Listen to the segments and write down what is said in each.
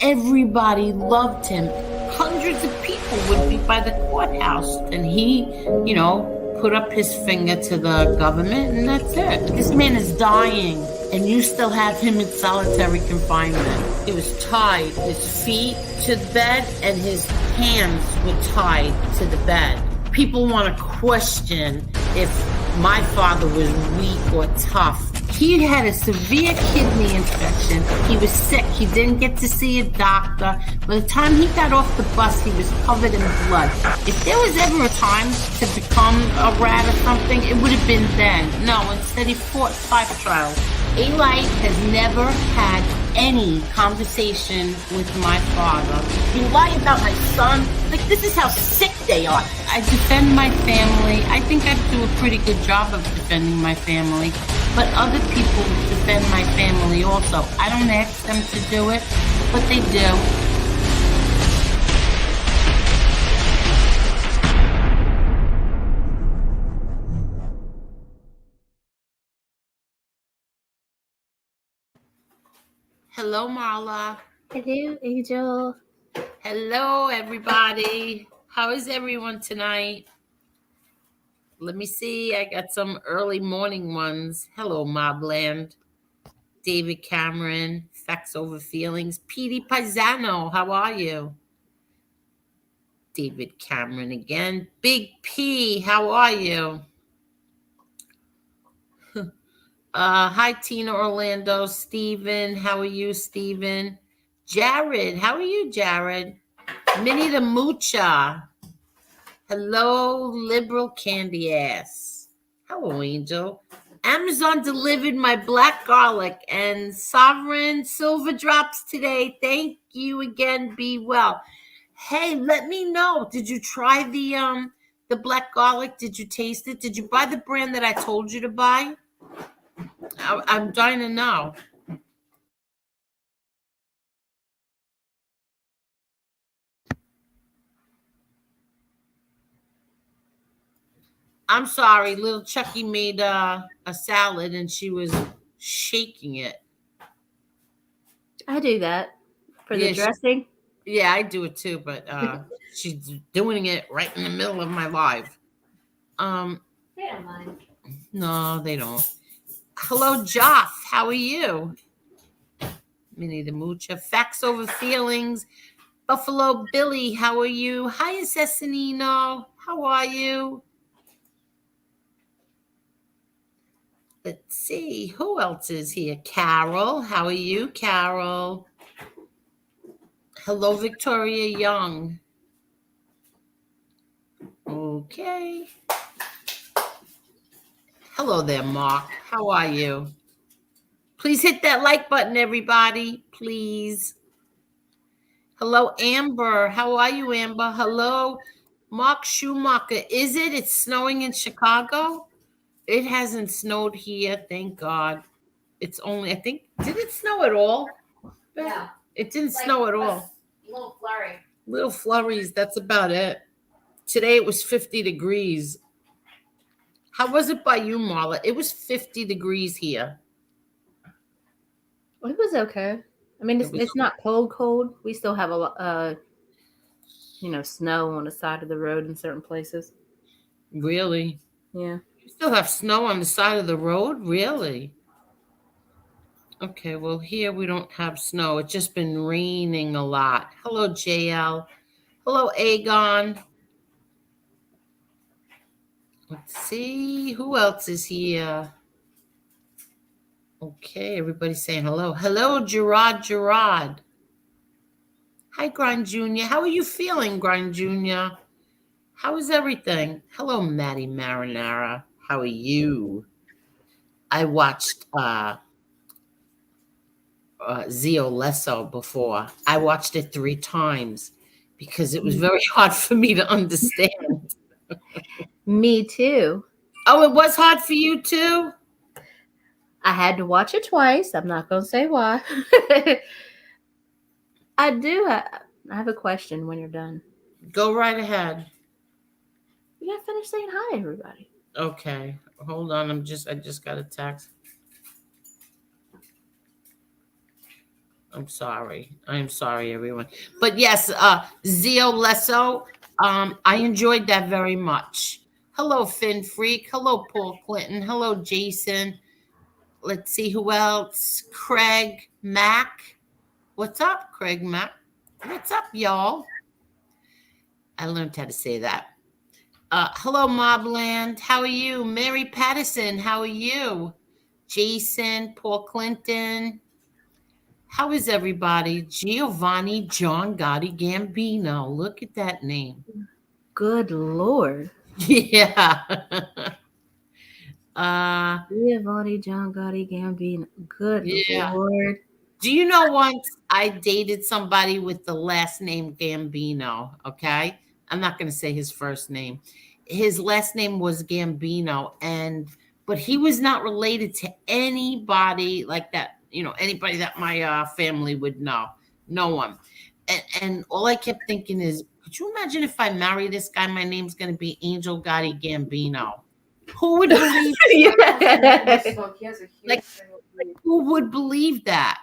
Everybody loved him. Hundreds of people would be by the courthouse, and he, put up his finger to the government, and that's it. This man is dying, and you still have him in solitary confinement. He was tied, his feet to the bed, and his hands were tied to the bed. People want to question if my father was weak or tough. He had a severe kidney infection. He was sick. He didn't get to see a doctor. By the time he got off the bus, he was covered in blood. If there was ever a time to become a rat or something, it would have been then. No, instead he fought 5 trials. Eli has never had any conversation with my father. You lie about my son? Like, this is how sick they are. I defend my family. I think I do a pretty good job of defending my family. But other people defend my family also. I don't ask them to do it, but they do. Hello, Marla. Hello, Angel. Hello, everybody. How is everyone tonight? Let me see. I got some early morning ones. Hello, Mobland. David Cameron, Facts Over Feelings. Petey Paisano, how are you? David Cameron again. Big P, how are you? Hi, Tina Orlando. Steven, how are you, Steven? Jared, how are you, Jared? Minnie the Moocha. Hello, liberal candy ass. Hello, Angel. Amazon delivered my black garlic and sovereign silver drops today. Thank you again. Be well. Hey, let me know. Did you try the black garlic? Did you taste it? Did you buy the brand that I told you to buy? I'm dying to know. I'm sorry, little Chucky made a salad and she was shaking it. I do that for the Yeah, dressing. Yeah, I do it too, but she's doing it right in the middle of my live. They don't mind. No, they don't. Hello, Joff. How are you? Minnie the Moocha. Facts Over Feelings. Buffalo Billy, how are you? Hi, Assassinino. How are you? Let's see. Who else is here? Carol. How are you, Carol? Hello, Victoria Young. Okay. Hello there, Mark. How are you? Please hit that like button, everybody. Please. Hello, Amber. How are you, Amber? Hello, Mark Schumacher. Is it? It's snowing in Chicago? It hasn't snowed here, thank God. It's only, I think, did it snow at all? No. It didn't snow at all. Little flurry. Little flurries, that's about it. Today it was 50 degrees. How was it by you, Marla? It was 50 degrees here. It was okay. I mean, it's not cold. We still have a lot, snow on the side of the road in certain places. Really? Yeah. You still have snow on the side of the road? Really? Okay, well, here we don't have snow. It's just been raining a lot. Hello, JL. Hello, Aegon. Let's see. Who else is here? Okay, everybody's saying hello. Hello, Gerard. Hi, Grind Jr. How are you feeling, Grind Jr.? How is everything? Hello, Maddie Marinara. How are you? I watched Zio Lesso before. I watched it 3 times because it was very hard for me to understand. Me too. Oh, it was hard for you too? I had to watch it twice. I'm not going to say why. I do. I have a question when you're done. Go right ahead. You got to finish saying hi, everybody. Okay. Hold on. I just got a text. I'm sorry. I'm sorry, everyone. But yes, Zio Lesso, I enjoyed that very much. Hello, Finn Freak. Hello, Paul Clinton. Hello, Jason. Let's see who else. Craig Mack. What's up, Craig Mack? What's up, y'all? I learned how to say that. Hello, Mobland. How are you? Mary Patterson, how are you? Jason, Paul Clinton. How is everybody? Giovanni John Gotti Gambino. Look at that name. Good Lord. Yeah. uh, Giovanni John Gotti Gambino. Good yeah. Lord. Do you know once I dated somebody with the last name Gambino? Okay. I'm not going to say his first name. His last name was Gambino. But he was not related to anybody like that, anybody that my family would know. No one. And all I kept thinking is, could you imagine if I marry this guy? My name's going to be Angel Gotti Gambino. Who would believe? Yeah. Like, who would believe that?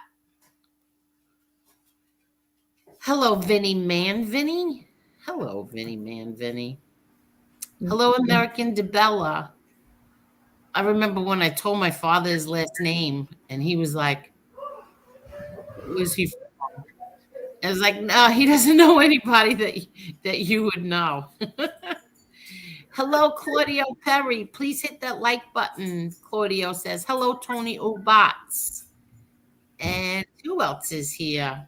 Hello, Vinny Man Vinny. Hello, Vinny Man Vinny. Hello, American DeBella. I remember when I told my father his last name, and he was like, "Was he?" I was like, "No, he doesn't know anybody that you would know." Hello, Claudio Perry. Please hit that like button. Claudio says, "Hello, Tony Obats." And who else is here?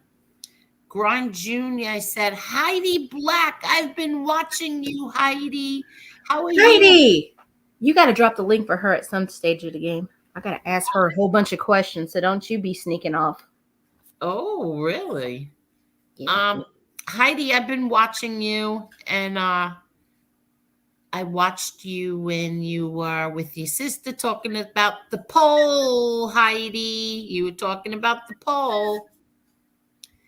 Grind Junior. I said, Heidi Black. I've been watching you, Heidi. How are you? Heidi, you got to drop the link for her at some stage of the game. I got to ask her a whole bunch of questions, so don't you be sneaking off. Oh, really? Yeah. Heidi, I've been watching you, and I watched you when you were with your sister talking about the poll, Heidi. You were talking about the poll.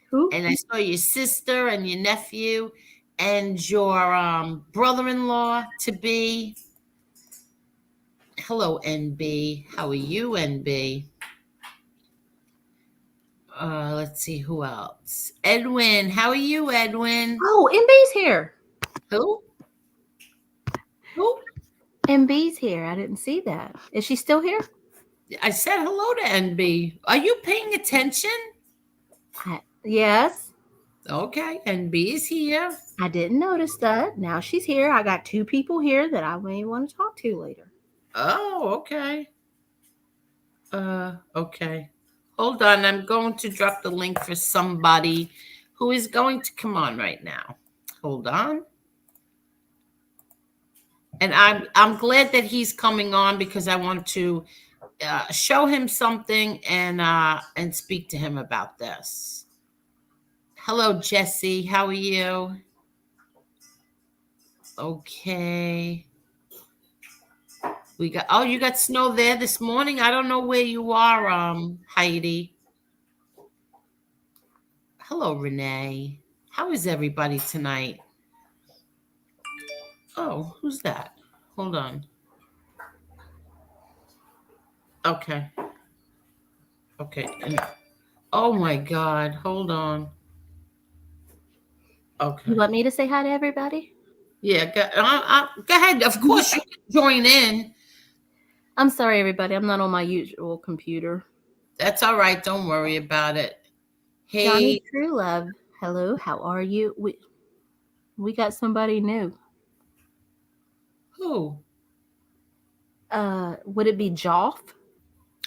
Who? And I saw your sister and your nephew and your brother-in-law to be. Hello, NB. How are you, NB? Let's see who else. Edwin, how are you, Edwin? Oh, MB's here. Who? Who? MB's here. I didn't see that. Is she still here? I said hello to NB. Are you paying attention? Yes. Okay, NB is here. I didn't notice that. Now she's here. I got two people here that I may want to talk to later. Oh, okay. Okay. Hold on. I'm going to drop the link for somebody who is going to come on right now. Hold on. And I'm glad that he's coming on because I want to show him something and speak to him about this. Hello, Jesse. How are you? Okay. You got snow there this morning. I don't know where you are, Heidi. Hello, Renee. How is everybody tonight? Oh, who's that? Hold on. Okay. Okay. Oh my God. Hold on. Okay. You want me to say hi to everybody? Yeah. Go ahead. Of course, you can join in. I'm sorry, everybody. I'm not on my usual computer. That's all right. Don't worry about it. Johnny Hey, Truelove. Hello. How are you? We got somebody new. who? Would it be Joff?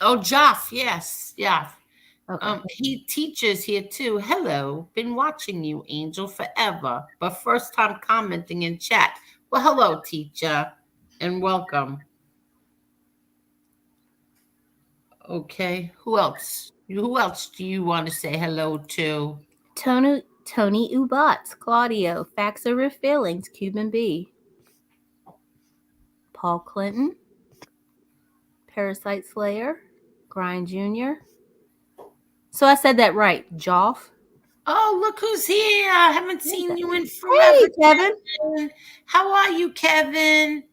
Oh, Joff. Yes. Yeah. Okay. He teaches here too. Hello, been watching you, Angel, forever, but first time commenting in chat. Well, hello, teacher, and welcome. Okay, who else? Who else do you want to say hello to? Tony Ubats, Claudio, Facts Over Feelings, Cuban B, Paul Clinton, Parasite Slayer, Grind Jr. So I said that right. Joff. Oh, look who's here! I haven't seen you in Hey, forever, Kevin. Kevin. How are you, Kevin?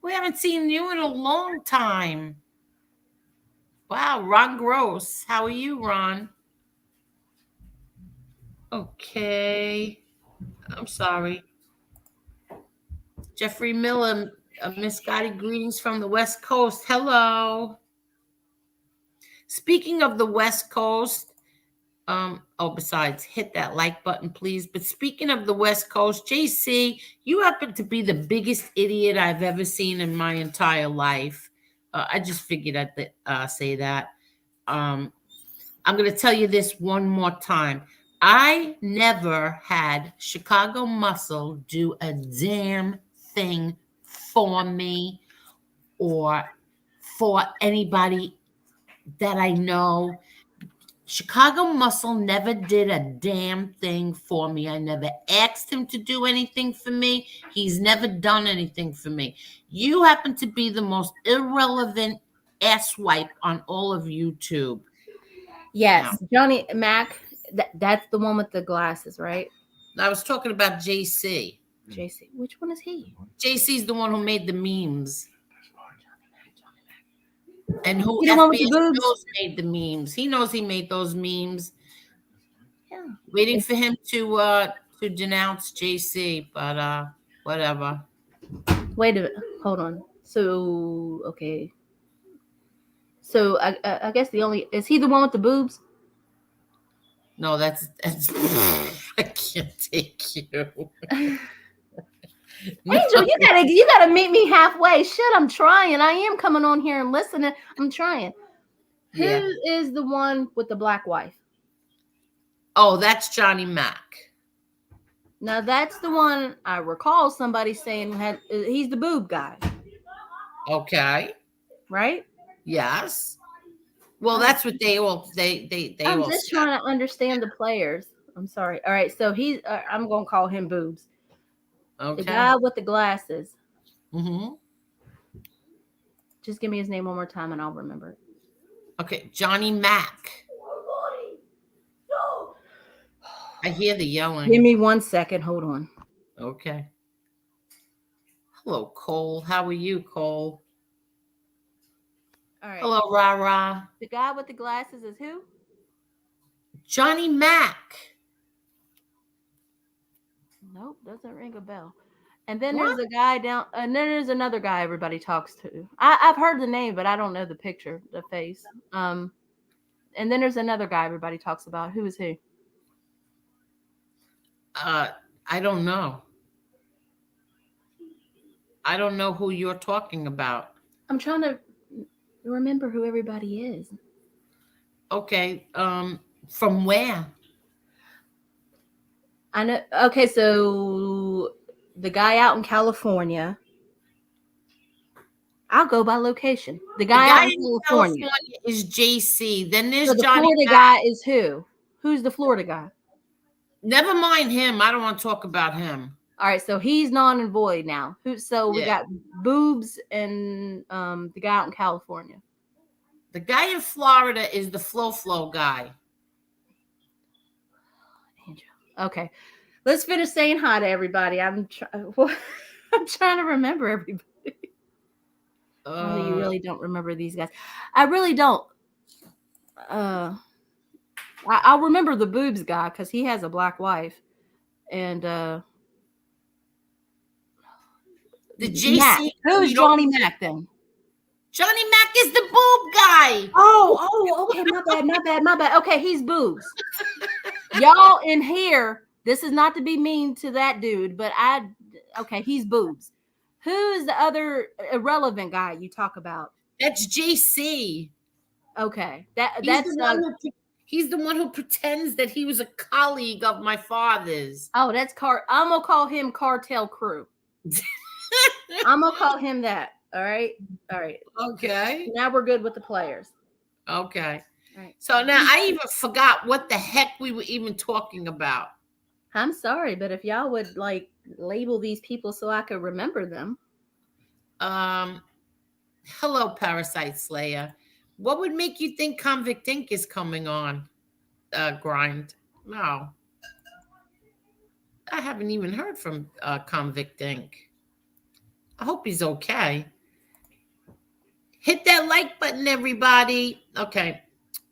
We haven't seen you in a long time. Wow, Ron Gross. How are you, Ron? Okay. I'm sorry. Jeffrey Miller, Miss Gotti, greetings from the West Coast. Hello. Speaking of the West Coast, besides, hit that like button, please. But speaking of the West Coast, JC, you happen to be the biggest idiot I've ever seen in my entire life. I just figured I'd say that. Um, I'm going to tell you this one more time. I never had Chicago Muscle do a damn thing for me or for anybody that I know. Chicago Muscle never did a damn thing for me. I never asked him to do anything for me. He's never done anything for me. You happen to be the most irrelevant asswipe on all of YouTube. Yes, Johnny Mac. That's the one with the glasses, right? I was talking about JC. JC. Which one is he? JC's the one who made the memes. And who You the one with the FBI boobs? knows made the memes. He knows he made those memes. Yeah. Waiting for him to denounce JC, but whatever. Wait a minute. Hold on. So okay. So I guess is he the one with the boobs? No, that's I can't take you. Angel, you gotta meet me halfway. Shit, I'm trying. I am coming on here and listening. I'm trying. Yeah. Who is the one with the black wife? Oh, that's Johnny Mac. Now that's the one I recall somebody saying he's the boob guy. Okay. Right? Yes. Well, that's what they all I'm all just said. trying to understand the players. I'm sorry. All right, so he's I'm gonna call him boobs. Okay. The guy with the glasses. Mm-hmm. Just give me his name one more time and I'll remember it. Okay, Johnny Mac. I hear the yelling. Give me 1 second. Hold on. Okay. Hello, Cole. How are you, Cole? All right. Hello, Ra. The guy with the glasses is who? Johnny Mac. Nope, doesn't ring a bell. And then there's a guy down, and then there's another guy everybody talks to. I've heard the name, but I don't know the picture, the face. And then there's another guy everybody talks about. Who is who? I don't know. I don't know who you're talking about. I'm trying to remember who everybody is. Okay. From where? I know. Okay, so the guy out in California. I'll go by location. The guy out in California is JC. Then there's so the Johnny Florida Mac. guy is who? Who's the Florida guy? Never mind him. I don't want to talk about him. All right, so he's non and void now. We got boobs and the guy out in California. The guy in Florida is the Flo guy. Okay, let's finish saying hi to everybody. I'm trying to remember everybody. You really don't remember these guys. I really don't. I'll remember the boobs guy because he has a black wife, and the JC. Mac. Who's Johnny Mac then? Johnny Mac is the boob guy. Oh, okay, my bad. Okay, he's boobs. Y'all in here, this is not to be mean to that dude, but he's boobs. Who's the other irrelevant guy you talk about? That's JC. Okay, he's the one who pretends that he was a colleague of my father's. Oh, that's I'm gonna call him Cartel Crew. I'm gonna call him that. All right. Okay. Now we're good with the players. Okay. All right. So now I even forgot what the heck we were even talking about. I'm sorry, but if y'all would label these people so I could remember them. Hello, Parasite Slayer. What would make you think Convict Inc. is coming on? Grind. No. I haven't even heard from Convict Inc. I hope he's okay. Hit that like button, everybody. Okay.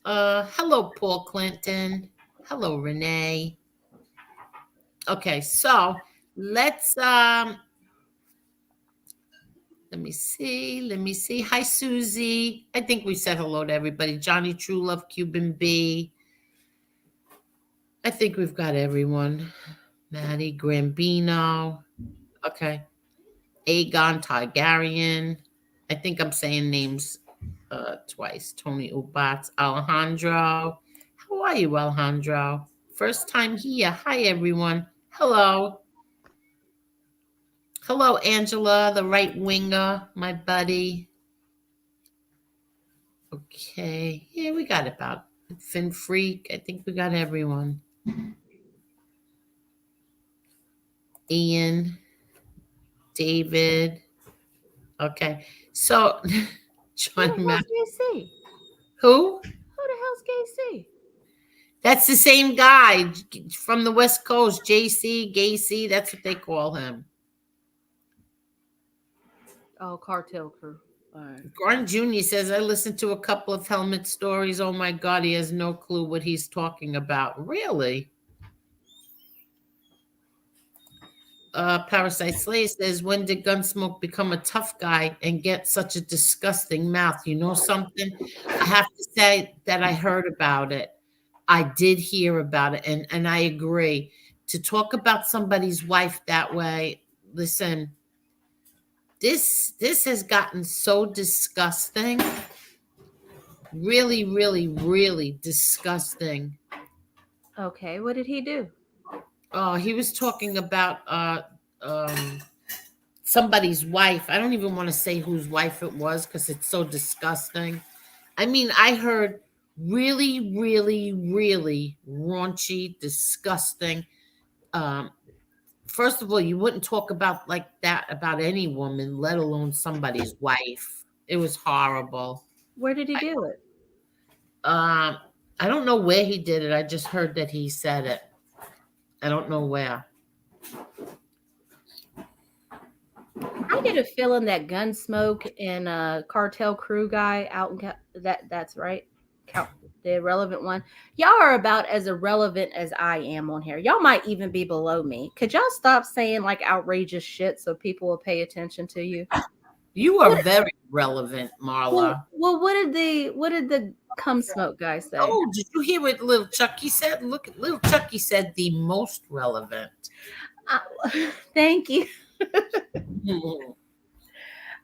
Hello, Paul Clinton. Hello, Renee. Okay, so let's let me see. Let me see. Hi, Susie. I think we said hello to everybody. Johnny True Love, Cuban B. I think we've got everyone. Maddie Grambino. Okay. Aegon Targaryen. I think I'm saying names twice. Tony Ubats. Alejandro. How are you, Alejandro? First time here. Hi, everyone. Hello. Hello, Angela, the right winger, my buddy. Okay. Yeah, we got about Fin Freak. I think we got everyone. Ian, David. Okay. So, Who Johnny the Mac. hell's JC? Who? Who the hell's JC? That's the same guy from the West Coast. JC, Gacy. That's what they call him. Oh, Cartel Crew. All right. Gordon Jr. says, I listened to a couple of helmet stories. Oh my God, he has no clue what he's talking about. Really? Parasite Slay says, when did Gunsmoke become a tough guy and get such a disgusting mouth? You know something? I have to say that I heard about it. I did hear about it, and I agree. To talk about somebody's wife that way, listen, this has gotten so disgusting. Really, really, really disgusting. Okay, what did he do? Oh, he was talking about um somebody's wife. I don't even want to say whose wife it was because it's so disgusting. I mean, I heard really, really, really raunchy, disgusting. Um, First of all, you wouldn't talk about like that about any woman, let alone somebody's wife. It was horrible. Where did he do it? Um, I don't know where he did it. I just heard that he said it. I don't know where. I get a feeling that Gunsmoke and Cartel Crew guy out in that's right. The irrelevant one. Y'all are about as irrelevant as I am on here. Y'all might even be below me. Could y'all stop saying like outrageous shit so people will pay attention to you? You are very relevant, Marla. Well, what did the cum smoke guy say? Oh, did you hear what little Chucky said? Look, little Chucky said the most relevant. Thank you.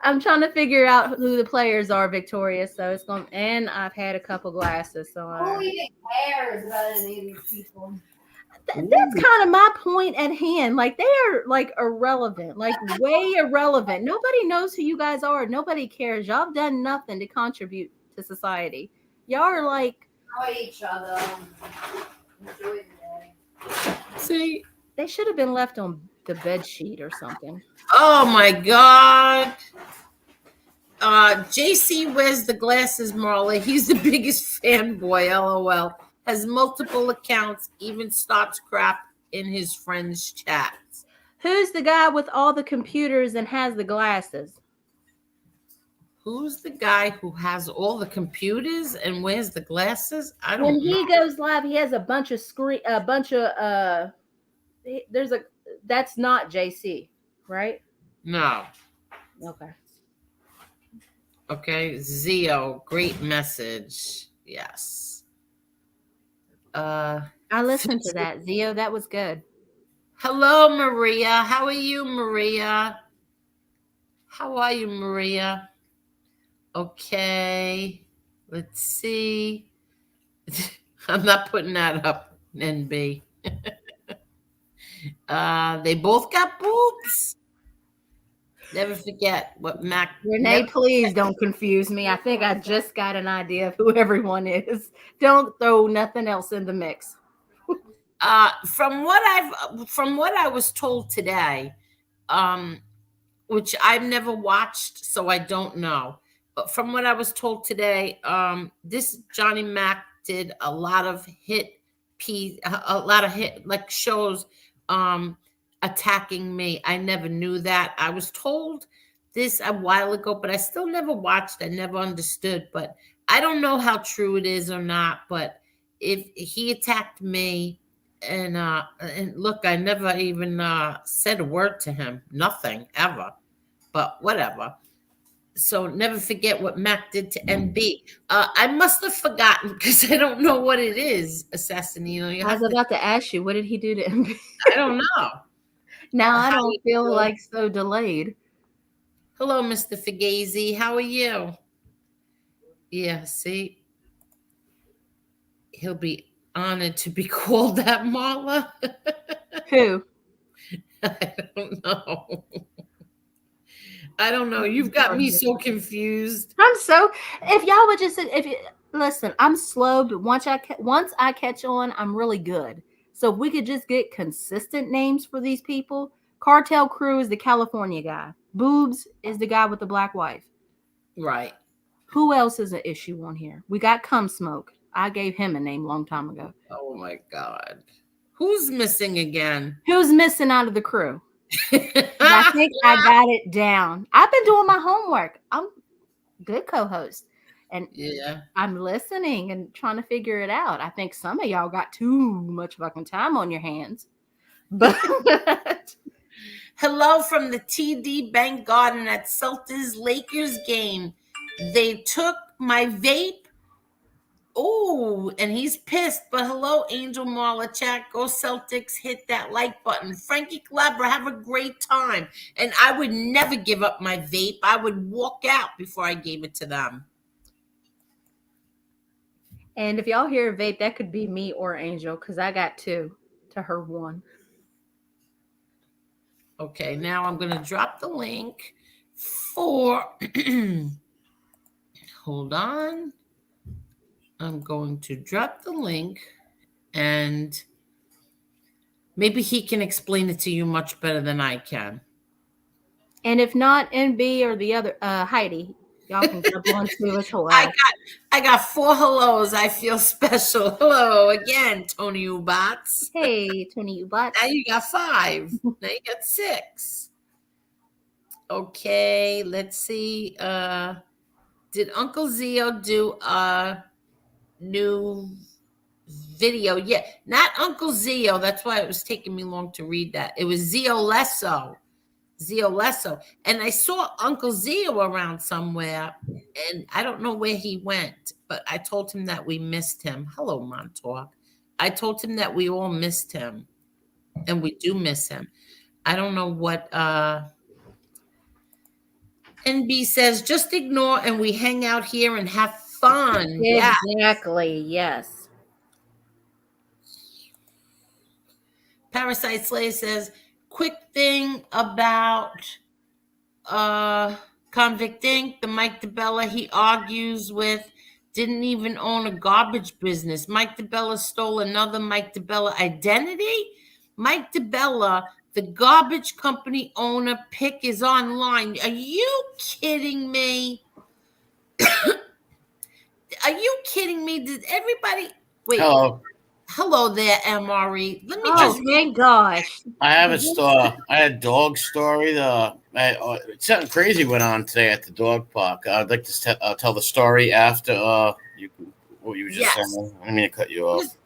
I'm trying to figure out who the players are, Victoria. So it's going, and I've had a couple glasses. So who even cares about any of these people? That's kind of my point at hand. Like they are like irrelevant, like way irrelevant. Nobody knows who you guys are. Nobody cares. Y'all have done nothing to contribute to society. Y'all are like Enjoy each other. Enjoy the day. See, they should have been left on the bed sheet or something. oh my God. JC wears the glasses, Marla. He's the biggest fanboy, LOL. Has multiple accounts, even starts crap in his friends' chats. Who's the guy with all the computers and has the glasses? Who's the guy who has all the computers and wears the glasses? I don't When know. he goes live, he has a bunch of there's a that's not JC, right? No. Okay. Okay. Zio, great message. Yes. I listened to that, Zio. That was good. Hello, Maria. How are you, Maria? How are you, Maria? Okay. Let's see. I'm not putting that up, NB. They both got boobs. Never forget what Mac. Renee, please don't confuse me. I think I just got an idea of who everyone is. Don't throw nothing else in the mix. From what I was told today, which I've never watched, so I don't know. But from what I was told today, this Johnny Mac did a lot of hit like shows attacking me. I never knew that. I was told this a while ago, but I still never watched. I never understood. But I don't know how true it is or not. But if he attacked me, And look, I never even said a word to him. Nothing ever. But whatever. So never forget what Mac did to MB. I must have forgotten because I don't know what it is, Assassinino. You I was have to. about to ask you, what did he do to him? I don't know. Now I How don't you feel doing? like so delayed. Hello, Mr. Fugazi. How are you? Yeah, see, he'll be honored to be called that, Marla. Who? I don't know. I don't know. You've got me so confused. I'm so. If y'all would just, if you listen, I'm slow, but once I catch on, I'm really good. So if we could just get consistent names for these people. Cartel Crew is the California guy. Boobs is the guy with the black wife. Right. Who else is an issue on here? We got Cum Smoke. I gave him a name a long time ago. Oh my God. Who's missing again? Who's missing out of the crew? I think I got it down. I've been doing my homework. I'm a good co-host. And Yeah. I'm listening and trying to figure it out. I think some of y'all got too much fucking time on your hands. But Hello from the TD Bank Garden at Celtics Lakers game. They took my vape. Oh, and he's pissed. But hello, Angel Marla chat. Go Celtics. Hit that like button. Frankie Clever, have a great time. And I would never give up my vape. I would walk out before I gave it to them. and if y'all hear a vape, that could be me or Angel, because I got two to her one. Okay, now I'm going to drop the link for. Hold on. I'm going to drop the link and maybe he can explain it to you much better than I can. And if not NB or the other Heidi, y'all can jump on too as well. I got 4 hellos. I feel special. Hello again, Tony Ubats. Hey, Tony Ubats. Now you got 5. Now you got 6. Okay, let's see. Did Uncle Zio do a new video? Yeah, not Uncle Zio. That's why it was taking me long to read that. It was Zio Lesso. And I saw Uncle Zio around somewhere, and I don't know where he went, but I told him that we missed him. Hello, Montauk. I told him that we all missed him, and we do miss him. I don't know what NB says. Just ignore, and we hang out here and have fun. Exactly, yes. Parasite Slayer says, quick thing about Convict Inc., the Mike DeBella he argues with didn't even own a garbage business. Mike DeBella stole another Mike DeBella identity. Mike DeBella, the garbage company owner, pic is online. Are you kidding me? Are you kidding me? Did everybody wait? Hello there, MRE. Let me just. Thank gosh. I have a story. I had a dog story. Something crazy went on today at the dog park. I'd like to tell the story after what you were just saying. I didn't mean to cut you off.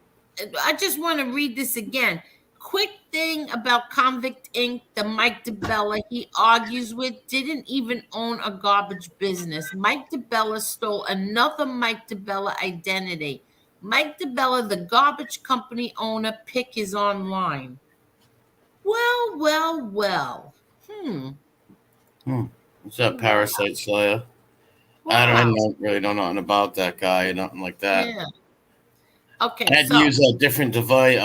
I just want to read this again. Quick thing about Convict Inc., the Mike DeBella he argues with didn't even own a garbage business. Mike DeBella stole another Mike DeBella identity. Mike DeBella, the garbage company owner, pic is online. Well. What's that, Parasite Slayer? Wow. I don't really know nothing about that guy or nothing like that. Yeah. Okay, I had to use a different device.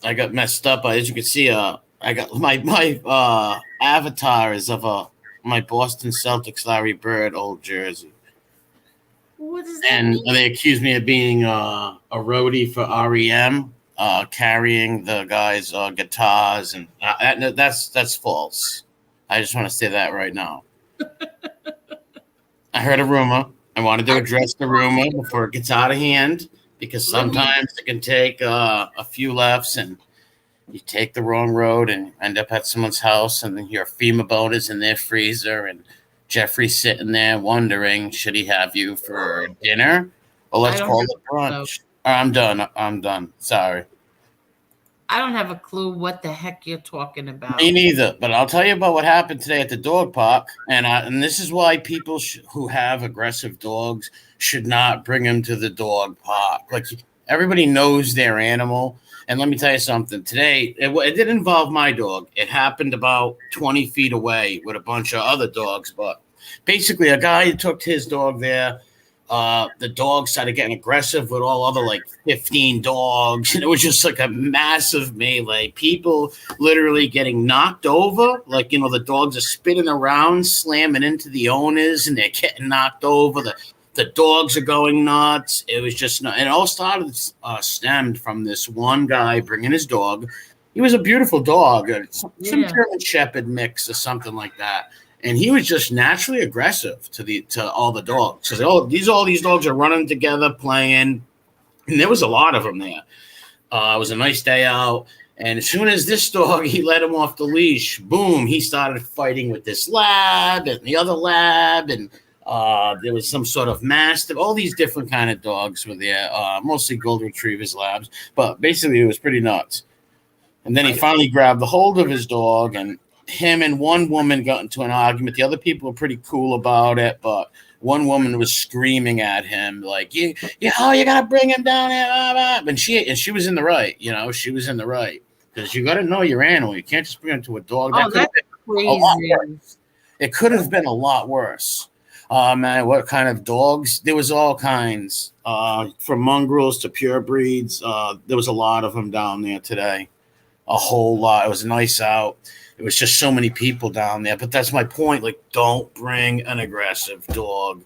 I got messed up. As you can see, I got my avatar is of my Boston Celtics Larry Bird old jersey. What does that mean? And they accused me of being a roadie for REM, carrying the guys' guitars, and that's false. I just want to say that right now. I heard a rumor. I wanted to address the rumor before it gets out of hand, because sometimes it can take a few lefts and you take the wrong road and end up at someone's house, and then your FEMA boat is in their freezer, and Jeffrey's sitting there wondering, should he have you for dinner or let's call it brunch? I'm done. Sorry. I don't have a clue what the heck you're talking about. Me neither. But I'll tell you about what happened today at the dog park, and this is why people who have aggressive dogs should not bring them to the dog park. Like everybody knows their animal, and let me tell you something. Today, it didn't involve my dog. It happened about 20 feet away with a bunch of other dogs, but basically, a guy took his dog there. The dog started getting aggressive with all other like 15 dogs, and it was just like a massive melee. People literally getting knocked over, like the dogs are spinning around, slamming into the owners, and they're getting knocked over. The dogs are going nuts. It was just not, and it all stemmed from this one guy bringing his dog. He was a beautiful dog, some German Shepherd mix or something like that. And he was just naturally aggressive to all the dogs. So all these dogs are running together, playing, and there was a lot of them there. It was a nice day out, and as soon as this dog, he let him off the leash, boom, he started fighting with this lab and the other lab, and there was some sort of mastiff. All these different kind of dogs were there, mostly golden retrievers, labs, but basically it was pretty nuts. And then he finally grabbed the hold of his dog, and him and one woman got into an argument. The other people were pretty cool about it, but one woman was screaming at him like, you gotta bring him down here, blah, blah. And she was in the right, she was in the right, because you gotta know your animal. You can't just bring him to a dog. That's crazy. It could have been a lot worse. Man, what kind of dogs? There was all kinds, from mongrels to pure breeds. There was a lot of them down there today, a whole lot. It was nice out. It was just so many people down there. But that's my point. Like, don't bring an aggressive dog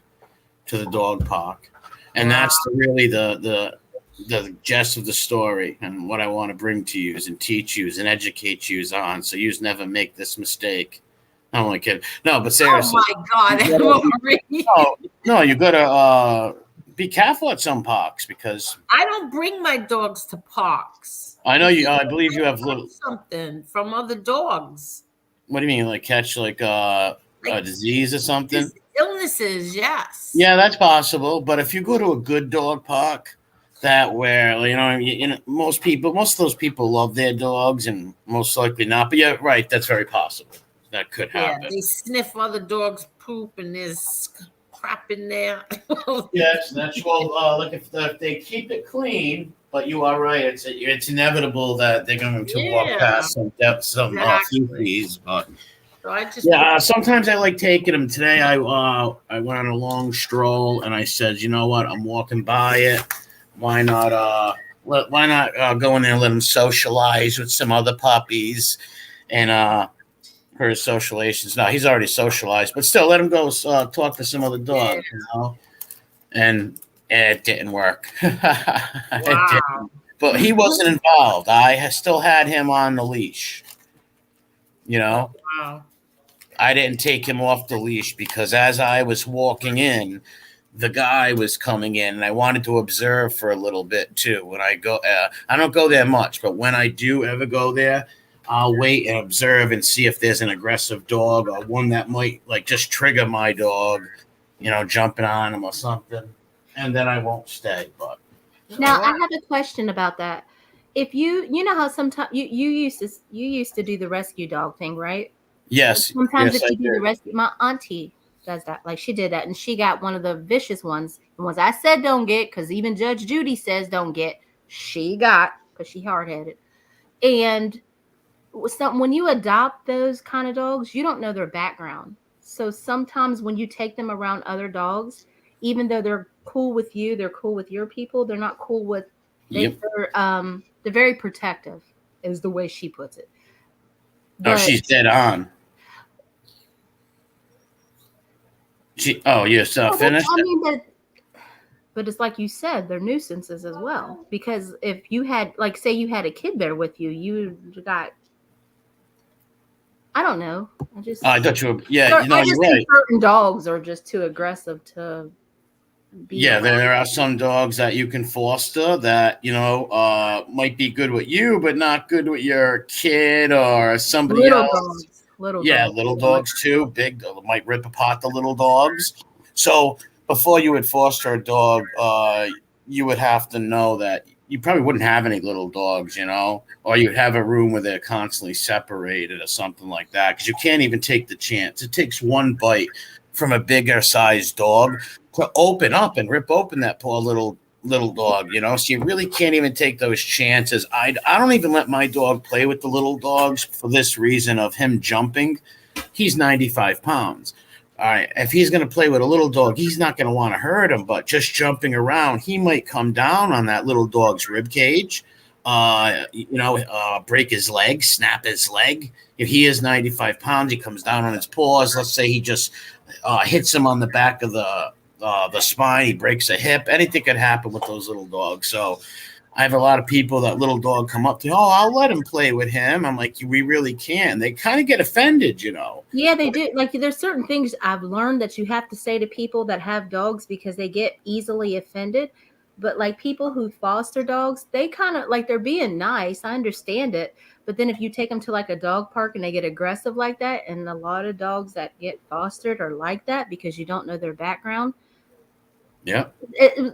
to the dog park. And that's really the gist of the story, and what I want to bring to you and teach you and educate you on, so you never make this mistake. I'm only kidding. No, but seriously. Oh my God. No, you gotta be careful at some parks, because I don't bring my dogs to parks. I know you. I believe you have something from other dogs. What do you mean, like catch a disease or something? Illnesses, yes. Yeah, that's possible. But if you go to a good dog park, where most of those people love their dogs, and most likely not. But yeah, right, that's very possible. That could happen. Yeah, they sniff other dogs' poop, and there's crap in there. Yes, that's look, if they keep it clean. But you are right. It's inevitable that they're going to walk past some feces. But so sometimes I like taking them. Today I went on a long stroll, and I said, you know what? I'm walking by it. Why not go in there and let him socialize with some other puppies, and for his socializations. No, he's already socialized, but still, let him go talk to some other dogs. And it didn't work. It didn't. But he wasn't involved. I still had him on the leash. Wow. I didn't take him off the leash, because as I was walking in, the guy was coming in, and I wanted to observe for a little bit too. When I go, I don't go there much, but when I do ever go there, I'll wait and observe and see if there's an aggressive dog or one that might just trigger my dog, jumping on him or something. And then I won't stay. But now I have a question about that. If you know how sometimes you used to do the rescue dog thing, right? Yes. Sometimes if you do the rescue, my auntie does that. Like, she did that, and she got one of the vicious ones. The ones I said don't get, because even Judge Judy says don't get. She got, because she hard-headed. And when you adopt those kind of dogs, you don't know their background. So sometimes when you take them around other dogs, even though they're cool with you, they're cool with your people, they're not cool with they're very protective, is the way she puts it. But, she's dead on. Finished? I mean, but it's like you said, they're nuisances as well. Because if you had, like, say you had a kid there with you, you got, I don't know. I thought you were, you're right. Certain dogs are just too aggressive to be. Yeah, there are some dogs that you can foster that, might be good with you, but not good with your kid or somebody else. Dogs. Little dogs too. Big might rip apart the little dogs. So before you would foster a dog, you would have to know that, you probably wouldn't have any little dogs, you know, or you'd have a room where they're constantly separated or something like that, because you can't even take the chance. It takes one bite from a bigger sized dog to open up and rip open that poor little dog, you know. So you really can't even take those chances. I don't even let my dog play with the little dogs for this reason of him jumping. He's 95 pounds. All right, if he's going to play with a little dog, he's not going to want to hurt him, but just jumping around, he might come down on that little dog's rib cage, break his leg, snap his leg. If he is 95 pounds, he comes down on his paws. Let's say he just hits him on the back of the spine. He breaks a hip. Anything could happen with those little dogs. So I have a lot of people that little dog come up to, oh, I'll let him play with him. I'm like, we really can. They kind of get offended, you know. Yeah, they do. Like, there's certain things I've learned that you have to say to people that have dogs because they get easily offended. But like people who foster dogs, they kind of like, they're being nice. I understand it. But then if you take them to like a dog park and they get aggressive like that, and a lot of dogs that get fostered are like that because you don't know their background. Yeah.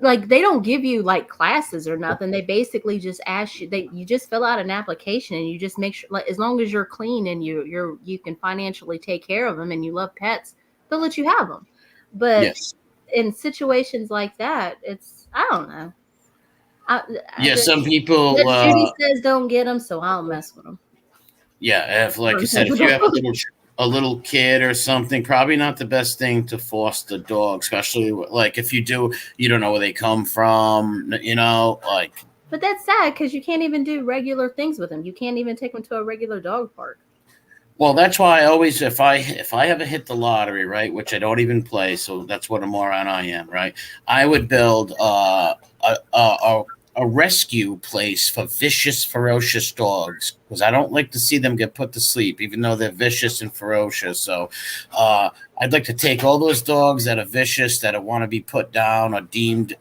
Like they don't give you like classes or nothing. They basically just ask you. You just fill out an application and you just make sure, like, as long as you're clean and you can financially take care of them and you love pets, they'll let you have them. But yes. In situations like that, I don't know. Some people. Judy says don't get them, so I don't mess with them. Yeah, if like you said, if you have a little kid or something, probably not the best thing to foster dog, especially like if you do, you don't know where they come from, you know, like. But that's sad because you can't even do regular things with them. You can't even take them to a regular dog park. Well, that's why I always, if I ever hit the lottery, right, which I don't even play, so that's what a moron I am, right? I would build a rescue place for vicious, ferocious dogs, because I don't like to see them get put to sleep, even though they're vicious and ferocious. So I'd like to take all those dogs that are vicious, that want to be put down or deemed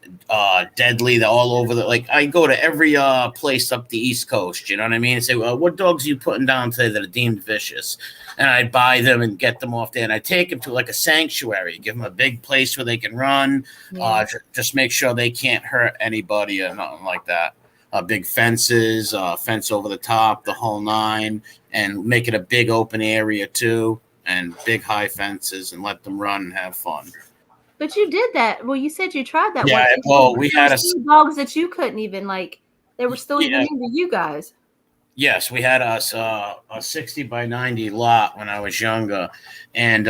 deadly. They're all over like I go to every place up the East Coast, you know what I mean? And say, well, what dogs are you putting down today that are deemed vicious? And I'd buy them and get them off there. And I take them to like a sanctuary, give them a big place where they can run. Yeah. Just make sure they can't hurt anybody or nothing like that. Big fences, fence over the top, the whole nine, and make it a big open area too, and big high fences, and let them run and have fun. But you did that. Well, you said you tried that. Yeah, well, we had dogs that you couldn't even like. They were still even into you guys. Yes, we had a 60 by 90 lot when I was younger, and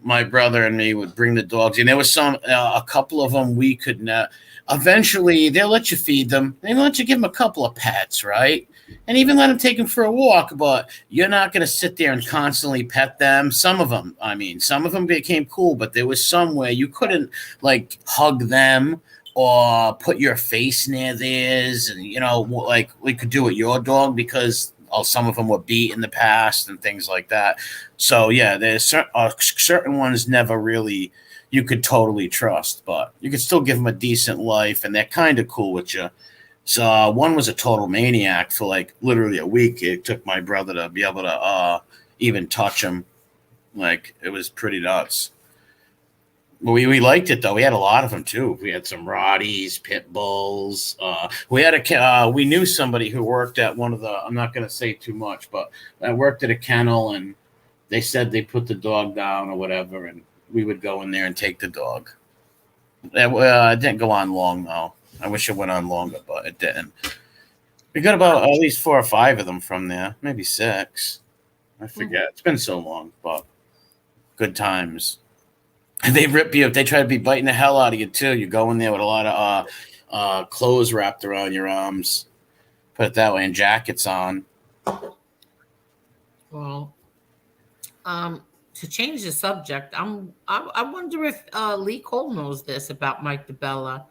my brother and me would bring the dogs. And there was a couple of them we could not. Eventually, they'll let you feed them. They let you give them a couple of pets, right? And even let them take them for a walk. But you're not going to sit there and constantly pet them. Some of them became cool, but there was some where you couldn't like hug them or put your face near theirs, and you know, like we could do with your dog because some of them were beat in the past and things like that. So yeah, there's certain ones never really you could totally trust, but you could still give them a decent life, and they're kind of cool with you. So one was a total maniac for like literally a week. It took my brother to be able to even touch him. Like it was pretty nuts. We liked it though. We had a lot of them too. We had some Rotties, pit bulls. We knew somebody who worked at one of the. I'm not going to say too much, but I worked at a kennel, and they said they put the dog down or whatever, and we would go in there and take the dog. It didn't go on long though. I wish it went on longer, but it didn't. We got about at least 4 or 5 of them from there, maybe 6. I forget. It's been so long, but good times. They rip you if they try to be biting the hell out of you too. You go in there with a lot of clothes wrapped around your arms, put it that way, and jackets on. Well, to change the subject, I wonder if Lee Cole knows this about Mike DeBella.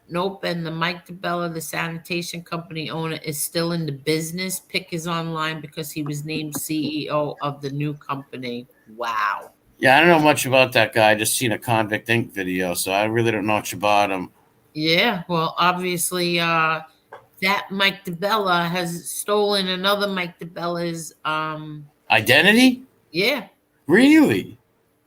Nope, and the Mike DeBella, the sanitation company owner, is still in the business. Pick is online because he was named CEO of the new company. Wow. Yeah, I don't know much about that guy. I just seen a Convict Inc. video, so I really don't know much about him. Yeah, well, obviously, that Mike DeBella has stolen another Mike DeBella's identity. Yeah. Really?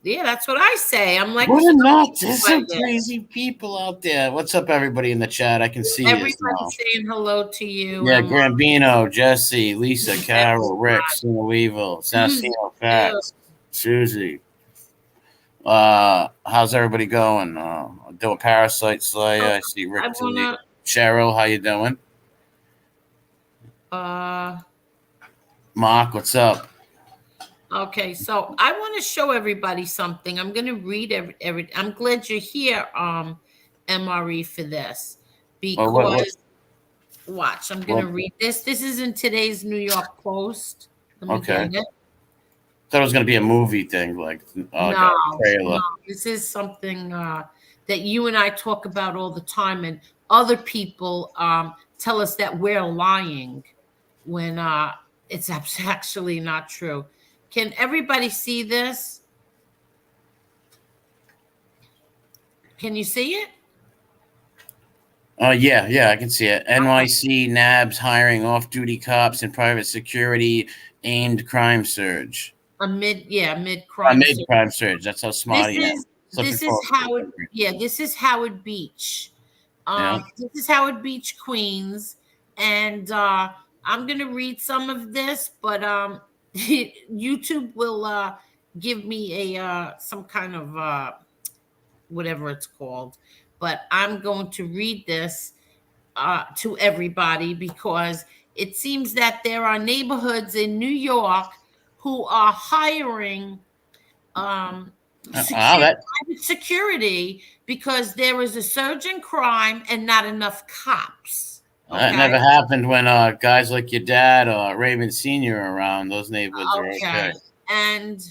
Yeah, that's what I say. I'm like, What a nuts. There's some by this. crazy people out there. What's up, everybody in the chat? I can see you Everybody now. saying hello to you. Yeah, and, Grambino, Jesse, Lisa, Carol, Rick, everybody. Weevil, Santino, Ew. Fax, Susie. How's everybody going? Doing Parasite Slayer. I see Rick I Toledo. wanna Cheryl, how you doing? Mark, what's up? okay, so I want to show everybody something. I'm gonna read every I'm glad you're here, MRE, for this, Well, because watch, I'm gonna Well- read this. This is in today's New York Post. Let me Okay. get it. Thought it was going to be a movie thing, like a trailer. No, this is something that you and I talk about all the time, and other people tell us that we're lying when it's actually not true. Can everybody see this? Can you see it? Yeah, I can see it. NYC NABS hiring off-duty cops and private security aimed crime surge. Mid crime. Mid crime surge. That's how smart he is. This is Howard. Yeah, this is Howard Beach. This is Howard Beach, Queens, and I'm gonna read some of this, but YouTube will give me a some kind of whatever it's called. But I'm going to read this to everybody because it seems that there are neighborhoods in New York who are hiring security because there is a surge in crime and not enough cops. Okay? That never happened when guys like your dad or Raymond Sr. are around. Those neighborhoods are okay. And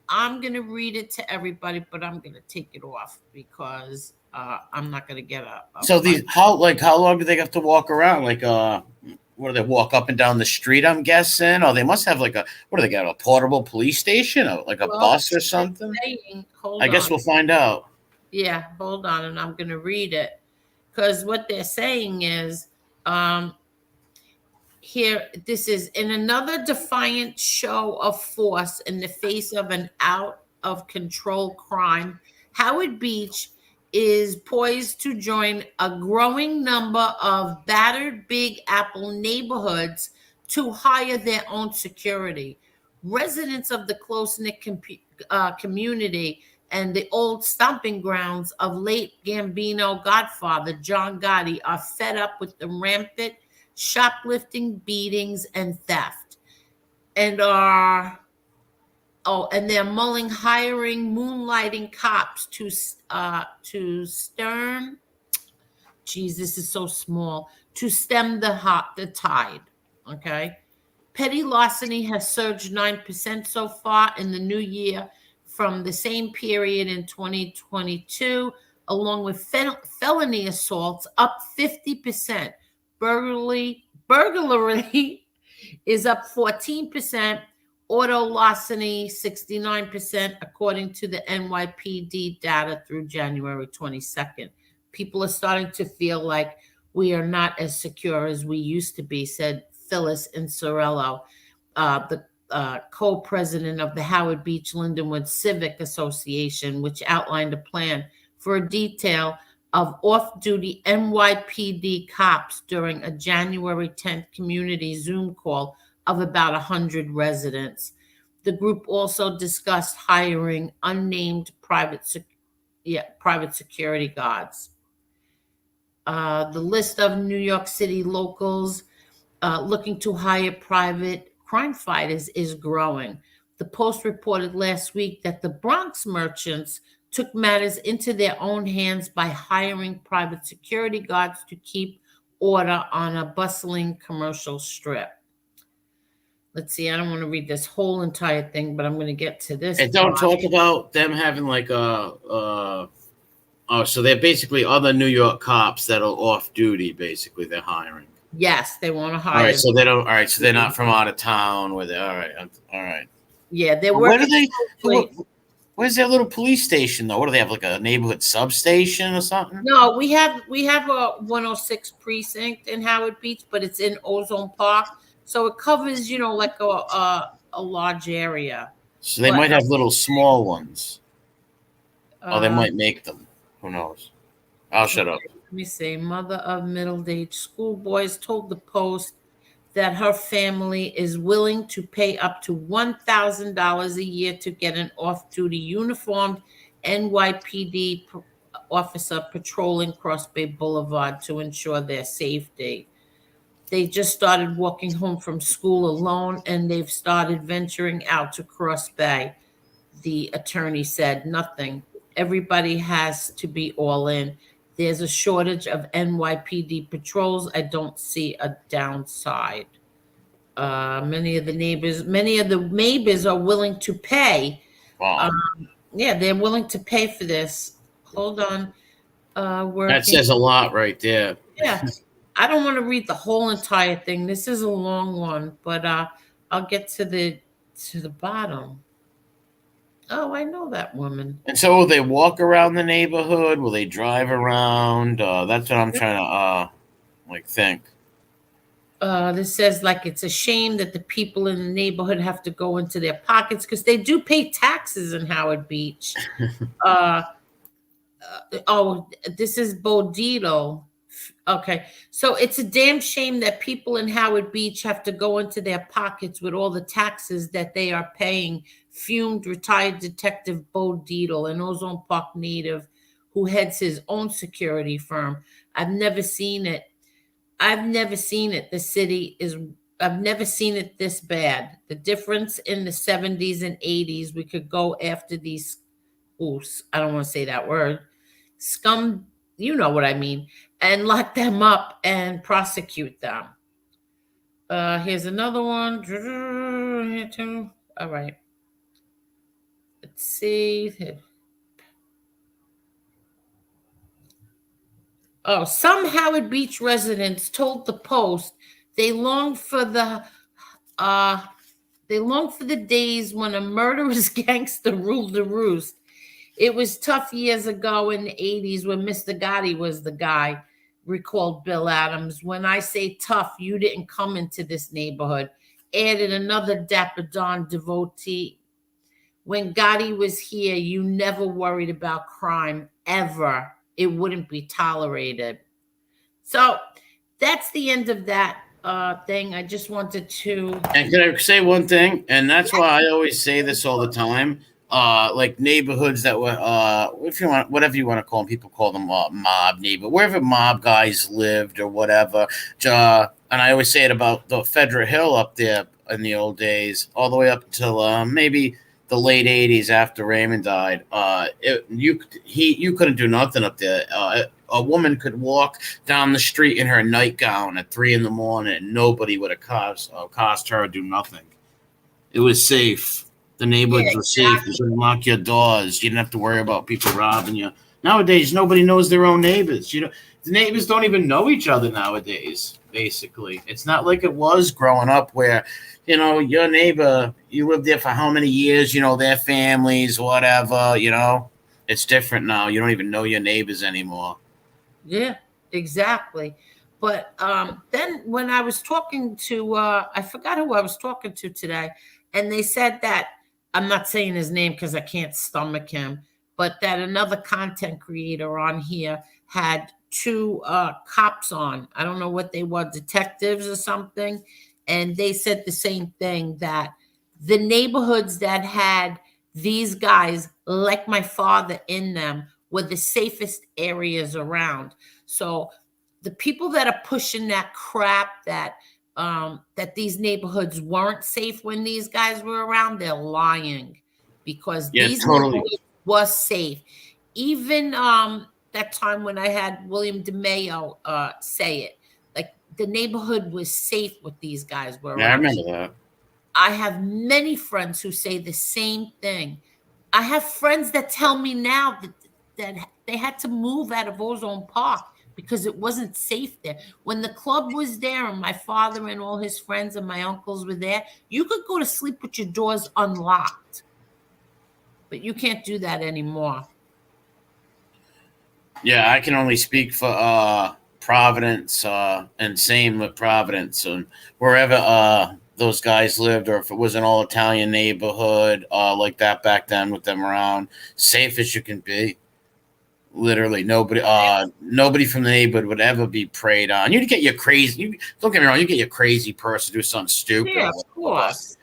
I'm going to read it to everybody, but I'm going to take it off because I'm not going to get a so these how long do they have to walk around? Like what do they walk up and down the street? I'm guessing, or they must have like what do they got, a portable police station, or like a bus or something? I guess we'll find out. Yeah, hold on, and I'm going to read it because what they're saying is here. This is in another defiant show of force in the face of an out of control crime. Howard Beach is poised to join a growing number of battered Big Apple neighborhoods to hire their own security. Residents of the close-knit community and the old stomping grounds of late Gambino godfather John Gotti are fed up with the rampant shoplifting, beatings, and theft, and they're mulling hiring moonlighting cops to stem. Geez, this is so small. To stem the tide. Okay. Petty larceny has surged 9% so far in the new year from the same period in 2022, along with felony assaults up 50%. Burglary is up 14%. Auto larceny 69%, according to the NYPD data through January 22nd. People are starting to feel like we are not as secure as we used to be, said Phyllis Insorello, the co-president of the Howard Beach Lindenwood Civic Association, which outlined a plan for a detail of off-duty NYPD cops during a January 10th community Zoom call of about 100 residents. The group also discussed hiring unnamed private security guards. The list of New York City locals looking to hire private crime fighters is growing. The Post reported last week that the Bronx merchants took matters into their own hands by hiring private security guards to keep order on a bustling commercial strip. Let's see, I don't want to read this whole entire thing, but I'm going to get to this. And don't talk about them having like so they're basically other New York cops that are off duty, basically they're hiring. Yes, they want to hire. All right, so they don't. All right, so they're not from out of town. Where they? All right. Yeah, they're Where working. do they? Where's their little police station though? What do they have? Like a neighborhood substation or something? No, we have a 106 precinct in Howard Beach, but it's in Ozone Park, so it covers like a large area. So they might have little small ones. Oh, they Uh, might make them. Who knows? I'll shut up. Let me see. Mother of middle-aged schoolboys told the Post that her family is willing to pay up to $1,000 a year to get an off-duty uniformed NYPD officer patrolling Cross Bay Boulevard to ensure their safety. They just started walking home from school alone, and they've started venturing out to Cross Bay. The attorney said nothing. Everybody has to be all in. There's a shortage of NYPD patrols. I don't see a downside. Many of the neighbors are willing to pay. Wow. Yeah, they're willing to pay for this. Hold on. That Working. says a lot right there. Yeah. I don't want to read the whole entire thing. This is a long one, but I'll get to the bottom. Oh, I know that woman. And so will they walk around the neighborhood? Will they drive around? That's what I'm trying to think. This says like it's a shame that the people in the neighborhood have to go into their pockets because they do pay taxes in Howard Beach. uh, oh, this is Bodito. Okay, so it's a damn shame that people in Howard Beach have to go into their pockets with all the taxes that they are paying. Fumed retired detective Bo Deedle, an Ozone Park native who heads his own security firm. I've never seen it. I've never seen it. I've never seen it this bad. The difference in the 70s and 80s, we could go after these, I don't want to say that word, scum, you know what I mean, and lock them up and prosecute them. Here's another one. Here too. All right. Let's see. Oh, some Howard Beach residents told the Post they long for the uh they long for the days when a murderous gangster ruled the roost. It was tough years ago in the 80s when Mr. Gotti was the guy, recalled Bill Adams. When I say tough, you didn't come into this neighborhood. Added another Dapper Don devotee. When Gotti was here, you never worried about crime, ever. It wouldn't be tolerated. So that's the end of that thing. I just wanted to. And can I say one thing? And that's why I always say this all the time. Like neighborhoods that were, if you want, whatever you want to call them, people call them mob neighbor, wherever mob guys lived or whatever. And I always say it about the Federal Hill up there in the old days, all the way up until maybe the late '80s after Raymond died. You couldn't do nothing up there. A woman could walk down the street in her nightgown at 3 a.m. and nobody would have cost her or do nothing. It was safe. The neighborhoods were safe. You could lock your doors. You didn't have to worry about people robbing you. Nowadays, nobody knows their own neighbors. The neighbors don't even know each other nowadays, basically. It's not like it was growing up where, your neighbor, you lived there for how many years, their families, whatever, It's different now. You don't even know your neighbors anymore. Yeah, exactly. But then when I was talking to, I forgot who I was talking to today, and they said that, I'm not saying his name because I can't stomach him, but that another content creator on here had 2 cops on. I don't know what they were, detectives or something. And they said the same thing, that the neighborhoods that had these guys, like my father, in them were the safest areas around. So the people that are pushing that crap that these neighborhoods weren't safe when these guys were around, they're lying, because these neighborhoods was safe. Even that time when I had William DeMayo say it, like the neighborhood was safe with these guys were around. Yeah, I remember that. I have many friends who say the same thing. I have friends that tell me now that they had to move out of Ozone Park because it wasn't safe there. When the club was there and my father and all his friends and my uncles were there, you could go to sleep with your doors unlocked. But you can't do that anymore. Yeah, I can only speak for Providence and same with Providence and wherever those guys lived, or if it was an all Italian neighborhood like that back then with them around, safe as you can be. Literally, nobody from the neighborhood would ever be preyed on. You'd get your crazy. Don't get me wrong. You get your crazy person do something stupid. Yeah, of course.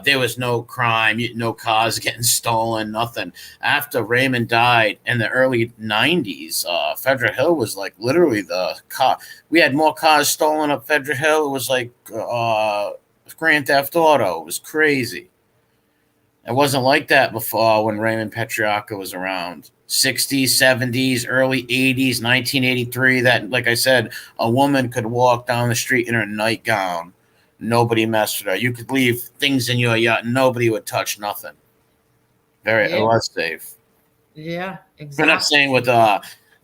There was no crime, no cars getting stolen, nothing. After Raymond died in the early '90s, Federal Hill was like literally the car. We had more cars stolen up Federal Hill. It was like Grand Theft Auto. It was crazy. It wasn't like that before when Raymond Petrarca was around. 60s, 70s, early 80s, 1983. That, like I said, a woman could walk down the street in her nightgown. Nobody messed with her. You could leave things in your yacht. Nobody would touch nothing. It was safe. Yeah, exactly. I'm not saying with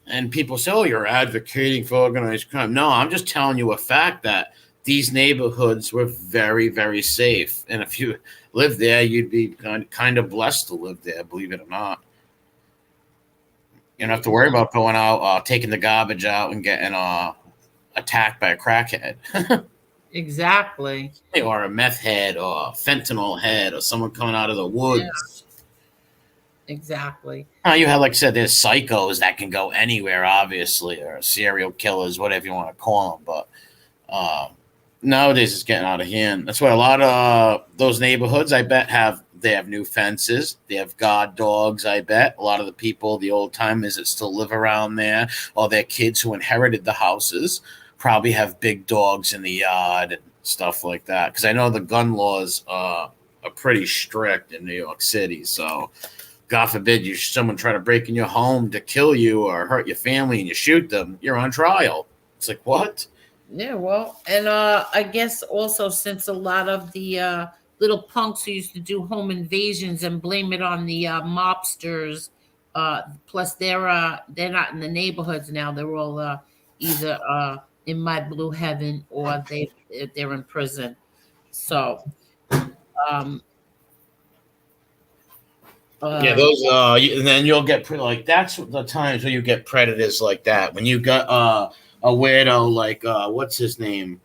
and people say, "Oh, you're advocating for organized crime." No, I'm just telling you a fact that these neighborhoods were very, very safe. And if you lived there, you'd be kind of blessed to live there, believe it or not. You don't have to worry about going out, taking the garbage out, and getting attacked by a crackhead. Exactly. Or a meth head, or a fentanyl head, or someone coming out of the woods. Yeah. Exactly. You have, like I said, there's psychos that can go anywhere, obviously, or serial killers, whatever you want to call them. But nowadays, it's getting out of hand. That's why a lot of those neighborhoods, I bet, have new fences. They have guard dogs, I bet. A lot of the people, the old timers that still live around there, or their kids who inherited the houses, probably have big dogs in the yard and stuff like that. Because I know the gun laws are pretty strict in New York City. So, God forbid someone try to break in your home to kill you or hurt your family and you shoot them, you're on trial. It's like, what? Yeah, well, and I guess also since a lot of the little punks who used to do home invasions and blame it on the mobsters, plus they're not in the neighborhoods now. They're all either in my blue heaven or they're in prison. So, yeah, those and then you'll get like that's the times when you get predators like that. When you got a weirdo like what's his name,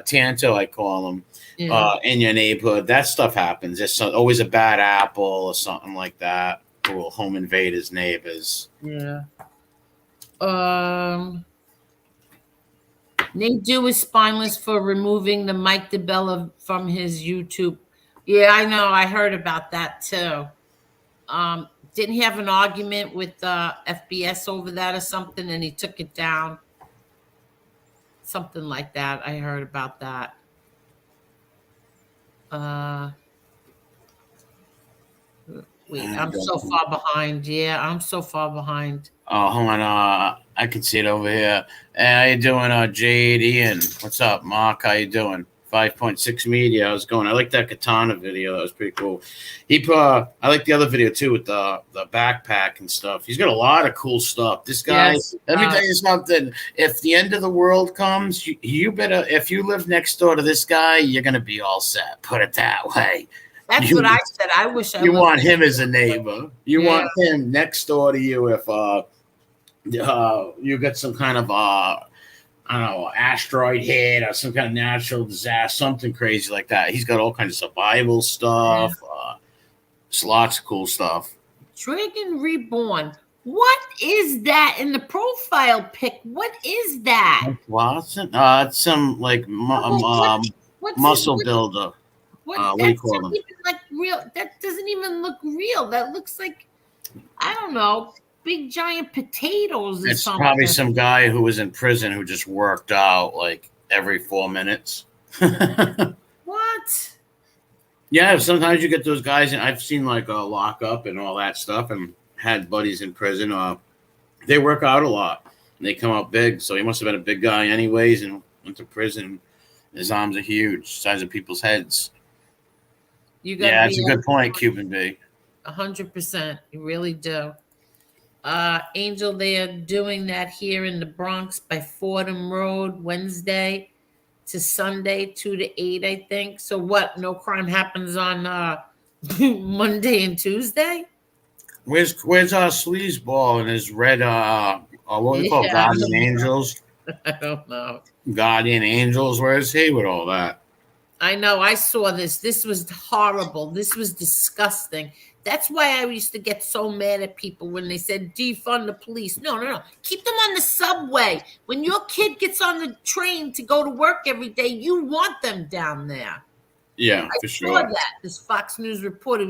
Tanto, I call him, in your neighborhood. That stuff happens. There's always a bad apple or something like that who will home invade his neighbors. Yeah. Nate Dew is spineless for removing the Mike DeBella from his YouTube. Yeah, I know. I heard about that too. Didn't he have an argument with FBS over that or something, and he took it down? Something like that. I heard about that. Wait, I'm so far behind. Yeah, I'm so far behind. Oh, hold on. I can see it over here. Hey, how you doing, JD? And what's up, Mark? How you doing? 5.6 media. How's it going? I like that katana video. That was pretty cool. I like the other video too with the backpack and stuff. He's got a lot of cool stuff. This guy, let me tell you something. If the end of the world comes, you better, if you live next door to this guy, you're going to be all set. Put it that way. That's what I said. I wish I You want him as a neighbor. You want him next door to you if you get some kind of I don't know, asteroid hit or some kind of natural disaster, something crazy like that. He's got all kinds of survival stuff. Just lots of cool stuff. Dragon Reborn. What is that in the profile pic? What is that? Watson? It's some like muscle builder. What do you call them? Like real? That doesn't even look real. That looks like, I don't know, big giant potatoes or it's something. Probably some guy who was in prison who just worked out like every 4 minutes. What? Yeah, sometimes you get those guys, and I've seen like lock up and all that stuff, and had buddies in prison. They work out a lot, and they come out big. So he must have been a big guy anyways, and went to prison. His arms are huge, size of people's heads. Yeah, that's a good point, Cuban B. 100%. You really do. Angel, they are doing that here in the Bronx by Fordham Road, Wednesday to Sunday, 2 to 8, I think. So what? No crime happens on Monday and Tuesday? Where's our sleazeball and his red what do we call Guardian Angels? I don't know. Guardian Angels, where's he with all that? I know. I saw this. This was horrible. This was disgusting. That's why I used to get so mad at people when they said defund the police. No, no, no. Keep them on the subway. When your kid gets on the train to go to work every day, you want them down there. Yeah, I for saw sure. that. This Fox News reporter,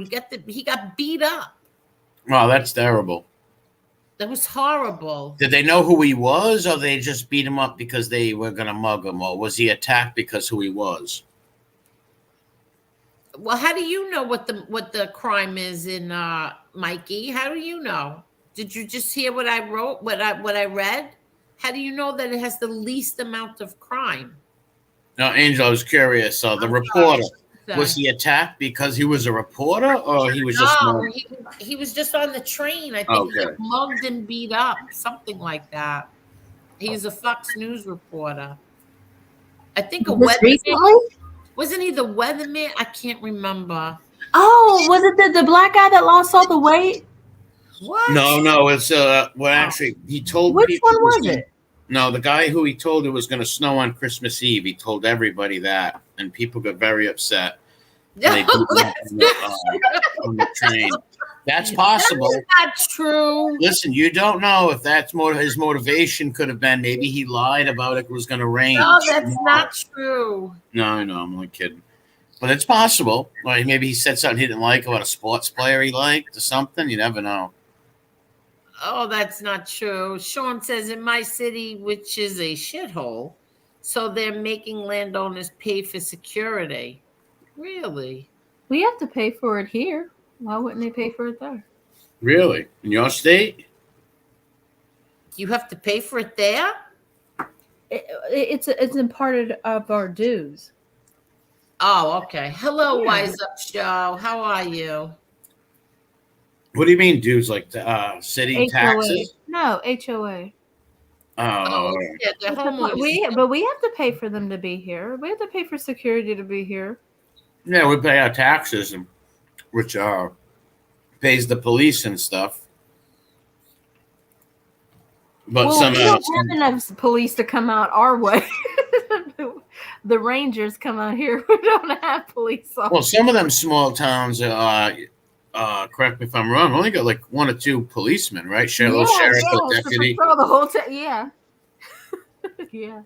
he got beat up. Wow, that's terrible. That was horrible. Did they know who he was, or they just beat him up because they were going to mug him, or was he attacked because who he was? Well, how do you know what the crime is in Mikey? How do you know? Did you just hear what I wrote? What I read? How do you know that it has the least amount of crime? No, Angel, I was curious. The reporter, was he attacked because he was a reporter, or he was just no? He was just on the train. I think he got mugged and beat up, something like that. He's a Fox News reporter. I think a weatherman. Wasn't he the weatherman? I can't remember. Oh, was it the black guy that lost all the weight? What? No, it's well, actually, he told Which people. one was it? No, the guy who he told it was going to snow on Christmas Eve. He told everybody that, and people got very upset. No, They beat him on the train. That's possible. That's not true. Listen, you don't know if that's his motivation could have been. Maybe he lied about it was going to rain. No, that's not true. No, I'm only kidding. But it's possible. Like maybe he said something he didn't like about a sports player he liked or something. You never know. Oh, that's not true. Sean says in my city, which is a shithole, so they're making landowners pay for security. Really? We have to pay for it here. Why wouldn't they pay for it there? Really? In your state? You have to pay for it there? It's a part of our dues. Oh, okay. Hello, Wise Up Show. How are you? What do you mean, dudes? Like city HOA. taxes? No, HOA. Oh, yeah, the homeowners. We have to pay for them to be here. We have to pay for security to be here. yeah, we pay our taxes, which pays the police and stuff. But Well, some we don't have enough police to come out our way. The Rangers come out here. We don't have police. well, some of them small towns, correct me if I'm wrong, only got like one or two policemen, right? Sheriff, or deputy. Patrol the whole time. Yeah. Yeah.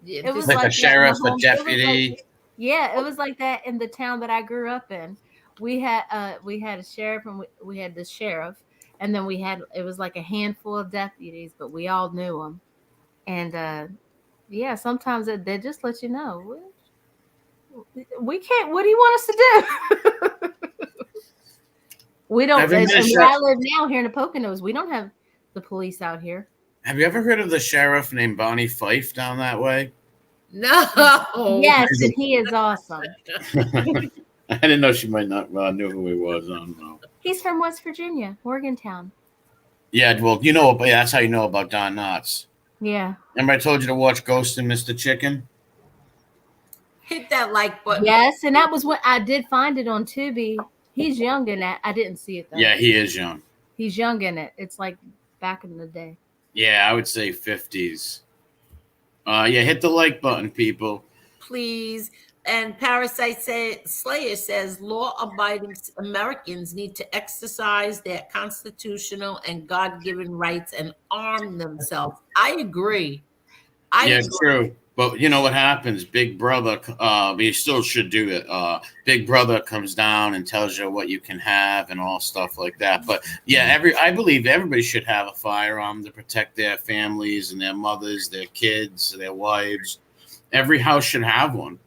Yeah, It was Like a that sheriff, in the a home- deputy. Yeah, it was like that in the town that I grew up in. We had a sheriff and we had the sheriff, and then it was like a handful of deputies, but we all knew them. And yeah, sometimes they just let you know we can't. What do you want us to do? We don't. Have you And been where I live now here in the Poconos, we don't have the police out here. Have you ever heard of the sheriff named Bonnie Fife down that way? No. Yes, and he is awesome. I didn't know she might not knew who he was. I don't know. He's from West Virginia, Morgantown. Yeah, well, that's how you know about Don Knotts. Yeah. Remember I told you to watch Ghost and Mr. Chicken? Hit that like button. Yes, and that was what I did find it on Tubi. He's young in that. I didn't see it though. Yeah, he is young. He's young in it. It's like back in the day. Yeah, I would say 50s. Yeah, hit the like button, people. Please. And Parasite Slayer says law-abiding Americans need to exercise their constitutional and God-given rights and arm themselves. I agree. I agree. True. But you know what happens? Big Brother, you still should do it. Big Brother comes down and tells you what you can have and all stuff like that. But yeah, I believe everybody should have a firearm to protect their families and their mothers, their kids, their wives. Every house should have one.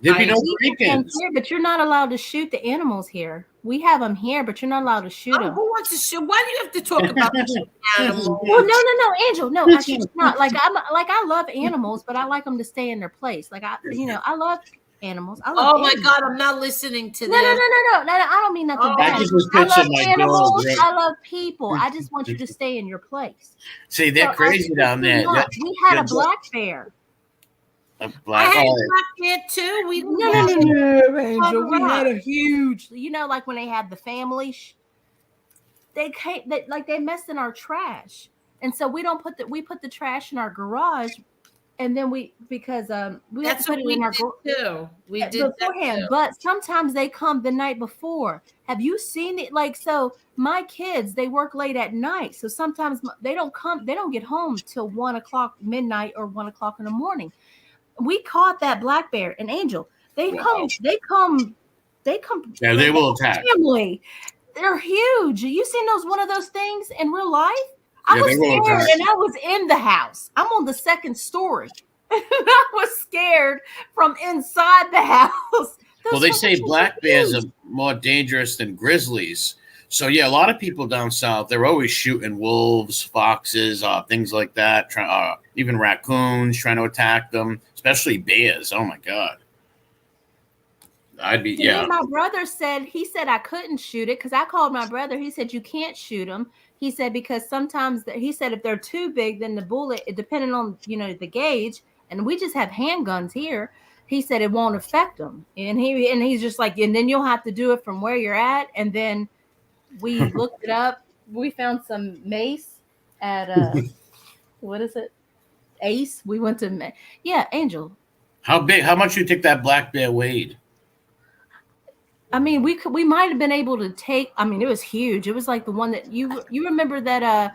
There'd be no break-ins. But you're not allowed to shoot the animals here. We have them here, but you're not allowed to shoot them. Who wants to shoot? Why do you have to talk about the animals? Well, no, Angel, no, I should not. I love animals, but I like them to stay in their place. I love animals. I love my animals. God, I'm not listening to No, that. no, I don't mean nothing bad. I just was I love picturing my animals. dog. I love people. I just want you to stay in your place. See, they're crazy down there. We had a black bear. A I black. had a black bear too. No, Angel. We had a huge. Like when they had the family, they messed in our trash, and so we put the trash in our garage and then we have to That's put what it we in our did too. We did that beforehand. too. But sometimes they come the night before. Have you seen it? Like, so my kids, they work late at night, so sometimes they don't come. They don't get home till 1 o'clock midnight or 1 o'clock in the morning. We caught that black bear and Angel. They Wow. come. They come. Yeah, they will attack. Family. They're huge. You seen one of those things in real life? I Yeah, was they will scared, attack. and I was in the house. I'm on the second story. I was scared from inside the house. Well, they say black bears are more dangerous than grizzlies. So yeah, a lot of people down south, they're always shooting wolves, foxes, things like that. Even raccoons trying to attack them, especially bears. Oh my God. My brother said, I couldn't shoot it because I called my brother. He said, you can't shoot them. He said, because sometimes he said, if they're too big, then the bullet, depending on, the gauge, and we just have handguns here. He said it won't affect them. And he's just like, and then you'll have to do it from where you're at. And then we looked it up. We found some mace at, what is it? Ace. We went to, Angel. How much do you think that black bear weighed? I mean, we might have been able to take. I mean, it was huge. It was like the one that you remember that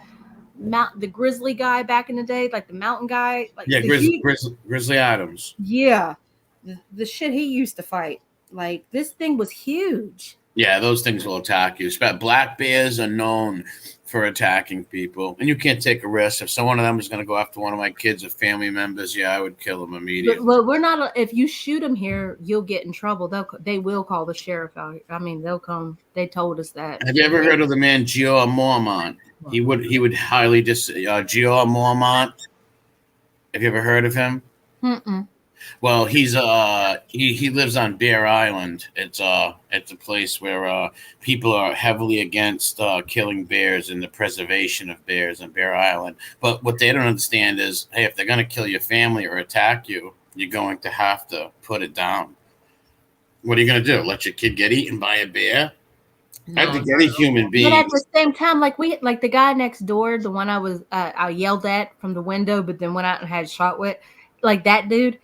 the grizzly guy back in the day, like the mountain guy. Like Grizzly Adams. Yeah, the shit he used to fight. Like this thing was huge. Yeah, those things will attack you. Black bears are known for attacking people, and you can't take a risk. If someone of them is going to go after one of my kids or family members, I would kill them immediately. But we're not. If you shoot them here, you'll get in trouble. They will call the sheriff out. I mean, they'll come. They told us that. Have you ever heard of the man Gio Mormont? He would highly Gio Mormont. Have you ever heard of him? Mm-mm. Well, he's he lives on Bear Island. It's a place where people are heavily against killing bears and the preservation of bears on Bear Island. But what they don't understand is, hey, if they're going to kill your family or attack you, you're going to have to put it down. What are you going to do? Let your kid get eaten by a bear? No, I think any human being. But at the same time, like the guy next door, the one I yelled at from the window, but then went out and had shot with, like that dude.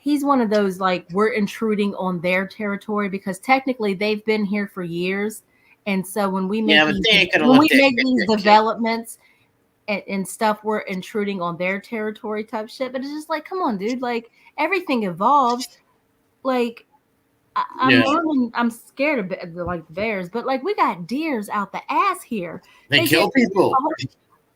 He's one of those, like, we're intruding on their territory because technically they've been here for years. And so when we make these developments and stuff, we're intruding on their territory type shit. But it's just like, come on, dude. Like, everything evolves. Like, I'm scared of the bears, but like we got deers out the ass here. They kill people.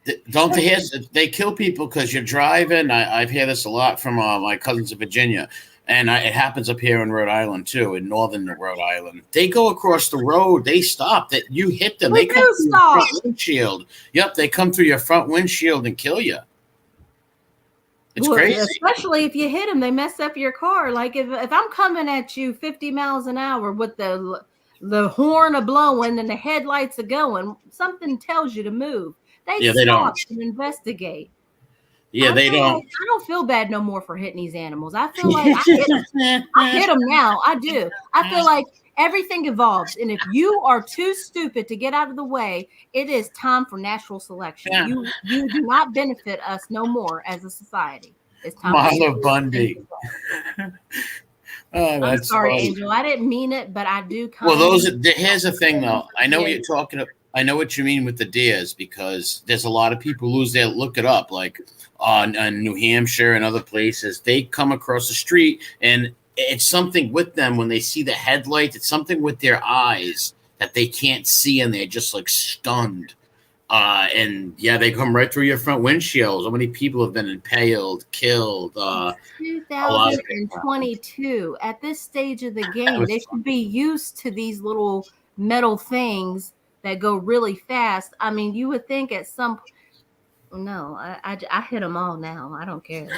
They kill people because you're driving. I've heard this a lot from my cousins in Virginia, and it happens up here in Rhode Island too, in northern Rhode Island. They go across the road. They stop. That you hit them. They come through your front windshield. Yep, they come through your front windshield and kill you. It's crazy. Especially if you hit them, they mess up your car. Like if I'm coming at you 50 miles an hour with the horn a blowing and the headlights are going, something tells you to move. They stop and investigate. Yeah, they don't. Like, I don't feel bad no more for hitting these animals. I feel like I hit them now. I do. I feel like everything evolves. And if you are too stupid to get out of the way, it is time for natural selection. Yeah. You do not benefit us no more as a society. It's time Marla Bundy. Oh, I'm sorry, funny. Angel. I didn't mean it, but I do. Here's the thing, though. I know what you're talking about. I know what you mean with the deers because there's a lot of people look it up, like on New Hampshire and other places. They come across the street and it's something with them when they see the headlights. It's something with their eyes that they can't see and they're just like stunned. They come right through your front windshield. So many people have been impaled, killed. 2022. At this stage of the game, they should be used to these little metal things that go really fast. I mean, you would think at some. No, I hit them all now. I don't care.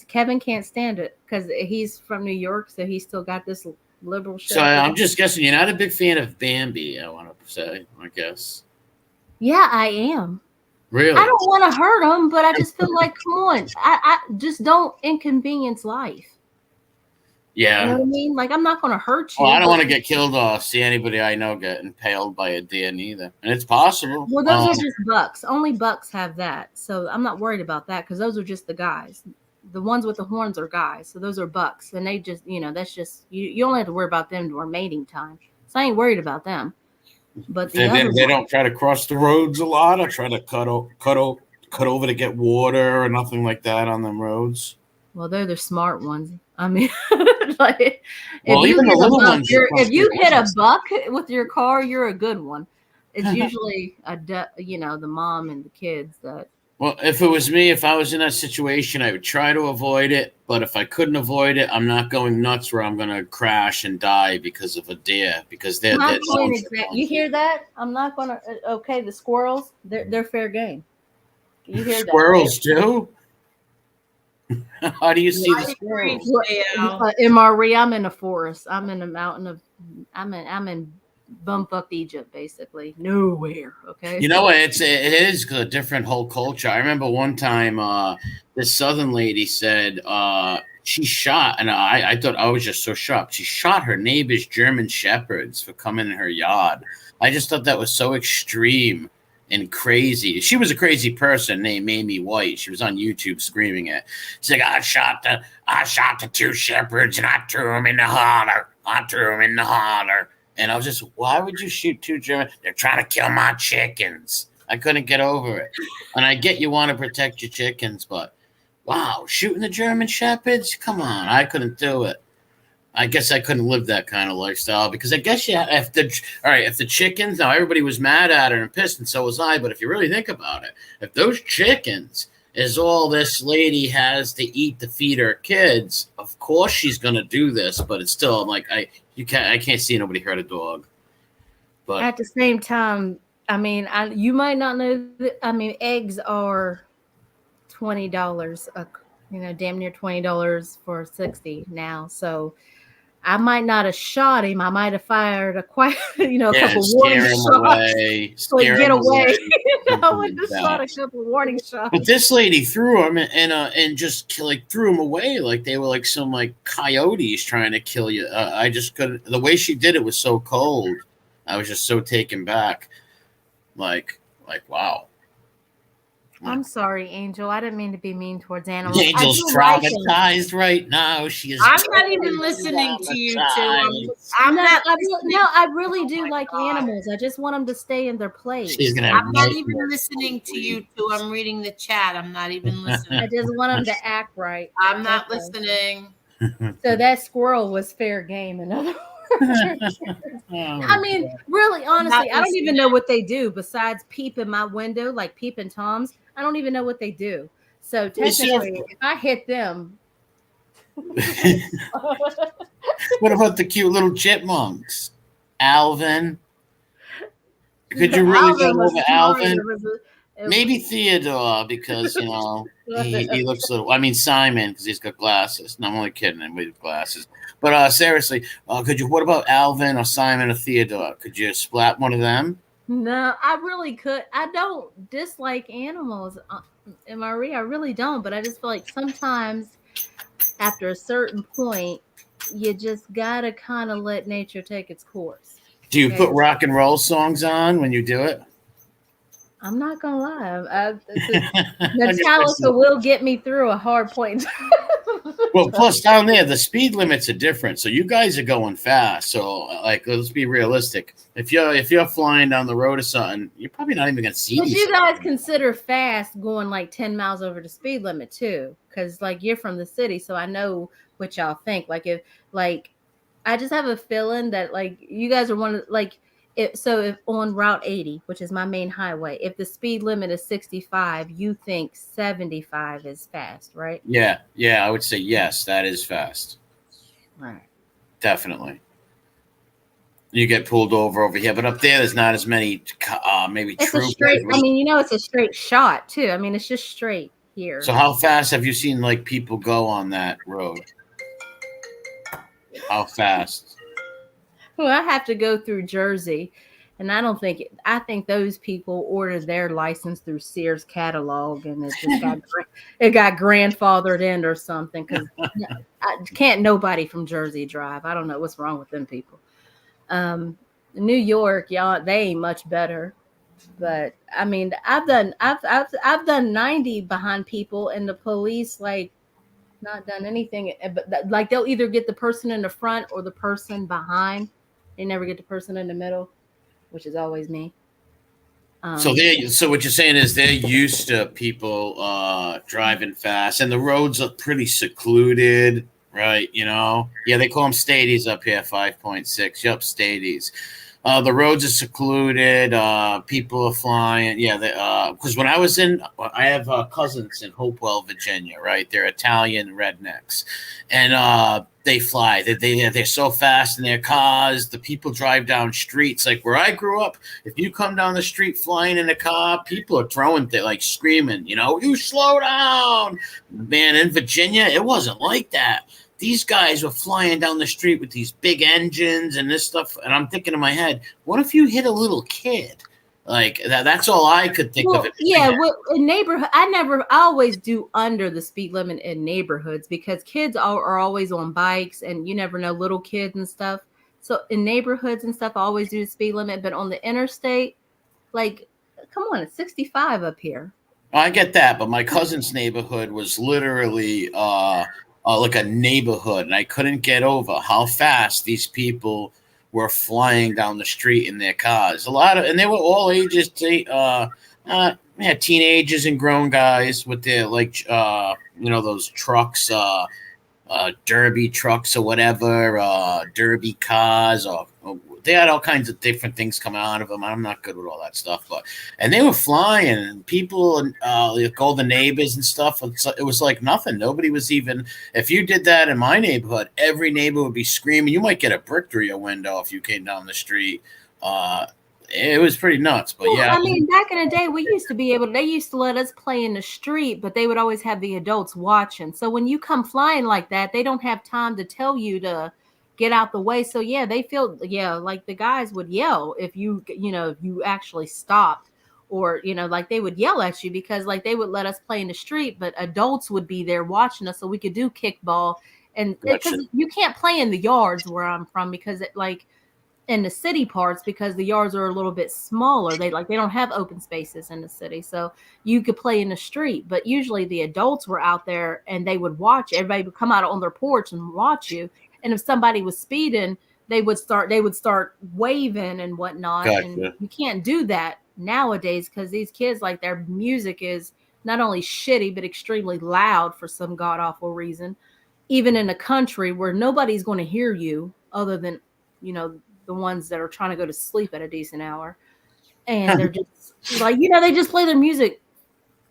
Kevin can't stand it because he's from New York, so he's still got this liberal shit. So I'm just guessing you're not a big fan of Bambi, I want to say, I guess. Yeah, I am. Really? I don't want to hurt him, but I just feel like, come on, I just don't inconvenience life. You know Yeah. what I mean? Like, I'm not going to hurt you. Well, I don't but- want to get killed or see anybody I know get impaled by a deer neither. And it's possible. Well, those are just bucks. Only bucks have that. So I'm not worried about that because those are just the guys. The ones with the horns are guys. So those are bucks. And they just, that's just, you only have to worry about them during mating time. So I ain't worried about them. But the other they don't try to cross the roads a lot or try to cut over to get water or nothing like that on them roads. well, they're the smart ones. I mean, like, Well, if you even the hit a little buck, ones that if you cross hit a the buck with your car, you're a good one. It's usually the mom and the kids that. Well, if it was me, if I was in that situation, I would try to avoid it. But if I couldn't avoid it, I'm not going nuts where I'm going to crash and die because of a deer. Because they're I'm doing exactly. You hear that? I'm not going to. Okay, the squirrels, they're fair game. You hear squirrels too? How do you see the squirrels? that? MRE, I'm in a forest. I'm in a mountain of. I'm in bumfuck Egypt, basically. Nowhere. Okay. You know what? It is a different whole culture. I remember one time this southern lady said she shot, and I thought I was just so shocked. She shot her neighbor's German shepherds for coming in her yard. I just thought that was so extreme and crazy. She was a crazy person named Amy White. She was on YouTube screaming it. She's like, I shot the two shepherds and I threw them in the holler. And I was just, why would you shoot two German? They're trying to kill my chickens. I couldn't get over it. And I get you want to protect your chickens, but wow, shooting the German shepherds? Come on, I couldn't do it. I guess I couldn't live that kind of lifestyle because I guess if the chickens, now everybody was mad at her and pissed, and so was I. But if you really think about it, if those chickens is all this lady has to eat to feed her kids, of course she's gonna do this. But it's still, I'm like, I can't see nobody hurt a dog. But at the same time, I mean, you might not know that. I mean, eggs are $20. Damn near $20 for 60 now. So I might not have shot him. I might have fired a couple warning shots. Get away. I would have shot a couple warning shots. But this lady threw him and just threw him away like they were like some coyotes trying to kill you. I just couldn't. The way she did it was so cold. I was just so taken back. Like wow. I'm sorry, Angel. I didn't mean to be mean towards animals. Angel's traumatized right now. She is. I'm not even listening to you two. I really do like animals. I just want them to stay in their place. She's gonna. I'm not even listening to you two. I'm reading the chat. I'm not even listening. I just want them to act right. I'm not listening. So that squirrel was fair game. In other words. I mean, really, honestly, I don't even know what they do besides peep in my window, like peeping toms. I don't even know what they do. So technically, if I hit them, what about the cute little chipmunks, Alvin? Could you really go over Alvin? Maybe Theodore, because he looks a little. I mean Simon, because he's got glasses. No, I'm only kidding him with glasses. But seriously, could you? What about Alvin or Simon or Theodore? Could you splat one of them? No, I really could. I don't dislike animals, Marie. I really don't. But I just feel like sometimes, after a certain point, you just gotta kind of let nature take its course. Do you put rock and roll songs on when you do it? I'm not gonna lie. Metallica will get me through a hard point. Well, plus down there, the speed limits are different. So you guys are going fast. So let's be realistic. If you're flying down the road or something, you're probably not even gonna see. But you guys consider fast going 10 miles over the speed limit too, because you're from the city, so I know what y'all think. I just have a feeling that you guys are one of if on Route 80, which is my main highway, if the speed limit is 65, you think 75 is fast, right? Yeah, I would say yes, that is fast. Right. Definitely. You get pulled over here, but up there's not as many maybe it's troopers. A straight, I mean, it's a straight shot too. I mean, it's just straight here. So how fast have you seen people go on that road? How fast? Well, I have to go through Jersey, And I think those people ordered their license through Sears catalog, and it got grandfathered in or something. Because can't nobody from Jersey drive. I don't know what's wrong with them people. New York, y'all, they ain't much better. But I mean, I've done 90 behind people, and the police like not done anything. But like they'll either get the person in the front or the person behind. They never get the person in the middle, which is always me. So what you're saying is they're used to people driving fast, and the roads are pretty secluded, right? Yeah, they call them stadies up here, 5.6. Yup, stadies. The roads are secluded. People are flying. Yeah, because when I have cousins in Hopewell, Virginia, right? They're Italian rednecks, and they fly. They're so fast in their cars. The people drive down streets like where I grew up. If you come down the street flying in a car, people are throwing things like screaming. You slow down, man. In Virginia, it wasn't like that. These guys were flying down the street with these big engines and this stuff. And I'm thinking in my head, what if you hit a little kid? Like that's all I could think of it. Yeah, in neighborhood, I always do under the speed limit in neighborhoods because kids are always on bikes and you never know, little kids and stuff. So in neighborhoods and stuff, I always do the speed limit. But on the interstate, like, come on, it's 65 up here. I get that. But my cousin's neighborhood was literally like a neighborhood, and I couldn't get over how fast these people were flying down the street in their cars. And they were all ages. Teenagers and grown guys with their those trucks, derby trucks or whatever, derby cars, or they had all kinds of different things coming out of them. I'm not good with all that stuff, and they were flying, and people and all the neighbors and stuff. It was like nothing. Nobody was even. If you did that in my neighborhood, every neighbor would be screaming. You might get a brick through your window if you came down the street. It was pretty nuts, but yeah. I mean, back in the day, they used to let us play in the street, but they would always have the adults watching. So when you come flying like that, they don't have time to tell you to get out the way. So yeah, they feel, like the guys would yell if you actually stopped, or, like they would yell at you because like they would let us play in the street, but adults would be there watching us so we could do kickball. And because you can't play in the yards where I'm from because in the city parts, because the yards are a little bit smaller. They don't have open spaces in the city. So you could play in the street, but usually the adults were out there and they would watch. Everybody would come out on their porch and watch you. And if somebody was speeding, they would start waving and whatnot. Gotcha. And you can't do that nowadays because these kids, like, their music is not only shitty, but extremely loud for some god awful reason, even in a country where nobody's going to hear you other than, the ones that are trying to go to sleep at a decent hour. And they're just like, they just play their music.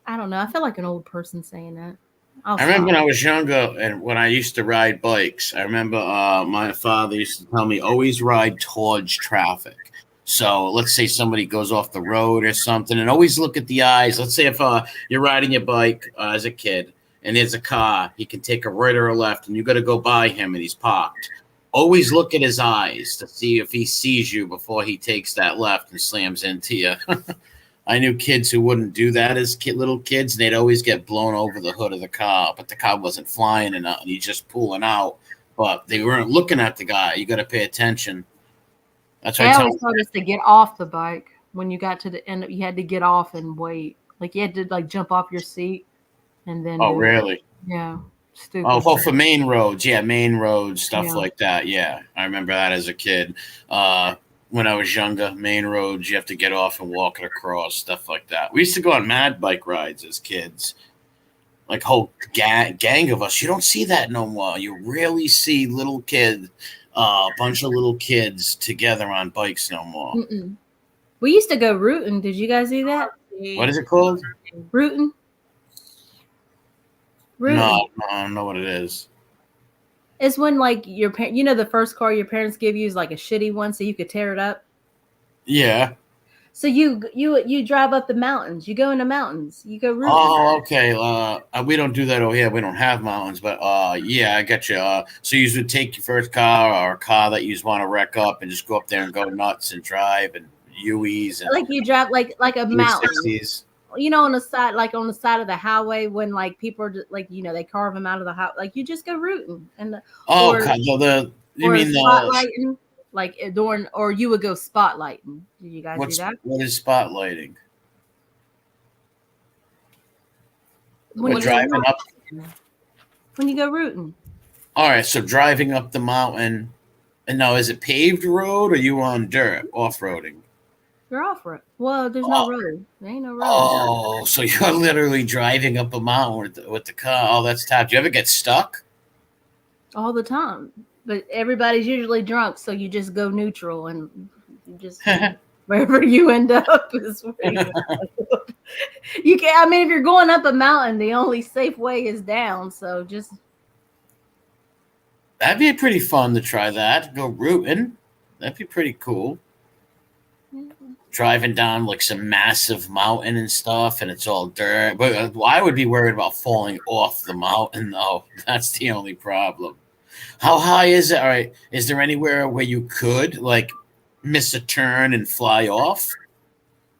I don't know. I feel like an old person saying that. I remember when I was younger and when I used to ride bikes, I remember my father used to tell me, always ride towards traffic. So let's say somebody goes off the road or something, and always look at the eyes. Let's say if you're riding your bike as a kid and there's a car, he can take a right or a left, and you got to go by him and he's parked. Always look at his eyes to see if he sees you before he takes that left and slams into you. I knew kids who wouldn't do that as little kids, and they'd always get blown over the hood of the car, but the car wasn't flying and he's just pulling out. But they weren't looking at the guy. You got to pay attention. That's why I always told us to get off the bike. When you got to the end, you had to get off and wait. Like you had to jump off your seat and then. Oh, really? Yeah. Stupid. Oh, well, for main roads, stuff like that. Yeah, I remember that as a kid. When I was younger, main roads, you have to get off and walk it across, stuff like that. We used to go on mad bike rides as kids, like whole gang of us. You don't see that no more. You rarely see little kids, a bunch of little kids together on bikes no more. Mm-mm. We used to go rooting. Did you guys do that? What is it called? Rooting. No, I don't know what it is. It's when your the first car your parents give you is like a shitty one, so you could tear it up. Yeah. So you drive up the mountains. You go in the mountains. You go rooting. Oh, okay. We don't do that over here. We don't have mountains, but yeah, I got you. So you would take your first car or a car that you just want to wreck up and just go up there and go nuts and drive, and Uis and Like you drive like a mountain, 360s. on the side, like on the side of the highway when like people are like, they carve them out of the house. Like you just go rooting Oh, or God, you or mean the spotlighting, like during, or you would go spotlighting. Did you guys do that? what is spotlighting? When We're you driving go, up. when you go rooting. All right, so driving up the mountain, and now is it paved road or you on dirt off roading? You're off road. Well, there's no road. There ain't no road. Oh, so you're literally driving up a mountain with the car. Oh, that's tough. Do you ever get stuck? All the time. But everybody's usually drunk, so you just go neutral and you just wherever you end up is where you go. You can. I mean, if you're going up a mountain, the only safe way is down. So just That'd be pretty fun to try that. Go rooting. That'd be pretty cool. Driving down like some massive mountain and stuff, and it's all dirt. But I would be worried about falling off the mountain, though. That's the only problem. How high is it? All right. Is there anywhere where you could like miss a turn and fly off?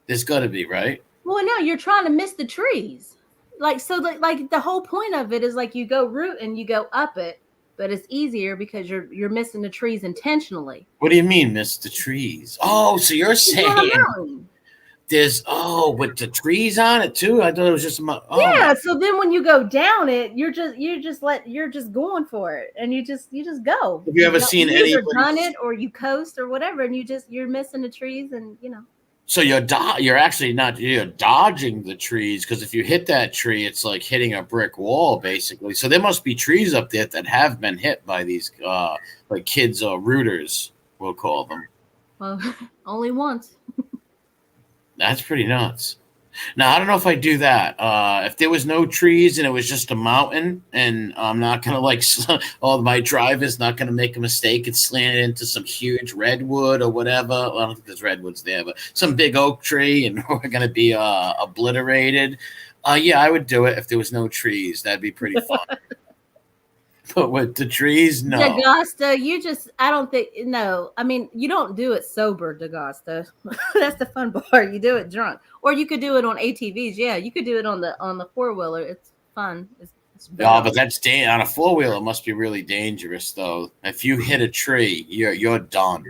There's got to be, right? well, no, you're trying to miss the trees. Like so, like the whole point of it is like you go root and you go up it, but it's easier because you're missing the trees intentionally. What do you mean, miss the trees? Oh, so you're You're on a saying mountain. there's with the trees on it too? I thought it was just Yeah, so then when you go down it, you're just going for it, and you just go. Have you ever seen you either anybody- done it or you coast or whatever, and you're missing the trees, and So you're actually not you're dodging the trees, because if you hit that tree, it's like hitting a brick wall basically. So there must be trees up there that have been hit by these like kids or rooters, we'll call them. well, only once. That's pretty nuts. Now I don't know if I do that. If there was no trees and it was just a mountain, and I'm not gonna like, my driver's not gonna make a mistake and slant it into some huge redwood or whatever. Well, I don't think there's redwoods there, but some big oak tree, and we're gonna be obliterated. Yeah, I would do it if there was no trees. That'd be pretty fun. But with the trees, no. D'Agosta, I don't think, no. I mean, you don't do it sober, D'Agosta. That's the fun part. You do it drunk, or you could do it on ATVs. Yeah, you could do it on the 4-wheeler. It's fun. It's No, but that's on a 4-wheeler. It must be really dangerous, though. If you hit a tree, you're done.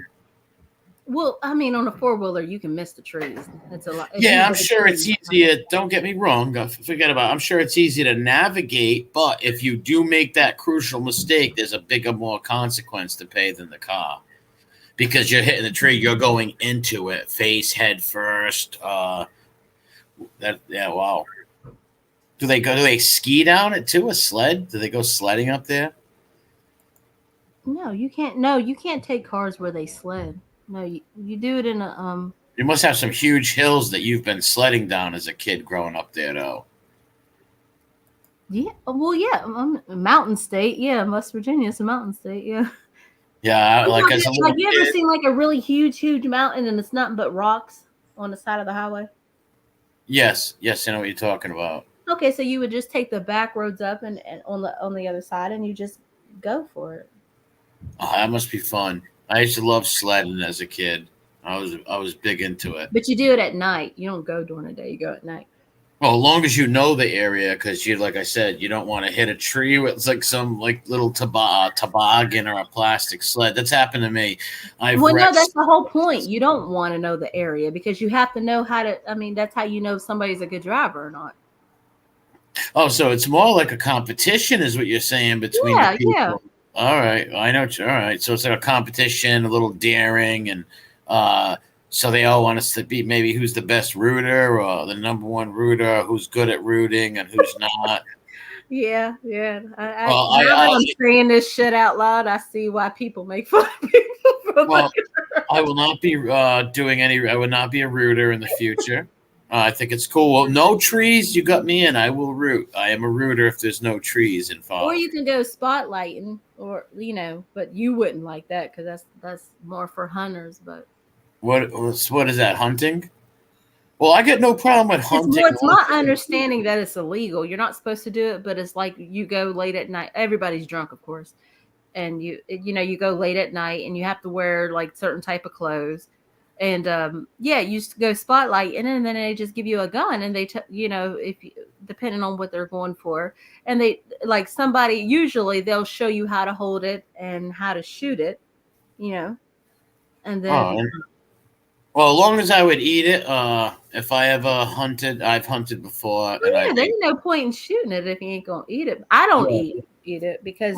Well, I mean, on a 4-wheeler, you can miss the trees. It's a lot. Yeah, I'm sure it's easier. Don't get me wrong. Forget about it. I'm sure it's easy to navigate, but if you do make that crucial mistake, there's a bigger, more consequence to pay than the car. Because you're hitting the tree, you're going into it, face, head first. Wow. Do they ski down it too? A sled? Do they go sledding up there? No, you can't. No, you can't take cars where they sled. No, you do it in a You must have some huge hills that you've been sledding down as a kid growing up there, though. Yeah, well, yeah, mountain state. Yeah, West Virginia is a mountain state. Yeah. Yeah, like as a little you ever kid. seen like a really huge mountain and it's nothing but rocks on the side of the highway? Yes, I know what you're talking about. Okay, so you would just take the back roads up and on the other side, and you just go for it. Oh, that must be fun. I used to love sledding as a kid. I was big into it. But you do it at night. You don't go during the day. You go at night. Well, as long as you know the area, because like I said, you don't want to hit a tree with like some like little toboggan or a plastic sled. That's happened to me. No, that's the whole point. You don't want to know the area because you have to know how to. I mean, that's how you know if somebody's a good driver or not. Oh, so it's more like a competition, is what you're saying, between the people. Yeah. All right, I know. All right, so it's like a competition, a little daring, and so they all want us to be maybe who's the best rooter or the number one rooter, who's good at rooting and who's not. Yeah. I'm saying this shit out loud. I see why people make fun of people. I will not be doing any. I would not be a rooter in the future. I think it's cool. Well, no trees, you got me in. I will root. I am a rooter if there's no trees involved. Or you can go spotlighting, or but you wouldn't like that because that's more for hunters. But what is that, hunting? Well, I get no problem with hunting. It's my understanding that it's illegal. You're not supposed to do it, but it's like you go late at night. Everybody's drunk, of course, and you go late at night, and you have to wear like certain type of clothes. And yeah, you used to go spotlight, and then they just give you a gun, and they if you, depending on what they're going for, and they like somebody, usually they'll show you how to hold it and how to shoot it, and then Well, as long as I would eat it, if I ever hunted, I've hunted before, and I yeah, there's no point in shooting it if you ain't gonna eat it. I don't eat it because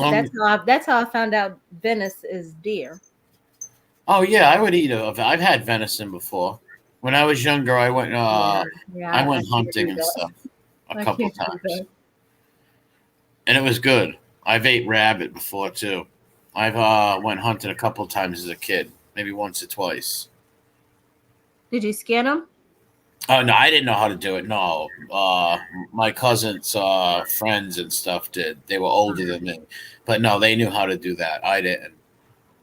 that's how I found out Venice is deer. Oh yeah, I would eat it. I've had venison before. When I was younger, I went I went hunting and stuff a couple times, and it was good. I've ate rabbit before too. I've went hunting a couple times as a kid, maybe once or twice. Did you skin them? Oh no, I didn't know how to do it. No, my cousins, friends and stuff did. They were older than me, but no, they knew how to do that. I didn't.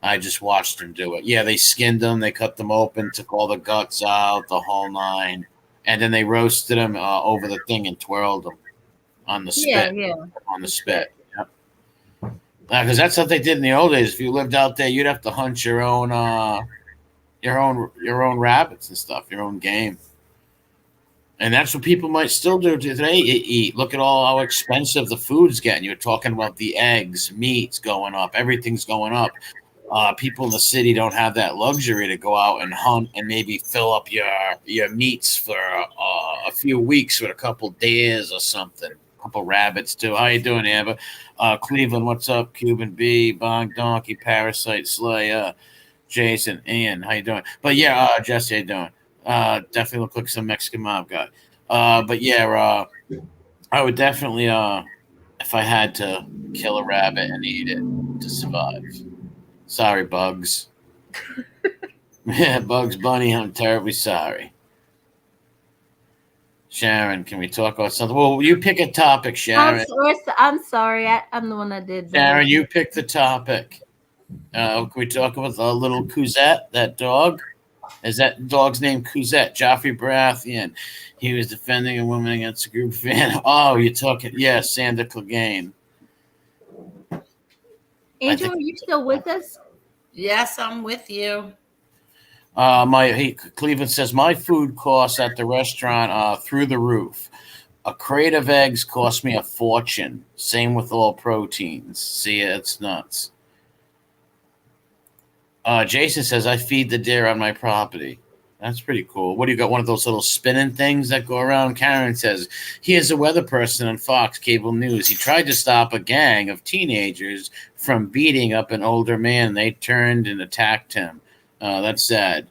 I just watched them do it. Yeah, they skinned them, they cut them open, took all the guts out, the whole nine, and then they roasted them over the thing and twirled them on the spit. Yeah. On the spit. Yep. Because that's what they did in the old days. If you lived out there, you'd have to hunt your own rabbits and stuff, your own game. And that's what people might still do today. Eat. Look at all how expensive the food's getting. You're talking about the eggs, meats going up, everything's going up. People in the city don't have that luxury to go out and hunt and maybe fill up your meats for a few weeks with a couple deers or something. A couple rabbits too. How you doing, Amber? Cleveland, what's up? Cuban B, Bong Donkey, Parasite, Slayer, Jason, Ian, how you doing? But yeah, Jesse, how you doing? Definitely look like some Mexican mob guy. But yeah, I would definitely, if I had to kill a rabbit and eat it to survive. Sorry, Bugs. Yeah, Bugs Bunny, I'm terribly sorry. Sharon, can we talk about something? Well, you pick a topic, Sharon. I'm sorry. I'm the one that did that. Sharon, you pick the topic. Can we talk about the little Couzette, that dog? Is that dog's name Couzette? Joffrey Baratheon. He was defending a woman against a group of fan. Oh, you're talking, Sander Clegane. Angel, are you still with us? Yes, I'm with you. Cleveland says my food costs at the restaurant through the roof. A crate of eggs cost me a fortune. Same with all proteins. See, it's nuts. Jason says I feed the deer on my property. That's pretty cool. What do you got? One of those little spinning things that go around? Karen says, here's a weather person on Fox Cable News. He tried to stop a gang of teenagers from beating up an older man. They turned and attacked him. That's sad.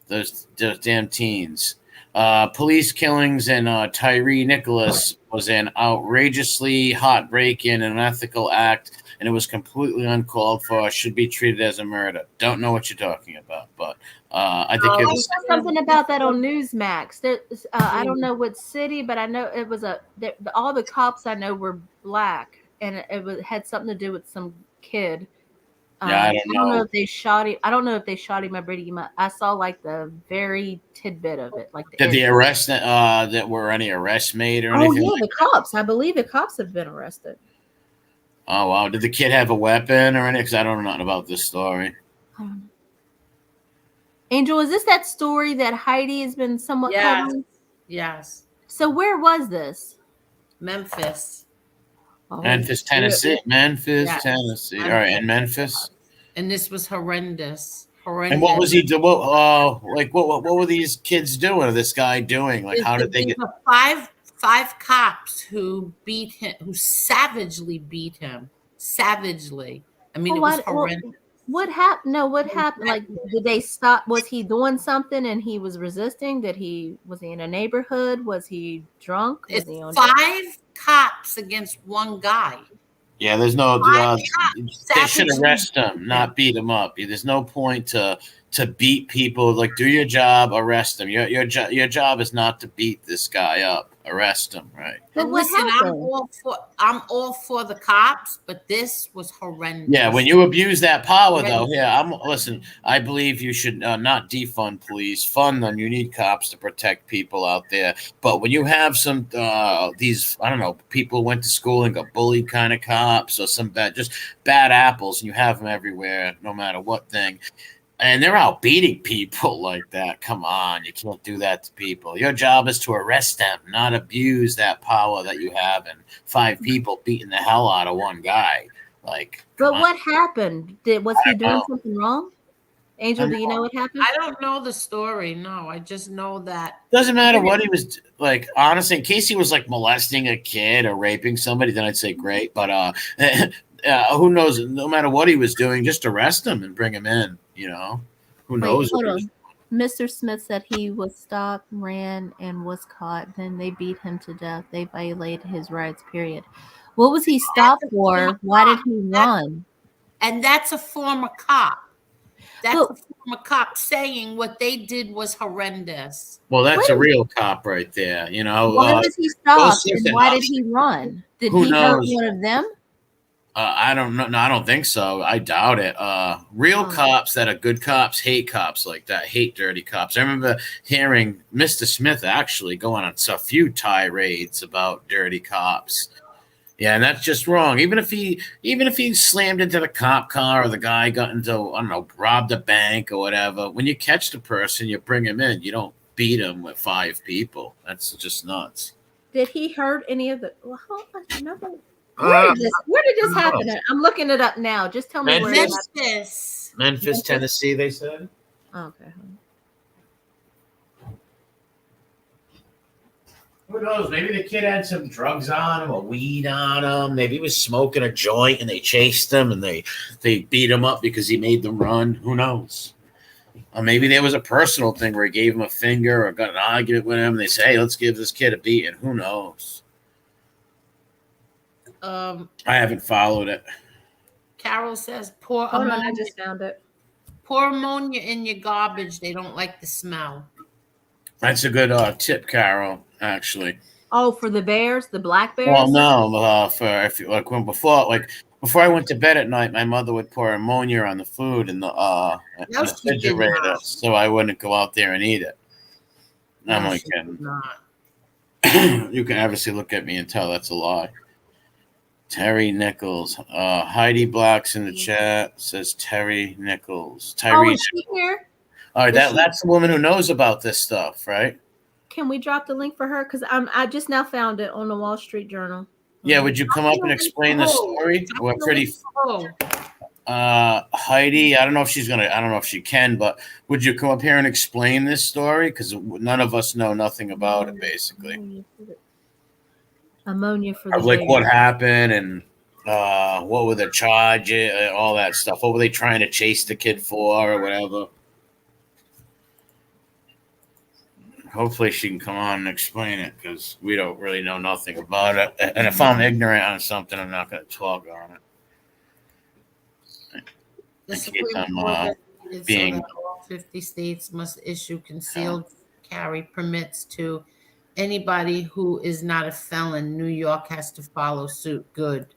Those damn teens. Police killings in Tyree Nicholas was an outrageously hot break-in and unethical act, and it was completely uncalled for. Should be treated as a murder. Don't know what you're talking about, but I think it was something about that on Newsmax. I don't know what city, but I know it was all the cops I know were black, and it had something to do with some kid. I don't know if they shot him. I don't know if they shot him or beat him up. I saw like the very tidbit of it. Did the arrest that were any arrests made or anything? Oh yeah, the cops. I believe the cops have been arrested. Oh wow! Did the kid have a weapon or anything? Because I don't know nothing about this story. Angel, is this that story that Heidi has been somewhat covering? Yes. So where was this? Memphis. Oh, Memphis, Tennessee. Memphis, Tennessee. All right, in Memphis. And this was horrendous. And what was he doing? What were these kids doing? Or this guy doing? Like, how did they get? Five cops who beat him, who savagely beat him. Savagely. I mean, it was horrendous. What happened? No, what happened? Like, did they stop? Was he doing something and he was resisting? Was he in a neighborhood? Was he drunk? Was he on 5 cops against one guy? Yeah, there's no. They should arrest him, not beat him up. There's no point to beat people. Like, do your job, arrest him. Your job is not to beat this guy up. Arrest him, right? But listen, I'm all for the cops, but this was horrendous. Yeah, when you abuse that power, though, listen. I believe you should not defund police, fund them. You need cops to protect people out there. But when you have some these, I don't know, people went to school and got bullied kind of cops, or some bad apples, and you have them everywhere, no matter what thing. And they're out beating people like that. Come on, you can't do that to people. Your job is to arrest them, not abuse that power that you have and 5 people beating the hell out of one guy. Like, But what happened? Was he doing something wrong? Angel, do you know what happened? I don't know the story. No, I just know that doesn't matter what he was like. Honestly, in case he was like molesting a kid or raping somebody, then I'd say great. But who knows? No matter what he was doing, just arrest him and bring him in. You know, who knows? Hold on. Mr. Smith said he was stopped, ran, and was caught. Then they beat him to death. They violated his rights, period. What was he stopped for? Why did he run? And that's a former cop. That's a former cop saying what they did was horrendous. Well, that's a real cop right there. You know, why was he stopped and why did he run? Did he hurt one of them? I don't know. No, I don't think so. I doubt it. Real cops that are good cops hate cops like that, hate dirty cops. I remember hearing Mr. Smith actually going on a few tirades about dirty cops. Yeah, and that's just wrong. Even if he slammed into the cop car or the guy got into, I don't know, robbed a bank or whatever, when you catch the person, you bring him in. You don't beat him with 5 people. That's just nuts. Did he hurt any of the? Well, where did this happen at? I'm looking it up now. Just tell me where it happened. Memphis, Tennessee, they said. Okay. Who knows? Maybe the kid had some drugs on him or weed on him. Maybe he was smoking a joint and they chased him and they beat him up because he made them run. Who knows? Or maybe there was a personal thing where he gave him a finger or got an argument with him. And they say, hey, let's give this kid a beating. Who knows? I haven't followed it. Carol says, pour Hold on, I just found it. Pour ammonia in your garbage. They don't like the smell. That's a good tip, Carol, actually. Oh, for the bears, the black bears? Well, no, for if you before I went to bed at night, my mother would pour ammonia on the food in the refrigerator, so I wouldn't go out there and eat it. I'm like, you can obviously look at me and tell that's a lie. Terry Nichols. Heidi Blacks in the chat says Terry Nichols. Tyree. Oh, is she here? All right, that's the woman who knows about this stuff, right? Can we drop the link for her? Because I just now found it on the Wall Street Journal. Yeah, would you come up and explain the story? We're pretty. Heidi, I don't know if she can, but would you come up here and explain this story? Because none of us know nothing about it, basically. Ammonia for the like what happened and what were the charges, all that stuff. What were they trying to chase the kid for or whatever? Hopefully she can come on and explain it because we don't really know nothing about it. And if I'm ignorant on something, I'm not going to talk on it. The Supreme Court being so all 50 states must issue concealed carry permits to anybody who is not a felon. New York has to follow suit. Good.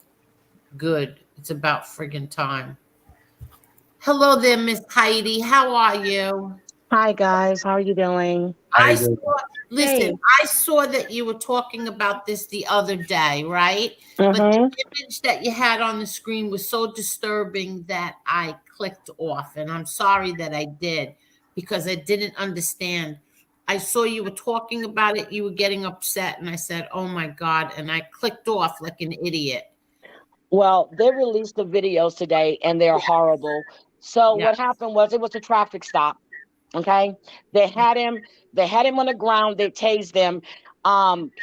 It's about friggin' time. Hello there, Miss Heidi. How are you? Hi, guys. How are you doing? I saw that you were talking about this the other day, right? But the image that you had on the screen was so disturbing that I clicked off. And I'm sorry that I did because I didn't understand. I saw you were talking about it. You were getting upset. And I said, oh, my God. And I clicked off like an idiot. Well, they released the videos today and they're horrible. So what happened was it was a traffic stop. Okay. They had him on the ground. They tased him.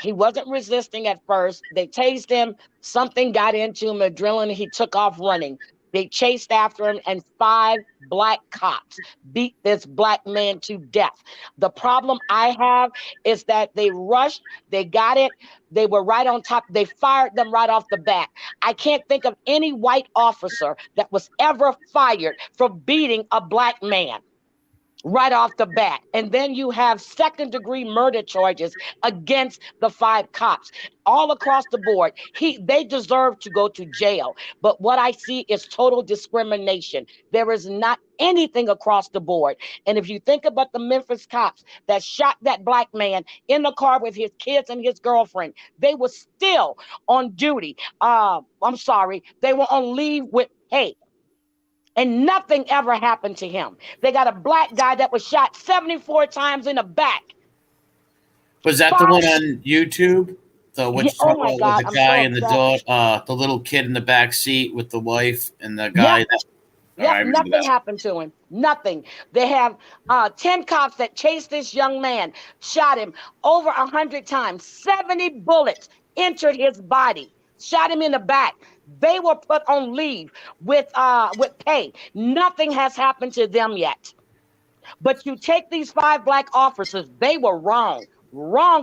He wasn't resisting at first. They tased him. Something got into him, adrenaline. He took off running. They chased after him, and 5 black cops beat this black man to death. The problem I have is that they rushed, they got it, they were right on top, they fired them right off the bat. I can't think of any white officer that was ever fired for beating a black man right off the bat. And then you have second-degree murder charges against the 5 cops all across the board. They deserve to go to jail. But what I see is total discrimination. There is not anything across the board. And if you think about the Memphis cops that shot that black man in the car with his kids and his girlfriend, they were still on duty. They were on leave with pay. and nothing ever happened to him. They got a black guy that was shot 74 times in the back. Was that the one on YouTube? The what Yeah, you oh talk my about God, with the I'm guy so and the upset. dog, the little kid in the back seat with the wife and the guy. Yep. That, Yep, I remember nothing that. happened to him. Nothing. They have 10 cops that chased this young man, shot him over 100 times. 70 bullets entered his body, shot him in the back. They were put on leave with pay. Nothing has happened to them yet. But you take these 5 black officers, they were wrong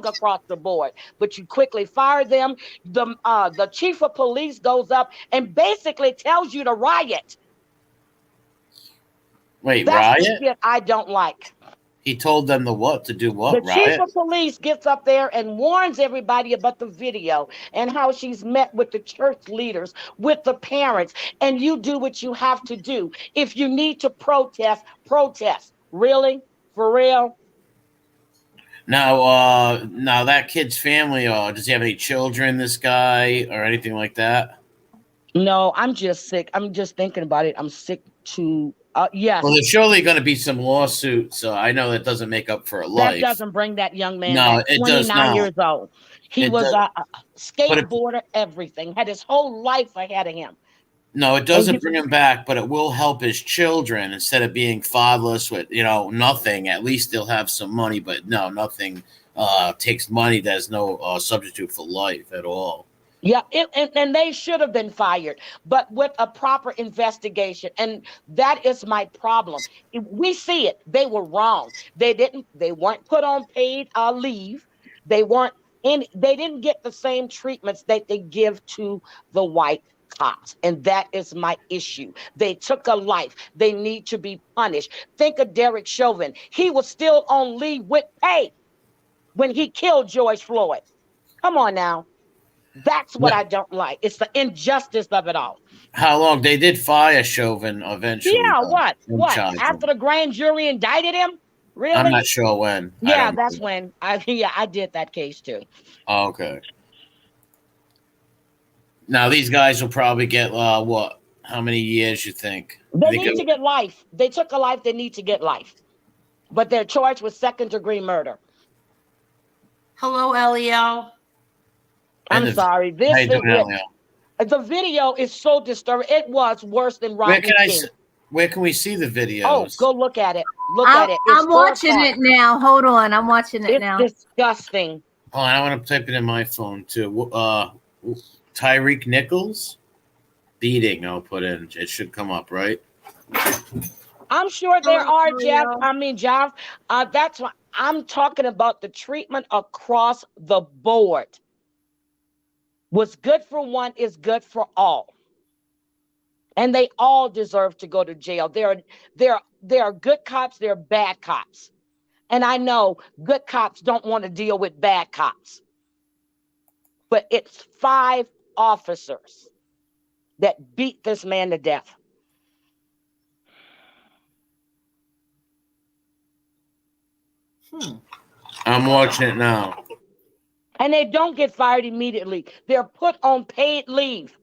across the board, but you quickly fire them. The chief of police goes up and basically tells you to riot. Wait, That's the riot? shit I don't like. He told them to do The what? chief Riot? of police gets up there and warns everybody about the video and how she's met with the church leaders, with the parents, and you do what you have to do. If you need to protest, protest. Really? For real? Now that kid's family, does he have any children, this guy, or anything like that? No, I'm just sick. I'm just thinking about it. I'm sick to yes. Well, there's surely going to be some lawsuits. So I know that doesn't make up for a That life. doesn't bring that young man No, back. it does 29 not. years old. He It was does. a But it, skateboarder, everything. Had his whole life ahead of him. no, it And doesn't you, bring him back, but it will help his children instead of being fatherless with nothing. At least they'll have some money, but no, nothing takes money. There's no substitute for life at all. yeah, and they should have been fired, but with a proper investigation. And that is my problem. We see it. They were wrong. They weren't put on paid leave. They weren't they didn't get the same treatments that they give to the white cops. And that is my issue. They took a life. They need to be punished. Think of Derek Chauvin. He was still on leave with pay when he killed George Floyd. Come on now. That's what I don't like. It's the injustice of it all. How long? They did fire Chauvin eventually. Yeah, Though, what? and What? charge After him. the grand jury indicted him? I'm Really? not sure when. I Yeah, don't that's know. when I did that case too. Oh, okay. Now these guys will probably get what? How many years you think? They need to get life. They took a life, they need to get life. But they're charged with second-degree murder. Hello, Elio. I'm sorry. How This you doing, Elio? the video is so disturbing. It was worse than Rodney King. Where can we see the videos? Oh, go look at it. Look at it. It's I'm watching it now. Hold on. I'm watching it now. It's disgusting. Oh, I want to type it in my phone too. Tyreek Nichols beating. I'll put in. It should come up, right? I'm sure there are, Jeff. Jeff. That's why I'm talking about the treatment across the board. What's good for one is good for all. And they all deserve to go to jail. There are good cops, there are bad cops. And I know good cops don't want to deal with bad cops. But it's 5 officers that beat this man to death. I'm watching it now. And they don't get fired immediately. They're put on paid leave.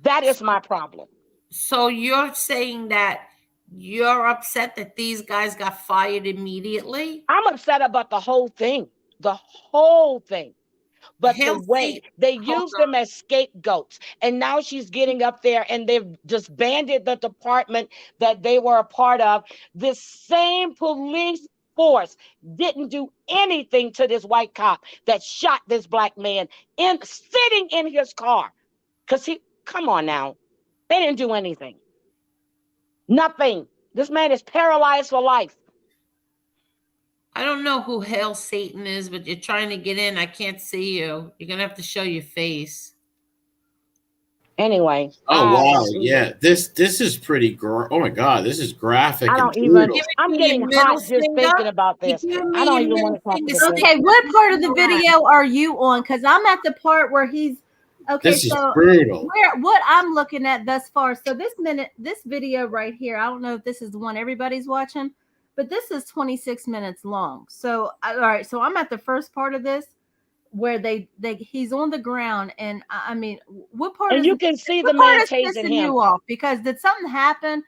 That is my problem. So you're saying that you're upset that these guys got fired immediately? I'm upset about the whole thing. The whole thing. But Hell, the way they use them as scapegoats. And now she's getting up there and they've disbanded the department that they were a part of. This same police force didn't do anything to this white cop that shot this black man sitting in his car. Because come on now. They didn't do anything. Nothing. This man is paralyzed for life. I don't know who Hail Satan is, but you're trying to get in. I can't see you. You're going to have to show your face. Anyway. Oh, wow. Yeah. This is pretty oh my God. This is graphic. I'm getting hot just thinking about this. I don't even want to talk about this. Okay, what part of the video are you on? Because I'm at the part where he's okay. This is brutal. What I'm looking at thus far. So this video right here, I don't know if this is the one everybody's watching, but this is 26 minutes long. So all right, so I'm at the first part of this. where he's on the ground, and I mean, what part And is you can see the what part man is tasing pissing him. you off? Because did something happen?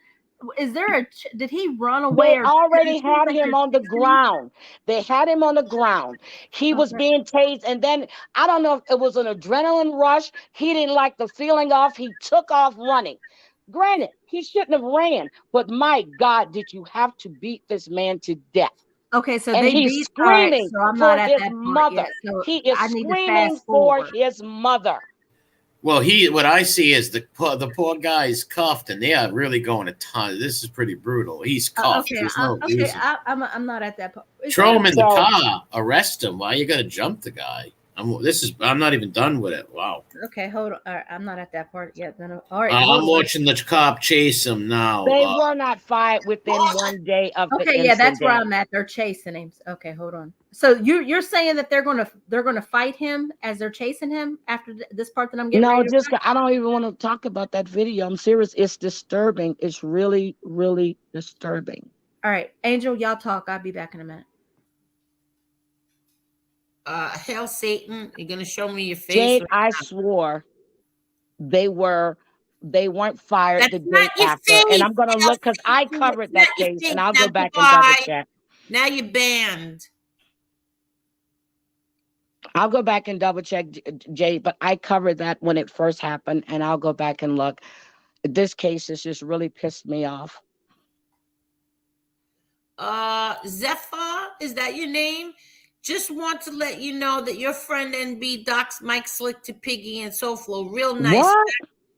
Is there did he run away? They Or already had him on the ground. They had him on the ground. He was being tased, and then I don't know if it was an adrenaline rush. He didn't like the feeling of. He took off running. Granted, he shouldn't have ran, but my God, did you have to beat this man to death? Okay, so And they he's beat. All right, screaming so I'm for not at his that part mother. yet. So He is I need to screaming fast for forward. his mother. Well, what I see is the poor guy is cuffed, and they are really going a ton. This is pretty brutal. He's cuffed. Okay, There's no reason. I'm not at that part. Throw him in the car. Arrest him. Why you got to jump the guy? I'm not even done with it. Wow. Okay, hold on. All right, I'm not at that part yet. Then all right, I'm watching the cop chase him now. They were not fired within 1 day of the okay, incident. yeah, that's where I'm at. They're chasing him. Okay, hold on. So you're saying that they're gonna fight him as they're chasing him after this part that I'm getting? No, ready to I don't even want to talk about that video. I'm serious. It's disturbing. It's really, really disturbing. All right, Angel, y'all talk. I'll be back in a minute. Hail Satan, you're gonna show me your face. Jade, I swore they weren't fired That's the day not your after. face. And I'm gonna look because I It's covered not that your case, face. and I'll Now go back and goodbye. double check. Now you're banned. I'll go back and double check, Jade, but I covered that when it first happened, and I'll go back and look. This case has just really pissed me off. Zephyr, is that your name? Just want to let you know that your friend NB docs Mike Slick to Piggy and SoFlo. Real nice. What?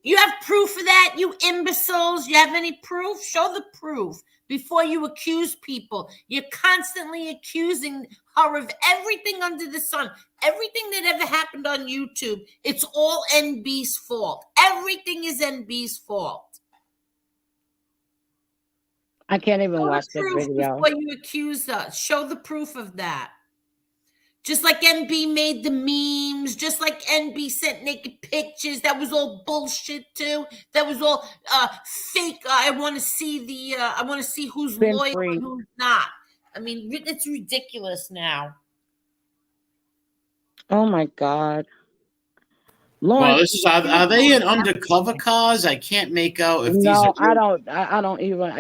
You have proof of that, you imbeciles? You have any proof? Show the proof before you accuse people. You're constantly accusing her of everything under the sun. Everything that ever happened on YouTube, it's all NB's fault. Everything is NB's fault. I can't even watch that Proof video. before you accuse us. Show the proof of that. Just like NB made the memes, just like NB sent naked pictures. That was all bullshit too. That was all fake. I want to see who's loyal and who's not. I mean, it's ridiculous now. Oh my God. Well, this is are they in undercover cars? I can't make out if these are. I don't even.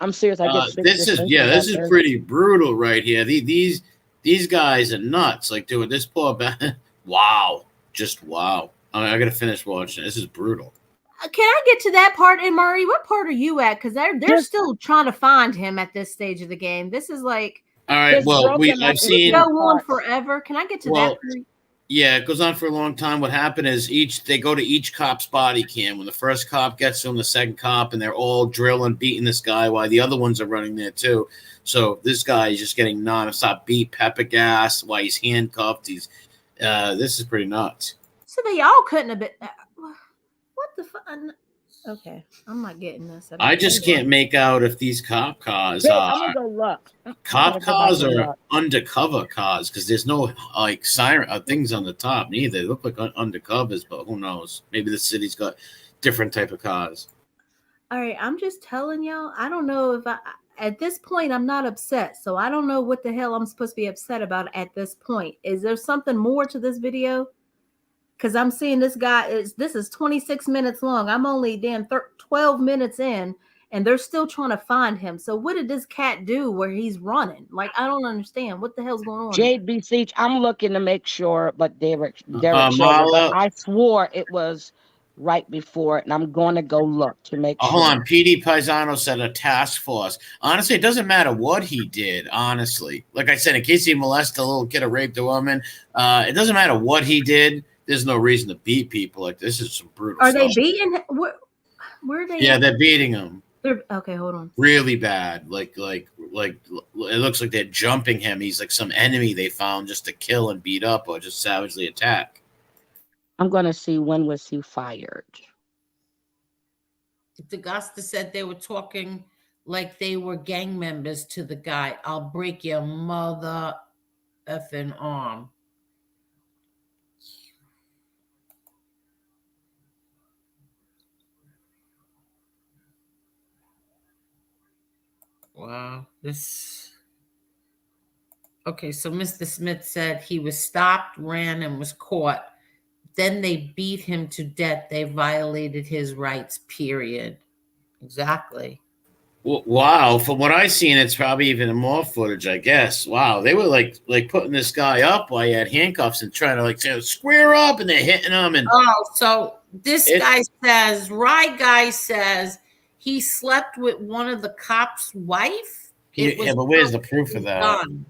I'm serious. I get sick. This is pretty brutal right here. These guys are nuts. Like doing this poor wow, just wow. I gotta finish watching. This is brutal. Can I get to that part? And Murray, what part are you at? Because they're still trying to find him at this stage of the game. This is like, all right. Well, I've seen go on forever. Can I get to that point? Yeah, it goes on for a long time. What happened is they go to each cop's body cam. When the first cop gets to him, the second cop, and they're all drilling, beating this guy while the other ones are running there too. So this guy is just getting nonstop beat, pepper gas while he's handcuffed. This is pretty nuts. So they all couldn't have been. What the fuck? Okay, I'm not getting this. I just can't make out if these cop cars are. I'm gonna go look. Cop cars are undercover cars because there's no like siren things on the top. Neither they look like undercovers, but who knows? Maybe the city's got different type of cars. All right, I'm just telling y'all. I don't know if at this point I'm not upset, so I don't know what the hell I'm supposed to be upset about at this point. Is there something more to this video? Because I'm seeing this is 26 minutes long. I'm only 12 minutes in, and they're still trying to find him. So what did this cat do where he's running? Like, I don't understand. What the hell's going on? JBC, I'm looking to make sure, but Derek Marla, I swore it was right before it, and I'm going to go look to make sure. Hold on. PD Paisano said a task force. Honestly, it doesn't matter what he did, honestly. Like I said, in case he molested a little kid or raped a woman, it doesn't matter what he did. There's no reason to beat people like this. Is some brutal Are stuff. They beating? Where are they? Yeah, they're beating him. Okay, hold on. Really bad. Like it looks like they're jumping him. He's like some enemy they found just to kill and beat up or just savagely attack. I'm going to see when was he fired. DeGusta said they were talking like they were gang members to the guy. I'll break your mother effing arm. Wow, this. Okay, so Mr. Smith said he was stopped, ran, and was caught. Then they beat him to death. They violated his rights, period. Exactly. Wow, from what I've seen, it's probably even more footage, I guess. Wow, they were like putting this guy up while he had handcuffs and trying to like say square up, and they're hitting him. And Oh, so this guy says, Rye guy says he slept with one of the cops' wife. yeah, but where's the proof of that? Done.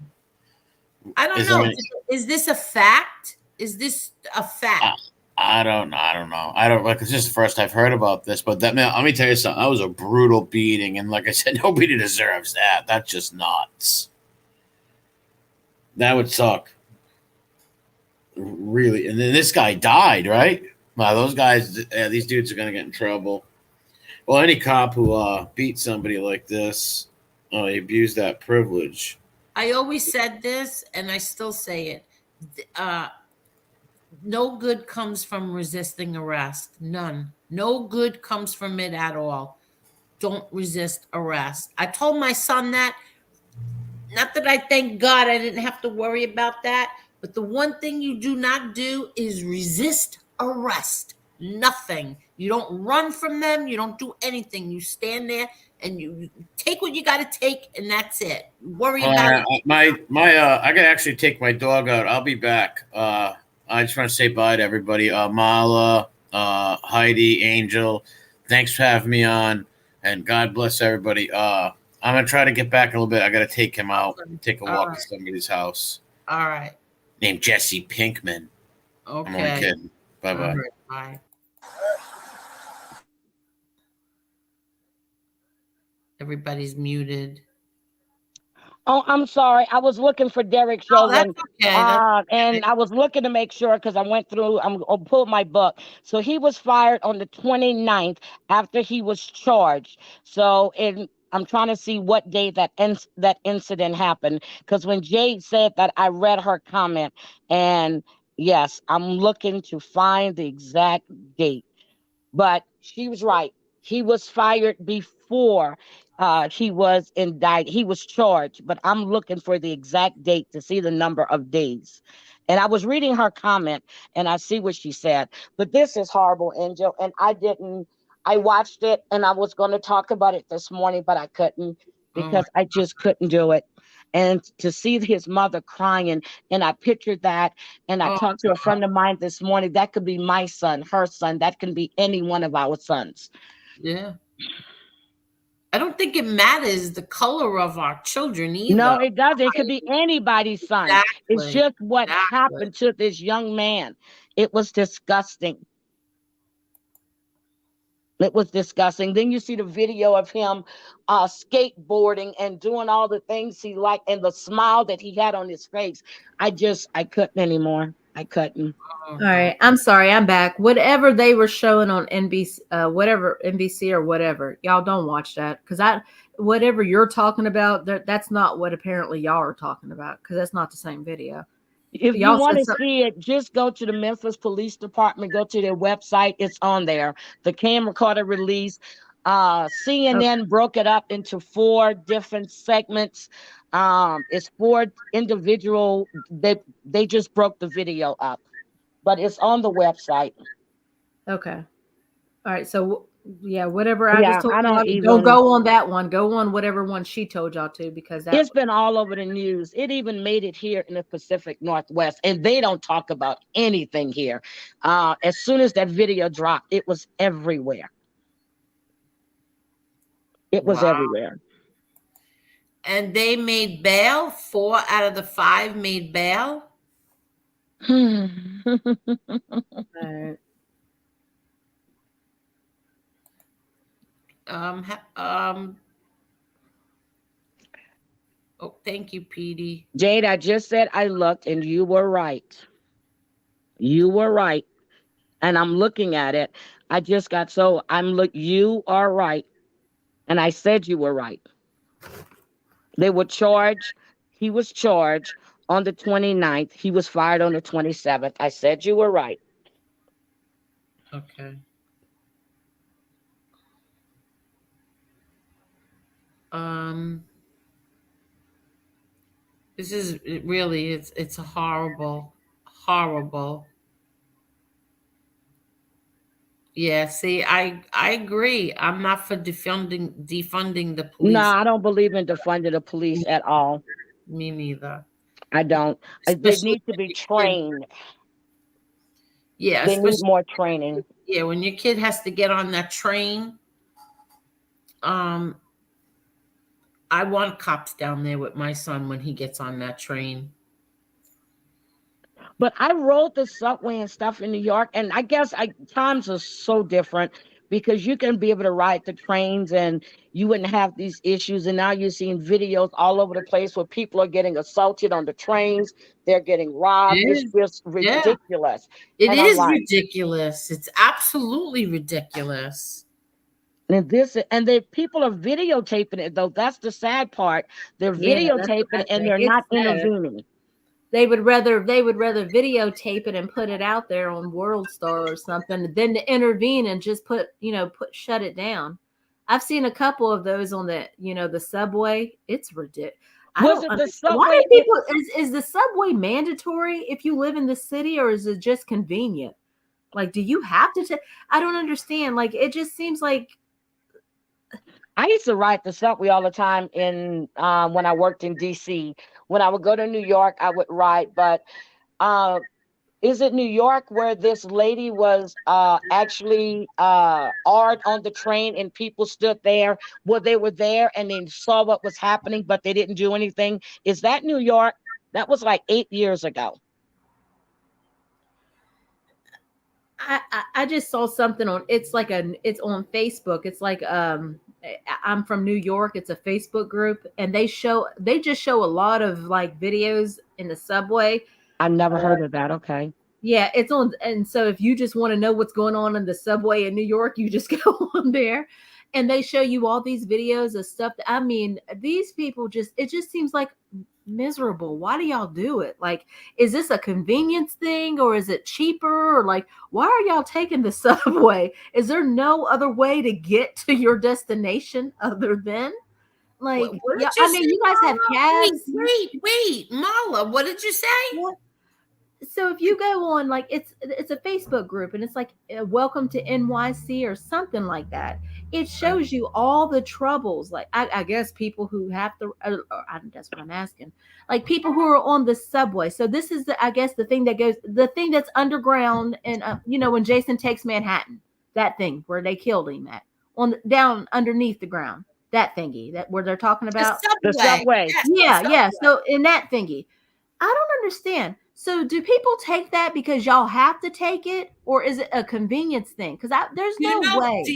I don't Is know. there- Is this a fact? Is this a fact? I don't know. I don't like. It's just the first I've heard about this. But that man, let me tell you something. That was a brutal beating, and like I said, nobody deserves that. That's just nuts. That would suck. Really. And then this guy died, right? Wow, those guys, these dudes are gonna get in trouble. Well, any cop who beat somebody like this, he abused that privilege. I always said this, and I still say it. No good comes from resisting arrest. None. No good comes from it at all. Don't resist arrest. I told my son that. Not that I thank God I didn't have to worry about that, but the one thing you do not do is resist arrest. Nothing. You don't run from them. You don't do anything. You stand there and you take what you got to take, and that's it. Worry about it. I gotta actually take my dog out. I'll be back. I just want to say bye to everybody. Marla, Heidi, Angel, thanks for having me on, and God bless everybody. I'm gonna try to get back a little bit. I gotta take him out, take a walk to somebody's house. All right. Named Jesse Pinkman. Okay. I'm only kidding. Bye bye. Right, bye. Everybody's muted. Oh, I'm sorry. I was looking for Derek Oh, that's Chauvin. okay. And I was looking to make sure because I went through, I'll pull my book. So he was fired on the 29th after he was charged. So I'm trying to see what day that incident happened. Because when Jade said that, I read her comment. And yes, I'm looking to find the exact date. But she was right. He was fired before he was indicted. He was charged, but I'm looking for the exact date to see the number of days. And I was reading her comment and I see what she said. But this is horrible, Angel. And I watched it and I was going to talk about it this morning, but I couldn't because I just couldn't do it. And to see his mother crying, and I pictured that. And I talked to a friend of mine this morning. That could be my son, her son. That can be any one of our sons. Yeah. I don't think it matters the color of our children either. No, it doesn't. It could be anybody's son. Exactly. It's just what happened to this young man. It was disgusting. It was disgusting. Then you see the video of him skateboarding and doing all the things he liked and the smile that he had on his face. I couldn't anymore. I couldn't. All right. I'm sorry. I'm back. Whatever they were showing on NBC, whatever NBC or whatever, y'all don't watch that because whatever you're talking about, that's not what apparently y'all are talking about because that's not the same video. If you want to see it, just go to the Memphis Police Department, go to their website. It's on there. The camera recorder release. CNN broke it up into 4 different segments. It's 4 individual. They just broke the video up, but it's on the website. Okay. All right. So yeah, whatever I just told you, don't go on that one. Go on whatever one she told y'all to because it's been all over the news. It even made it here in the Pacific Northwest, and they don't talk about anything here. As soon as that video dropped, it was everywhere. It was everywhere. And they made bail. 4 out of the 5 made bail. Right. Oh, thank you, Petey. Jade, I just said I looked, and you were right. You were right. And I'm looking at it. You are right. And I said you were right. They were charged. He was charged on the 29th. He was fired on the 27th. I said you were right. Okay. This is really it's a horrible, horrible. Yeah, see, I agree. I'm not for defunding the No, police. I don't believe in defunding the police at all. Me neither. I don't. They Especially need to when be your kid, trained. yeah, They need especially more training. yeah, when your kid has to get on that train. Um, I want cops down there with my son when he gets on that train. But I rode the subway and stuff in New York, and I guess times are so different because you can be able to ride the trains and you wouldn't have these issues. And now you're seeing videos all over the place where people are getting assaulted on the trains, they're getting robbed. It's It is, just yeah, ridiculous. it And I'm is like, ridiculous. It's absolutely ridiculous. and the people are videotaping it though. That's the sad part. They're Yeah, that's what videotaping I it and think. they're It's not sad. intervening. They would rather videotape it and put it out there on World Star or something than to intervene and just shut it down. I've seen a couple of those on the subway. It's ridiculous. I Was don't it the understand. Why subway? do people is the subway mandatory if you live in the city, or is it just convenient? Like, do you have to take? I don't understand. Like, it just seems like I used to ride the subway all the time when I worked in DC. When I would go to New York, I would ride. But is it New York where this lady was actually hard on the train and people stood there? Well, they were there and they saw what was happening, but they didn't do anything. Is that New York? That was like 8 years ago. I just saw something on it's on Facebook. It's like I'm from New York. It's a Facebook group and they just show a lot of like videos in the subway. I've never heard of that. Okay. Yeah, it's on, and so if you just want to know what's going on in the subway in New York, you just go on there and they show you all these videos of stuff I mean, these people it just seems like miserable. Why do y'all do it? Like, is this a convenience thing or is it cheaper? Or like, why are y'all taking the subway? Is there no other way to get to your destination other than like, What did yeah, you I mean, say, you guys have Marla? cabs. Wait, Marla, what did you say? What? So if you go on like it's a Facebook group and it's like welcome to NYC or something like that, it shows you all the troubles. Like I guess people who have to that's what I'm asking, like people who are on the subway. So this is I guess the thing that's underground, and when Jason Takes Manhattan, that thing where they killed him at down underneath the ground, that thingy that where they're talking about The subway. Yes, yeah, the yeah. subway. So in that thingy, I don't understand. So do people take that because y'all have to take it, or is it a convenience thing? Because there's no way. Do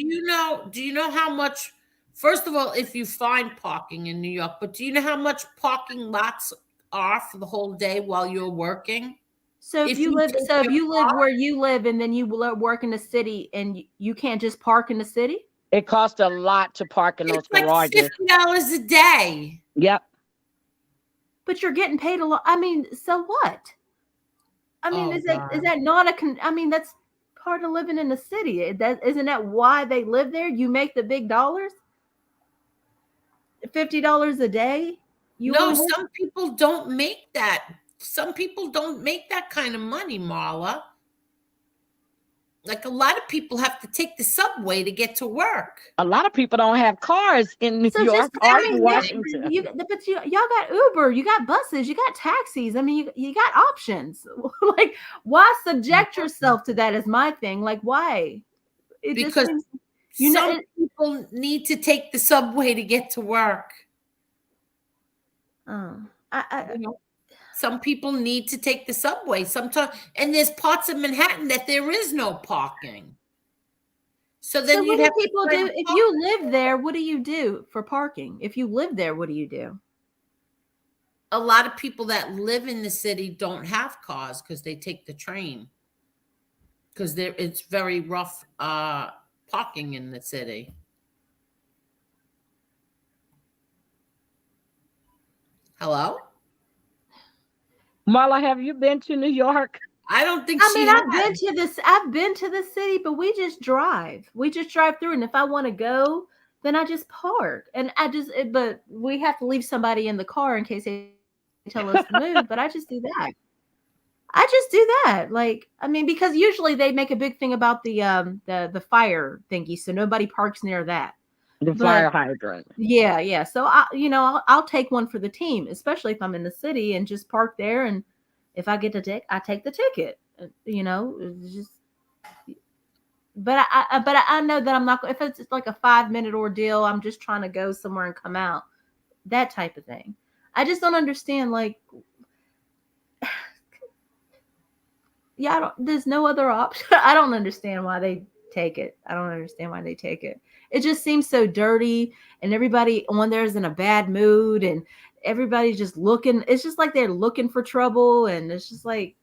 you know how much? First of all, if you find parking in New York, but do you know how much parking lots are for the whole day while you're working? So if you live car- where you live and then you work in the city and you can't just park in the city? It costs a lot to park in those It's like garages. $50 a day. Yep. But you're getting paid a lot. I mean, so what? I mean, Oh, is that God. not I mean, that's part of living in the city. Isn't that why they live there? You make the big dollars? $50 a day? No, some people don't make that. Some people don't make that kind of money, Marla. Like a lot of people have to take the subway to get to work. A lot of people don't have cars in New York or in Washington. But y'all got Uber, you got buses, you got taxis. I mean, you got options. Like, why subject yourself to that is my thing. Like, why? Because some people need to take the subway to get to work. Some people need to take the subway sometimes, and there's parts of Manhattan that there is no parking. So then what do people do if you live there? What do you do for parking? If you live there, what do you do? A lot of people that live in the city don't have cars because they take the train. Because it's very rough parking in the city. Hello? Marla, have you been to New York? I don't think I've been to the city, but we just drive. We just drive through. And if I want to go, then I just park. And but we have to leave somebody in the car in case they tell us to move, but I just do that. I just do that. Like, I mean, because usually they make a big thing about the fire thingy, so nobody parks near that. The fire hydrant. Yeah. So I'll take one for the team, especially if I'm in the city and just park there. And if I get the ticket, I take the ticket. It's just. But I know that I'm not. If it's like a 5-minute ordeal, I'm just trying to go somewhere and come out. That type of thing. I just don't understand. Like, yeah, there's no other option. I don't understand why they take it. I don't understand why they take it. It just seems so dirty, and everybody on there is in a bad mood, and everybody's just looking. It's just like they're looking for trouble, and it's just like,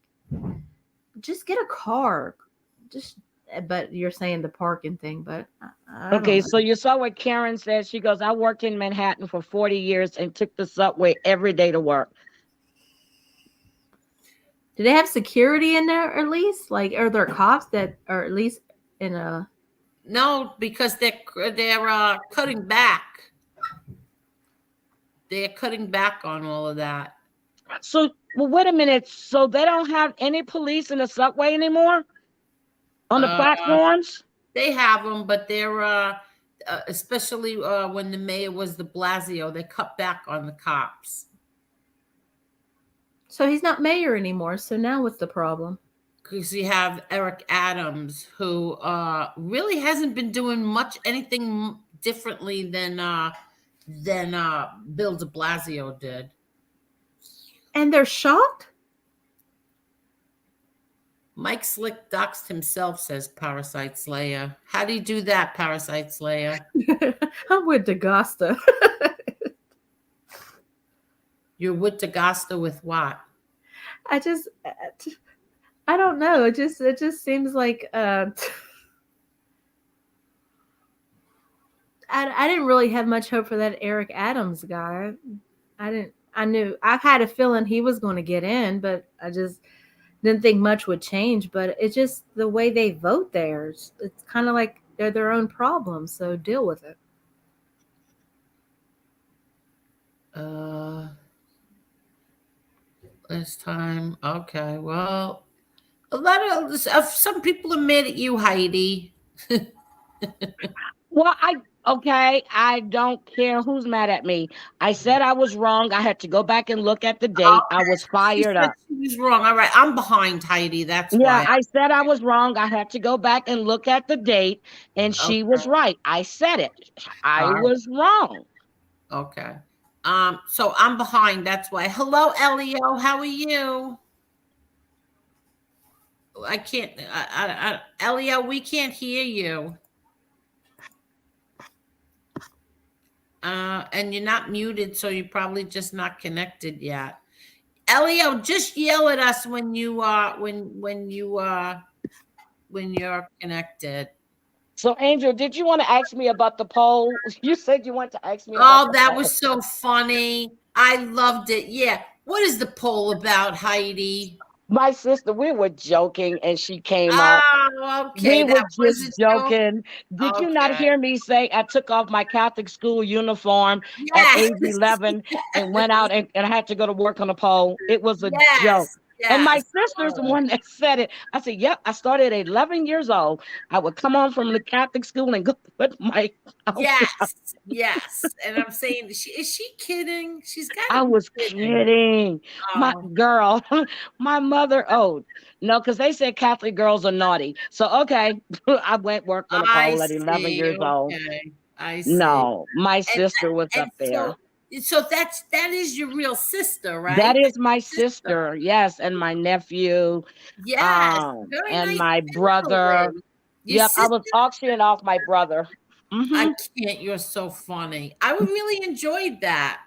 just get a car. But you're saying the parking thing, but I Okay, don't know. so you saw what Karen said. She goes, I worked in Manhattan for 40 years and took the subway every day to work. Do they have security in there at least? Like, are there cops that are at least in a? No, because they're cutting back. They're cutting back on all of that. So, well, wait a minute. So they don't have any police in the subway anymore? On the platforms? They have them, but they're especially when the mayor was de Blasio, they cut back on the cops. So he's not mayor anymore. So now what's the problem? Because you have Eric Adams, who really hasn't been doing anything differently than Bill de Blasio did. And they're shocked? Mike Slick doxed himself, says Parasite Slayer. How do you do that, Parasite Slayer? I'm with DaGosta. You're with DaGosta with what? I don't know. It just seems like I didn't really have much hope for that Eric Adams guy. I had a feeling he was going to get in, but I just didn't think much would change. But it's just the way they vote there. It's kind of like they're their own problem, so deal with it. Last time. Okay, well, a lot of some people are mad at you, Heidi. Well, I don't care who's mad at me. I said I was wrong. I had to go back and look at the date. I was fired up. She was wrong. All right, I'm behind Heidi. That's why. I said I was wrong. I had to go back and look at the date, and she was right. I said it. I was wrong. Okay. So I'm behind. That's why. Hello, Elio. How are you? I can't. Elio, we can't hear you. And you're not muted, so you're probably just not connected yet. Elio, just yell at us when you when you're connected. So, Angel, did you want to ask me about the poll? You said you want to ask me. Oh, that was so funny. I loved it. Yeah. What is the poll about, Heidi? My sister, we were joking, and she came up. Okay. We were just joking. Did you not hear me say I took off my Catholic school uniform at age 11 and went out and I had to go to work on a pole? It was a joke. And my sister's the one that said it. I said, yep, I started at 11 years old. I would come home from the Catholic school and go put my Yes. And I'm saying, is she kidding? She's got I was kidding. My girl, my mother, no, because they said Catholic girls are naughty. So, okay, I went work on a pole at 11 years old. I see. No, my sister was up there. So that is your real sister, right? That is my sister, yes, and my nephew, yes, and nice my brother. Yep, I was auctioning off my brother. Mm-hmm. I can't. You're so funny. I really enjoyed that.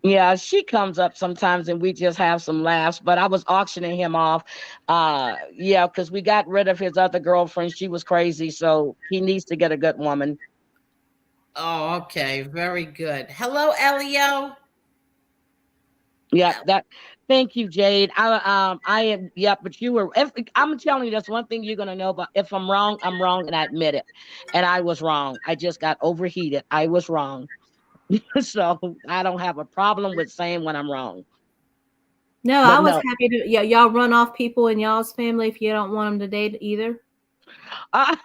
Yeah, she comes up sometimes and we just have some laughs, but I was auctioning him off. Because we got rid of his other girlfriend. She was crazy, so he needs to get a good woman. Oh, okay. Very good. Hello, Elio. Yeah, thank you, Jade. I am, but you were, I'm telling you, that's one thing you're going to know about. If I'm wrong, I'm wrong, and I admit it. And I was wrong. I just got overheated. I was wrong. So I don't have a problem with saying when I'm wrong. No, I But was no, happy to. Yeah, y'all run off people in y'all's family if you don't want them to date either. uh,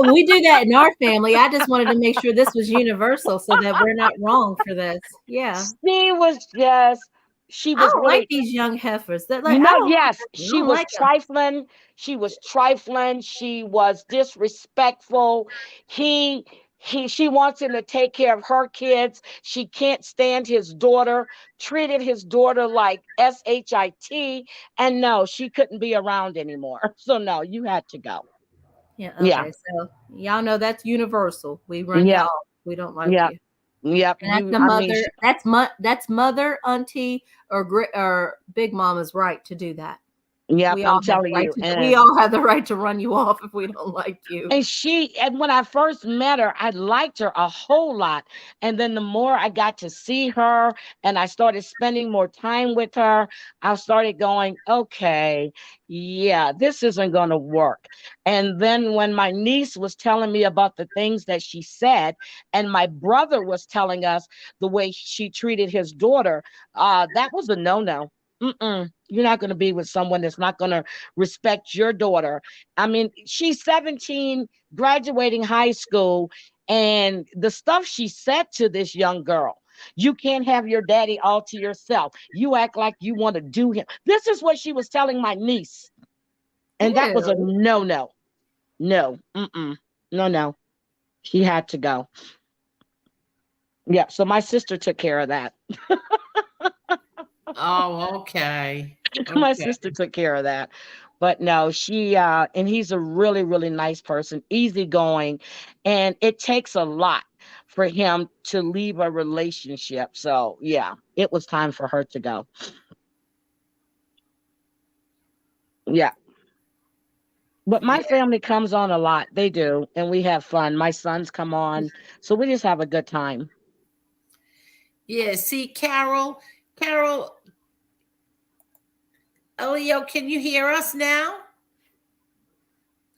We do that in our family. I just wanted to make sure this was universal so that we're not wrong for this. Yeah. she was just, she I was don't like really, these young heifers. That like you I know, don't yes, I she don't was like them. trifling. She was trifling. She was disrespectful. He, she wants him to take care of her kids. She can't stand his daughter, treated his daughter like shit. And no, she couldn't be around anymore. So no, you had to go. Yeah, Yeah. okay. So y'all know that's universal. We run you Yeah. off. We don't like Yeah. you. Yep. And that's You, the I mean, mother. That's mother, auntie, or big mama's right to do that. yep, We I'm all have the telling right you. to. We And all have the right to run you off if we don't like you. and when I first met her, I liked her a whole lot. And then the more I got to see her and I started spending more time with her, I started going, okay, yeah, this isn't going to work. And then when my niece was telling me about the things that she said, and my brother was telling us the way she treated his daughter, that was a no-no. You're not going to be with someone that's not going to respect your daughter. I mean, she's 17, graduating high school, and the stuff she said to this young girl. You can't have your daddy all to yourself. You act like you want to do him. This is what she was telling my niece. And that was a Ew. no. No. No. She had to go. Yeah. So my sister took care of that. Oh, okay. My Okay. sister took care of that. But no, she and he's a really, really nice person, easygoing, and it takes a lot for him to leave a relationship. So yeah, it was time for her to go. Yeah. But my Yeah. family comes on a lot. They do, and we have fun. My sons come on, so we just have a good time. Yeah. See, Carol, Elio, can you hear us now?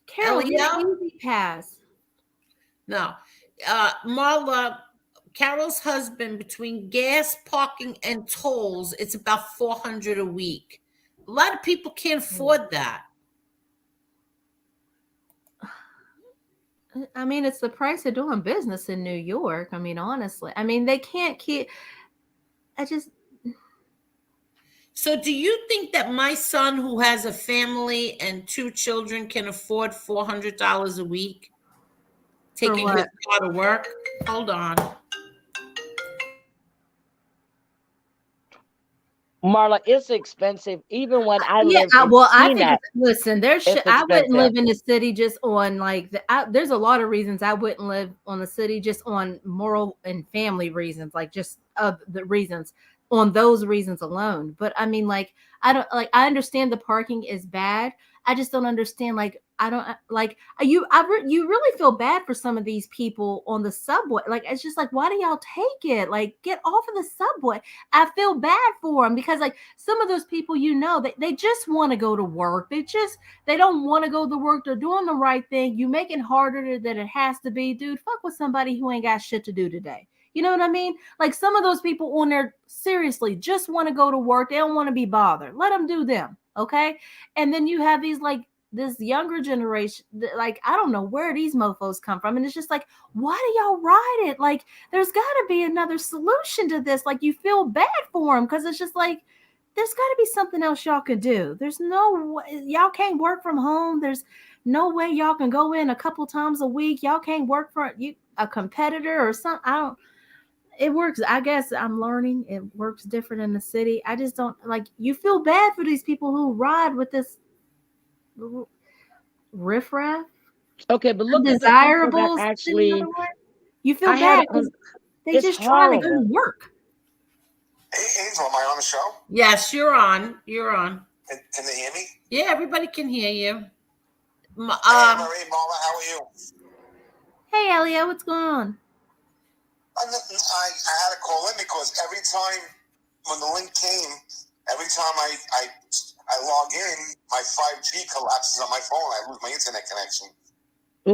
Carol, get an Elio? easy pass. No. Marla, Carol's husband, between gas, parking, and tolls, it's about 400 a week. A lot of people can't afford that. I mean, it's the price of doing business in New York. I mean, honestly, I mean, they can't keep. I just So, do you think that my son, who has a family and two children, can afford $400 a week for taking his what? car to work? Hold on. Marla, it's expensive. Even when I Yeah, lived in well, I think Teaneck, listen, it's I wouldn't expensive. live in the city just on like there's a lot of reasons I wouldn't live on the city just on moral and family reasons, like just the reasons on those reasons alone. But I mean, like I don't like I understand the parking is bad. I just don't understand like I don't like you really feel bad for some of these people on the subway. Like it's just like why do y'all take it? Like get off of the subway. I feel bad for them because like some of those people, they just want to go to work. They don't want to go to work. They're doing the right thing. You make it harder than it has to be, dude. Fuck with somebody who ain't got shit to do today. You know what I mean? Like some of those people on there seriously just want to go to work. They don't want to be bothered. Let them do them. Okay. And then you have these like this younger generation, like I don't know where these mofos come from. And it's just like, why do y'all ride it? Like there's got to be another solution to this. Like you feel bad for them because it's just like, there's got to be something else y'all could do. There's no way y'all can't work from home. There's no way y'all can go in a couple times a week. Y'all can't work for a competitor or something. I don't. It works. I guess I'm learning. It works different in the city. I just don't like. You feel bad for these people who ride with this riffraff, Okay, but look at the people that undesirables. In other actually, words, you feel I had bad it because on. they It's just trying to go to horrible. work. Hey, Angel, am I on the show? Yes, you're on. You're on. Can they hear me? Yeah, everybody can hear you. Hey, Marie, Marla, how are you? Hey, Elio, what's going on? I had to call in because every time when the link came, every time I log in, my 5G collapses on my phone. I lose my internet connection.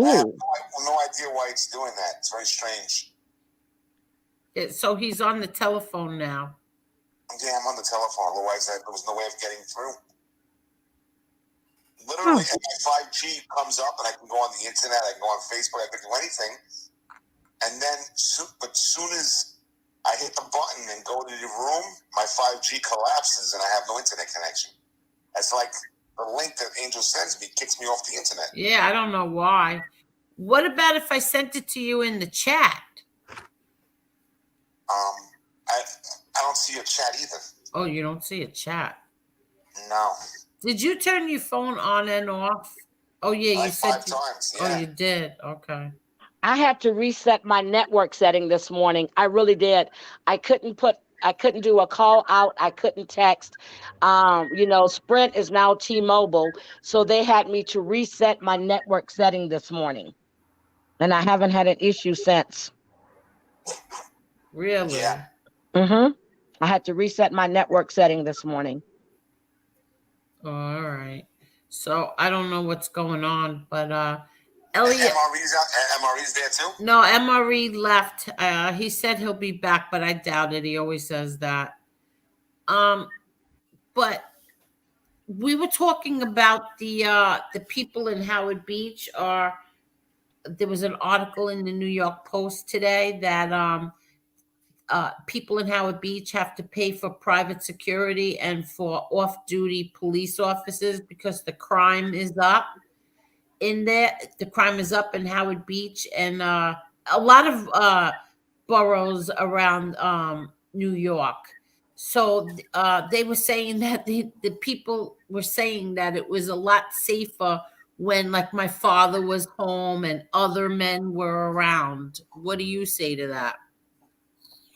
I have Ooh. no idea why it's doing that. It's very strange. So he's on the telephone now. Yeah, I'm on the telephone. Otherwise, there was no way of getting through. Literally, if my 5G comes up and I can go on the internet, I can go on Facebook, I can do anything. And then, but soon as I hit the button and go to the room, my 5G collapses and I have no internet connection. It's like the link that Angel sends me kicks me off the internet. Yeah, I don't know why. What about if I sent it to you in the chat? I don't see a chat either. Oh, you don't see a chat. No. Did you turn your phone on and off? Oh, yeah, Like you said 5 times. Yeah. Oh, you did. Okay. I had to reset my network setting this morning. I really did. I couldn't do a call out. I couldn't text. Sprint is now T-Mobile. So they had me to reset my network setting this morning. And I haven't had an issue since. Really? Yeah. I had to reset my network setting this morning. Oh, all right. So I don't know what's going on, but Elio. MRE's there too? No, MRE left. He said he'll be back, but I doubt it. He always says that. But we were talking about the people in Howard Beach. There was an article in the New York Post today that people in Howard Beach have to pay for private security and for off-duty police officers because the crime is up in there. The crime is up in Howard Beach and a lot of boroughs around New York. So they were saying that the people were saying that it was a lot safer when, like, my father was home and other men were around. What do you say to that?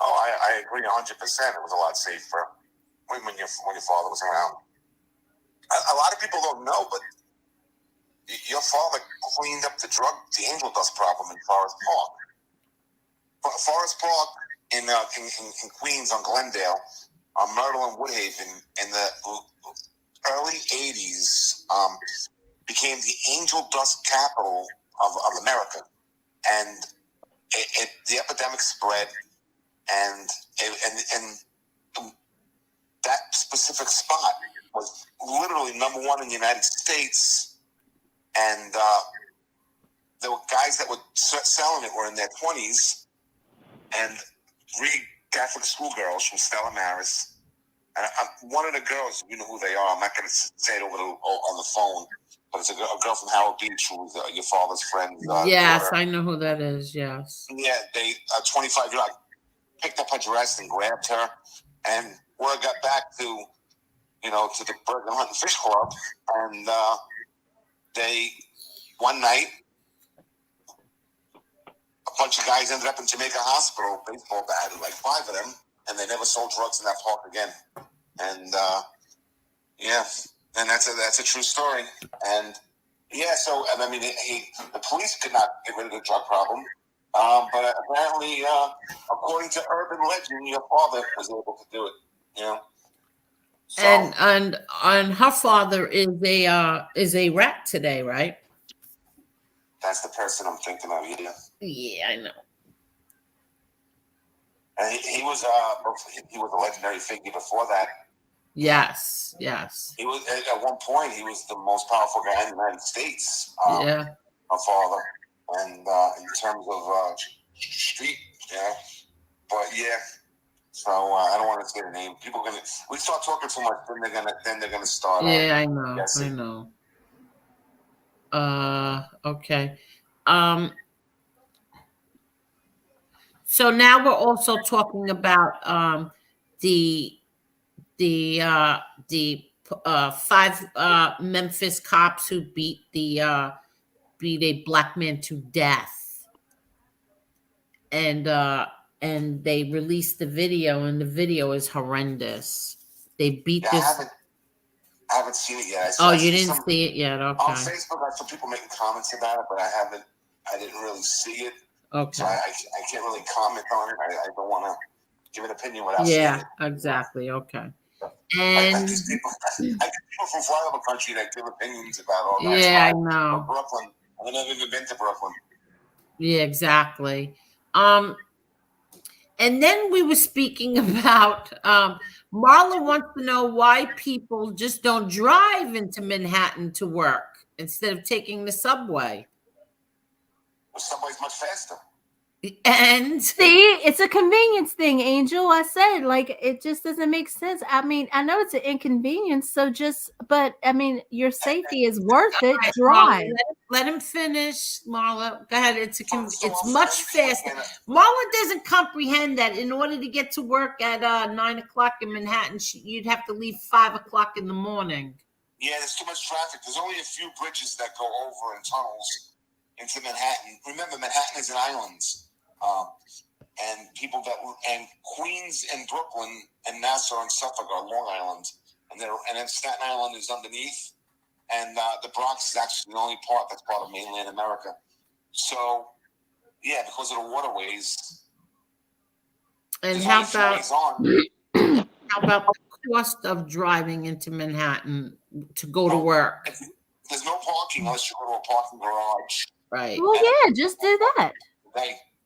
Oh, I agree 100%. It was a lot safer when your father was around. A lot of people don't know, but your father cleaned up the angel dust problem in Forest Park. Forest Park in Queens on Glendale, on Myrtle and Woodhaven in the early 80s became the angel dust capital of America. And the epidemic spread. And that specific spot was literally number one in the United States. And there were guys that were selling it were in their 20s. And 3 Catholic schoolgirls from Stella Maris. And one of the girls, you know who they are. I'm not going to say it on the phone. But it's a girl from Howard Beach who was your father's friend. Yes, daughter. I know who that is. Yes. Yeah, they 25-year-old. Picked up her dress and grabbed her, and word got back to the Bergen Hunt and Fish Club, and they one night a bunch of guys ended up in Jamaica Hospital, baseball bat, like 5 of them, and they never sold drugs in that park again. And and that's a true story. And so I mean, the police could not get rid of the drug problem. But apparently, according to urban legend, your father was able to do it. So, and her father is a rat today, right? That's the person I'm thinking of. Yeah, I know. And he was a legendary figure before that. Yes. He was at one point. He was the most powerful guy in the United States. Yeah. My father. And in terms of street, but so I don't want to say the name. People we start talking too much, then they're gonna start. Yeah, I know. Guessing. I know. Okay. So now we're also talking about the 5 Memphis cops who beat a black man to death, and they released the video, and the video is horrendous. They beat this. I haven't seen it yet. You didn't see it yet? Okay. On Facebook, I saw people making comments about it, but I didn't really see it. Okay. So I can't really comment on it. I don't want to give an opinion without seeing it. Yeah, exactly. Okay. I And get people from flyover country that give opinions about all that. yeah, I know. Brooklyn. I've never even been to Brooklyn. Yeah, exactly. And then we were speaking about Marla wants to know why people just don't drive into Manhattan to work instead of taking the subway. The subway's much faster. And See, it's a convenience thing, Angel. I said, like, it just doesn't make sense. I mean, I know it's an inconvenience, but I mean, your safety is worth it. Drive. Let him finish, Marla. Go ahead. It's much faster. Marla doesn't comprehend that in order to get to work at 9 o'clock in Manhattan, you'd have to leave 5 o'clock in the morning. Yeah, there's too much traffic. There's only a few bridges that go over in tunnels into Manhattan. Remember, Manhattan is an island. And Queens and Brooklyn and Nassau and Suffolk are Long Island, and then Staten Island is underneath, and the Bronx is actually the only part that's part of mainland America. So, yeah, because of the waterways. And how about the cost of driving into Manhattan to go to work? There's no parking unless you go to a parking garage. Right. Well, yeah, just do that.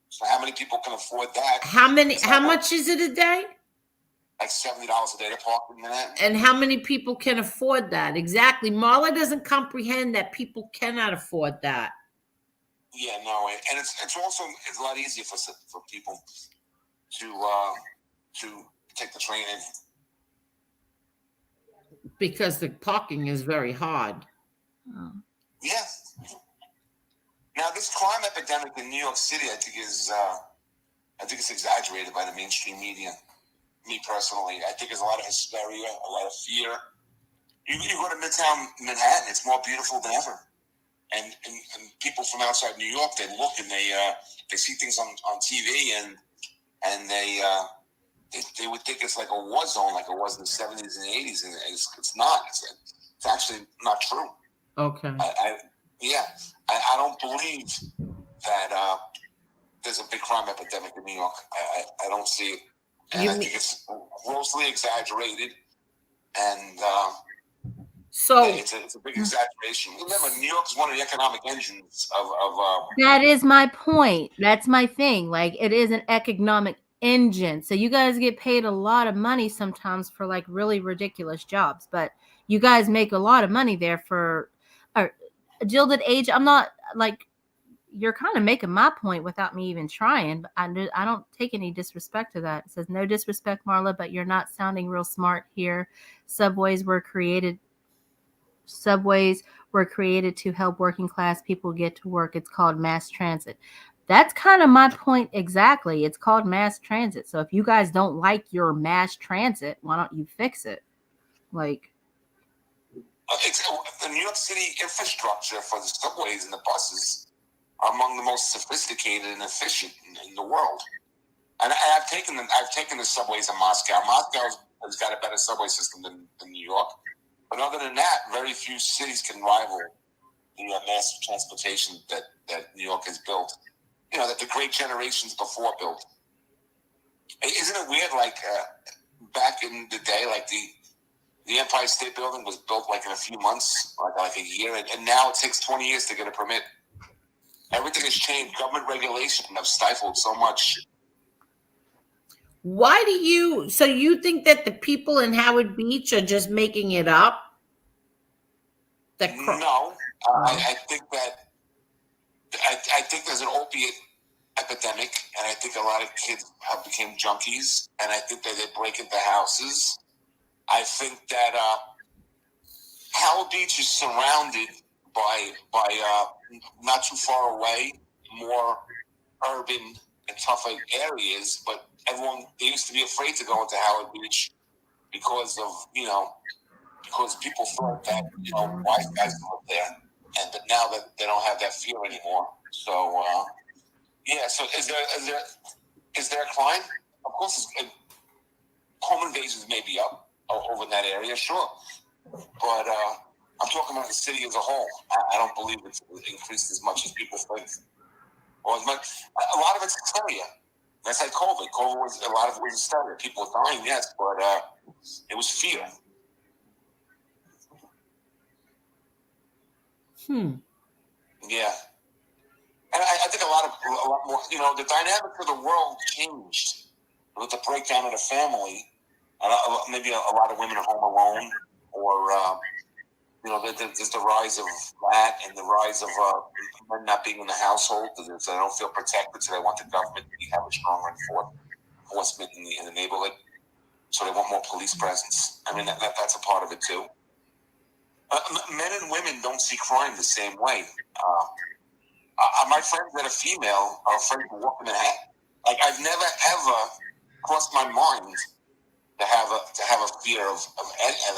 So how many people can afford that? How much is it a day? Like $70 a day to park in Manhattan. And how many people can afford that? Exactly. Marla doesn't comprehend that people cannot afford that. Yeah, no, and it's also a lot easier for people to take the train in. Because the parking is very hard. Oh. Yeah. Now, this crime epidemic in New York City, I think it's exaggerated by the mainstream media. Me personally, I think there's a lot of hysteria, a lot of fear. You go to Midtown Manhattan, it's more beautiful than ever. And people from outside New York, they look and they see things on TV and they would think it's like a war zone, like it was in the 70s and 80s, and it's not. It's actually not true. Okay. I don't believe that there's a big crime epidemic in New York. I don't see it. And I think it's grossly exaggerated. And it's a big exaggeration. Remember, New York is one of the economic engines of that is my point. That's my thing. Like, it is an economic engine. So you guys get paid a lot of money sometimes for like really ridiculous jobs, but you guys make a lot of money there for Gilded Age. I'm not like, you're kind of making my point without me even trying, but I don't take any disrespect to that. It says, no disrespect, Marla, but you're not sounding real smart here. Subways were created to help working class people get to work. It's called mass transit. That's kind of my point exactly. It's called mass transit. So if you guys don't like your mass transit, why don't you fix it? Like, the New York City infrastructure for the subways and the buses are among the most sophisticated and efficient in the world. And I've taken the subways in Moscow. Moscow has got a better subway system than New York. But other than that, very few cities can rival the mass transportation that New York has built. You know, that the great generations before built. Isn't it weird, like, back in the day, like the Empire State Building was built like in a few months, like a year, and now it takes 20 years to get a permit. Everything has changed. Government regulation have stifled so much. So you think that the people in Howard Beach are just making it up? No, I think that I think there's an opiate epidemic, and I think a lot of kids have become junkies, and I think that they break into houses. I think that Howard Beach is surrounded by not too far away, more urban and tougher areas, but they used to be afraid to go into Howard Beach because people thought that white guys lived there, but now that they don't have that fear anymore. So so is there a crime? Of course, home invasions may be up over in that area, sure, but I'm talking about the city as a whole. I don't believe it's increased as much as people think, or as much. A lot of it's hysteria. That's like COVID. A lot of it was hysteria. People were dying, yes, but it was fear. Yeah. And I think a lot more, the dynamic of the world changed with the breakdown of the family, maybe a lot of women are home alone, or there's the rise of that and the rise of men not being in the household because they don't feel protected, so they want the government to have a stronger enforcement in the neighborhood. So they want more police presence. I mean, that's a part of it too. Men and women don't see crime the same way. My friends that are female are afraid to walk in Manhattan. Like, I've never ever crossed my mind to have a fear of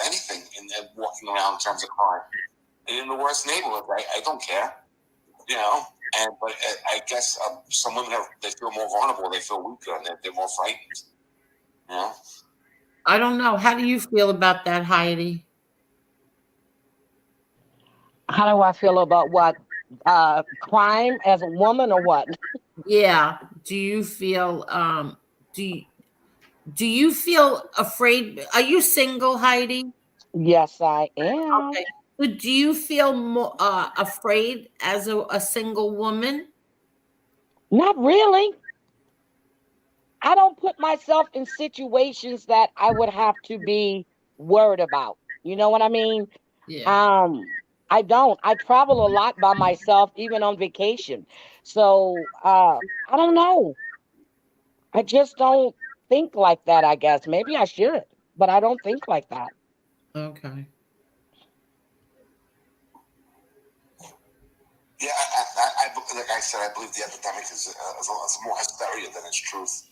anything in walking around in terms of crime. And in the worst neighborhood, I don't care, But I guess some women they feel more vulnerable, they feel weaker, and they're more frightened. I don't know. How do you feel about that, Heidi? How do I feel about what? Crime as a woman or what? Yeah. Do you feel do you feel afraid? Are you single, Heidi? Yes, I am. Okay. But do you feel more afraid as a single woman? Not really. I don't put myself in situations that I would have to be worried about. You know what I mean? Yeah. I don't. I travel a lot by myself, even on vacation. So I don't know. I just don't think like that, I guess. Maybe I should, but I don't think like that. Okay. Yeah, like I said, I believe the epidemic is more hysteria than it's truth.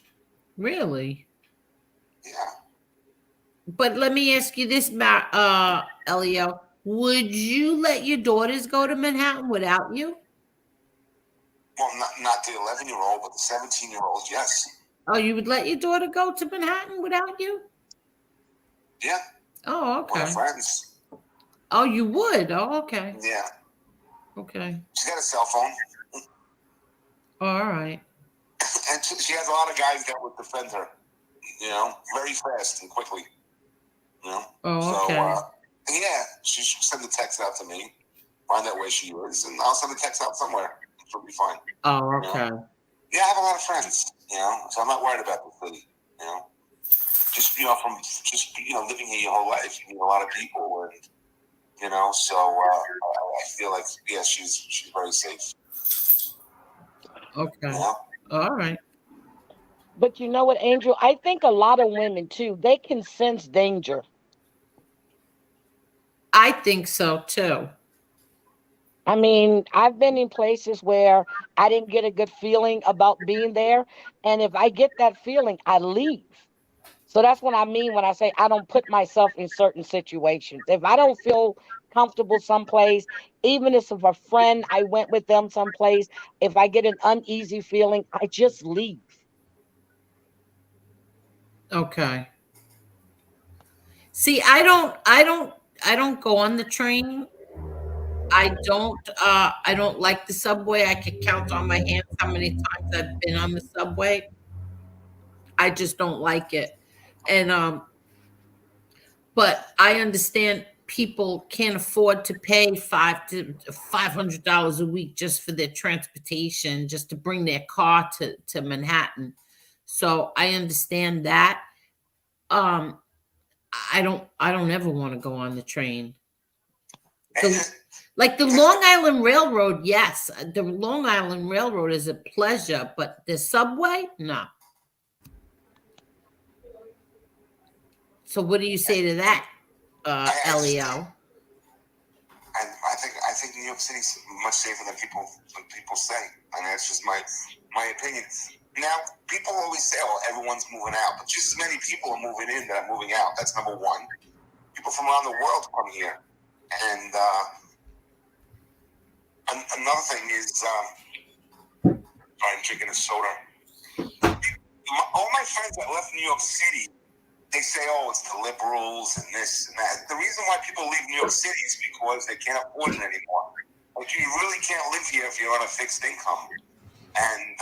Really? Yeah. But let me ask you this, Elio. Would you let your daughters go to Manhattan without you? Well, not the 11-year-old, but the 17-year-old, yes. Oh, you would let your daughter go to Manhattan without you? Yeah. Oh, We're okay. friends. Oh, you would? Oh, okay. Yeah. Okay. She's got a cell phone. All right. And she has a lot of guys that would defend her, very fast and quickly. Oh, okay. So, yeah, she should send a text out to me, find out where she is, and I'll send a text out somewhere. She'll be fine. Oh, okay. Yeah, I have a lot of friends, so I'm not worried about the city, Just, from living here your whole life, you meet a lot of people, and, so I feel like, yeah, she's very safe. Okay. Yeah. All right. But you know what, Angel? I think a lot of women too, they can sense danger. I think so too. I mean, I've been in places where I didn't get a good feeling about being there. And if I get that feeling, I leave. So that's what I mean when I say I don't put myself in certain situations. If I don't feel comfortable someplace, even if a friend, I went with them someplace, if I get an uneasy feeling, I just leave. Okay. See, I don't go on the train. I don't like the subway. I could count on my hands how many times I've been on the subway. I just don't like it. And but I understand people can't afford to pay $500 a week just for their transportation, just to bring their car to Manhattan. So I understand that. Um, I don't ever want to go on the train. Like the Long Island Railroad, yes, the Long Island Railroad is a pleasure, but the subway, no. So what do you say to that, Elio? I think New York City's much safer than people say, and that's just my opinion. Now, people always say, "Oh, everyone's moving out," but just as many people are moving in that are moving out. That's number one. People from around the world come here, and another thing is, I'm drinking a soda. All my friends that left New York City, they say, "Oh, it's the liberals and this and that." The reason why people leave New York City is because they can't afford it anymore. Like, you really can't live here if you're on a fixed income, and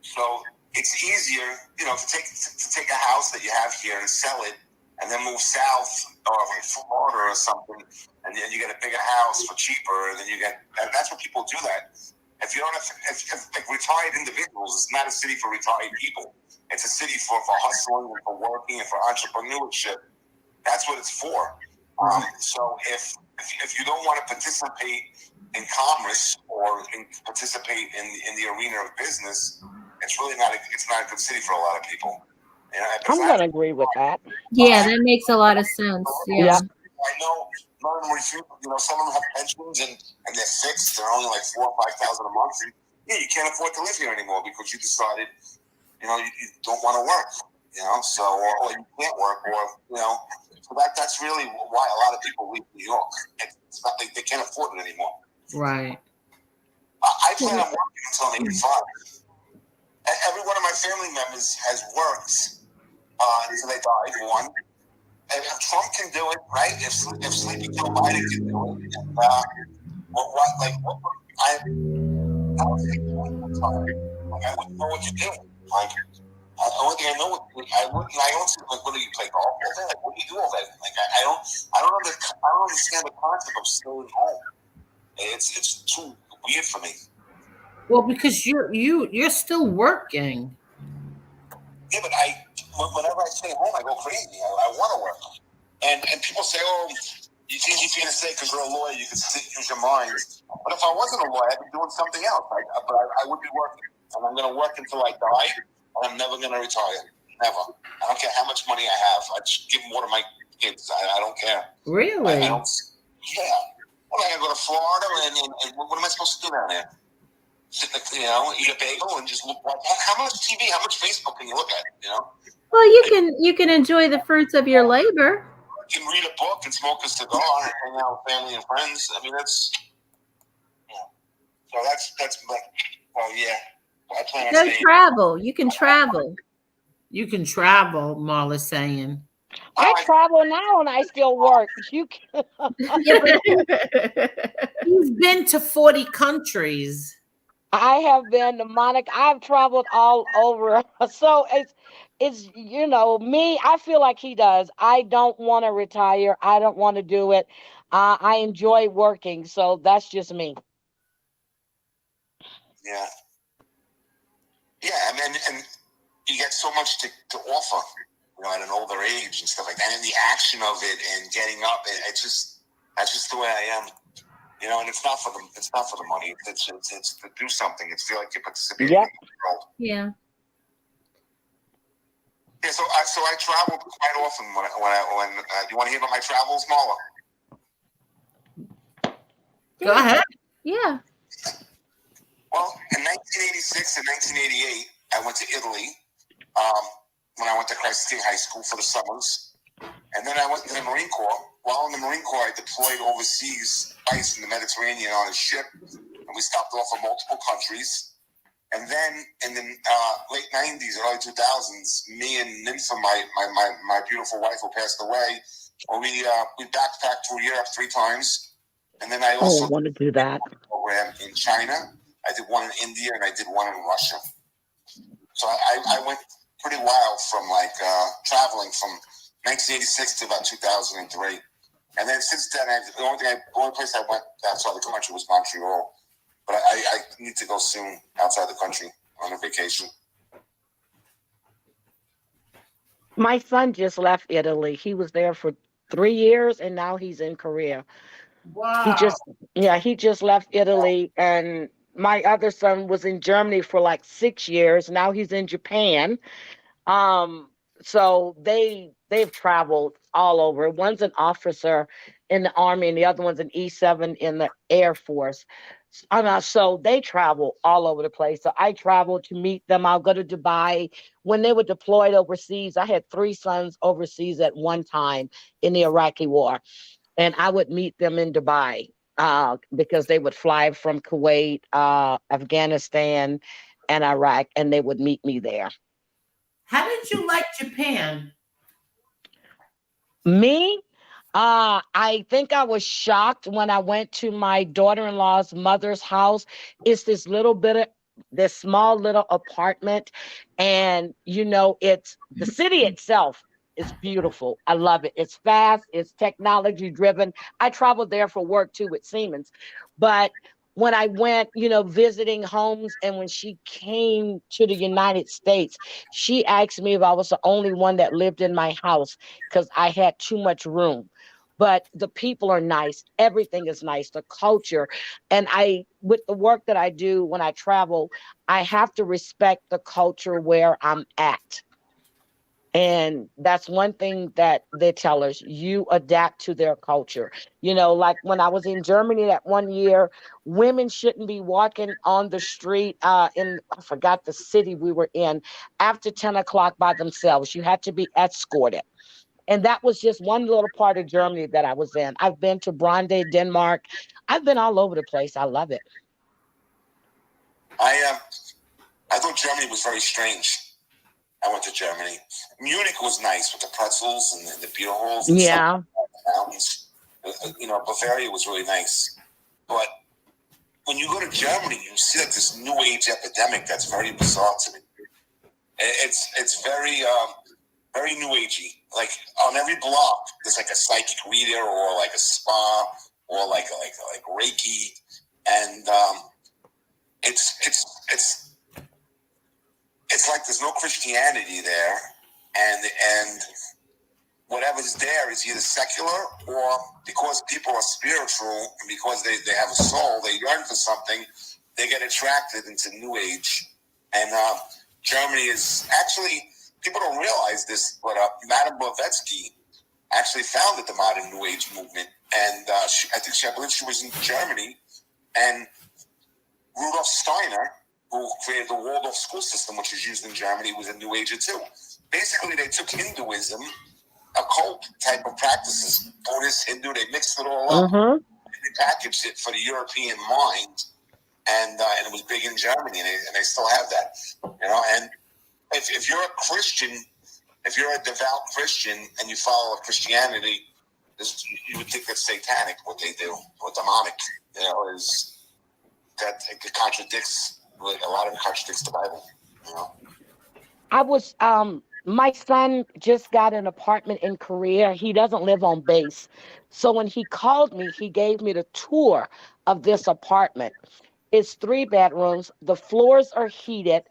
so it's easier, to take a house that you have here and sell it, and then move south or like Florida or something, and then you get a bigger house for cheaper, and then and that's what people do that. If you don't have, if retired individuals, it's not a city for retired people. It's a city for hustling and for working and for entrepreneurship. That's what it's for. So if you don't want to participate in commerce or participate in the arena of business, it's really not a good city for a lot of people. I'm gonna agree with that. Yeah, that makes a lot of sense. Yeah. I know none of them refuse. Some of them have pensions and they're fixed. They're only like $4,000 or $5,000 a month. And, yeah, you can't afford to live here anymore because you decided, you don't want to work. So or you can't work, or so that's really why a lot of people leave New York. It's not like they can't afford it anymore. Right. I plan on working until I'm 85. Every one of my family members has worked until they died. One. And if Trump can do it, right? If Sleepy Joe Biden can do it, and I wouldn't know what to do. Like, only thing I know, I don't see, like, what do you play golf all day? Like, what do you do all day? Like, I don't understand the concept of staying home. It's too weird for me. Well, because you're still working. Yeah, but whenever I stay home, I go crazy. I want to work. And people say, oh, you can't say because you're a lawyer, you can use your mind. But if I wasn't a lawyer, I'd be doing something else. But I would be working. And I'm going to work until I die. And I'm never going to retire. Never. I don't care how much money I have. I just give more to my kids. I don't care. Really? I don't. Yeah. Well, I go to Florida, and what am I supposed to do down there? Sit, eat a bagel and just look. How much TV, how much Facebook can you look at? Well, you can enjoy the fruits of your labor. You can read a book and smoke a cigar and hang out with family and friends. I mean, that's. So that's. Well, yeah. I plan on Go staying. travel. You can travel. You can travel, Marla's saying. I travel now and I still work. You can. Yeah, but He's been to 40 countries. I have been to Monaco. I've traveled all over. So it's me. I feel like he does. I don't want to retire. I don't want to do it. I enjoy working. So that's just me. Yeah. Yeah, and you get so much to offer, at an older age and stuff like that, and the action of it and getting up. That's just the way I am. And it's not for the money. It's to do something. It's feel like you're participating in the world. yeah. Yeah. So I travel quite often when you want to hear about my travels, Marla? Go ahead. Yeah. Well, in 1986 and 1988, I went to Italy when I went to Christ King High School for the summers. And then I went to the Marine Corps. While in the Marine Corps, I deployed overseas ice in the Mediterranean on a ship. And we stopped off in multiple countries. And then in the late 90s, early 2000s, me and Nympha, my beautiful wife who passed away, we backpacked through Europe 3 times. And then I also want to do that. program in China. I did one in India and I did one in Russia. So I went pretty wild from traveling from 1986 to about 2003. And then since then, the only place I went outside the country was Montreal. But I need to go soon outside the country on a vacation. My son just left Italy. He was there for 3 years and now he's in Korea. Wow. He just left Italy, and my other son was in Germany for like 6 years. Now he's in Japan. So they've traveled all over. One's an officer in the Army and the other one's an E7 in the Air Force. So they travel all over the place. So I travel to meet them. I'll go to Dubai. When they were deployed overseas, I had 3 sons overseas at one time in the Iraqi war. And I would meet them in Dubai because they would fly from Kuwait, Afghanistan, and Iraq, and they would meet me there. How did you like Japan? Me? I think I was shocked when I went to my daughter-in-law's mother's house. It's this small little apartment, and it's the city itself is beautiful. I love it. It's fast. It's technology driven. I traveled there for work too with Siemens, but when I went, visiting homes, and when she came to the United States, she asked me if I was the only one that lived in my house because I had too much room. But the people are nice. Everything is nice. The culture. And with the work that I do when I travel, I have to respect the culture where I'm at. And that's one thing that they tell us, you adapt to their culture. Like when I was in Germany that one year, women shouldn't be walking on the street I forgot the city we were in, after 10 o'clock by themselves. You had to be escorted. And that was just one little part of Germany that I was in. I've been to Brande, Denmark. I've been all over the place. I love it. I thought Germany was very strange. I went to Germany. Munich was nice with the pretzels and the beer halls. And yeah. The mountains. Bavaria was really nice. But when you go to Germany, you see like this new age epidemic that's very bizarre to me. It's very very new agey. Like on every block, there's like a psychic reader or like a spa or like Reiki, and it's like there's no Christianity there, and whatever's there is either secular or because people are spiritual and because they have a soul, they yearn for something, they get attracted into New Age. And Germany is actually, people don't realize this, but Madame Blavatsky actually founded the modern New Age movement. And I believe she was in Germany, and Rudolf Steiner, who created the Waldorf school system, which is used in Germany, was a New Ager too. Basically, they took Hinduism, occult type of practices, Buddhist, Hindu, they mixed it all up. Mm-hmm. They packaged it for the European mind, and it was big in Germany, and they still have that. And if you're a Christian, if you're a devout Christian and you follow Christianity, you would think that's satanic what they do, or demonic. Is that it contradicts, a lot of it contradicts the Bible. I was my son just got an apartment in Korea. He doesn't live on base. So when he called me, he gave me the tour of this apartment. It's 3 bedrooms. The floors are heated.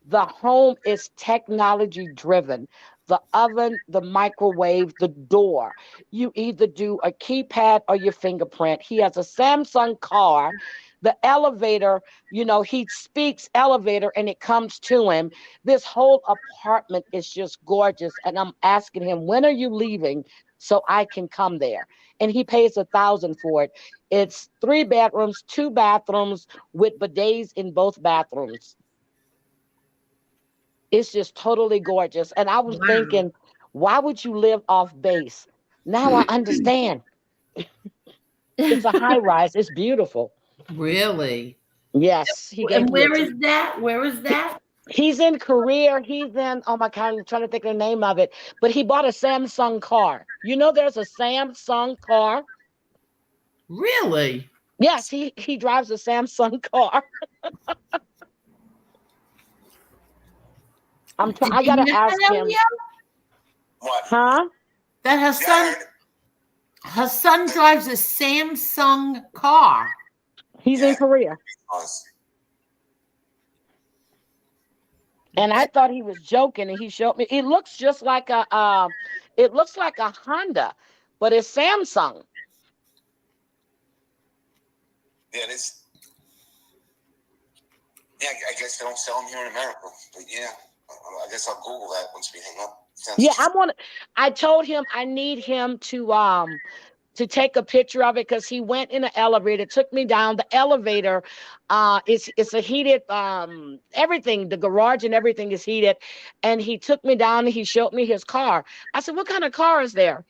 The home is technology driven. The oven, the microwave, the door. You either do a keypad or your fingerprint. He has a Samsung car. The elevator, he speaks elevator and it comes to him. This whole apartment is just gorgeous. And I'm asking him, when are you leaving so I can come there? And he pays $1,000 for it. It's 3 bedrooms, 2 bathrooms with bidets in both bathrooms. It's just totally gorgeous. And I was thinking, why would you live off base? Now I understand. It's a high rise. It's beautiful. Really? Yes. And where is that? Where is that? He's in Korea. He's in, oh my God, I'm trying to think of the name of it. But he bought a Samsung car. There's a Samsung car. Really? Yes, he drives a Samsung car. I gotta ask him. What? Huh? That her son drives a Samsung car. He's in Korea. And I thought he was joking, and he showed me. It looks just like a Honda, but it's Samsung. Yeah, it is. Yeah, I guess they don't sell them here in America. But yeah, I guess I'll Google that once we hang up. Yeah, I told him I need him to take a picture of it because he went in an elevator, took me down. The elevator, it's a heated, everything, the garage and everything is heated. And he took me down and he showed me his car. I said, what kind of car is that?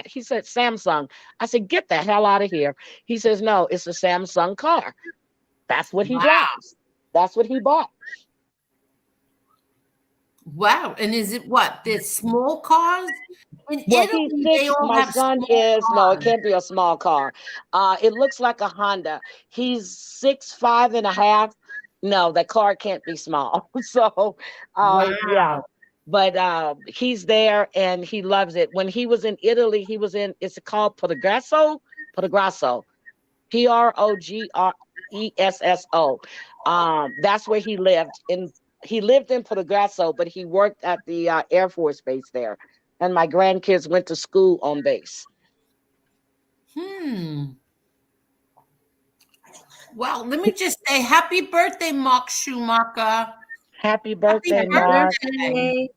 He said, Samsung. I said, get the hell out of here. He says, no, it's a Samsung car. That's what he drives. That's what he bought. Wow. And is it what? They're small cars? In Italy, he's 6. My son is, no, it can't be a small car. It looks like a Honda. He's 6'5.5". No, that car can't be small. So, yeah. But he's there and he loves it. When he was in Italy, it's called Progresso. Progrogro. Esso. That's where he lived. He lived in Progreso, but he worked at the Air Force Base there. And my grandkids went to school on base. Well, let me just say happy birthday, Mark Schumacher. Happy birthday, Happy Mark. Birthday.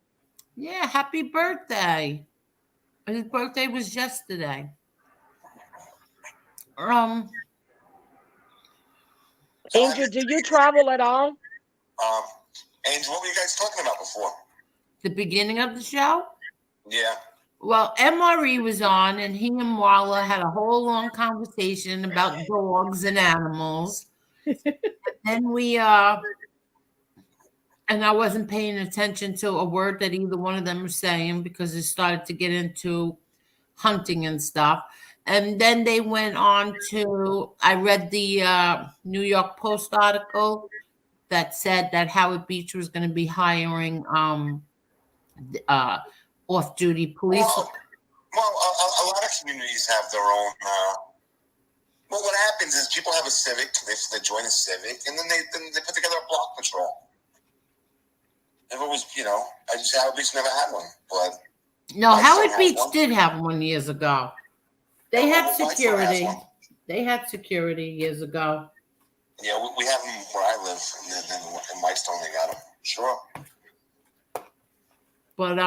Yeah, happy birthday. His birthday was yesterday. Angel, do you travel at all? Angel, what were you guys talking about before? The beginning of the show? Yeah. Well, MRE was on, and he and Marla had a whole long conversation about dogs and animals. Then and I wasn't paying attention to a word that either one of them were saying because it started to get into hunting and stuff. And then they went on to, I read the New York Post article that said that Howard Beach was going to be hiring off-duty police. Well, a lot of communities have their own. Well, what happens is people have a civic. They join a civic, and then they put together a block patrol. If it was, Howard Beach never had one, but no, Howard Beach did have one years ago. They had security. They had security years ago. Yeah, we have them where I live, and Whitestone they got them. Sure. But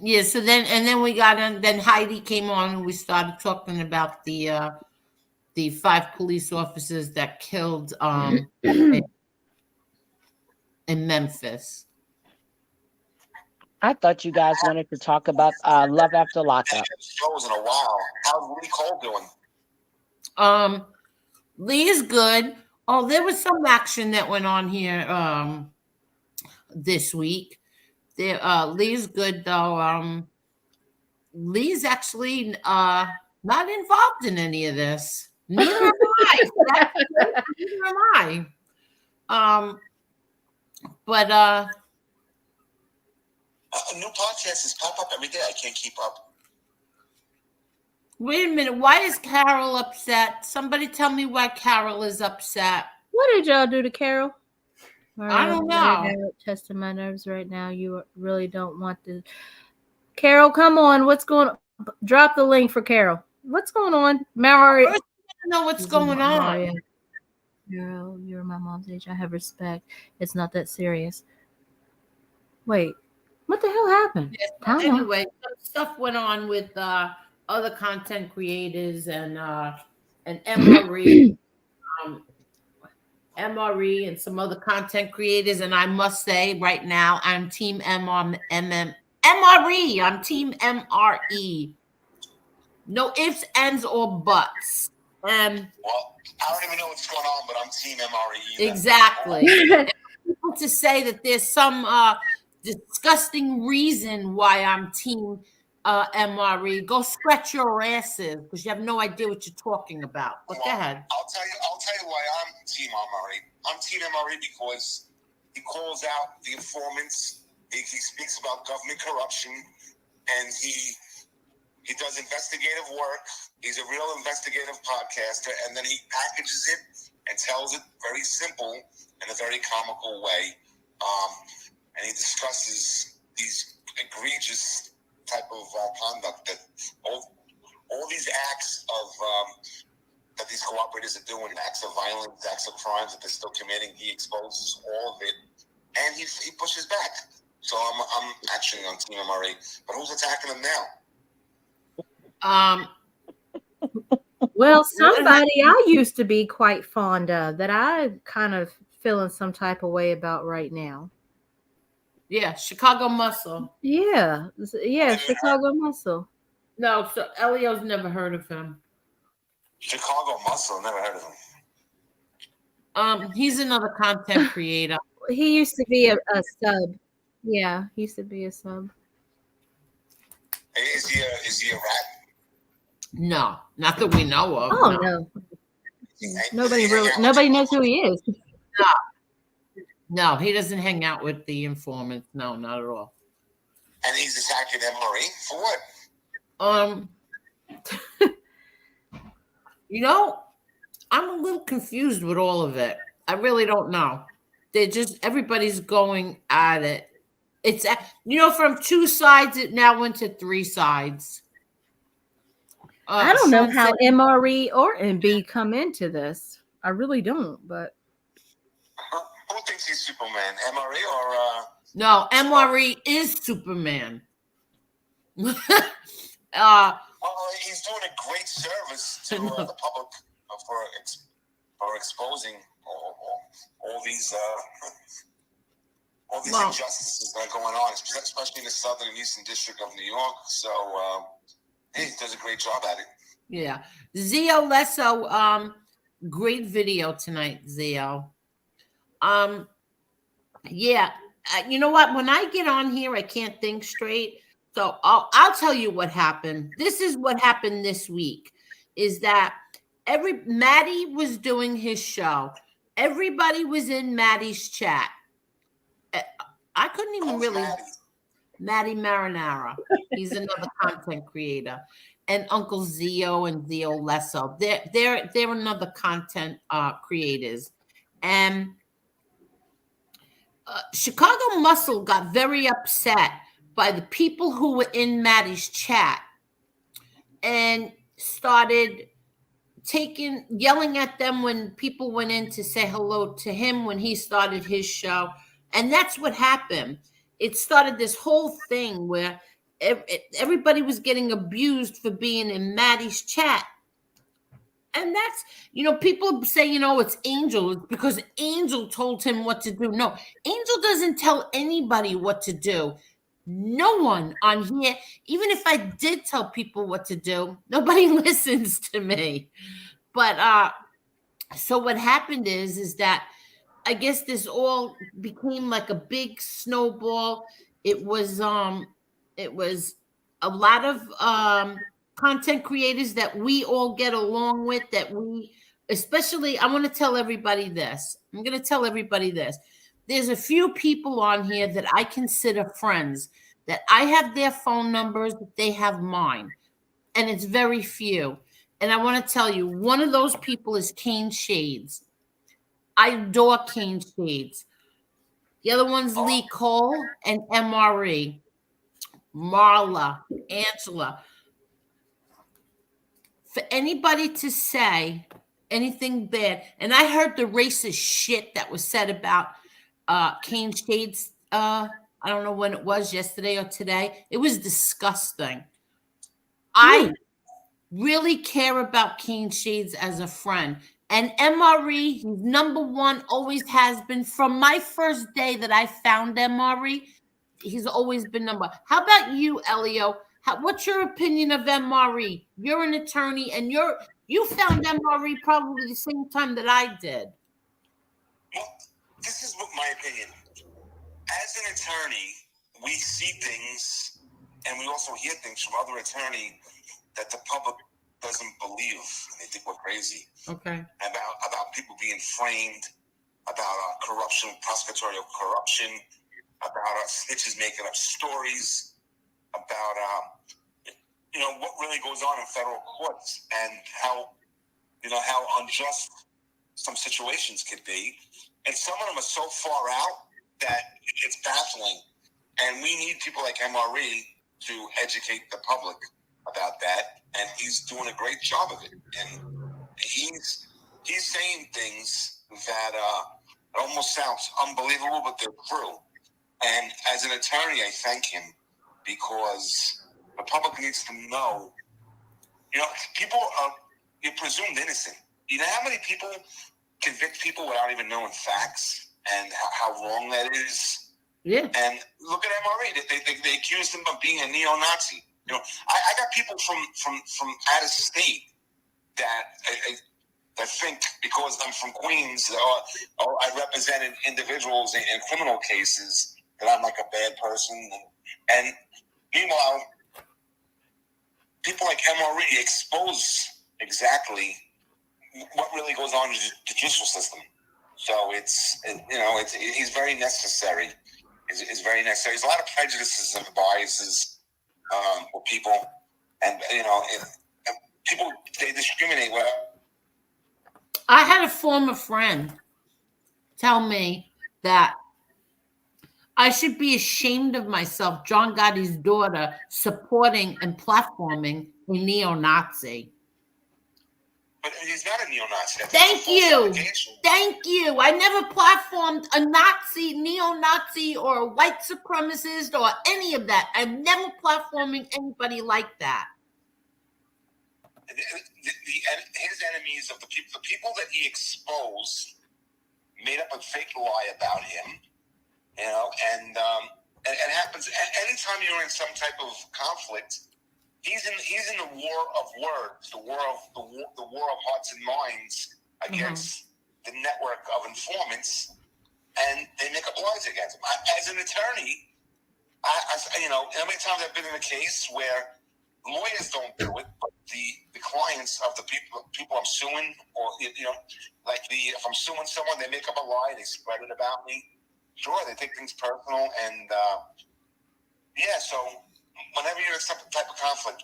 yeah. So then we got in. Then Heidi came on, and we started talking about the 5 police officers that killed in Memphis. I thought you guys wanted to talk about Love After Lockup. Shows in a while. How's Lee Cole doing? Lee is good. Oh, there was some action that went on here this week. Lee's good though. Lee's actually not involved in any of this. Neither am I. Neither am I. But new podcasts pop up every day. I can't keep up. Wait a minute. Why is Carol upset? Somebody tell me why Carol is upset. What did y'all do to Carol? I don't know. Testing my nerves right now. You really don't want to. Carol, come on. What's going on? Drop the link for Carol. What's going on? Mary. I don't know what's going on. Carol, you're my mom's age. I have respect. It's not that serious. Wait, what the hell happened? Yes, anyway, some stuff went on with other content creators and MRE. MRE and some other content creators, and I must say right now I'm team MRE. I'm team MRE. No ifs, ands, or buts. Well, I don't even know what's going on, but I'm team MRE. Exactly. People to say that there's some disgusting reason why I'm team MRE, go scratch your asses because you have no idea what you're talking about. But go ahead. I'll tell you why I'm team MRE. I'm team MRE because he calls out the informants. He speaks about government corruption, and he does investigative work. He's a real investigative podcaster, and then he packages it and tells it very simple in a very comical way. And he discusses these egregious type of conduct that all these acts of that these cooperators are doing, acts of violence, acts of crimes that they're still committing. He exposes all of it, and he pushes back. So I'm actually on Team MRE, but who's attacking him now? Well, somebody I used to be quite fond of that I kind of feeling some type of way about right now. Yeah, Chicago Muscle. Yeah, Chicago Muscle. No, so Elio's never heard of him. Chicago Muscle, never heard of him. He's another content creator. He used to be a sub. Yeah, he used to be a sub. Is he a rat? No, not that we know of. Oh no. Nobody knows who he is. No, he doesn't hang out with the informants. No, not at all. And he's attacking MRE for what? I'm a little confused with all of it. I really don't know. Everybody's going at it. It's from 2 sides, it now went to 3 sides. I don't know Sean how said- MRE or MB come into this. I really don't, but Who thinks he's Superman? MRE or No, MRE is Superman. Well, he's doing a great service to the public for exposing all these injustices that are going on, especially in the Southern and Eastern District of New York. So he does a great job at it. Yeah. Zio Lesso, great video tonight, Zio. Yeah. You know what? When I get on here, I can't think straight. So I'll tell you what happened. This is what happened this week, is that Maddie was doing his show. Everybody was in Maddie's chat. I couldn't even really. Maddie Marinara. He's another content creator. And Uncle Zio and Zio Lesso. They're another content creators. And Chicago Muscle got very upset by the people who were in Maddie's chat and started yelling at them when people went in to say hello to him when he started his show. And that's what happened. It started this whole thing where everybody was getting abused for being in Maddie's chat. And that's, people say, it's Angel. It's because Angel told him what to do. No, Angel doesn't tell anybody what to do. No one on here, even if I did tell people what to do, nobody listens to me. But so what happened is that I guess this all became like a big snowball. It was a lot of content creators that we all get along with, especially, I want to tell everybody this. I'm going to tell everybody this. There's a few people on here that I consider friends, that I have their phone numbers, they have mine, and it's very few. And I want to tell you, one of those people is Kane Shades. I adore Kane Shades. The other one's Lee Cole and MRE. Marla, Angela. For anybody to say anything bad, and I heard the racist shit that was said about Kane Shades, I don't know when it was, yesterday or today. It was disgusting. I really care about Kane Shades as a friend. And MRE, number one, always has been. From my first day that I found MRE, he's always been number. How about you, Elio? What's your opinion of MRE? You're an attorney, and you found MRE probably the same time that I did. Well, this is my opinion. As an attorney, we see things, and we also hear things from other attorneys that the public doesn't believe, and they think we're crazy. Okay. About people being framed, about corruption, prosecutorial corruption, about snitches making up stories, about what really goes on in federal courts, and how unjust some situations could be, and some of them are so far out that it's baffling. And we need people like MRE to educate the public about that, and he's doing a great job of it. And he's saying things that it almost sounds unbelievable, but they're true. And as an attorney, I thank him, because the public needs to know. People you're presumed innocent. You know how many people convict people without even knowing facts and how wrong that is? Yeah. And look at MRE. They accused him of being a neo-Nazi. I got people from out of state that I think, because I'm from Queens, I represented individuals in criminal cases, that I'm like a bad person. And meanwhile, people like MRE expose exactly what really goes on in the judicial system. So he's very necessary. It's very necessary. There's a lot of prejudices and biases with people, and people, they discriminate. Well, I had a former friend tell me that I should be ashamed of myself, John Gotti's daughter, supporting and platforming a neo-Nazi. But he's not a neo-Nazi. Thank you. Thank you. I never platformed a Nazi, neo-Nazi, or a white supremacist or any of that. I'm never platforming anybody like that. His enemies of the people that he exposed made up a fake lie about him, you know, and it happens anytime you're in some type of conflict. He's in the war of words, the war of hearts and minds against the network of informants, and they make up lies against him. As an attorney, you know, how many times I've been in a case where lawyers don't do it, but the clients of the people I'm suing, or you know, like if I'm suing someone, they make up a lie, they spread it about me. Sure, they take things personal, and yeah, so. Whenever you're in some type of conflict,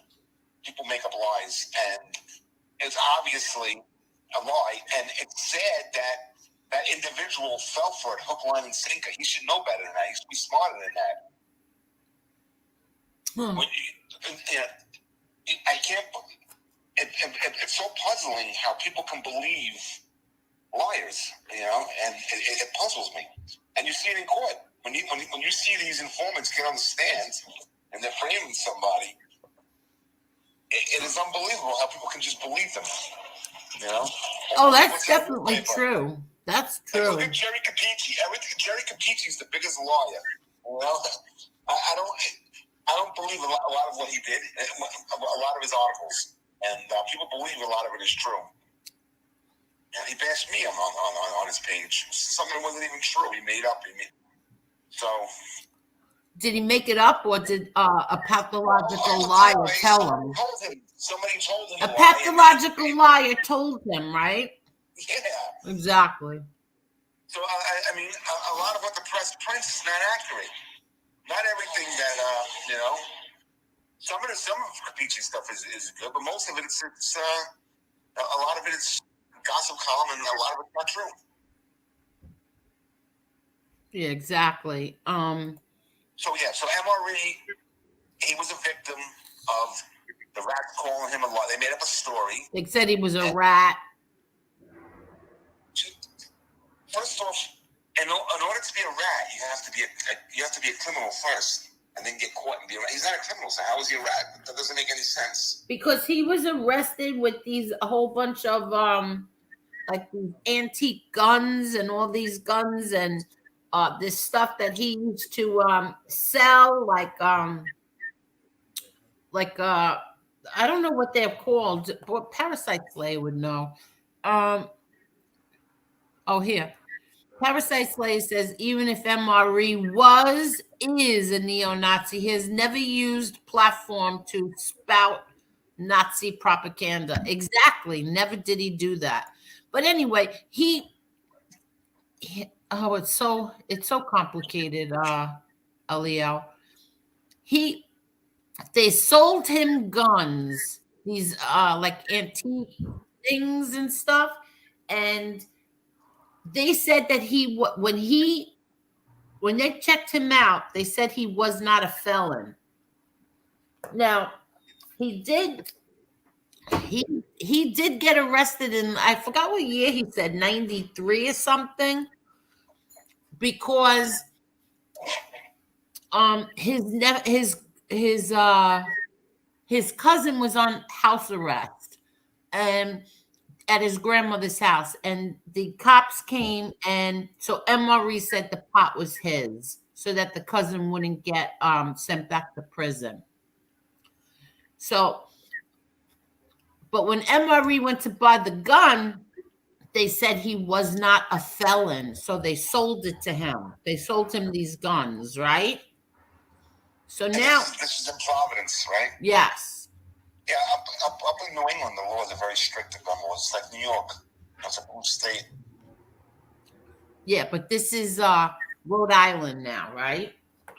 people make up lies, and it's obviously a lie. And it's sad that that individual fell for it, hook, line, and sinker. He should know better than that. He should be smarter than that. When I can't. It's so puzzling how people can believe liars, you know, and it puzzles me. And you see it in court when you see these informants get on the stand. And they're framing somebody. It is unbelievable how people can just believe them. You know? Oh, that's definitely true. That's true. Like, look at Jerry Capici. Jerry Capici is the biggest liar. You know? I don't believe a lot of what he did. A lot of his articles, and people believe a lot of it is true. And he bashed me on his page. Something that wasn't even true. He made up. So. Did he make it up, or did a pathological liar tell him? Somebody told him. A pathological liar told him, right? Yeah. Exactly. So, I mean, a lot of what the press prints is not accurate. Not everything that, you know, some of Capici's stuff is good, but most of it, it's a lot of it is gossip column, and a lot of it's not true. Yeah, exactly. So MRE, he was a victim of the rats calling him a lie. They made up a story. They said he was a rat. First off, in order to be a rat, you have to be a criminal first, and then get caught and be a rat. He's not a criminal, so how is he a rat? That doesn't make any sense. Because he was arrested with a whole bunch of like these antique guns and all these guns and. This stuff that he used to sell, like I don't know what they're called, but Parasite Slayer would know. Here. Parasite Slayer says, even if MRE is a neo-Nazi, he has never used platform to spout Nazi propaganda. Exactly. Never did he do that. But anyway, it's so complicated, Elio. They sold him guns, these like antique things and stuff, and they said that when they checked him out, they said he was not a felon. Now, he did get arrested in, I forgot what year he said, 93 or something. Because his cousin was on house arrest and at his grandmother's house, and the cops came, and so MRE said the pot was his, so that the cousin wouldn't get sent back to prison. So, but when MRE went to buy the gun, they said he was not a felon, so they sold it to him. They sold him these guns, right? So now this is in Providence, right? Yes. Yeah, up in New England, the laws are very strict to gun laws. It's like New York. It's a blue state. Yeah, but this is Rhode Island now, right? And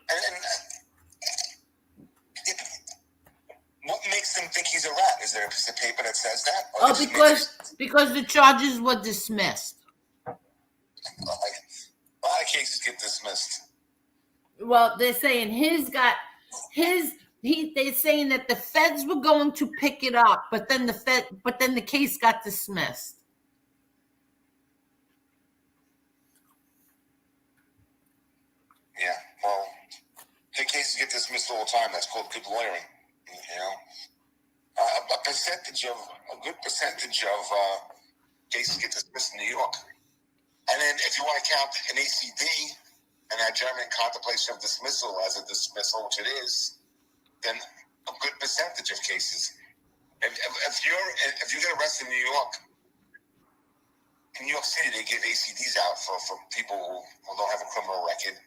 what makes them think he's a rat? Is there a piece of paper that says that? Or Oh, because the charges were dismissed. a lot of cases get dismissed. Well, they're saying they're saying that the feds were going to pick it up, but then the case got dismissed. Yeah, well, the cases get dismissed all the time. That's called good lawyering. You know, a good percentage of cases get dismissed in New York. And then if you want to count an ACD, and that German contemplation of dismissal as a dismissal, which it is, then a good percentage of cases. If you get arrested in New York City, they give ACDs out for people who don't have a criminal record,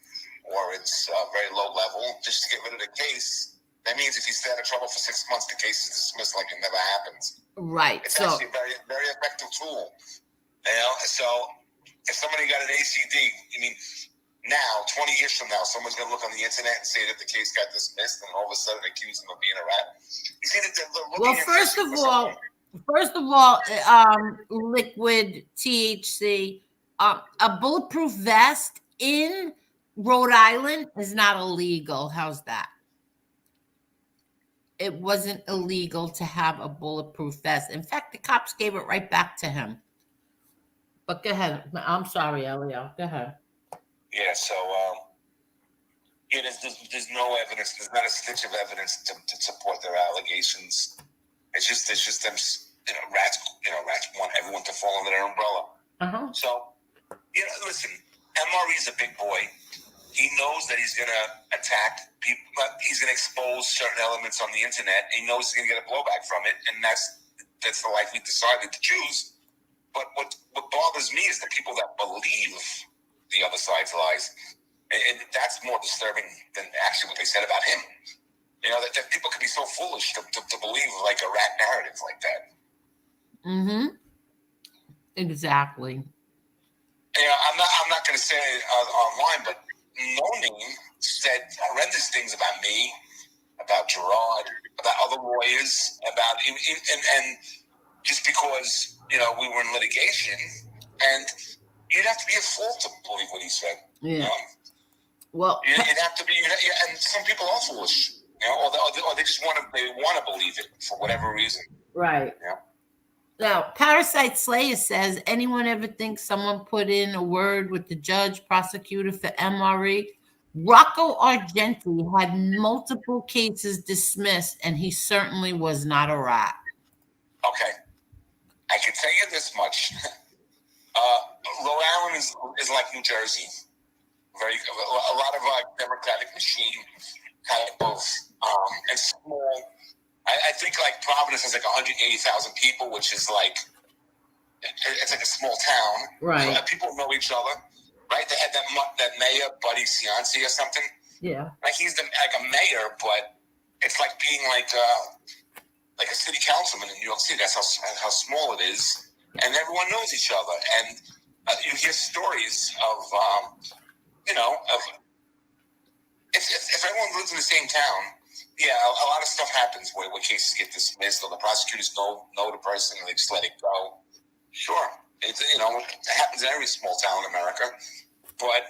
or it's very low level, just to get rid of the case. That means if you stay out of trouble for 6 months, the case is dismissed like it never happens. Right. It's actually a very, very effective tool. You know, so if somebody got an ACD, I mean, now, 20 years from now, someone's going to look on the internet and say that the case got dismissed, and all of a sudden accuse them of being a rat. You see that they're looking. Well, first of all, liquid THC, a bulletproof vest in Rhode Island is not illegal. How's that? It wasn't illegal to have a bulletproof vest. In fact, the cops gave it right back to him. But go ahead. I'm sorry, Elio. Go ahead. Yeah, so there's no evidence. There's not a stitch of evidence to support their allegations. It's just them. Rats want everyone to fall under their umbrella. Uh-huh. So, listen, MRE is a big boy. He knows that he's going to attack people. He's going to expose certain elements on the internet. He knows he's going to get a blowback from it, and that's the life he decided to choose. But what bothers me is the people that believe the other side's lies, and that's more disturbing than actually what they said about him. That people could be so foolish to believe like a rat narrative like that. Mm-hmm. Exactly. I'm not going to say it online, but Noni said horrendous things about me, about Gerard, about other lawyers, about and just because we were in litigation, and you'd have to be a fool to believe what he said. Yeah. Well, you'd have to be, and some people are foolish, or they just want to believe it for whatever reason. Right. Yeah. Now, Parasite Slayer says, anyone ever think someone put in a word with the judge, prosecutor for MRE? Rocco Argenti had multiple cases dismissed, and he certainly was not a rat. Okay. I can tell you this much. Rhode Island is like New Jersey. A lot of democratic machine type of, and small. I think like Providence has like 180,000 people, which is like, it's like a small town. Right. So people know each other, right? They had that mayor, Buddy Cianci or something. Yeah. Like he's like a mayor, but it's like being like a city councilman in New York City. That's how small it is. And everyone knows each other. And you hear stories of if everyone lives in the same town, yeah, a lot of stuff happens where cases get dismissed, or the prosecutors know the person and they just let it go. Sure, it happens in every small town in America, but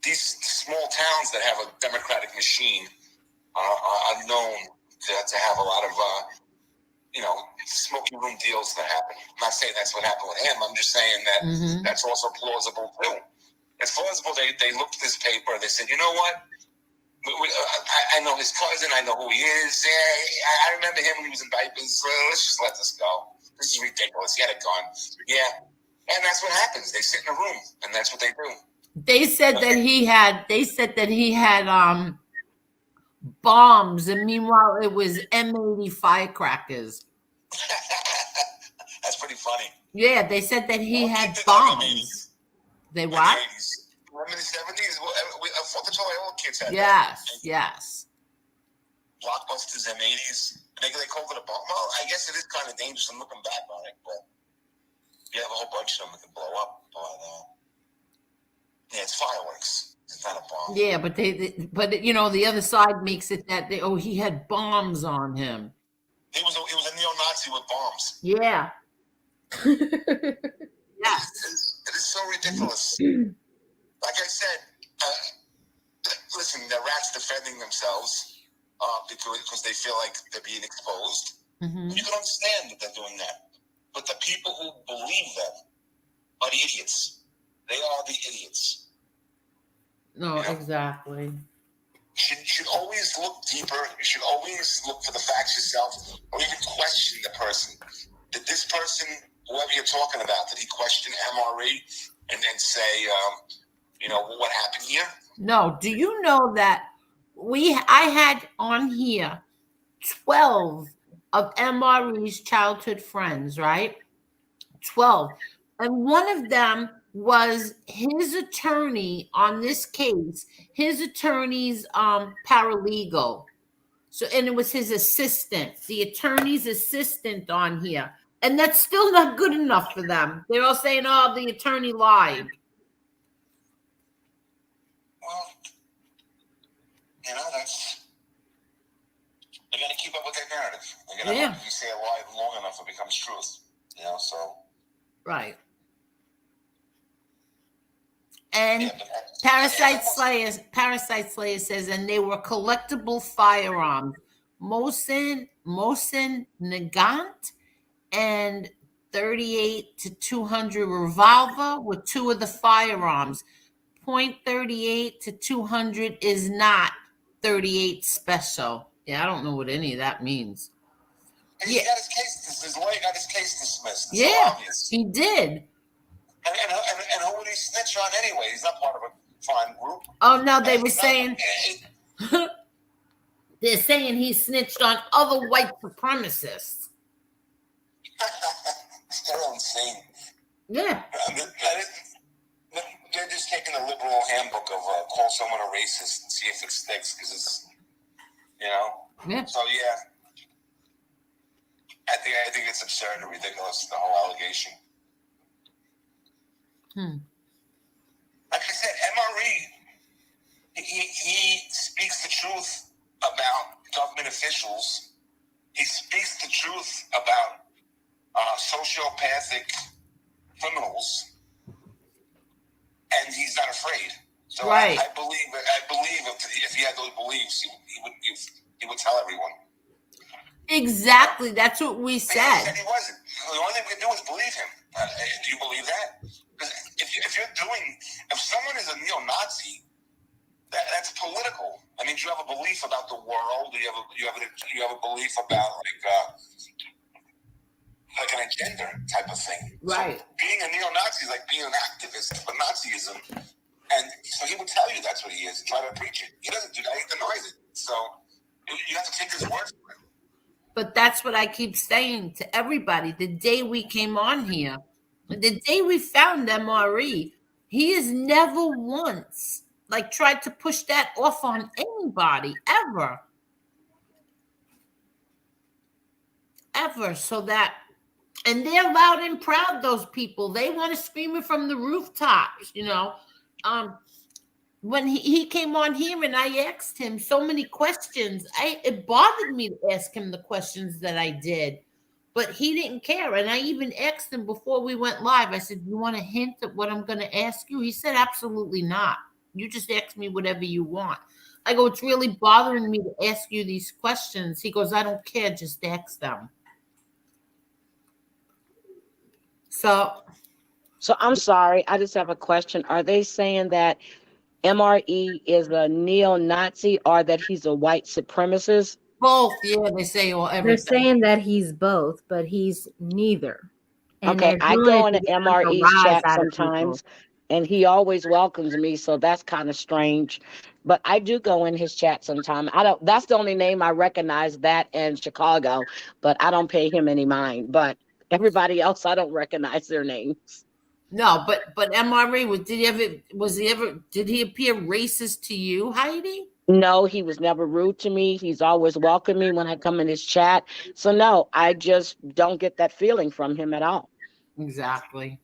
these small towns that have a democratic machine are known to have a lot of smoking room deals that happen. I'm not saying that's what happened with him. I'm just saying that that's also plausible too. It's plausible. They looked at this paper. They said, you know what? I know his cousin. I know who he is. Yeah, I remember him when he was in diapers. Let's just let this go. This is ridiculous. He had a gun. Yeah. And that's what happens. They sit in a room, and that's what they do. They said that he had bombs, and meanwhile it was M80 firecrackers. That's pretty funny. Yeah, they said that he had bombs. They what? Remember the 70s? 4th of July, all kids had Yes, that. yes. Blockbusters, M80s. They called it a bomb. Well, I guess it is kind of dangerous. I'm looking back on it, but you have a whole bunch of them that can blow up. But yeah, it's fireworks. It's not a bomb. Yeah, but but you know, the other side makes it that he had bombs on him. He was a neo-Nazi with bombs. Yeah. Yes. It is so ridiculous. Like I said, listen, the rats defending themselves because they feel like they're being exposed. Mm-hmm. You can understand that they're doing that. But the people who believe them are the idiots. They are the idiots. No, exactly. You should always look deeper. You should always look for the facts yourself, or even question the person. Did this person, whoever you're talking about, did he question MRE and then say, what happened here? No. Do you know that I had on here 12 of MRE's childhood friends, right? 12. And one of them was his attorney on this case, his attorney's paralegal. So, and it was his assistant, the attorney's assistant on here. And that's still not good enough for them. They're all saying, oh, the attorney lied. Well, they're going to keep up with their narrative. They're going to, if you say a lie long enough, it becomes truth. So. Right. And Parasite Slayer says, and they were collectible firearms. Mosin Nagant and 38 to 200 revolver were two of the firearms. .38 to 200 is not 38 special. Yeah, I don't know what any of that means. And he got his lawyer got his case dismissed. It's yeah, so obvious. He did. And who would he snitch on anyway? He's not part of a crime group. Oh no, they were saying they're saying he snitched on other white supremacists. They're insane. Yeah. They're just taking the liberal handbook of call someone a racist and see if it sticks because it's, Yeah. So yeah, I think it's absurd and ridiculous, the whole allegation. Like I said, MRE, he speaks the truth about government officials. He speaks the truth about sociopathic criminals, and he's not afraid. So right. I believe if he had those beliefs, he would tell everyone. Exactly, that's what we said. He said he wasn't. The only thing we can do is believe him. Do you believe that? Because if someone is a neo-Nazi, that's political. I mean, do you have a belief about the world? Do you have a belief about like an agenda type of thing? Right. So being a neo-Nazi is like being an activist for Nazism, and so he would tell you that's what he is and try to preach it. He doesn't do that. He denies it. So you have to take his word for it. But that's what I keep saying to everybody. The day we came on here, the day we found MRE, he has never once tried to push that off on anybody ever. So that, and they're loud and proud, those people. They want to scream it from the rooftops, When he came on here and I asked him so many questions, it bothered me to ask him the questions that I did, but he didn't care. And I even asked him before we went live, I said, you want a hint at what I'm going to ask you? He said, absolutely not. You just ask me whatever you want. I go, it's really bothering me to ask you these questions. He goes, I don't care. Just ask them. So I'm sorry. I just have a question. Are they saying that MRE is a neo-Nazi or that he's a white supremacist? Both. Yeah, they say everything. They're saying that he's both, but he's neither. And okay, I go into MRE's chat sometimes, and he always welcomes me, so that's kind of strange. But I do go in his chat sometime. That's the only name I recognize, that in Chicago, but I don't pay him any mind. But everybody else, I don't recognize their names. No, but MRE, did he appear racist to you, Heidi? No, he was never rude to me. He's always welcomed me when I come in his chat. So no, I just don't get that feeling from him at all. Exactly.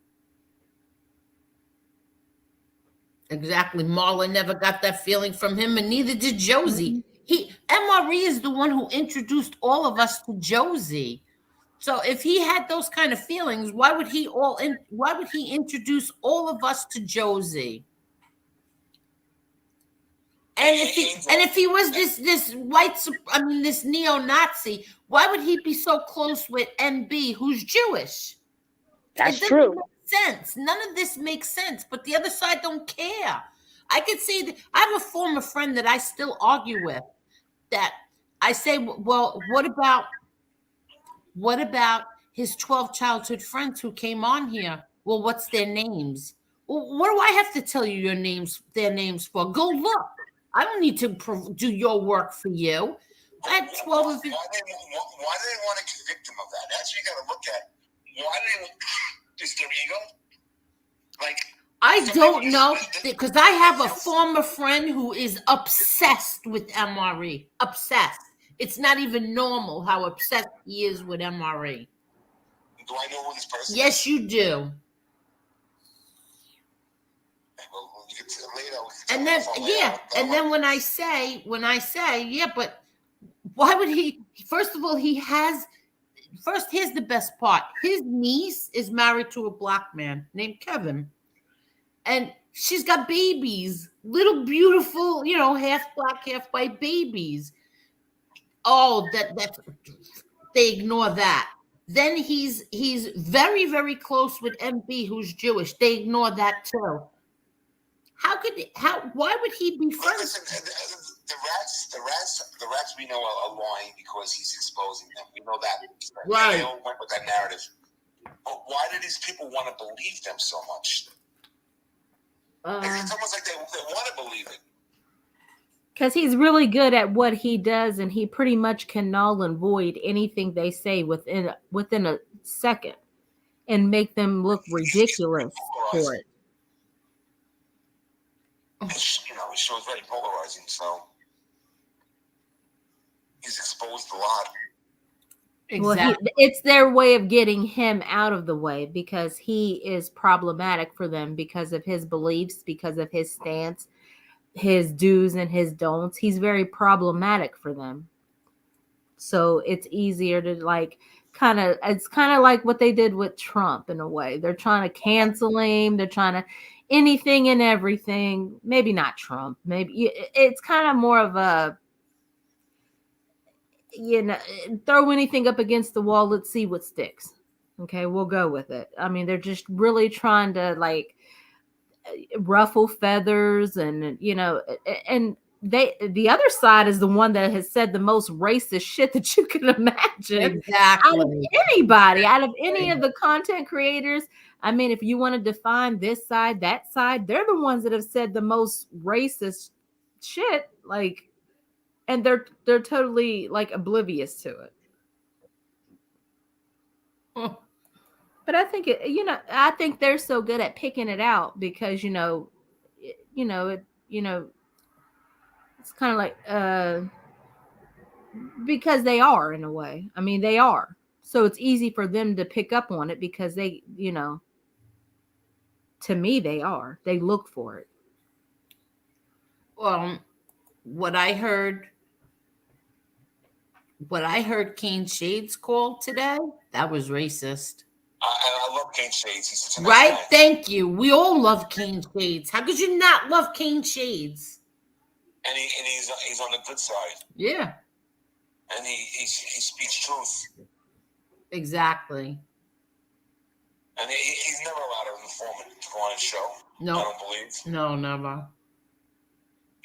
Exactly. Marla never got that feeling from him, and neither did Josie. MRE is the one who introduced all of us to Josie. So if he had those kind of feelings, why would he introduce all of us to Josie? And if he was this this neo-Nazi, why would he be so close with MB, who's Jewish? That's It doesn't true. make sense. None of this makes sense, but the other side don't care. I could say that I have a former friend that I still argue with, that I say, well, what about his 12 childhood friends who came on here? Well, what's their names? Well, what do I have to tell you their names for? Go look. I don't need to do your work for you. I had 12 of his. Why do they want to convict him of that? That's what you got to look at. Why do they? Is their ego? Like, I don't know, because I have a former friend who is obsessed with MRE. Obsessed. It's not even normal how obsessed he is with MRE. Do I know who this person is? Yes, you do. Well, you can later. And then and then when I say, yeah, but why would he? First of all, here's the best part. His niece is married to a black man named Kevin. And she's got babies, little beautiful, half black, half white babies. Oh, that's they ignore that. Then he's very, very close with MB, who's Jewish. They ignore that too. Why would he be friends? Listen, the rats we know are lying because he's exposing them. We know that. Right. They all went with that narrative. But why do these people want to believe them so much? It's almost like they want to believe it. Because he's really good at what he does, and he pretty much can null and void anything they say within a second and make them look ridiculous for it. His show is very polarizing, so he's exposed a lot. Exactly. Well, it's their way of getting him out of the way, because he is problematic for them because of his beliefs, because of his stance, his do's and his don'ts. He's very problematic for them. So it's easier to it's kind of like what they did with Trump in a way. They're trying to cancel him. They're trying to anything and everything. Maybe not Trump. Maybe it's kind of more of a, throw anything up against the wall. Let's see what sticks. Okay, we'll go with it. I mean, they're just really trying to ruffle feathers, and and the other side is the one that has said the most racist shit that you can imagine. Exactly. Out of anybody, out of any of the content creators. I mean, if you want to define this side, that side, they're the ones that have said the most racist shit. And they're totally oblivious to it. But I think I think they're so good at picking it out because it's kind of like because they are, in a way. I mean, they are. So it's easy for them to pick up on it because they, to me, they are. They look for it. Well, what I heard Kane Shades call today, that was racist. I love Kane Shades. He's such a nice Right? guy. Thank you. We all love Kane Shades. How could you not love Kane Shades? And he's on the good side. Yeah. And he speaks truth. Exactly. And he's never allowed an informant to go on his show. No. I don't believe. No, never.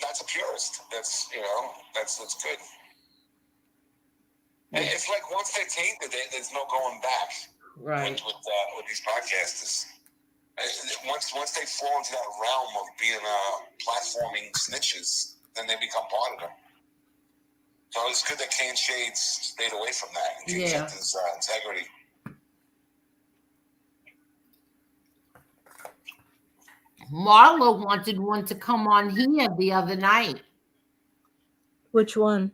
That's a purist. That's good. And it's like once they're tainted, there's no going back. Right. With these podcasters. Once they fall into that realm of being platforming snitches, then they become part of them. So it's good that Kane Shades stayed away from that and kept his integrity. Marla wanted one to come on here the other night. Which one?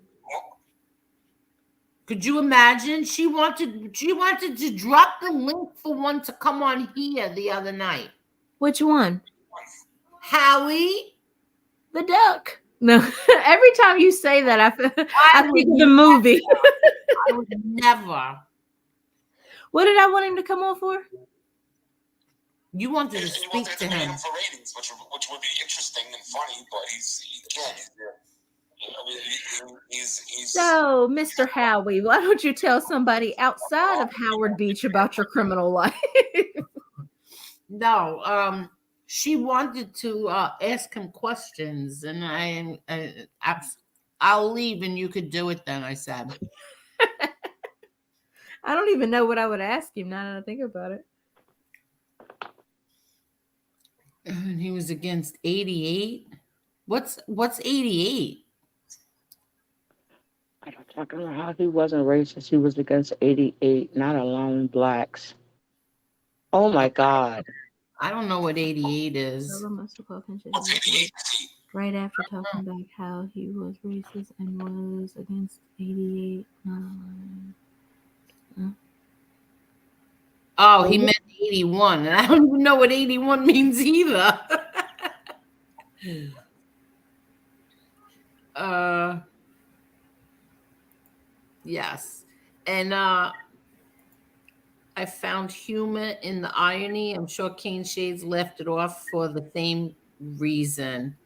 Could you imagine? She wanted to drop the link for one to come on here the other night. Which one? Howie The duck. No, every time you say that, I think of the would movie. I would never. What did I want him to come on for? You wanted to And you speak wanted to to meet him. him for ratings, which would be interesting and funny, but he can't. He's So, Mr. Howie, why don't you tell somebody outside of Howard Beach about your criminal life? No, she wanted to ask him questions, and I'll leave, and you could do it. Then I said, I don't even know what I would ask him now that I think about it. and he was against 88. What's 88? I don't know how he wasn't racist. He was against 88, not allowing blacks. Oh my God. I don't know what 88 is. Right after talking about how he was racist and was against 88. Oh, he meant 81, and I don't even know what 81 means either. Yes. And I found humor in the irony. I'm sure Kane Shades left it off for the same reason.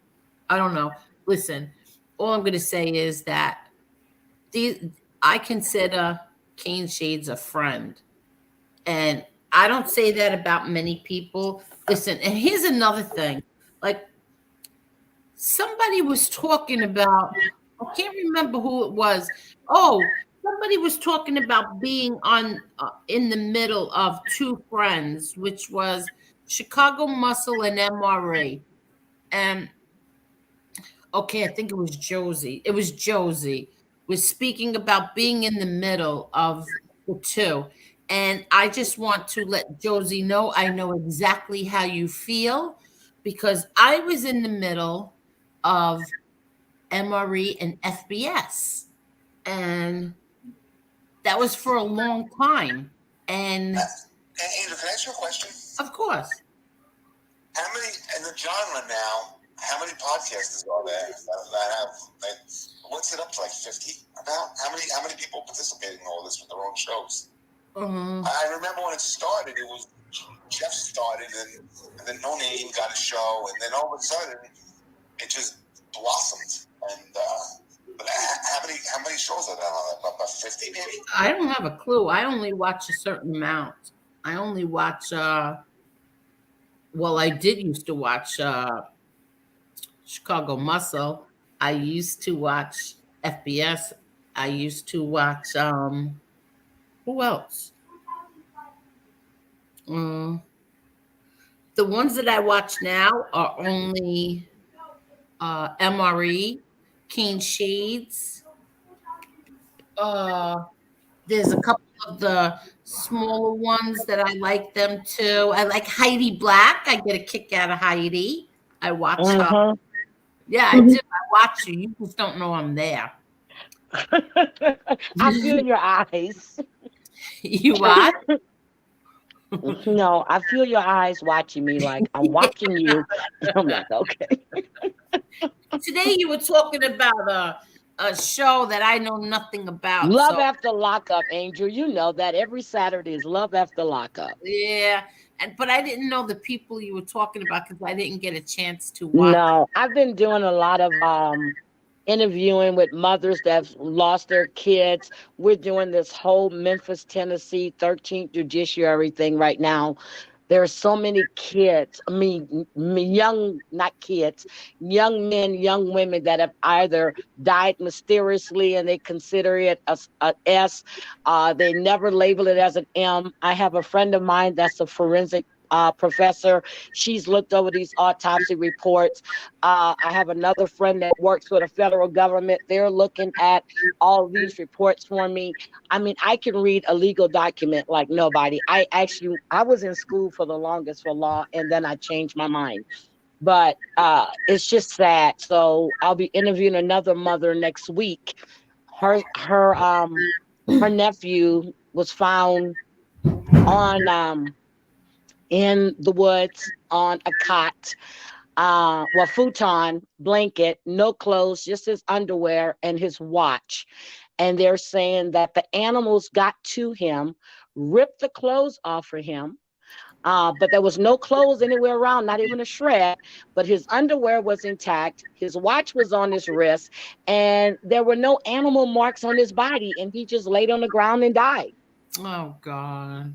I don't know. Listen, all I'm going to say is that I consider Kane Shades a friend. And I don't say that about many people. Listen, and here's another thing. Like, somebody was talking about, I can't remember who it was. Oh, somebody was talking about being on in the middle of two friends, which was Chicago Muscle and MRA. And okay, I think it was Josie. It was Josie was speaking about being in the middle of the two. And I just want to let Josie know I know exactly how you feel, because I was in the middle of MRE and FBS. And that was for a long time. And Angel, can I ask you a question? of course. How many in the genre now? How many podcasters are there that have? What's it up to? Like 50? About how many people participate in all this with their own shows? I remember when it started, it was Jeff started, and then No Name got a show, and then all of a sudden, it just blossomed. And but how many shows are there? About 50, maybe. I don't have a clue. I only watch a certain amount. I only watch. Well, I did used to watch Chicago Muscle. I used to watch FBS. I used to watch who else? The ones that I watch now are only MRE, Kane Shades. There's a couple of the smaller ones that I like them too. I like Heidi Black. I get a kick out of Heidi. I watch her. Yeah, I do. I watch you. You just don't know I'm there. I feel your eyes. You what? No, I feel your eyes watching me like I'm watching you. I'm like, okay. Today you were talking about a show that I know nothing about. Love After Lockup, Angel. You know that every Saturday is Love After Lockup. Yeah, but I didn't know the people you were talking about because I didn't get a chance to watch. No, I've been doing a lot of interviewing with mothers that have lost their kids. We're doing this whole Memphis, Tennessee 13th Judiciary thing right now. There are so many kids, young men, young women that have either died mysteriously and they consider it a S. They never label it as an M. I have a friend of mine that's a forensic professor. She's looked over these autopsy reports. I have another friend that works for the federal government. They're looking at all these reports for me. I mean, I can read a legal document like nobody. I was in school for the longest for law, and then I changed my mind. But it's just sad. So I'll be interviewing another mother next week. Her nephew was found on in the woods on a cot. futon, blanket, no clothes, just his underwear and his watch. And they're saying that the animals got to him, ripped the clothes off of him. But there was no clothes anywhere around, not even a shred. But his underwear was intact. His watch was on his wrist, and there were no animal marks on his body. And he just laid on the ground and died. Oh God.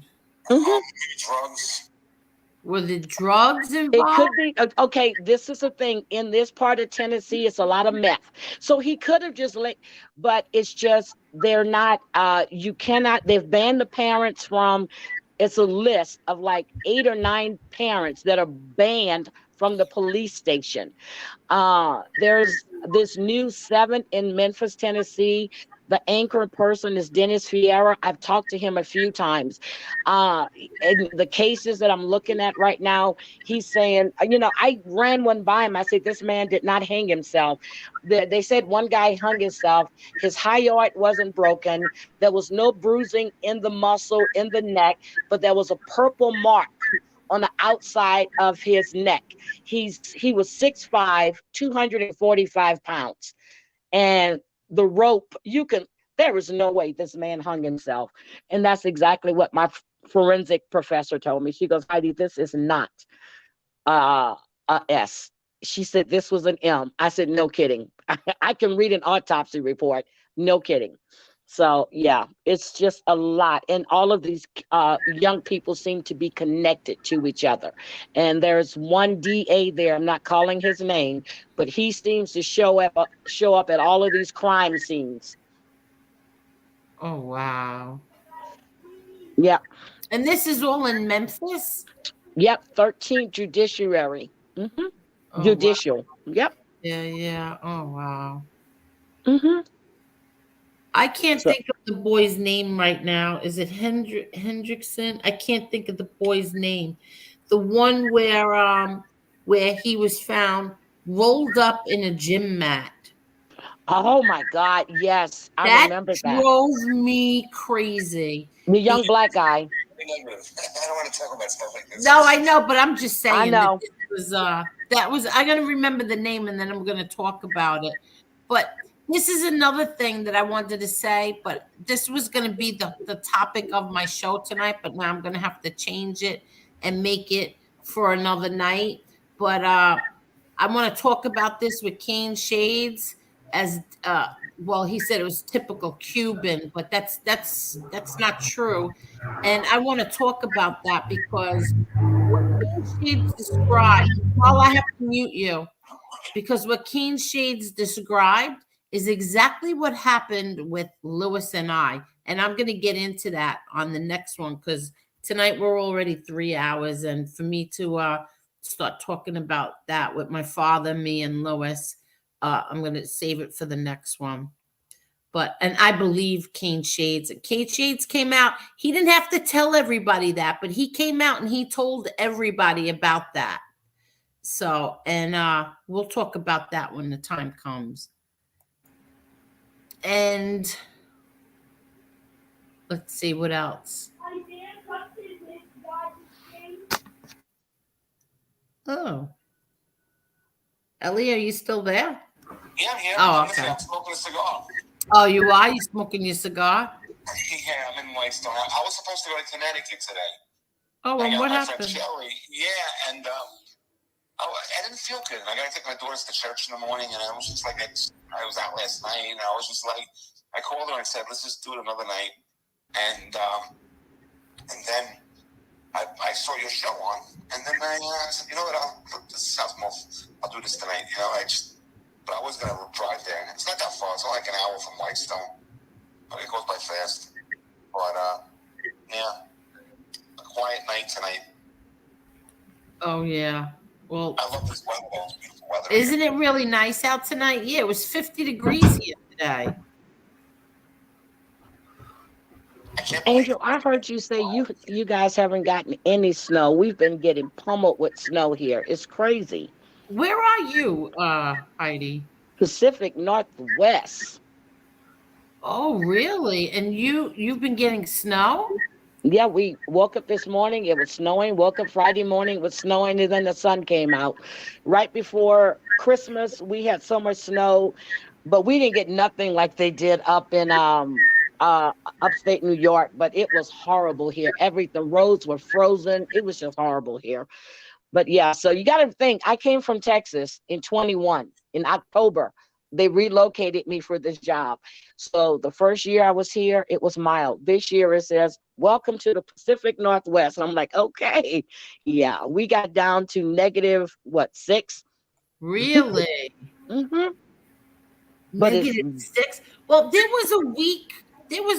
Mhm. Drugs. Were the drugs It involved? could be okay. This is the thing in this part of Tennessee. It's a lot of meth, so he could have just let. But it's just they're not. You cannot. They've banned the parents from. It's a list of like 8 or 9 parents that are banned from the police station. There's this new 7 in Memphis, Tennessee. The anchor person is Dennis Fiera. I've talked to him a few times. In the cases that I'm looking at right now, he's saying, I ran one by him. I said, this man did not hang himself. They said one guy hung himself. His hyoid wasn't broken. There was no bruising in the muscle, in the neck, but there was a purple mark on the outside of his neck. He was 6'5", 245 pounds. And the rope, there is no way this man hung himself. And that's exactly what my forensic professor told me. She goes, Heidi, this is not a S. She said, this was an M. I said, no kidding. I can read an autopsy report. No kidding. So, yeah, it's just a lot. And all of these young people seem to be connected to each other. And there's one DA there, I'm not calling his name, but he seems to show up at all of these crime scenes. Oh, wow. Yep. And this is all in Memphis? Yep, 13th Judiciary. Mm-hmm. Oh, Judicial. Wow. Yep. Yeah. Oh, wow. Mm-hmm. I can't think of the boy's name right now. Is it Hendrickson? I can't think of the boy's name. The one where he was found rolled up in a gym mat. Oh my God, yes. I remember that. Drove me crazy. The young black guy. I don't want to talk about stuff like this. No, I know, but I'm just saying I know. that was I'm gonna remember the name and then I'm gonna talk about it. But this is another thing that I wanted to say, but this was going to be the topic of my show tonight, but now I'm going to have to change it and make it for another night. But I want to talk about this with Kane Shades as well. He said it was typical Cuban, but that's not true. And I want to talk about that because what Kane Shades described, while I have to mute you, because what Kane Shades described is exactly what happened with Lewis and I. And I'm going to get into that on the next one because tonight we're already 3 hours. And for me to start talking about that with my father, me, and Lewis, I'm going to save it for the next one. And I believe Kane Shades came out. He didn't have to tell everybody that, but he came out and he told everybody about that. So, and we'll talk about that when the time comes. And let's see what else. Oh, Elio, are you still there? Yeah, I'm here. Oh, okay. I'm smoking a cigar. Oh, you are? You smoking your cigar? Yeah, I'm in Whitestone. I was supposed to go to Connecticut today. Oh, and what happened? Yeah, and I didn't feel good. I got to take my daughters to church in the morning, and I was just like, I was out last night, and I was just like, I called her and said, let's just do it another night. And then I saw your show on, and then I said, you know what, this sounds more, I'll do this tonight, but I was going to drive there. It's not that far. It's only like an hour from Whitestone, but it goes by fast. But, yeah, a quiet night tonight. Oh, yeah. Well, I love this weather. It's beautiful weather. Isn't it really nice out tonight? Yeah, it was 50 degrees here today. Angel, I heard you say you guys haven't gotten any snow. We've been getting pummeled with snow here. It's crazy. Where are you, Heidi? Pacific Northwest. Oh, really? And you've been getting snow? Yeah, we woke up this morning, it was snowing. Woke up Friday morning, it was snowing, and then the sun came out. Right before Christmas, we had so much snow, but we didn't get nothing like they did up in uh upstate New York. But it was horrible here. The roads were frozen. It was just horrible here. But yeah, so you got to think, I came from Texas in 21 in October. They relocated me for this job. So the first year I was here, it was mild. This year it says, welcome to the Pacific Northwest. I'm like, okay. Yeah, we got down to negative, what, 6? Really? Mm-hmm. But it's, -6. Well, there was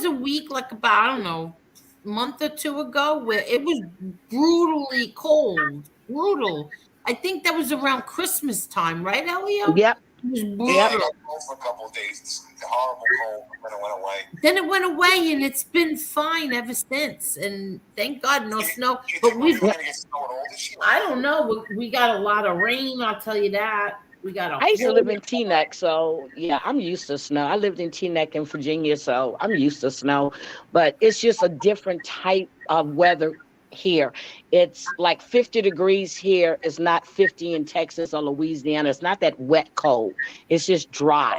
a week like about, I don't know, a month or two ago where it was brutally cold. Brutal. I think that was around Christmas time, right, Elio? yep, It was Yeah, yep. it brutal. got cold for a couple of days. It's horrible cold, and then it went away. Then it went away and it's been fine ever since. And thank God no snow. You But think we've we're gonna get snow at all this year? I don't know. We got a lot of rain, I'll tell you that. We got a I used to whole live in Teaneck, so yeah, I'm used to snow. I lived in Teaneck in Virginia, so I'm used to snow. But it's just a different type of weather here. It's like 50 degrees here. It's not 50 in Texas or Louisiana. It's not that wet cold. It's just dry.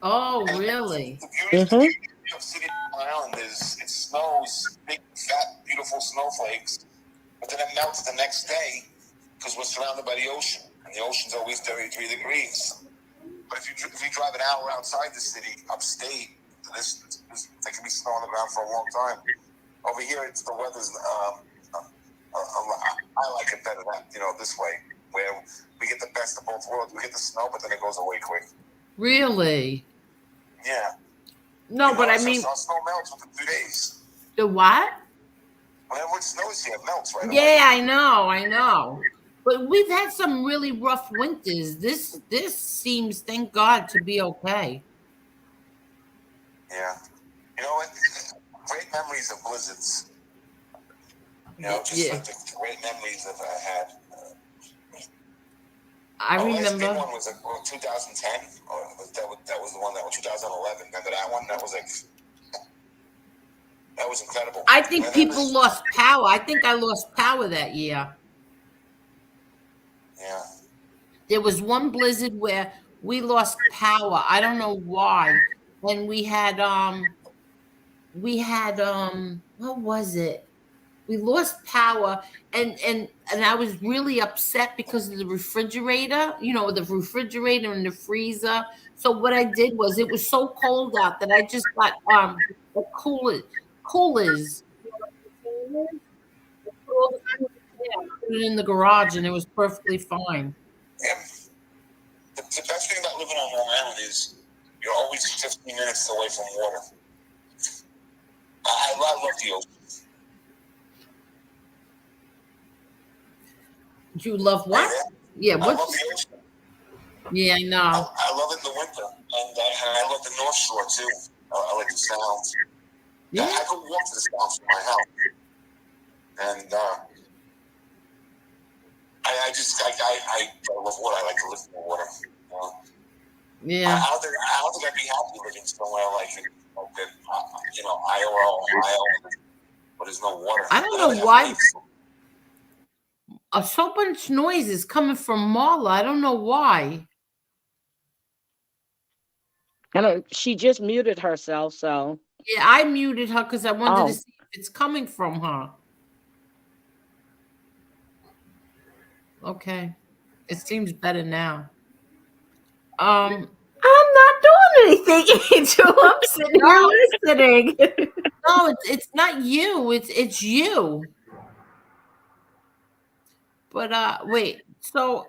Oh, really? The Mm-hmm. beauty of New York City and Long Island is it snows, big, fat, beautiful snowflakes, but then it melts the next day because we're surrounded by the ocean, and the ocean's always 33 degrees. But if you drive an hour outside the city, upstate, there can be snow on the ground for a long time. Over here, the weather's. I like it better this way, where we get the best of both worlds. We get the snow, but then it goes away quick. Really? Yeah. No, but I mean, our snow melts within 2 days. the what? Whenever it snows here, it melts right away. Yeah, I know. But we've had some really rough winters. This seems, thank God, to be okay. Yeah. You know what? Great memories of blizzards. Just Yeah. like the great memories that I had. I Our last big remember. one was 2010. That was the one that was 2011. Remember that one? That was incredible. I think And people lost power. I think I lost power that year. Yeah. There was one blizzard where we lost power. I don't know why. And we had what was it? We lost power and I was really upset because of the refrigerator, the refrigerator and the freezer. So what I did was, it was so cold out that I just got the coolers. Put it in the garage and it was perfectly fine. Yeah. The best thing about living on Long Island is you're always 15 minutes away from water. I love the ocean. You love what? Yeah, I what? love the ocean. Yeah, I know. I love it in the winter, and I love the North Shore too. I like the sounds. Yeah. I could walk to the sounds from my house, and I love water. I like to live in the water. Yeah. I don't think I'd be happy living somewhere like Iowa, Ohio, where there's no water. I don't know why. So much noise is coming from Marla. I don't know why. I know she just muted herself, so Yeah, I muted her because I wanted Oh. to see if it's coming from her. Okay. It seems better now. I'm not doing anything, Angel. I'm sitting here listening. No, it's not you. It's you. But wait. So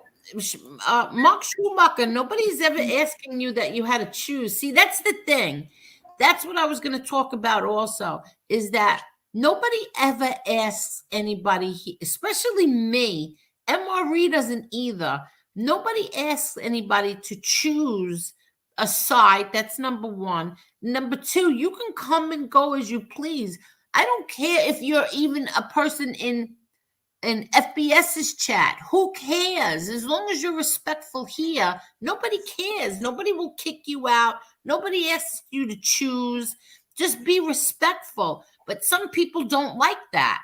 Mark Schumacher, nobody's ever asking you that you had to choose. See, that's the thing. That's what I was going to talk about also, is that nobody ever asks anybody, especially me. MRE doesn't either. Nobody asks anybody to choose a side. That's number one. Number two, you can come and go as you please. I don't care if you're even a person in FBS's chat. Who cares? As long as you're respectful here, nobody cares. Nobody will kick you out. Nobody asks you to choose. Just be respectful. But some people don't like that.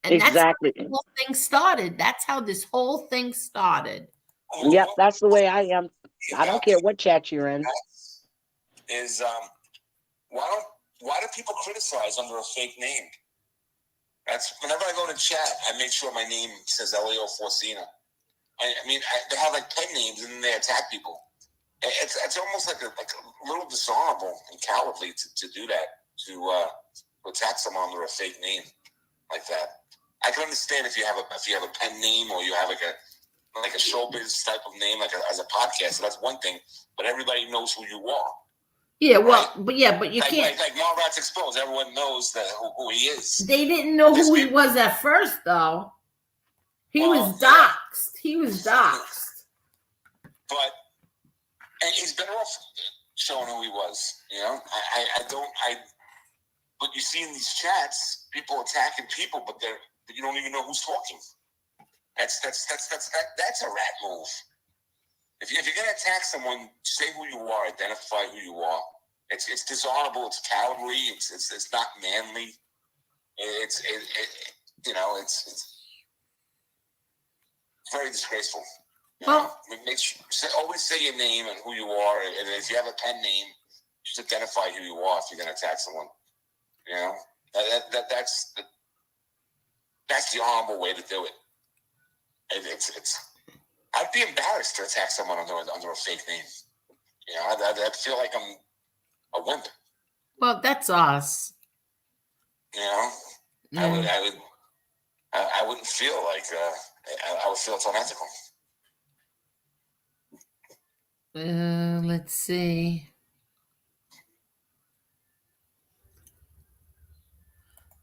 And Exactly. that's how the whole thing started. That's how this whole thing started. Yep, that's the way I am. I don't care what chat you're in. Is why do people criticize under a fake name? That's whenever I go to chat, I make sure my name says Elio Forcina. I mean, they have like pen names and then they attack people. It's almost like a little dishonorable and cowardly to do that, to attack someone under a fake name like that. I can understand if you have a pen name or you have like a showbiz type of name, as a podcast. That's one thing, but everybody knows who you are. Yeah, well, right? but you like, can't. Like Marla's exposed. Everyone knows who he is. They didn't know who he was at first, though. He was doxxed. He was doxxed. And he's better off showing who he was. You know, but you see in these chats, people attacking people, but you don't even know who's talking. That's a rat move. If you're gonna attack someone, say who you are, identify who you are. It's dishonorable. It's cowardly. It's not manly. It's very disgraceful. Well, Always say your name and who you are, and if you have a pen name, just identify who you are if you're gonna attack someone. You know, that's the honorable way to do it. I'd be embarrassed to attack someone under a fake name. You know, I'd feel like I'm a wimp. Well, that's us. You know, I wouldn't feel like I would feel it's unethical. Let's see.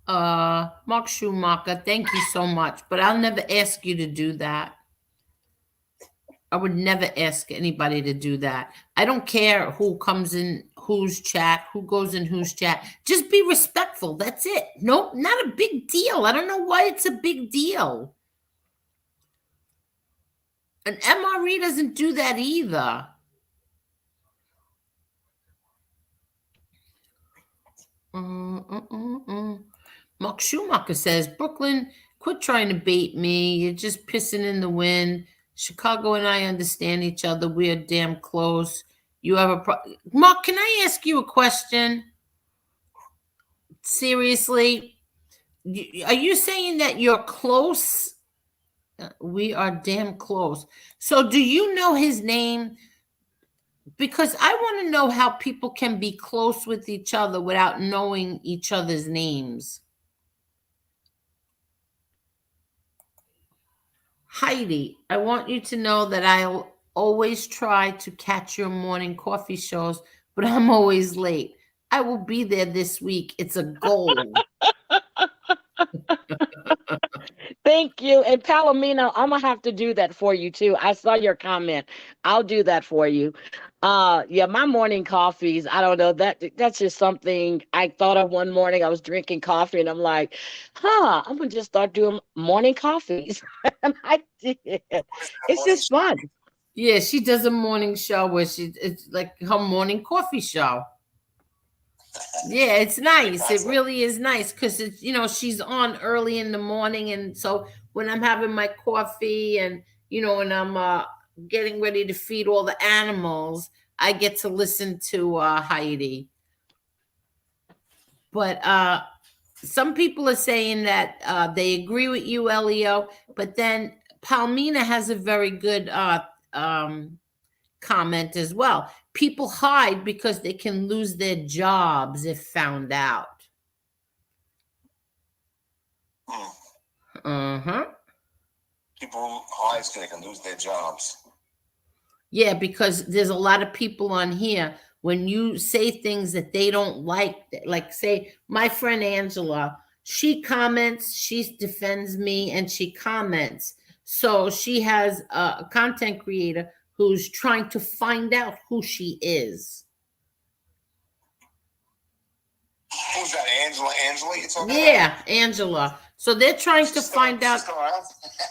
Mark Schumacher, thank you so much, but I'll never ask you to do that. I would never ask anybody to do that. I don't care who comes in whose chat, who goes in whose chat. Just be respectful. That's it. Nope, not a big deal. I don't know why it's a big deal. An MRE doesn't do that either. Mark Schumacher says, Brooklyn, quit trying to bait me. You're just pissing in the wind. Chicago and I understand each other. We are damn close. You have a Mark, can I ask you a question? Seriously? Are you saying that you're close? We are damn close. So do you know his name? Because I want to know how people can be close with each other without knowing each other's names. Heidi, I want you to know that I'll always try to catch your morning coffee shows, but I'm always late. I will be there this week. It's a goal. Thank you. And Palomino, I'm gonna have to do that for you too. I saw your comment. I'll do that for you. Yeah, my morning coffees, I don't know, that's just something I thought of one morning. I was drinking coffee and I'm like, I'm gonna just start doing morning coffees. And I did. It's just fun. Yeah, she does a morning show where it's like her morning coffee show. Yeah, it's nice. It really is nice because it's, she's on early in the morning. And so when I'm having my coffee and, and I'm getting ready to feed all the animals, I get to listen to Heidi. But some people are saying that they agree with you, Elio, but then Palmina has a very good comment as well. People hide because they can lose their jobs if found out. People hide so they can lose their jobs. Yeah, because there's a lot of people on here, when you say things that they don't like say, my friend Angela, she comments, she defends me, and she comments. So she has a content creator who's trying to find out who she is. Who's that, Angela? Angela, you talking about? Yeah, Angela. So they're trying to find out. She's still around?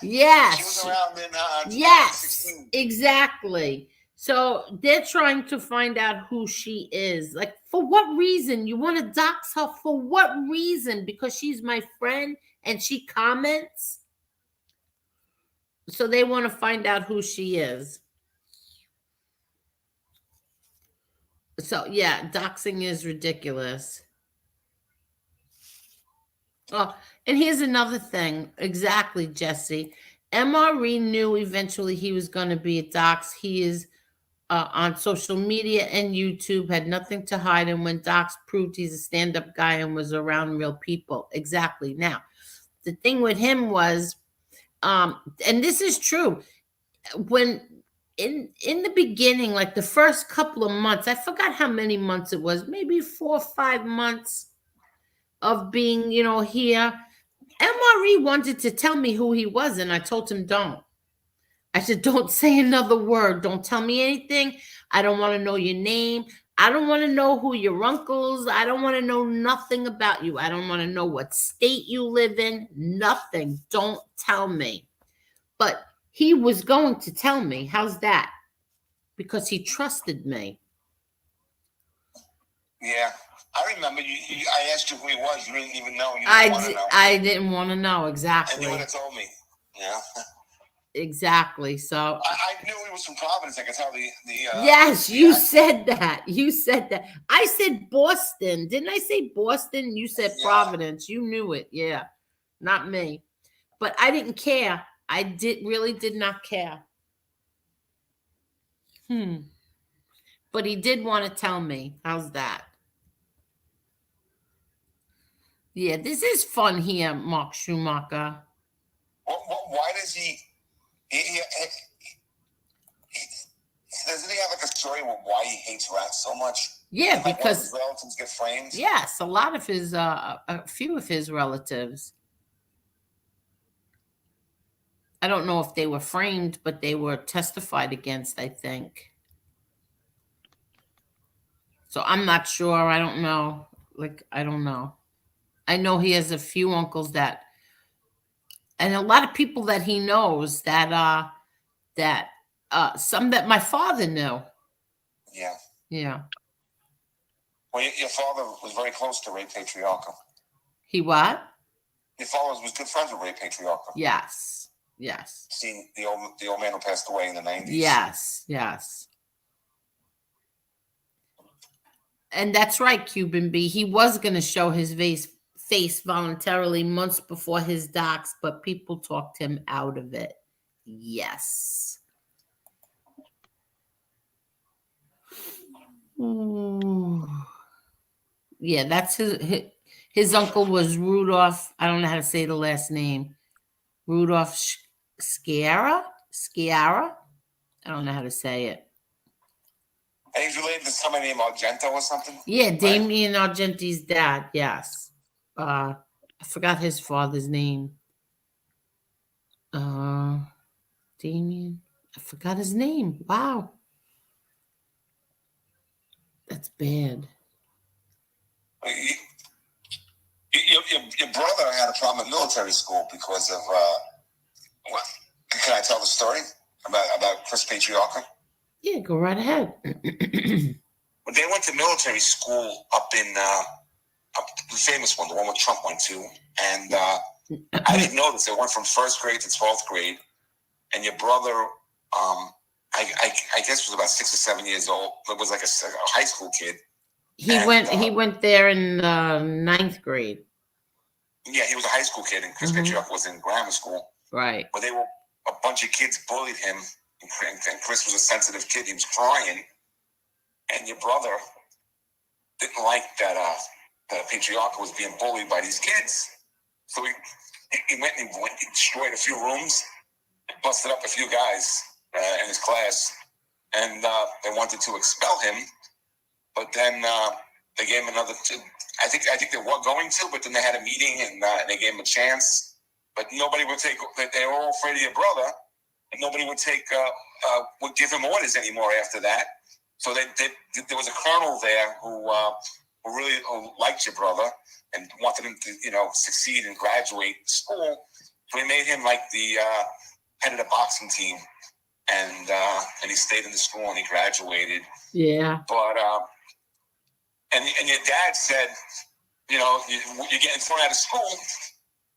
Yes. She was around in Yes, 2016. exactly. So they're trying to find out who she is. Like, for what reason? You want to dox her for what reason? Because she's my friend and she comments. So they want to find out who she is. So yeah, doxing is ridiculous. Oh, and here's another thing. Exactly, Jesse. MRE knew eventually he was going to be a dox. He is on social media and YouTube, had nothing to hide. And when dox proved he's a stand-up guy and was around real people. Exactly. Now, the thing with him was, and this is true, when in the beginning, like the first couple of months, I forgot how many months it was, maybe 4 or 5 months of being, here. MRE wanted to tell me who he was, and I told him, don't. I said, don't say another word. Don't tell me anything. I don't want to know your name. I don't want to know who your uncles. I don't want to know nothing about you. I don't want to know what state you live in. Nothing. Don't tell me. But he was going to tell me. How's that? Because he trusted me. Yeah. I remember I asked you who he was. You didn't even know. You didn't want to know. I didn't want to know. Exactly. And you would have told me. Yeah. Exactly. So I knew he was from Providence. I could tell the yes, you said that. You said that. I said Boston. Didn't I say Boston? You said Providence. You knew it. Yeah. Not me. But I didn't care. I really did not care. But he did want to tell me. How's that? Yeah, this is fun here, Mark Schumacher. Why does he doesn't he have like a story with why he hates rats so much? Yeah, and because his relatives get framed. Yes, a lot of his, a few of his relatives. I don't know if they were framed, but they were testified against, I think. So I'm not sure. I don't know. I don't know. I know he has a few uncles and a lot of people that he knows some that my father knew. Yeah. Yeah. Well, your father was very close to Ray Patriarca. He what? Your father was good friends with Ray Patriarca. Yes. Yes. Seen the old man who passed away in the 90s. Yes. Yes. And that's right, Cuban B. He was going to show his face voluntarily months before his docs, but people talked him out of it. Yes. Ooh. Yeah, that's his uncle was Rudolph. I don't know how to say the last name. Rudolph Sciarra? I don't know how to say it. And he's related to somebody named Argento or something? Yeah, Damien Argenti's dad, yes. I forgot his father's name. Damien. I forgot his name. Wow. That's bad. Your brother had a problem at military school because of what? Can I tell the story about Chris Patriarca? Yeah, go right ahead. When they went to military school up in the famous one, the one where Trump went to, and I didn't know this. They went from 1st grade to 12th grade, and your brother, I guess was about 6 or 7 years old. It was like a high school kid. He went there in 9th grade. Yeah, he was a high school kid, and Chris Patriarca was in grammar school. Right. But a bunch of kids bullied him, and Chris was a sensitive kid. He was crying, and your brother didn't like that Patriarca was being bullied by these kids. So he went and he destroyed a few rooms, busted up a few guys in his class, and they wanted to expel him. But then they gave him another. I think they were going to, but then they had a meeting and they gave him a chance. But nobody would take. They were all afraid of your brother, and nobody would would give him orders anymore after that. So there was a colonel there who really liked your brother and wanted him to succeed and graduate school. So he made him like the head of the boxing team. and he stayed in the school and he graduated. Yeah. But and your dad said, you're getting thrown out of school,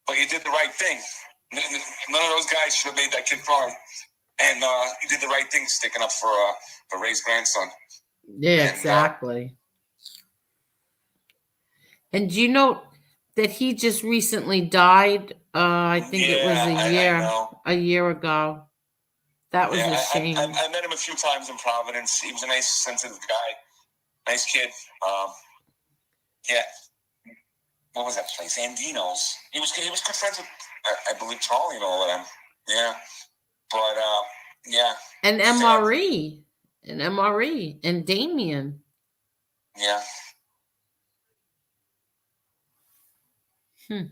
but you did the right thing. None of those guys should have made that kid cry, and he did the right thing, sticking up for Ray's grandson. Yeah, exactly. And do you know that he just recently died? I think it was a year ago. That was a shame. I met him a few times in Providence. He was a nice, sensitive guy, nice kid. What was that place? Andino's. He was good friends with, I believe, Charlie and all of them. Yeah, but yeah. And MRE, and Damien. Yeah. Yeah,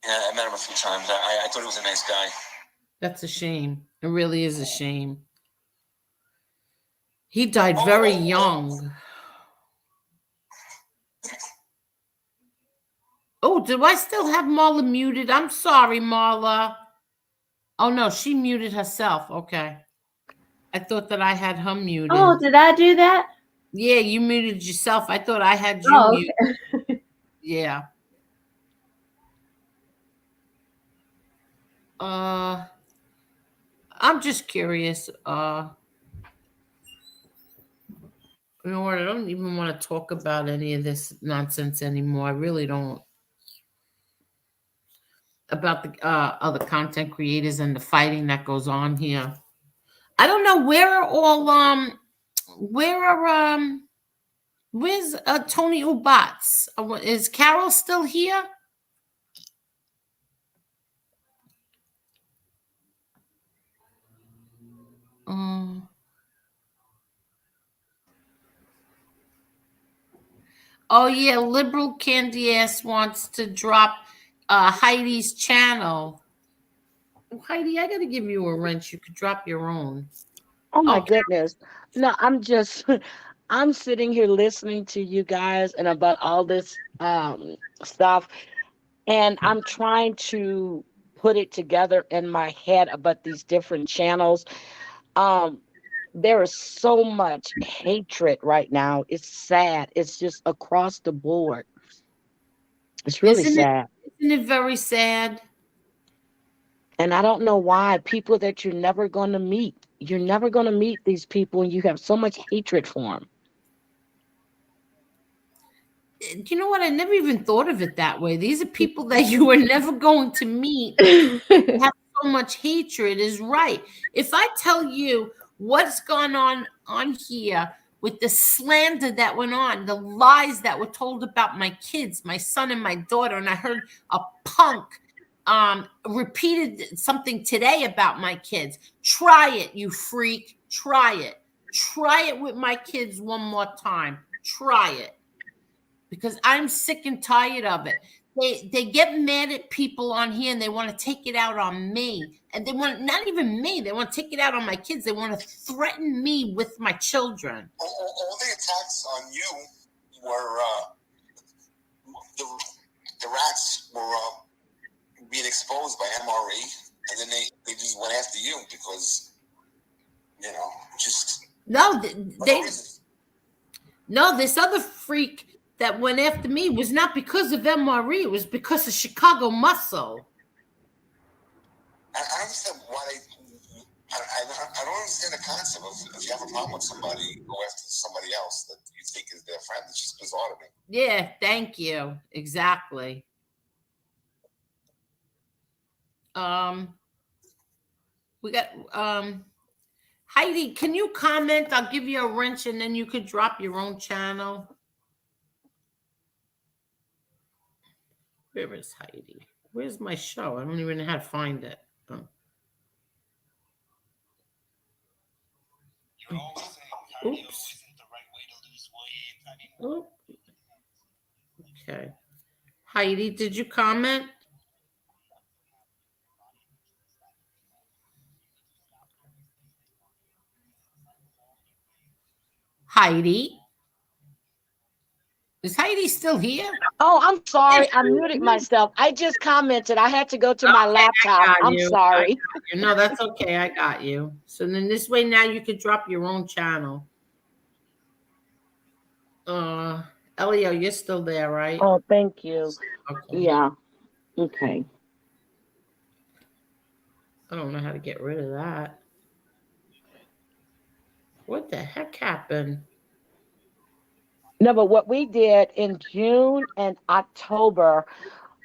I met him a few times. I thought he was a nice guy. That's a shame. It really is a shame. He died very young. Oh, do I still have Marla muted? I'm sorry, Marla. Oh, no, she muted herself. Okay. I thought that I had her muted. Oh, did I do that? Yeah, you muted yourself. I thought I had you muted. Okay. Yeah. I'm just curious. You know what? I don't even want to talk about any of this nonsense anymore. I really don't. About the other content creators and the fighting that goes on here. I don't know where are all where's Tony Ubats? Is Carol still here? Oh yeah, liberal candy ass wants to drop Heidi's channel. Heidi, I gotta give you a wrench. You could drop your own. Oh my goodness. No, I'm sitting here listening to you guys and about all this stuff, and I'm trying to put it together in my head about these different channels. There is so much hatred right now. It's sad. It's just across the board. It's really sad. Isn't it very sad? And I don't know why people that you're never going to meet. You're never going to meet these people, and you have so much hatred for them. You know what? I never even thought of it that way. These are people that you are never going to meet. Have so much hatred is right. If I tell you what's gone on here with the slander that went on, the lies that were told about my kids, my son and my daughter, and I heard a punk repeated something today about my kids. Try it, you freak. Try it. Try it with my kids one more time. Try it. Because I'm sick and tired of it. They get mad at people on here and they want to take it out on me. And they want, not even me, they want to take it out on my kids. They want to threaten me with my children. All the attacks on you were the rats were being exposed by MRE, and then they just went after you because, just... No, no, this other freak that went after me was not because of MRE. It was because of Chicago Muscle. I don't understand why I don't understand the concept of if you have a problem with somebody, go after somebody else that you think is their friend. It's just bizarre to me. Yeah, thank you. Exactly. We got Heidi, can you comment? I'll give you a wrench and then you could drop your own channel. Where is Heidi? Where's my show? I don't even know how to find it. Oh. Oops. Oh. Okay. Heidi, did you comment? Heidi? Is Heidi still here? Oh, I'm sorry. I muted myself. I just commented. I had to go to my laptop. I'm sorry. No, that's okay. I got you. So then this way now you could drop your own channel. Elio, you're still there, right? Oh, thank you. Okay. Yeah. Okay. I don't know how to get rid of that. What the heck happened? No, but what we did in June and October,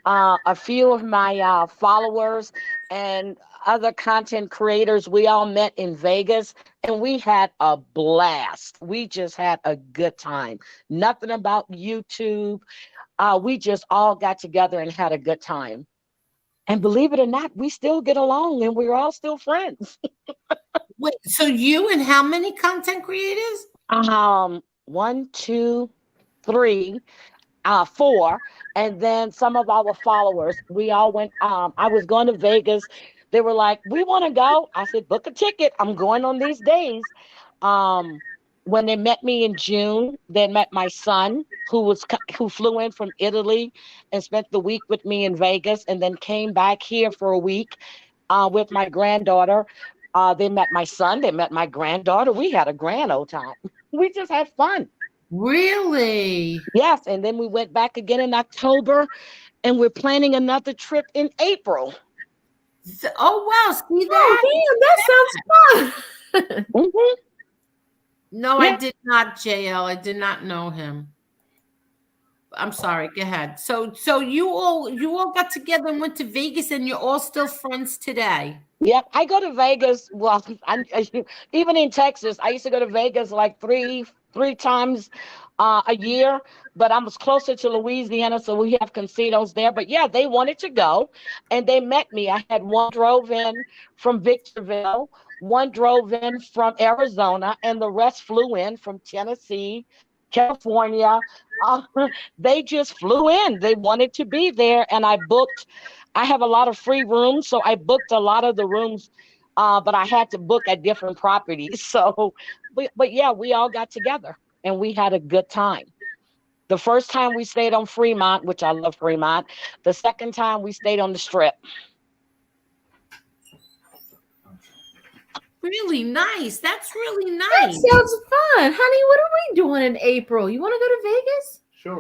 a few of my followers and other content creators, we all met in Vegas and we had a blast. We just had a good time. Nothing about YouTube. We just all got together and had a good time. And believe it or not, we still get along and we're all still friends. Wait, so you and how many content creators? 1, 2, 3, 4, and then some of our followers. We all went. I was going to Vegas. They were like, "We want to go." I said, "Book a ticket. I'm going on these days." When they met me in June, they met my son, who flew in from Italy and spent the week with me in Vegas, and then came back here for a week with my granddaughter. They met my son. They met my granddaughter. We had a grand old time. We just had fun. Really? Yes, and then we went back again in October, and we're planning another trip in April. Oh wow! See that? Oh, damn, that sounds fun. Mm-hmm. No, Yeah. I did not, JL. I did not know him. I'm sorry. Go ahead. So you all got together and went to Vegas, and you're all still friends today. Yep, I go to Vegas. Well, even in Texas, I used to go to Vegas like three times a year. But I was closer to Louisiana, so we have casinos there. But yeah, they wanted to go, and they met me. I had one drove in from Victorville, one drove in from Arizona, and the rest flew in from Tennessee, California. They just flew in. They wanted to be there, and I booked. I have a lot of free rooms, so I booked a lot of the rooms, but I had to book at different properties. So, but yeah, we all got together and we had a good time. The first time we stayed on Fremont, which I love Fremont. The second time we stayed on the Strip. Really nice. That's really That nice. sounds fun. Honey, what are we doing in April? You want to go to Vegas? Sure.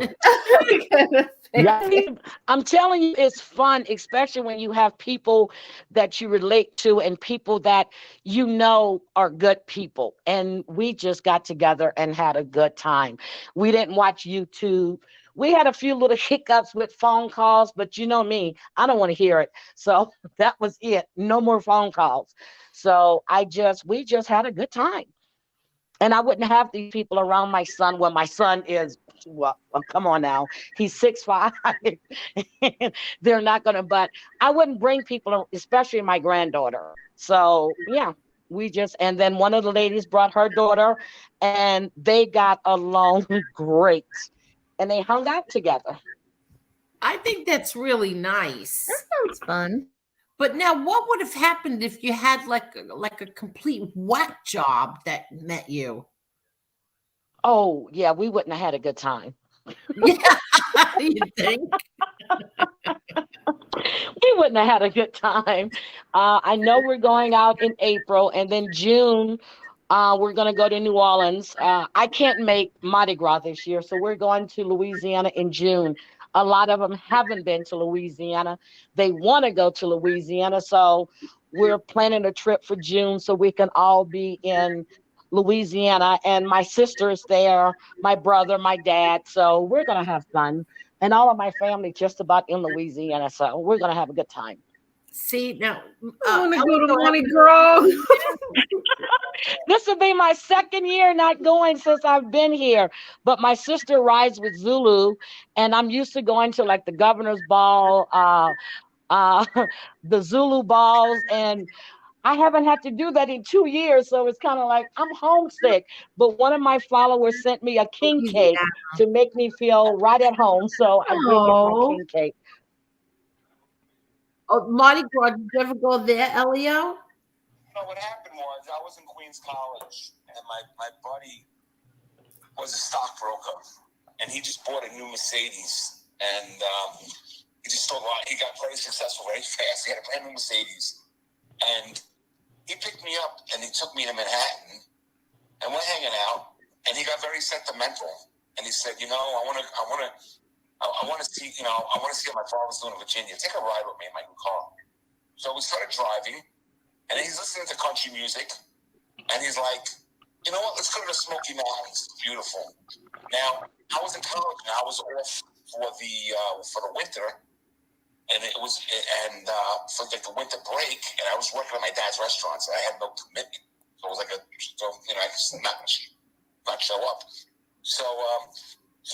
Yeah, I'm telling you, it's fun, especially when you have people that you relate to and people that you know are good people. And we just got together and had a good time. We didn't watch YouTube. We had a few little hiccups with phone calls, but you know me, I don't want to hear it. So that was it. No more phone calls. So we just had a good time. And I wouldn't have these people around my son when my son is, well, come on now, he's 6'5". They're not going to, but I wouldn't bring people, especially my granddaughter. So yeah, and then one of the ladies brought her daughter and they got along great. And they hung out together. I think that's really nice. That sounds fun. But now, what would have happened if you had like a complete whack job that met you? Oh yeah, we wouldn't have had a good time. Yeah, you think? We wouldn't have had a good time. I know we're going out in April, and then June, we're going to go to New Orleans. I can't make Mardi Gras this year, so we're going to Louisiana in June. A lot of them haven't been to Louisiana. They want to go to Louisiana, so we're planning a trip for June so we can all be in Louisiana. And my sister is there, my brother, my dad. So we're going to have fun. And all of my family just about in Louisiana. So we're going to have a good time. See, now, I want to go to Mardi Gras. This will be my second year not going since I've been here. But my sister rides with Zulu, and I'm used to going to like the governor's ball, the Zulu balls, and I haven't had to do that in 2 years. So it's kind of like I'm homesick. But one of my followers sent me a king cake to make me feel right at home. So I did get my king cake. Oh, Mardi Gras, did you ever go there, Elio? No, what happened was I was in Queens College, and my buddy was a stockbroker, and he just bought a new Mercedes, and he just sold a lot. He got very successful very fast. He had a brand new Mercedes, and he picked me up and he took me to Manhattan, and we're hanging out, and he got very sentimental, and he said, I want to see, I want to see what my father's doing in Virginia. Take a ride with me in my new car. So we started driving, and he's listening to country music, and he's like, you know what? Let's go to the Smoky Mountains. It's beautiful. Now, I was in college, and I was off for the winter, and for like the winter break, and I was working at my dad's restaurant, so I had no commitment. So it was like I could not show up. So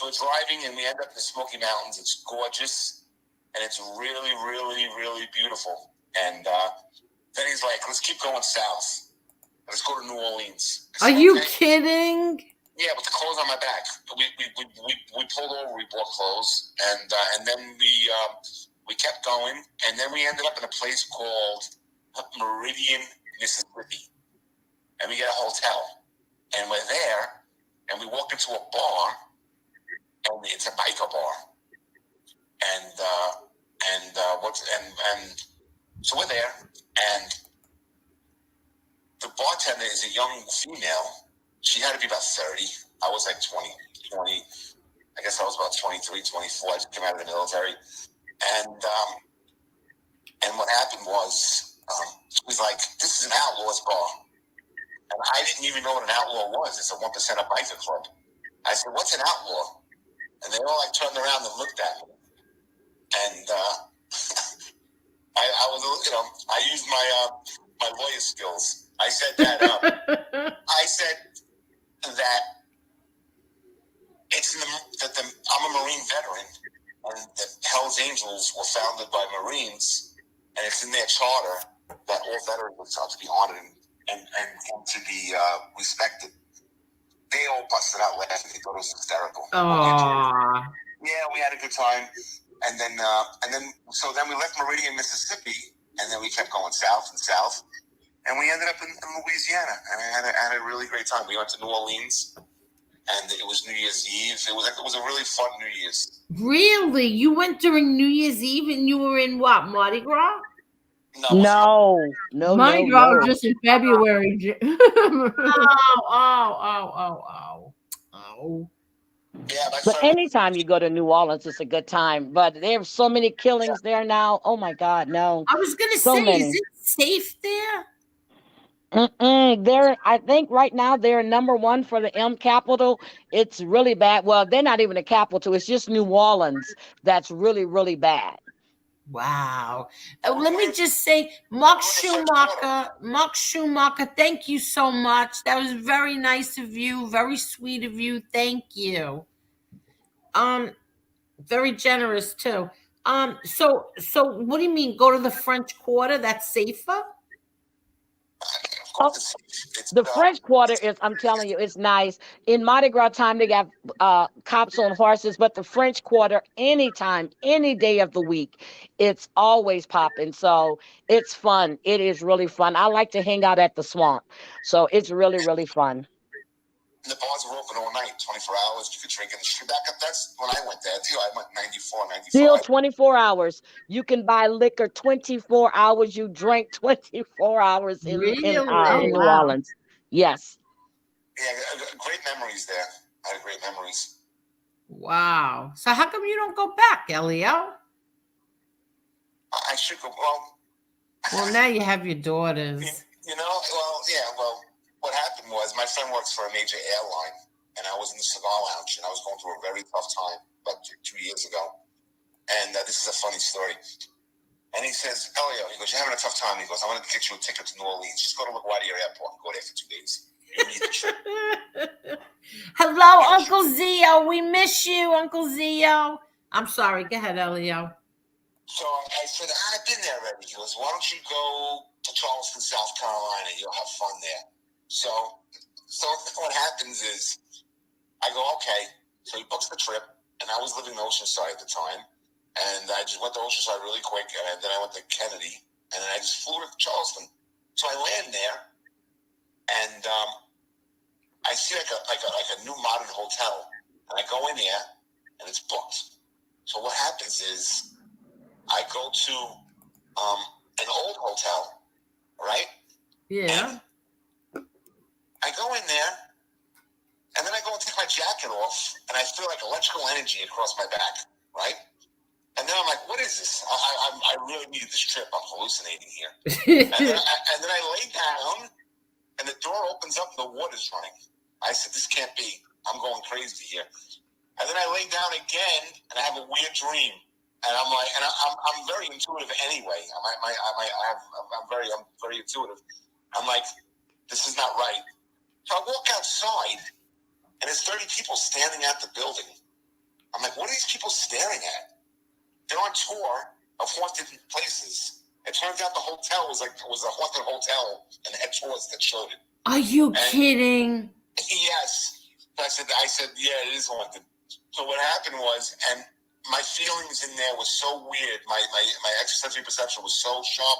we're driving, and we end up in the Smoky Mountains. It's gorgeous, and it's really, really, really beautiful. And then he's like, let's keep going south. Let's go to New Orleans. Are you kidding? Yeah, with the clothes on my back. We pulled over, we bought clothes, and then we kept going, and then we ended up in a place called Meridian, Mississippi. And we get a hotel, and we're there, and we walk into a bar, and it's a biker bar. So we're there, and the bartender is a young female. She had to be about 30. I was like 20. I guess I was about 23, 24. I just came out of the military. And what happened was, she was like, this is an outlaws bar. And I didn't even know what an outlaw was. It's a 1% biker club. I said, what's an outlaw? And they all like turned around and looked at me. And I was, I used my lawyer skills. I said that I said that I'm a Marine veteran, and the Hell's Angels were founded by Marines, and it's in their charter that all veterans are to be honored and to be respected. They all busted out laughing. They thought it was hysterical. Aww. Yeah, we had a good time, and then we left Meridian, Mississippi, and then we kept going south and south. And we ended up in Louisiana, and I had a really great time. We went to New Orleans, and it was New Year's Eve. It was a really fun New Year's. Really? You went during New Year's Eve, and you were in what, Mardi Gras? No. Mardi Gras was just in February. Oh. Yeah, but anytime you go to New Orleans, it's a good time. But there are so many killings there now. Oh my God, no. I was gonna So say, many. is it safe there? I think right now they're #1 for the M capital. It's really bad. Well, they're not even the capital. It's just New Orleans that's really, really bad. Wow. Let me just say, Mark Schumacher, thank you so much. That was very nice of you, very sweet of you. Thank you. Very generous too. So what do you mean? Go to the French Quarter? That's safer? Oh, the French Quarter is, I'm telling you, it's nice. In Mardi Gras time, they got cops on horses, but the French Quarter, anytime, any day of the week, it's always popping. So it's fun. It is really fun. I like to hang out at the swamp. So it's really, really fun. And the bars were open all night, 24 hours. You could drink in the street. That's when I went there. I went 94, 95. Still 24 hours. You can buy liquor 24 hours. You drink 24 hours in New Orleans. Yes. Yeah, great memories there. I had great memories. Wow. So how come you don't go back, Elio? I should go. Well, now you have your daughters. What happened was my friend works for a major airline, and I was in the cigar lounge, and I was going through a very tough time about 2 years ago. And this is a funny story. And he says, Elio, he goes, you're having a tough time. He goes, I want to get you a ticket to New Orleans. Just go to LaGuardia Airport and go there for 2 days. You need the trip. Hello, Uncle Zio. We miss you, Uncle Zio. I'm sorry. Go ahead, Elio. So I said, I've been there already. He goes, why don't you go to Charleston, South Carolina? You'll have fun there. So what happens is I go, okay. So he books the trip, and I was living in Oceanside at the time. And I just went to Oceanside really quick, and then I went to Kennedy, and then I just flew to Charleston. So I land there, and I see like a new modern hotel. And I go in there, and it's booked. So what happens is I go to an old hotel, right? Yeah. And I go in there, and then I go and take my jacket off, and I feel like electrical energy across my back, right? And then I'm like, what is this? I really needed this trip. I'm hallucinating here. And then I lay down, and the door opens up, and the water's running. I said, this can't be. I'm going crazy here. And then I lay down again, and I have a weird dream. And I'm like, and I'm very intuitive anyway. I'm very intuitive. I'm like, this is not right. So I walk outside, and there's 30 people standing at the building. I'm like, what are these people staring at? They're on tour of haunted places. It turns out the hotel was a haunted hotel, and they had tours that showed it. Are you kidding? Yes. I said, yeah, it is haunted. So what happened was, and my feelings in there was so weird. My extrasensory perception was so sharp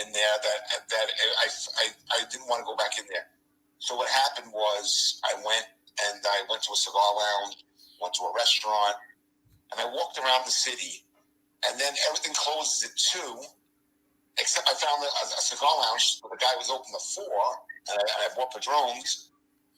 in there that I didn't want to go back in there. So what happened was I went to a cigar lounge, went to a restaurant, and I walked around the city, and then everything closes at 2, except I found a cigar lounge where the guy was open at 4, and I bought Padrones,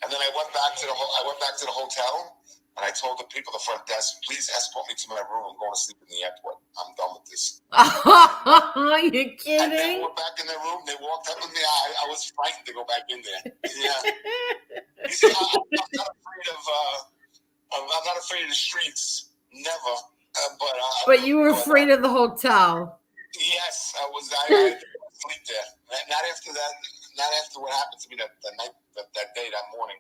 and then I went back to the hotel, and I told the people at the front desk, please escort me to my room. I'm going to sleep in the airport. I'm done with this. Are you kidding? And they went back in their room. They walked up with me. I was frightened to go back in there. Yeah. You see, I'm not afraid of. I'm not afraid of the streets. Never. But you were afraid of the hotel. Yes, I was. I didn't sleep there. Not after that. Not after what happened to me that day, that morning.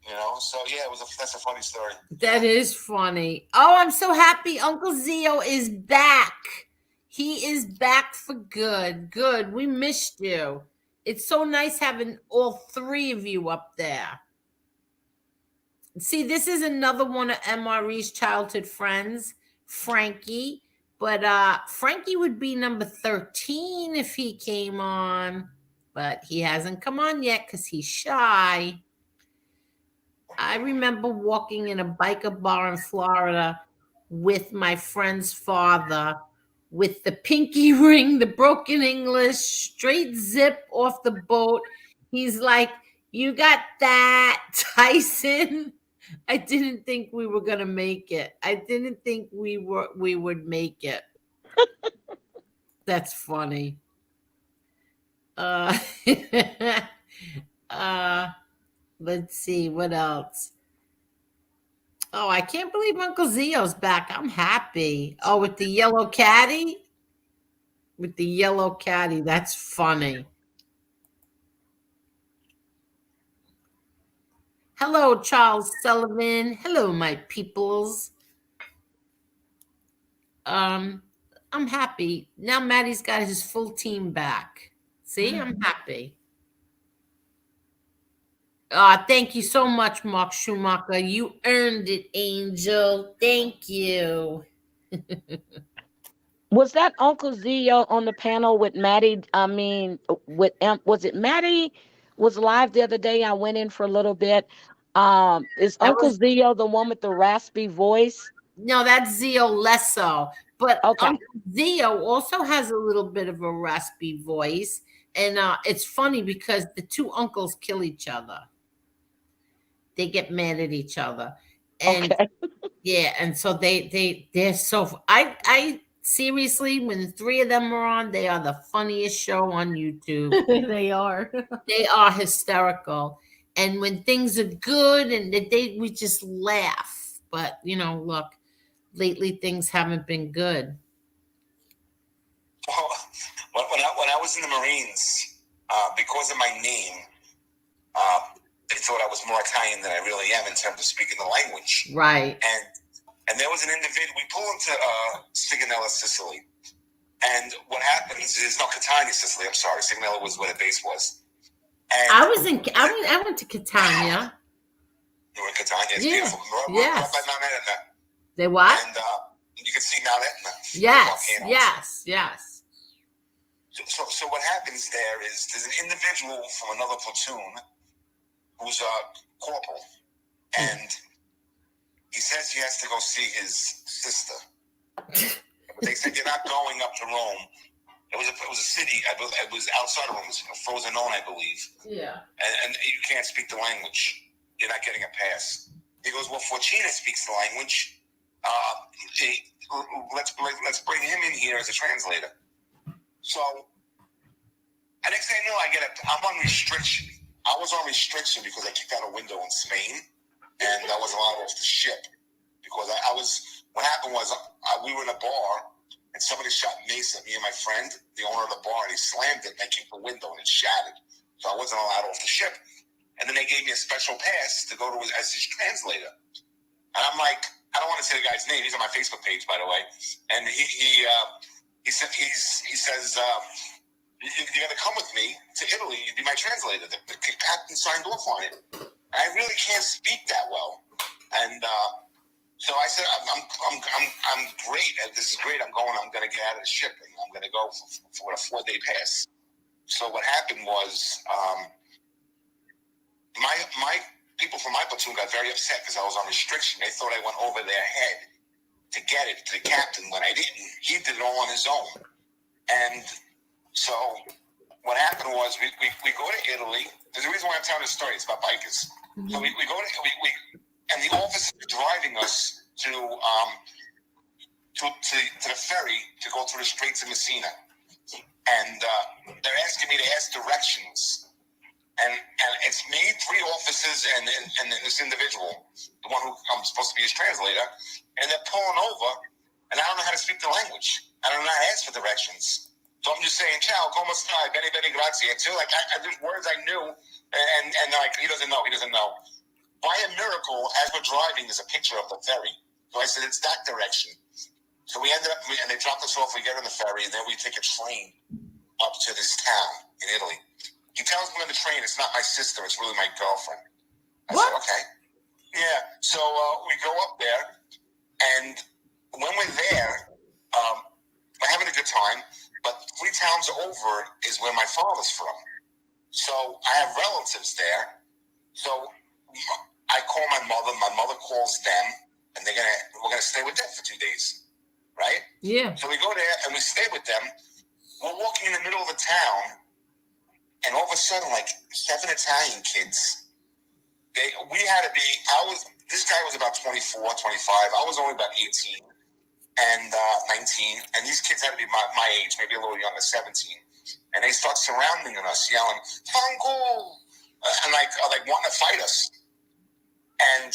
You know. So yeah, that's a funny story. That is funny. Oh, I'm so happy. Uncle Zio is back. He is back for good. Good. We missed you. It's so nice having all 3 of you up there. See, this is another one of MRE's childhood friends, Frankie. But Frankie would be number 13 if he came on. But he hasn't come on yet because he's shy. I remember walking in a biker bar in Florida with my friend's father with the pinky ring, the broken English, straight zip off the boat. He's like, you got that, Tyson? I didn't think we were going to make it. I didn't think we would make it. That's funny. Let's see what else. Oh, I can't believe Uncle Zio's back. I'm happy. Oh, with the yellow caddy? With the yellow caddy. That's funny. Hello, Charles Sullivan. Hello, my peoples. I'm happy. Now Maddie's got his full team back. See, I'm happy. Thank you so much, Mark Schumacher. You earned it, Angel. Thank you. Was that Uncle Zio on the panel with Maddie? I mean, was it Maddie was live the other day? I went in for a little bit. Is Uncle Zio the one with the raspy voice? No, that's Zio Lesso. But okay. Uncle Zio also has a little bit of a raspy voice. And it's funny because the 2 uncles kill each other. They get mad at each other. And yeah, and so they're so I seriously, when the 3 of them are on, they are the funniest show on YouTube. They are. They are hysterical. And when things are good and we just laugh. But look, lately things haven't been good. When I was in the Marines, because of my name, they thought I was more Italian than I really am in terms of speaking the language. Right. And there was an individual, we pull into Sigonella, Sicily. And what happens is, no, Catania, Sicily, I'm sorry. Sigonella was where the base was. And I went to Catania. You were in Catania? It's Yeah. beautiful. Yes. Right by Mount Etna. They what? And you can see Mount Etna. Yes. So what happens there is there's an individual from another platoon who's a corporal, and He says he has to go see his sister. But they said, you're not going up to Rome. It was a city. It was outside of Rome. It was Frosinone, I believe. Yeah. And you can't speak the language. You're not getting a pass. He goes, well, Forcina speaks the language. Let's bring him in here as a translator. So, and next thing I know, I'm on restriction. I was on restriction because I kicked out a window in Spain, and I wasn't allowed off the ship because what happened was we were in a bar, and somebody shot mace at me and my friend, the owner of the bar, and he slammed it, and I kicked the window, and it shattered. So I wasn't allowed off the ship. And then they gave me a special pass to go to as his translator. And I'm like, I don't want to say the guy's name. He's on my Facebook page, by the way. And he says, you got to come with me to Italy and be my translator. The captain signed off on it. I really can't speak that well. And so I said, I'm great. This is great. I'm going to get out of the ship and I'm going to go for a 4-day pass. So what happened was, my people from my platoon got very upset because I was on restriction. They thought I went over their head to get it to the captain when I didn't. He did it all on his own. And so what happened was we go to Italy. There's a reason why I'm telling this story. It's about bikers. So we go to and the officer is driving us to the ferry to go through the Straits of Messina. And they're asking me to ask directions. And it's me, 3 officers, and this individual, the one who I'm supposed to be his translator, and they're pulling over, and I don't know how to speak the language. I don't know how to ask for directions. So I'm just saying, ciao, como stai, bene, bene, grazie. Until there's words I knew, and like, he doesn't know. By a miracle, as we're driving, there's a picture of the ferry. So I said, it's that direction. So we ended up, and they dropped us off, we get on the ferry, and then we take a train up to this town in Italy. He tells me on the train, it's not my sister, it's really my girlfriend. I said, okay. Yeah, so we go up there, and when we're there, we're having a good time, but 3 towns over is where my father's from. So I have relatives there. So I call my mother calls them, and we're gonna stay with them for 2 days, right? Yeah. So we go there, and we stay with them. We're walking in the middle of the town, and all of a sudden, like 7 Italian kids, this guy was about 24, 25. I was only about 18 and 19. And these kids had to be my age, maybe a little younger, 17. And they start surrounding us, yelling, Tango! And like wanting to fight us. And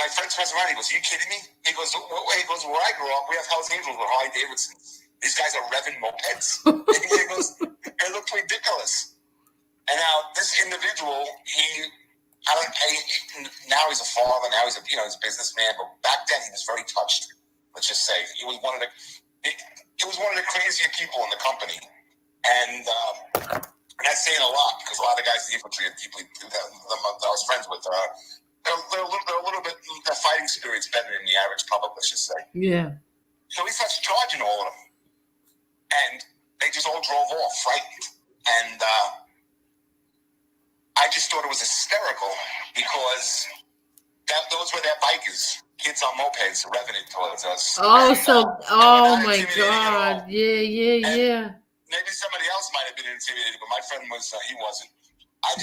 my friend turns around, he goes, are you kidding me? He goes, where I grew up, we have Hell's Angels with Harley Davidson. These guys are revving mopeds. And he goes, it looked ridiculous. And now this individual, now he's a father, now he's he's a businessman, but back then he was very touched. Let's just say he was one of the crazier people in the company. And that's saying a lot because a lot of the guys in the infantry that I was friends with, they're a little bit, their fighting spirit's better than the average public, let's just say. Yeah. So he starts charging all of them. And they just all drove off, frightened. And I just thought it was hysterical because those were their bikers, kids on mopeds revving it towards us. Oh my God. Yeah. Maybe somebody else might have been intimidated, but my friend he wasn't. I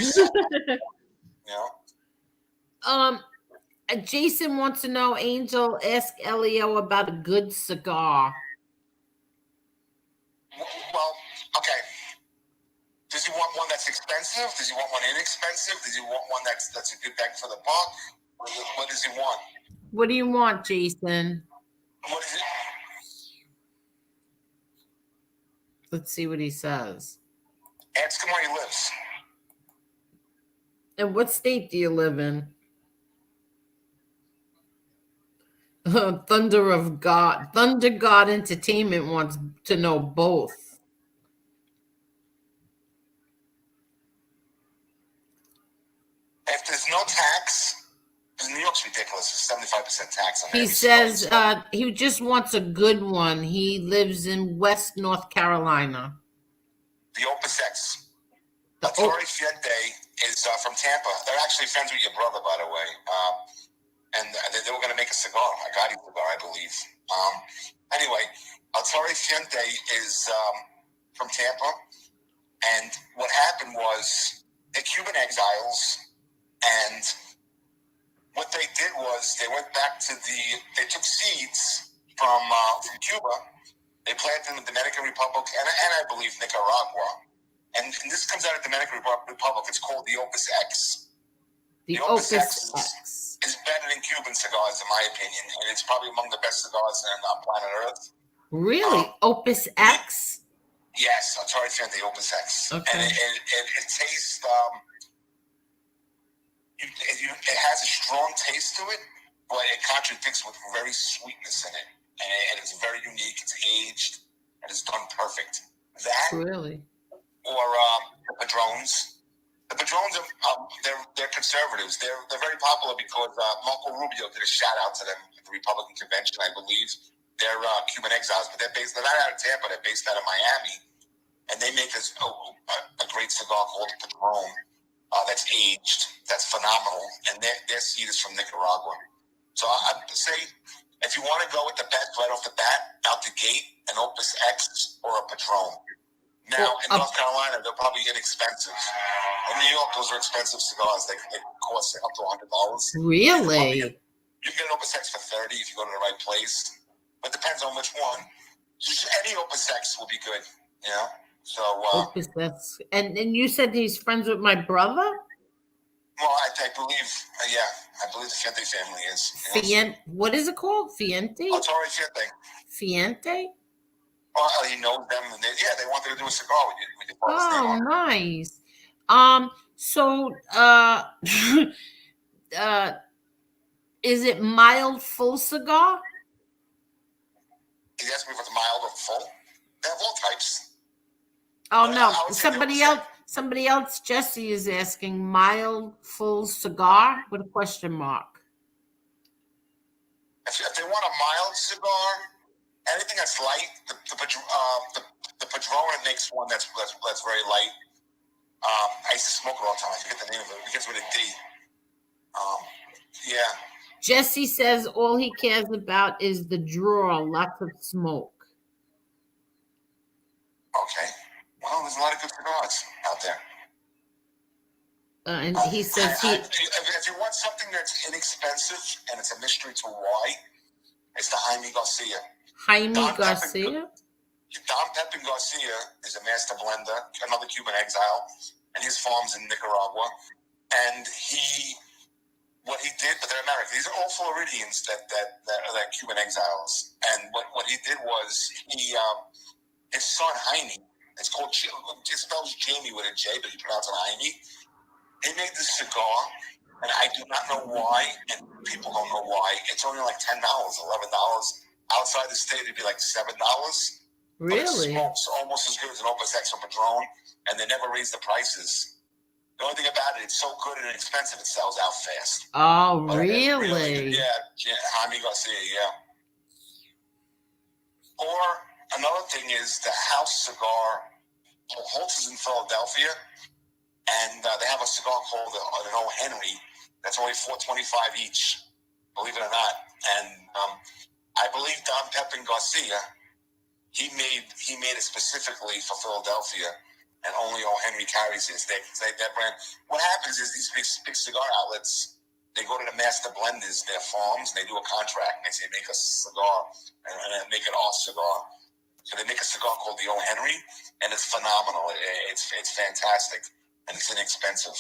just, Jason wants to know, Angel, ask Elio about a good cigar. Well, okay. Does he want one that's expensive? Does he want one inexpensive? Does he want one that's a good bang for the buck? What does he want? What do you want, Jason? What is it? Let's see what he says. Ask him where he lives. And what state do you live in? Thunder God Entertainment wants to know both. If there's no tax, because New York's ridiculous, it's 75% tax on He says he just wants a good one. He lives in West North Carolina. The Opus X. Latore Fiente is from Tampa. They're actually friends with your brother, by the way. And they were going to make a cigar, a Gotti cigar, I believe. Anyway, Torre Fiente is from Tampa. And what happened was they're Cuban exiles. And what they did was they went back to they took seeds from Cuba. They planted in the Dominican Republic and I believe Nicaragua. And this comes out of the Dominican Republic. It's called the Opus X. The Opus X X is better than Cuban cigars, in my opinion. And it's probably among the best cigars on planet Earth. Really? Opus X? Yes, I'm sorry, the Opus X. Okay. And it tastes, it has a strong taste to it, but it contradicts with very sweetness in it. And it's very unique. It's aged and it's done perfect. That Really? or the Padrones. The Padrones are they're conservatives. They're very popular because Marco Rubio did a shout out to them at the Republican convention, I believe. They're Cuban exiles, but they're not out of Tampa. They're based out of Miami, and they make a great cigar called Padrone that's aged. That's phenomenal, and their seed is from Nicaragua. So I'd say if you want to go with the bet right off the bat, out the gate, an Opus X or a Padrone. Now, in North Carolina, they're probably inexpensive. In New York, those are expensive cigars. They cost up to $100. Really? You can get an Opus X for $30 if you go to the right place. But it depends on which one. Just any Opus X will be good, you know? So, Opus X. And you said he's friends with my brother? Well, I believe, I believe the Fiente family is. Fiente. What is it called? Fiente? Torre Fiente. Fiente? Oh, he knows them. And they wanted to do a cigar with your father's name on it. Nice. So, is it mild full cigar? He asked me if it's mild or full. They have all types. Oh But no, I would say somebody else, Jesse is asking mild full cigar with a question mark. If they want a mild cigar, anything that's light, the Padrone makes one that's very light. I used to smoke it all the time. I forget the name of it. It begins with a D. Yeah. Jesse says all he cares about is the draw, lots of smoke. Okay. Well, there's a lot of good cigars out there. And he says if you want something that's inexpensive and it's a mystery to why, it's the Jaime Garcia. Don Pepin Garcia is a master blender, another Cuban exile, and his farm's in Nicaragua. And what he did, but they're American. These are all Floridians that are Cuban exiles. And what he did was his son Heidi, it's called, it spells Jamie with a J, but he pronounced it Heidi. They made this cigar, and I do not know why, and people don't know why. It's only like $10, $11. Outside the state, it'd be like $7. really? But it smokes almost as good as an Opus X or Padrone, and they never raise the prices. The only thing about it, it's so good and inexpensive, it sells out fast. Oh, But really? Yeah, Jaime Garcia, yeah. Or another thing is the House cigar. Holtz is in Philadelphia, and they have a cigar called an O. Henry that's only $4.25 each, believe it or not. And I believe Don Pepin Garcia, he made it specifically for Philadelphia, and only O. Henry carries it. That brand. What happens is these big cigar outlets, they go to the master blenders, their farms, and they do a contract, and they say, make us a cigar, and make it our cigar. So they make a cigar called the O. Henry, and it's phenomenal. It's fantastic, and it's inexpensive.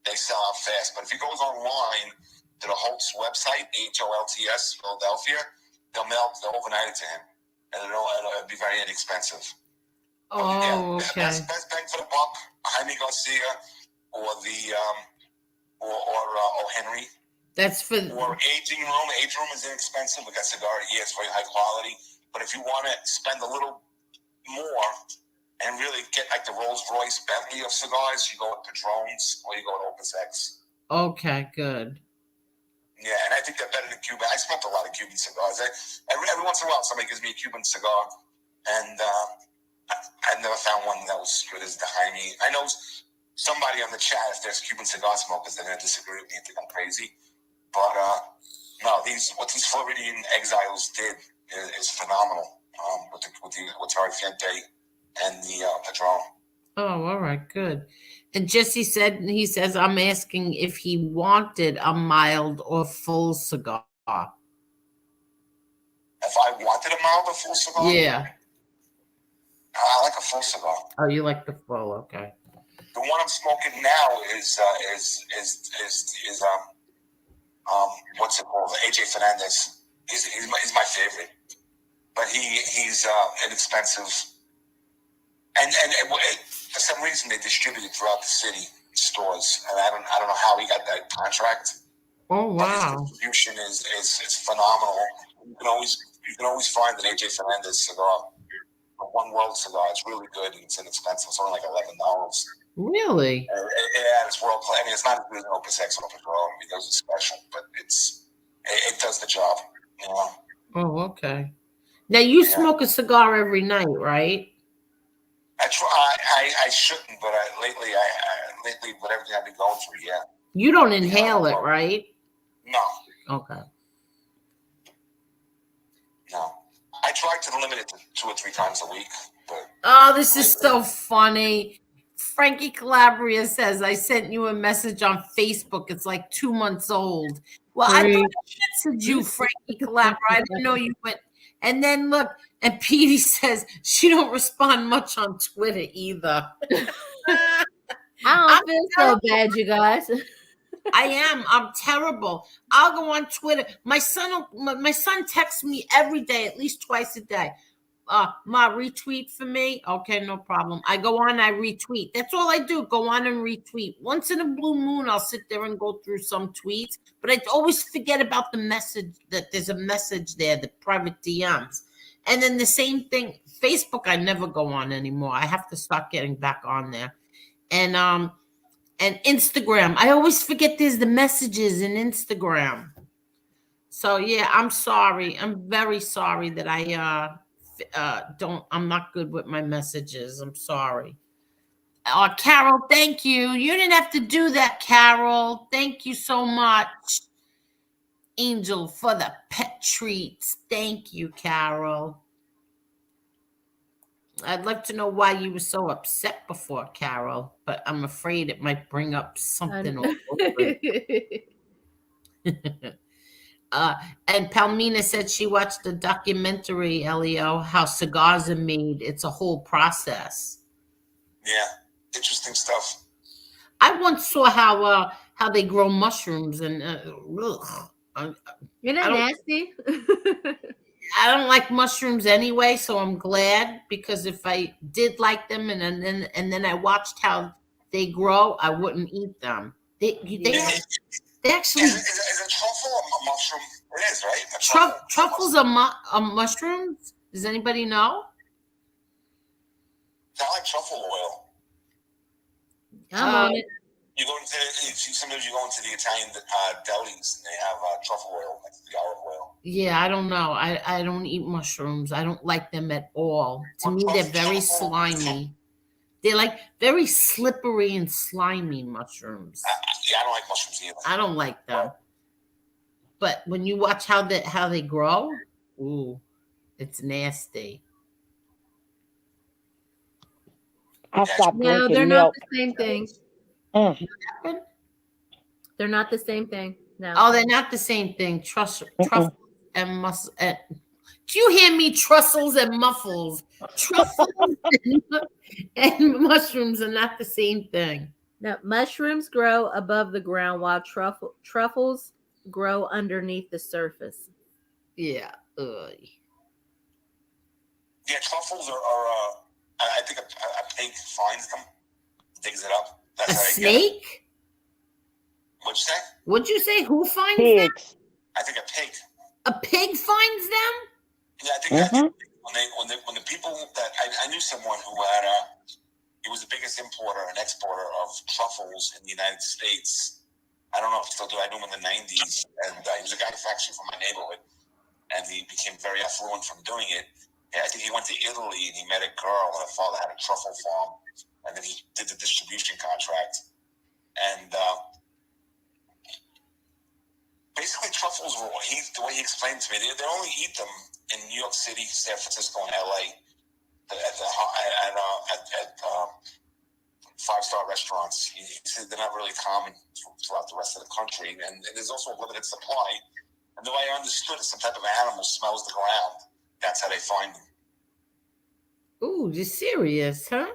They sell out fast. But if he goes online to the Holtz website, HOLTS, Philadelphia, they'll overnight it to him, and it'll be very inexpensive. Oh, okay. Best bang for the buck, Jaime Garcia, or the O. Henry. That's for Or aging room. Aging room is inexpensive. We got cigar. Yeah, it's very high quality. But if you want to spend a little more and really get like the Rolls Royce Bentley of cigars, you go with Padrones or you go with Opus X. Okay, good. Yeah, and I think they're better than Cuban. I smoked a lot of Cuban cigars. Every once in a while, somebody gives me a Cuban cigar, and I never found one that was as good as the Jaime. I know somebody on the chat, if there's Cuban cigar smokers, they're gonna disagree with me and think I'm crazy. But no, what these Floridian exiles did is phenomenal. With Terry Fiente and the Padron. Oh, all right, good. And Jesse he says, I'm asking if he wanted a mild or full cigar. If I wanted a mild or full cigar, Yeah. I like a full cigar. Oh, you like the full? Okay. The one I'm smoking now is what's it called? AJ Fernandez. He's my favorite, but he's inexpensive, and for some reason they distribute it throughout the city stores, and I don't know how he got that contract. Oh But his wow. distribution is phenomenal. You can always find an AJ Fernandez cigar, a One World cigar. It's really good and it's inexpensive. It's only like $11. Really? Yeah, it's world class. I mean, it's not as good as an Opus X or Opus Pro. I mean, those are special, but it does the job. You know? Oh, okay. Now you smoke a cigar every night, right? I try. I shouldn't, but lately with everything I've been going through, yeah. You don't inhale it, right? No. Okay. No. I try to limit it to 2 or 3 times a week, but Oh, this is so funny. Frankie Calabria says, I sent you a message on Facebook. It's like 2 months old. Well, I thought I messaged you, Frankie Calabria. I didn't know you went. And then look, and Petey says she don't respond much on Twitter either. I don't feel so bad, you guys. I am. I'm terrible. I'll go on Twitter. My son texts me every day, at least twice a day. Ma, retweet for me. Okay, no problem. I go on, I retweet. That's all I do. Go on and retweet. Once in a blue moon, I'll sit there and go through some tweets, but I always forget about the message, that there's a message there, the private DMs. And then the same thing, Facebook, I never go on anymore. I have to start getting back on there. And Instagram, I always forget there's the messages in Instagram. So yeah, I'm sorry. I'm very sorry that I'm not good with my messages. I'm sorry. Carol, thank you. You didn't have to do that, Carol. Thank you so much. Angel for the pet treats. Thank you, Carol. I'd like to know why you were so upset before, Carol, but I'm afraid it might bring up something. And Palmina said she watched the documentary, Elio, how cigars are made. It's a whole process. Yeah, interesting stuff. I once saw how they grow mushrooms, and You're not nasty. I don't like mushrooms anyway, so I'm glad, because if I did like them and then I watched how they grow, I wouldn't eat them. They actually. Is a truffle a mushroom? It is, right? Truffles are mushrooms? Does anybody know? I like truffle oil. I'm on it. Sometimes you go into the Italian delis and they have truffle oil, like the olive oil. Yeah, I don't know. I don't eat mushrooms. I don't like them at all. To me, they're very slimy. They're like very slippery and slimy mushrooms. Yeah, I don't like mushrooms either. I don't like them. But when you watch how they grow, ooh, it's nasty. I stopped No, drinking they're milk. not the same thing. They're not the same thing. No. Oh, they're not the same thing. Truffles and mussels. Do you hear me? Truffles and muffles. Truffles and mushrooms are not the same thing. No, mushrooms grow above the ground while truffles grow underneath the surface. Yeah. Ugh. Yeah, truffles are I think a pig finds them, digs it up. That's A how snake? What'd you say? What'd you say? Who finds Pigs. them? I think a pig. A pig finds them? Yeah, I think when the people that I knew someone who had he was the biggest importer and exporter of truffles in the United States. I don't know if he still do. I knew him in the 90s, and he was a guy actually from my neighborhood, and he became very affluent from doing it. Yeah, I think he went to Italy and he met a girl, and her father had a truffle farm, and then he did the distribution contract. And basically, truffles were the way he explained to me. They only eat them in New York City, San Francisco, and LA at 5-star restaurants. He said they're not really common throughout the rest of the country, and there's also a limited supply. And the way I understood it, some type of animal smells the ground. That's how they find them. Ooh, you're serious, huh?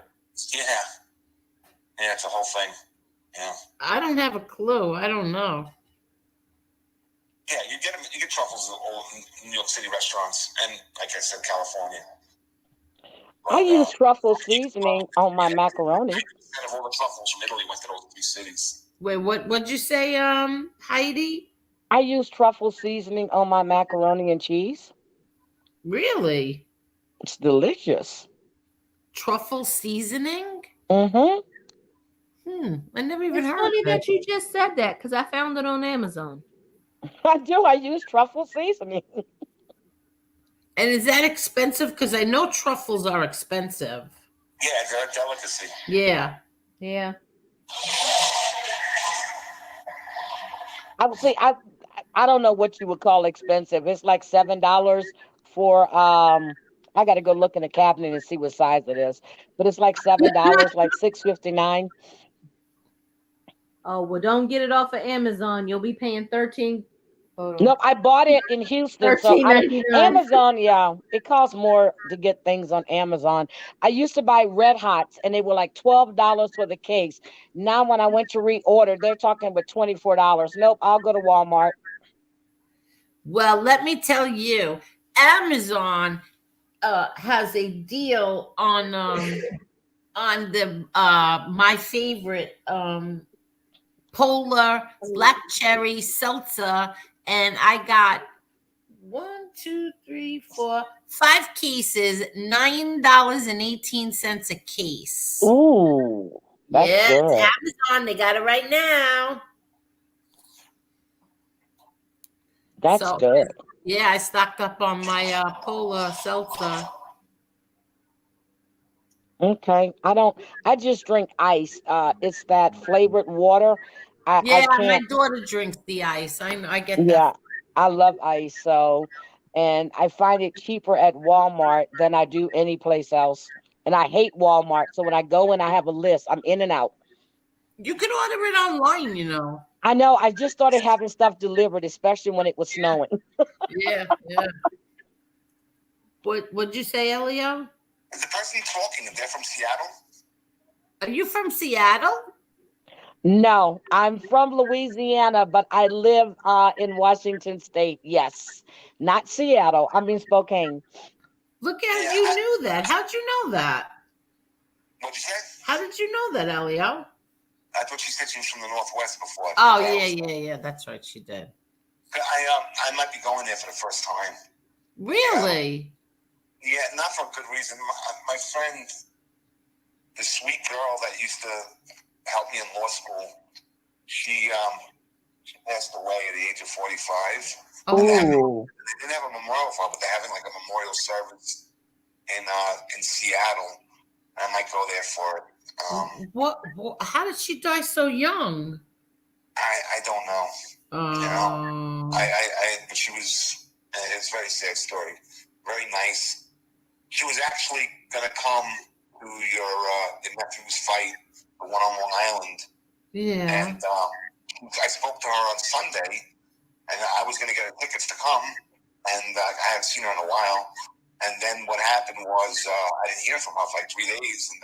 Yeah, it's a whole thing. Yeah, I don't have a clue. I don't know. yeah, you get truffles in all New York City restaurants, and like I said, California. I use truffle seasoning on my macaroni. 90% of all the truffles from Italy went to those 3 cities. Wait, what'd you say, Heidi? I use truffle seasoning on my macaroni and cheese. Really? It's delicious. Truffle seasoning? Mm-hmm. I never even It's heard funny of that. that you just said that because I found it on Amazon. I do. I use truffle seasoning. And is that expensive? Because I know truffles are expensive. Yeah, they're a delicacy. Yeah. Yeah. I don't know what you would call expensive. It's like $7 for I got to go look in the cabinet and see what size it is. But it's like $7, like $6.59. Oh, well, don't get it off of Amazon. You'll be paying 13. Nope, I bought it in Houston. So $13.99. Amazon, yeah, it costs more to get things on Amazon. I used to buy Red Hots and they were like $12 for the case. Now when I went to reorder, they're talking about $24. Nope, I'll go to Walmart. Well, let me tell you, Amazon has a deal on the my favorite polar black cherry seltzer, and I got 5 cases, $9.18 a case. Ooh, that's good. It's Amazon. They got it right now. That's good. Yeah, I stocked up on my polar seltzer. Okay. I just drink ice. It's that flavored water. I My can't. daughter drinks the ice. I know. I get Yeah, that. I love ice. So, and I find it cheaper at Walmart than I do any place else. And I hate Walmart. So when I go in, I have a list. I'm in and out. You can order it online, you know. I know. I just started having stuff delivered, especially when it was snowing. Yeah. What'd you say, Elio? Is the person talking, if they're from Seattle? Are you from Seattle? No, I'm from Louisiana, but I live in Washington State. Yes, not Seattle. I'm in Spokane. Look at you knew that. How'd you know that? What'd you say? How did you know that, Elio? I thought she said she was from the Northwest before. Oh, yeah. That's right. She did. I might be going there for the first time. Really? Yeah, not for a good reason. My friend, the sweet girl that used to help me in law school, she passed away at the age of 45. Oh, They didn't have a memorial for her, but they're having like a memorial service in Seattle. I might go there for it. what? How did she die so young? I don't know. But she was. It's a very sad story. Very nice. She was actually gonna come to the Memphis fight, the one on Long Island. Yeah. And I spoke to her on Sunday, and I was gonna get her tickets to come, and I hadn't seen her in a while. And then what happened was I didn't hear from her for like 3 days, and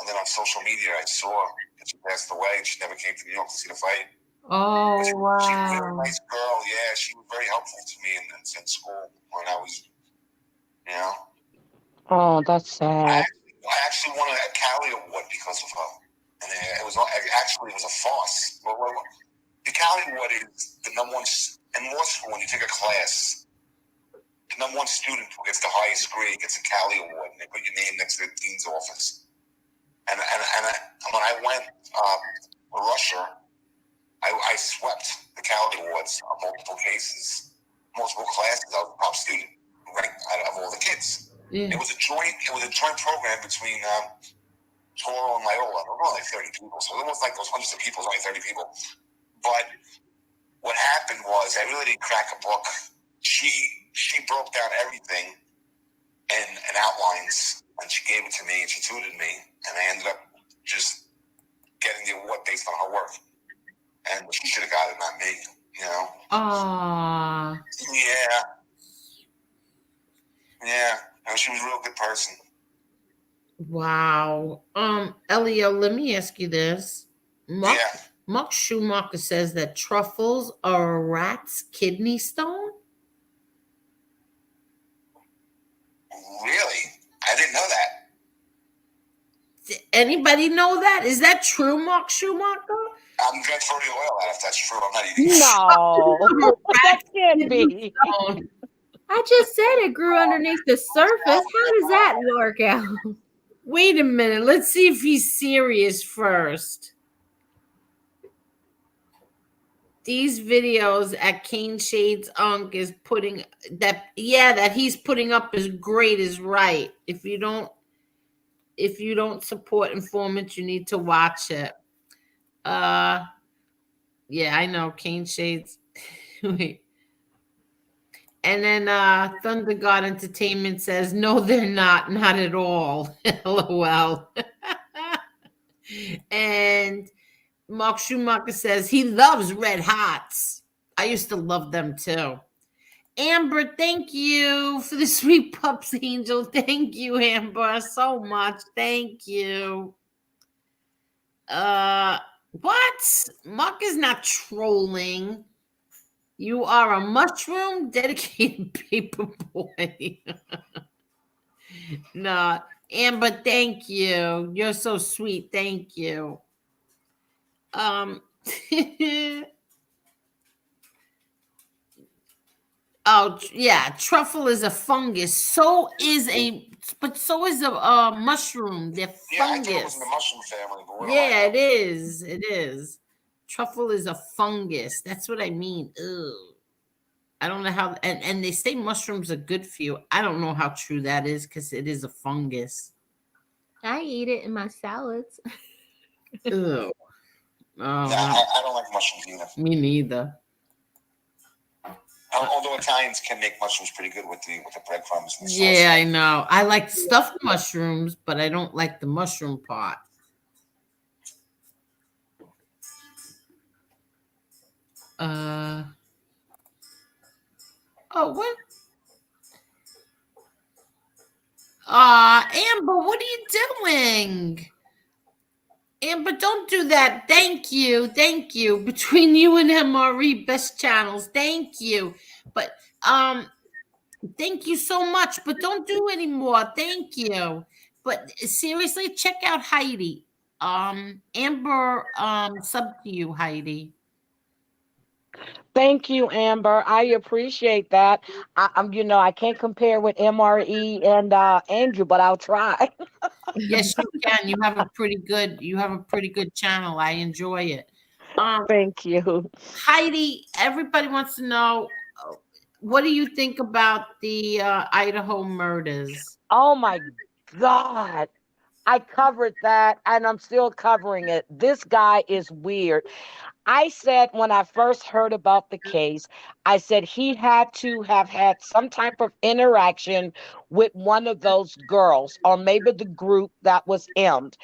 then on social media I saw that she passed away, and she never came to New York to see the fight. Oh, She was a very wow. nice girl. Yeah, she was very helpful to me in school when I was, Oh, that's sad. I actually won a Cali Award because of her, and it was a farce. The Cali Award is the number one in law school. When you take a class, the number one student who gets the highest grade gets a Cali Award, and they put your name next to the dean's office. And when I went to Russia, I swept the Cali Awards on multiple classes. I was a top student ranked out of all the kids. Yeah. It was a joint program between Toro and Loyola. There were only 30 people, so it was like those hundreds of people, it was only 30 people. But what happened was I really didn't crack a book. She broke down everything in outlines, and she gave it to me, and she tutored me, and I ended up just getting the award based on her work. And she should have got it, not me, you know? Ah. Yeah. No, she was a real good person. Wow. Elio, let me ask you this. Mark Schumacher says that truffles are a rat's kidney stone. Really? I didn't know that. Did anybody know that? Is that true, Mark Schumacher? I'm going to throw the oil out if that's true. I'm not eating it. No, that can't be. Stone. I just said it grew underneath the surface. How does that work out? Wait a minute. Let's see if he's serious first. These videos at Cane Shades Unk is putting that he's putting up is great is right. If you don't support informants, you need to watch it. Yeah, I know Cane Shades. Wait. And then Thunder God Entertainment says, no, they're not at all. LOL. And Mark Schumacher says he loves Red Hots. I used to love them too. Amber, thank you for the sweet pups, Angel. Thank you, Amber, so much. Thank you. What? Mark is not trolling. You are a mushroom dedicated paper boy. No, Amber, thank you. You're so sweet. Thank you. Oh yeah, truffle is a fungus. So is a mushroom. They're fungus. Yeah, I thought it was in the mushroom family. But yeah, it is. It is. Truffle is a fungus. That's what I mean. Ew. I don't know how, and they say mushrooms are good for you. I don't know how true that is because it is a fungus. I eat it in my salads. Ew. Oh, I don't like mushrooms either. Me neither. Although Italians can make mushrooms pretty good with the breadcrumbs. And the Yeah, sauce. I know. I like stuffed mushrooms, but I don't like the mushroom part. Oh, what? Amber, what are you doing? Amber, don't do that. Thank you. Thank you. Between you and MRE, best channels. Thank you. But thank you so much. But don't do anymore. Thank you. But seriously, check out Heidi. Amber sub to you, Heidi. Thank you, Amber. I appreciate that. I can't compare with MRE and Andrew, but I'll try. Yes, you can. You have a pretty good channel. I enjoy it. Thank you. Heidi, everybody wants to know, what do you think about the Idaho murders? Oh my God. I covered that and I'm still covering it. This guy is weird. I said when I first heard about the case, I said he had to have had some type of interaction with one of those girls or maybe the group that was M'd.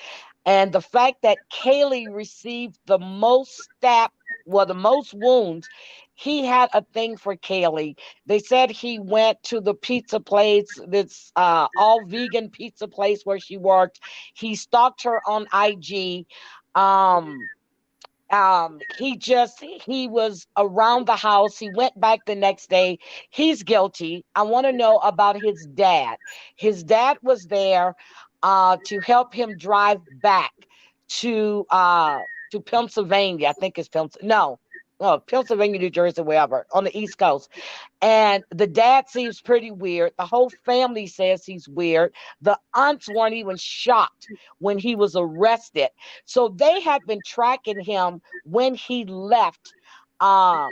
And the fact that Kaylee received the most the most wounds, he had a thing for Kaylee. They said he went to the pizza place, this all vegan pizza place where she worked. He stalked her on IG. He was around the house. He went back the next day. He's guilty. I want to know about his dad. His dad was there to help him drive back to Pennsylvania. I think it's Pennsylvania, New Jersey, wherever, on the East Coast. And the dad seems pretty weird. The whole family says he's weird. The aunts weren't even shocked when he was arrested. So they had been tracking him when he left that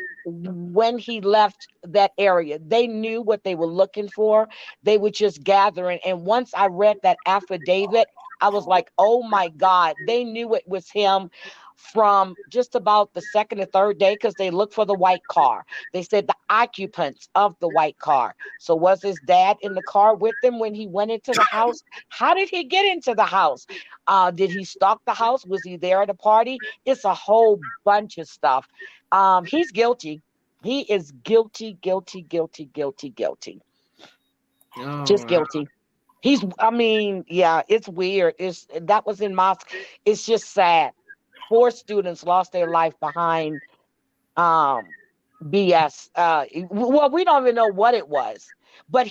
area. They knew what they were looking for. They were just gathering. And once I read that affidavit, I was like, oh my God, they knew it was him from just about the second or third day because they looked for the white car. They said the occupants of the white car. So was his dad in the car with them when he went into the house? How did he get into the house? Did he stalk the house? Was he there at a party? It's a whole bunch of stuff. He's guilty. He is guilty, guilty, guilty, guilty, guilty. Oh, Just wow. guilty. I mean, yeah, it's weird. That was in Moscow. It's just sad. 4 students lost their life behind BS. Well, we don't even know what it was. But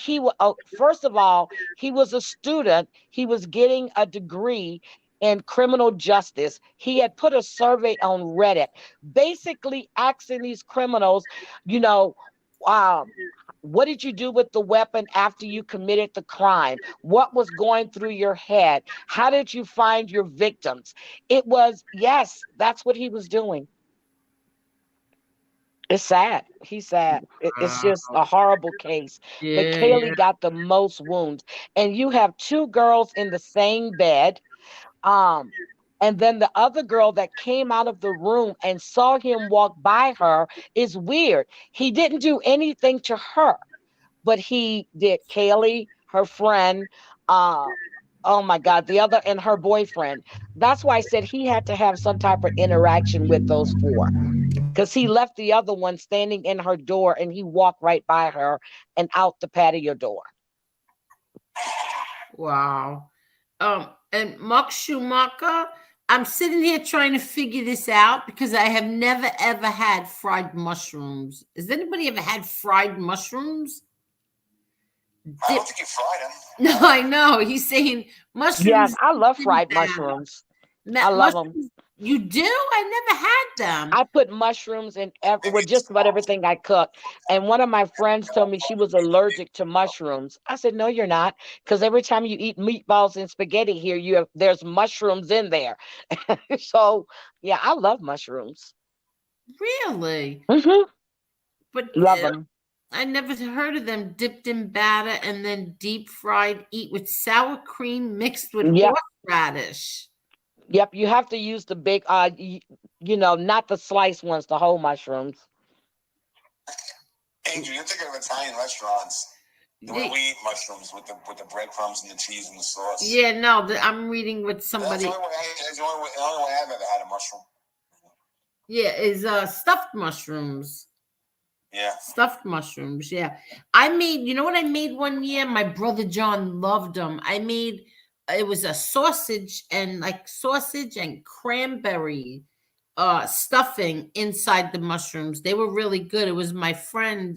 first of all, he was a student. He was getting a degree in criminal justice. He had put a survey on Reddit, basically asking these criminals, you know, what did you do with the weapon after you committed the crime? What was going through your head? How did you find your victims? Yes, that's what he was doing. It's sad. He's sad. It's just a horrible case. But Yeah, Kaylee got the most wounds. And you have 2 girls in the same bed. And then the other girl that came out of the room and saw him walk by her is weird. He didn't do anything to her, but he did Kaylee, her friend, oh my God, the other, and her boyfriend. That's why I said he had to have some type of interaction with those 4. Because he left the other one standing in her door and he walked right by her and out the patio door. Wow. And Mark Schumacher, I'm sitting here trying to figure this out because I have never ever had fried mushrooms. Has anybody ever had fried mushrooms? I don't think you fried them. No, I know. He's saying mushrooms. Yes, I love didn't fried matter. mushrooms. I love them. You do? I never had them. I put mushrooms in just about everything I cook. And one of my friends told me she was allergic to mushrooms. I said, no, you're not. Because every time you eat meatballs and spaghetti here, there's mushrooms in there. So, yeah, I love mushrooms. Really? Mm-hmm. But Love them. I never heard of them dipped in batter and then deep fried, eat with sour cream mixed with horseradish. Yep, you have to use the big, not the sliced ones, the whole mushrooms. Angel, you're thinking of Italian restaurants. The way we eat mushrooms with the breadcrumbs and the cheese and the sauce. Yeah, no, I'm reading with somebody. That's the only way I've ever had a mushroom. Yeah, is stuffed mushrooms. Yeah. Stuffed mushrooms, yeah. I made, you know what I made one year? My brother John loved them. It was a sausage and cranberry stuffing inside the mushrooms. They were really good. It was my friend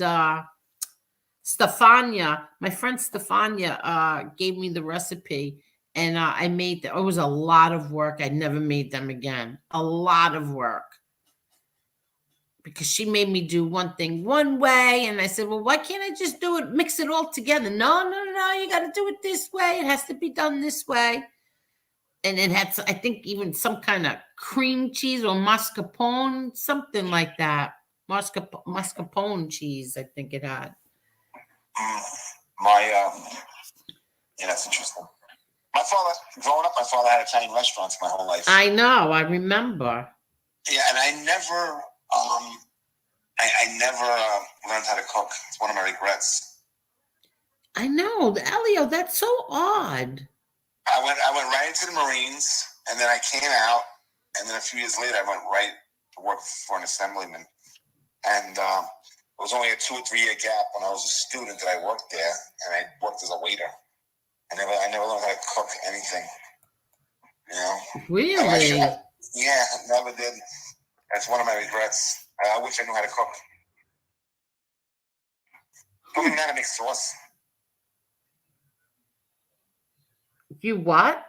Stefania. My friend Stefania gave me the recipe and I made it was a lot of work. I never made them again. A lot of work. Because she made me do one thing one way. And I said, well, why can't I just mix it all together? No, you got to do it this way. It has to be done this way. And it had, I think, even some kind of cream cheese or mascarpone, something like that. Mascarpone cheese, I think it had. Yeah, that's interesting. Growing up, my father had Italian restaurants my whole life. I know, I remember. Yeah, and I never learned how to cook. It's one of my regrets. I know, Elio, that's so odd. I went right into the Marines, and then I came out, and then a few years later, I went right to work for an assemblyman. And it was only a 2 or 3 year gap when I was a student that I worked there, and I worked as a waiter. I never learned how to cook anything. You know? Really? Yeah, never did. That's one of my regrets. I wish I knew how to cook. I don't even know how to make sauce. You what?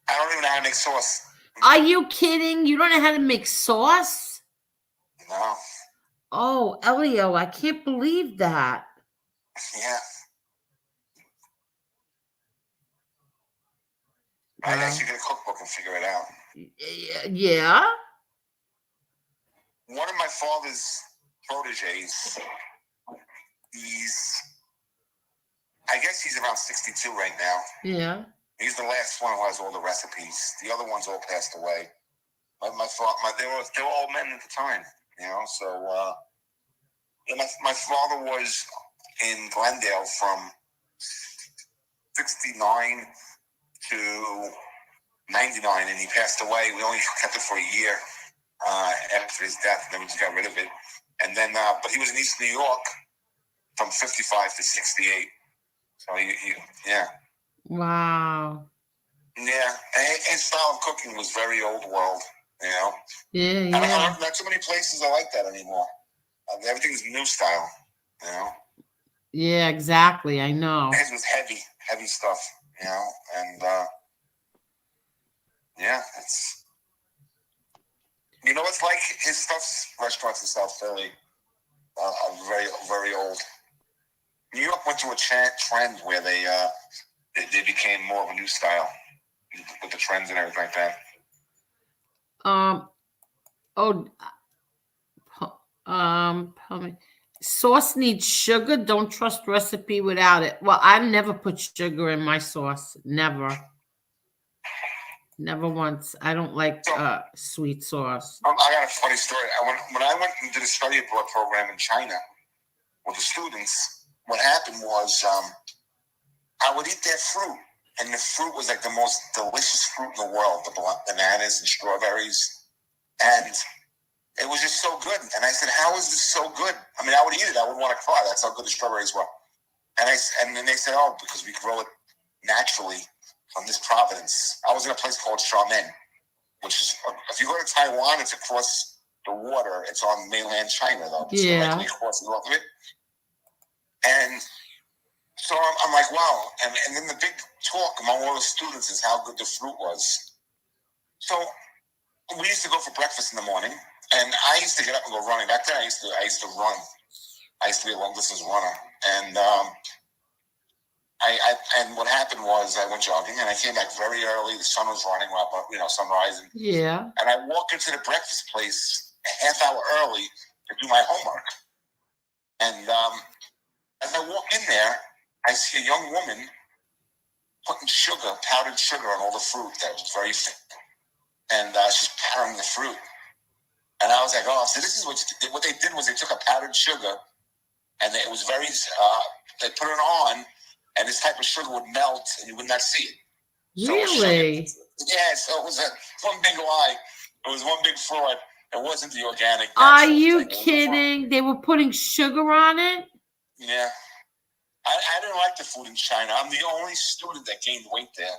I don't even know how to make sauce. Are you kidding? You don't know how to make sauce? No. Oh, Elio, I can't believe that. Yeah. I actually get a cookbook and figure it out. Yeah? One of my father's proteges, I guess he's around 62 right now. Yeah. He's the last one who has all the recipes. The other ones all passed away. They were old men at the time, you know. So my father was in Glendale from 69 to 99, and he passed away. We only kept it for a year after his death, and then we just got rid of it. And then, but he was in East New York from 55 to 68. So yeah. Wow. Yeah, and his style of cooking was very old world, you know. Yeah, And yeah. not too many places are like that anymore. Everything's new style, you know. Yeah, exactly. I know. His was heavy stuff, you know, and yeah, it's, you know, it's like his stuff's restaurants in South Philly are very, very old. New York went through a trend where they became more of a new style with the trends and everything like that. Sauce needs sugar. Don't trust recipe without it. Well, I never put sugar in my sauce. Never once. I don't like sweet sauce. I got a funny story. When I went and did a study abroad program in China with the students, what happened was I would eat their fruit, and the fruit was like the most delicious fruit in the world, the bananas and strawberries, and it was just so good. And I said, how is this so good? I mean, I would eat it. I wouldn't want to cry. That's how good the strawberries were. And then they said, oh, because we grow it naturally from this province. I was in a place called Xiamen, which is, if you go to Taiwan, it's across the water. It's on mainland China, though. It's directly across the north of it. And so I'm like, wow. And then the big talk among all the students is how good the fruit was. So we used to go for breakfast in the morning, and I used to get up and go running. Back then, I used to run. I used to be a long distance runner, and and what happened was I went jogging, and I came back very early. The sun was running up, you know, sunrise, and I walked into the breakfast place a half hour early to do my homework. And as I walk in there, I see a young woman putting powdered sugar on all the fruit that was very thick. And she's powdering the fruit. And I was like, oh, so this is what they did was they took a powdered sugar, and it was very, they put it on, and this type of sugar would melt, and you would not see it. So Really? Yeah, so it was one big lie. It was one big fraud. It wasn't the organic. Are you kidding? They were putting sugar on it? Yeah. I didn't like the food in China. I'm the only student that gained weight there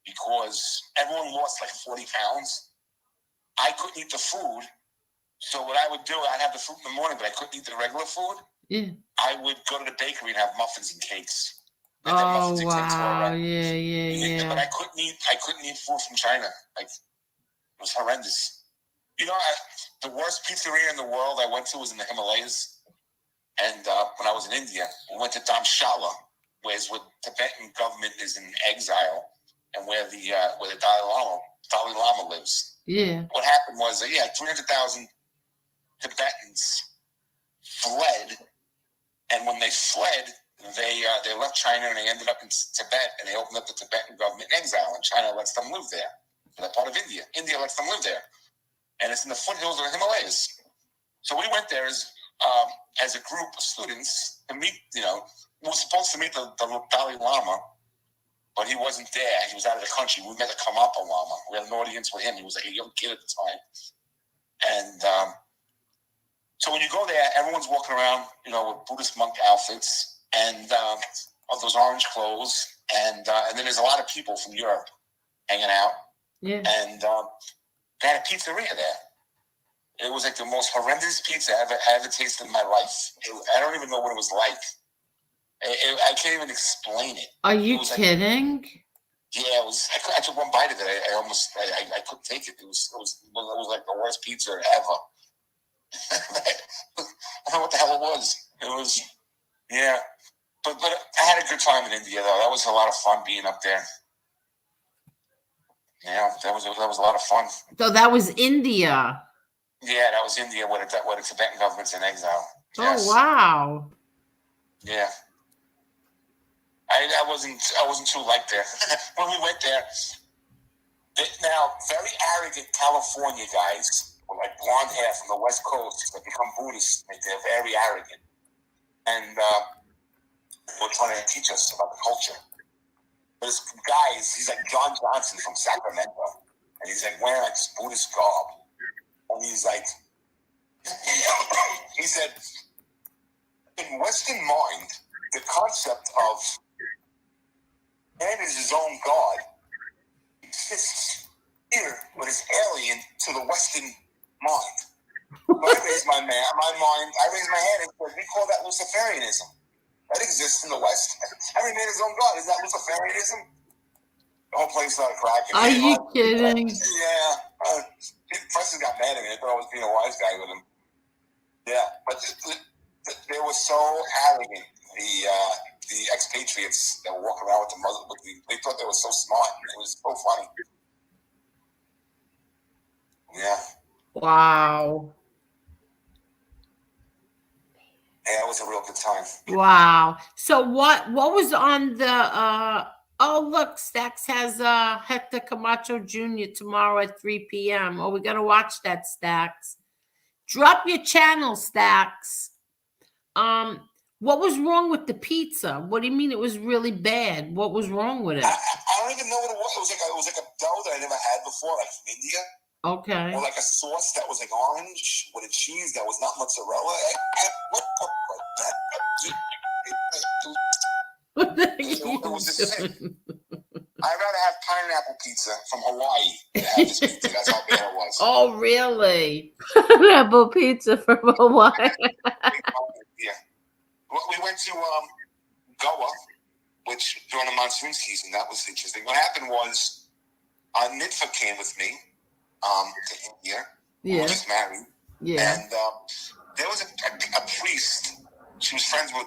because everyone lost like 40 pounds. I couldn't eat the food. So what I would do, I'd have the fruit in the morning, but I couldn't eat the regular food. Yeah. I would go to the bakery and have muffins and cakes. Oh, wow. Yeah. But I couldn't eat food from China. Like, it was horrendous. You know, the worst pizzeria in the world I went to was in the Himalayas. And when I was in India, we went to Dharamshala, where the Tibetan government is in exile, and where the Dalai Lama lives. Yeah. What happened was, 300,000 Tibetans fled, and when they fled, they left China and they ended up in Tibet, and they opened up the Tibetan government in exile, and China lets them live there. They're part of India. India lets them live there, and it's in the foothills of the Himalayas. So we went there as a group of students to meet. You know, we were supposed to meet the Dalai Lama, but he wasn't there. He was out of the country. We met the Karmapa Lama. We had an audience with him. He was like a young kid at the time, and so when you go there, everyone's walking around, you know, with Buddhist monk outfits and of those orange clothes, and then there's a lot of people from Europe hanging out. Yeah. And they had a pizzeria there. It was like the most horrendous pizza I ever tasted in my life. I don't even know what it was like. I can't even explain it. Are you kidding? Yeah, it was. I took one bite of it. I couldn't take it. It was like the worst pizza ever. I don't know what the hell it was. It was, yeah. But I had a good time in India though. That was a lot of fun being up there. Yeah, that was a lot of fun. So that was India. Yeah, that was India where the Tibetan government's in exile. Yes. Oh wow. Yeah. I I wasn't too like there. When we went there, now very arrogant California guys with like blonde hair from the West Coast that become Buddhists. They're very arrogant, and were trying to teach us about the culture. This guy, he's like John Johnson from Sacramento, and he's like wearing like this Buddhist garb, and he's like, he said, in Western mind, the concept of man is his own god exists here, but it's alien to the Western mind. So I raised my hand, and said, we call that Luciferianism. That exists in the West. Every man is his own god. Is that Luciferianism? The whole place started cracking. Are you kidding? Yeah. Preston got mad at me. I thought I was being a wise guy with him. Yeah, but they were so arrogant. The expatriates that were walking around with the Muslim, they thought they were so smart. It was so funny. Yeah. Wow. Yeah, it was a real good time. Wow. So what was on the oh look, Stax has Hector Camacho Jr. tomorrow at 3 p.m. Oh, we gotta watch that, Stax. Drop your channel, Stax. What was wrong with the pizza? What do you mean it was really bad? What was wrong with it? I don't even know what it was. It was like a dough that I never had before, like from India. Okay. Or like a sauce that was like orange with a cheese that was not mozzarella. It was just sick. I'd rather have pineapple pizza from Hawaii than have this pizza. That's how bad it was. Oh, really? Pineapple pizza from Hawaii. Yeah. We went to Goa, which during the monsoon season, that was interesting. What happened was Nitfa came with me to India. Yeah. We just married. Yeah. And there was a priest. She was friends with,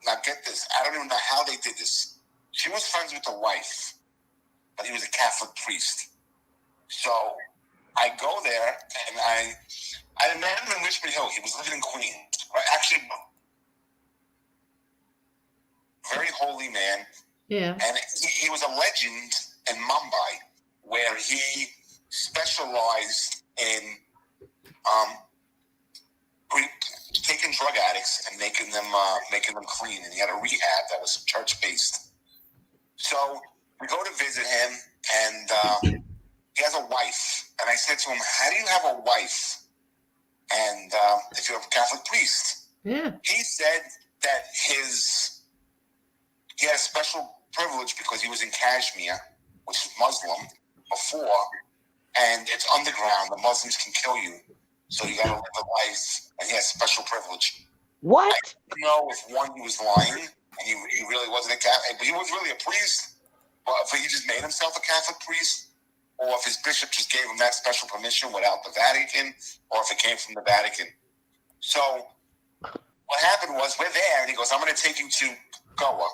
now get this, I don't even know how they did this. She was friends with the wife, but he was a Catholic priest. So I go there, and I met him in Richmond Hill. He was living in Queens. Right? Actually, very holy man. Yeah. And he was a legend in Mumbai, where he specialized in taking drug addicts and making them clean. And he had a rehab that was church based. So we go to visit him, and he has a wife. And I said to him, "How do you have a wife? And if you're a Catholic priest?" Yeah. He said that he had a special privilege because he was in Kashmir, which is Muslim, before, and it's underground. The Muslims can kill you, so you got to live a life, and he has special privilege. What? I don't know if one, he was lying, and he really wasn't a Catholic, but he was really a priest, or if he just made himself a Catholic priest, or if his bishop just gave him that special permission without the Vatican, or if it came from the Vatican. So what happened was, we're there, and he goes, "I'm going to take you to Goa,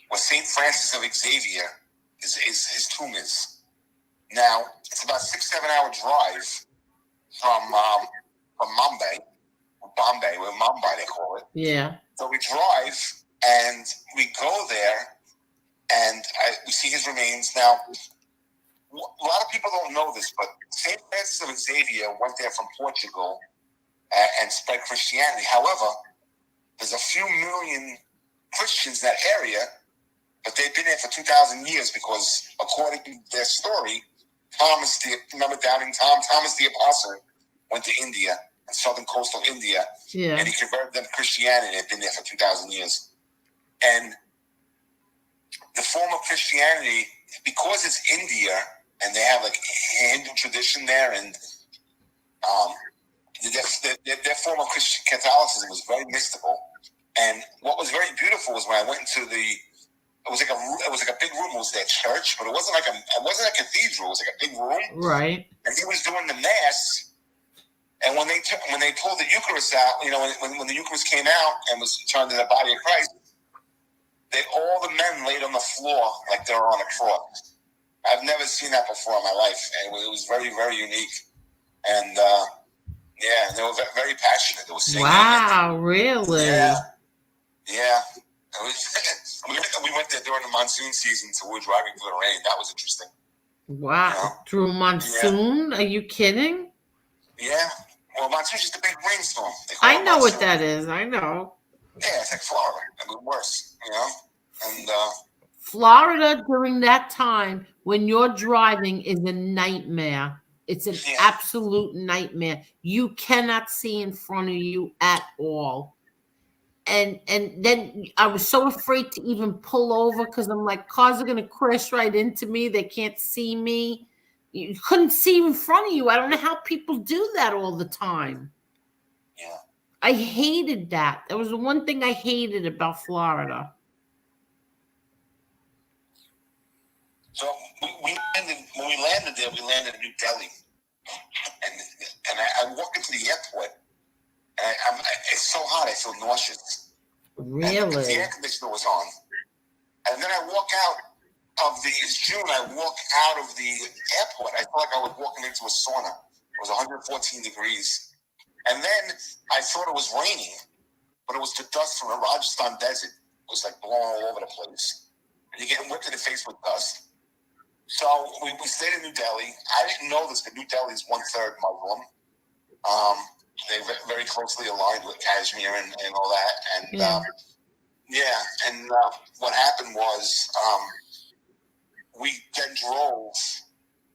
where St. Francis of Xavier, his tomb is." Now, it's about 6-7 hour drive from Bombay, where Mumbai they call it. Yeah. So we drive, and we go there, and we see his remains. Now, a lot of people don't know this, but St. Francis of Xavier went there from Portugal and spread Christianity. However, there's a few million Christians in that area, but they've been there for 2,000 years because, according to their story, remember Doubting Thomas the Apostle went to India, and southern coastal India, Yeah. and he converted them to Christianity. They've been there for 2,000 years. And the form of Christianity, because it's India, and they have like Hindu tradition there, and their form of Christian Catholicism was very mystical. And what was very beautiful was when I went into it was like a big room. It was their church, but it wasn't a cathedral. It was like a big room. Right. And he was doing the mass. And when they pulled the Eucharist out, when the Eucharist came out and was turned to the body of Christ, all the men laid on the floor like they were on a cross. I've never seen that before in my life, and it was very, very unique. And yeah, they were very passionate. They were singing. Wow, really? Yeah. We We went there during the monsoon season, so we were driving through the rain. That was interesting. Wow. You know? Through monsoon? Are you kidding? Yeah. Well, monsoon's just a big rainstorm. They call I it know what monsoon. that is. I know. Yeah, it's like Florida. I mean, worse, you know? And Florida during that time when you're driving is a nightmare. It's an absolute nightmare. You cannot see in front of you at all. And then I was so afraid to even pull over because I'm like, cars are gonna crash right into me. They can't see me. You couldn't see in front of you. I don't know how people do that all the time. yeah. I hated that. That was the one thing I hated about Florida. So we landed, when we landed there, we landed in New Delhi. And I walked into the airport, and it's so hot, I feel nauseous. Really? And the air conditioner was on. And then I walk out of it's June, I walk out of the airport. I felt like I was walking into a sauna. It was 114 degrees. And then I thought it was raining, but it was the dust from the Rajasthan desert. It was like blowing all over the place. And you're getting whipped in the face with dust. So we stayed in New Delhi. I didn't know this, but New Delhi is 1/3 Muslim. They're very closely aligned with Kashmir and all that. And what happened was we then drove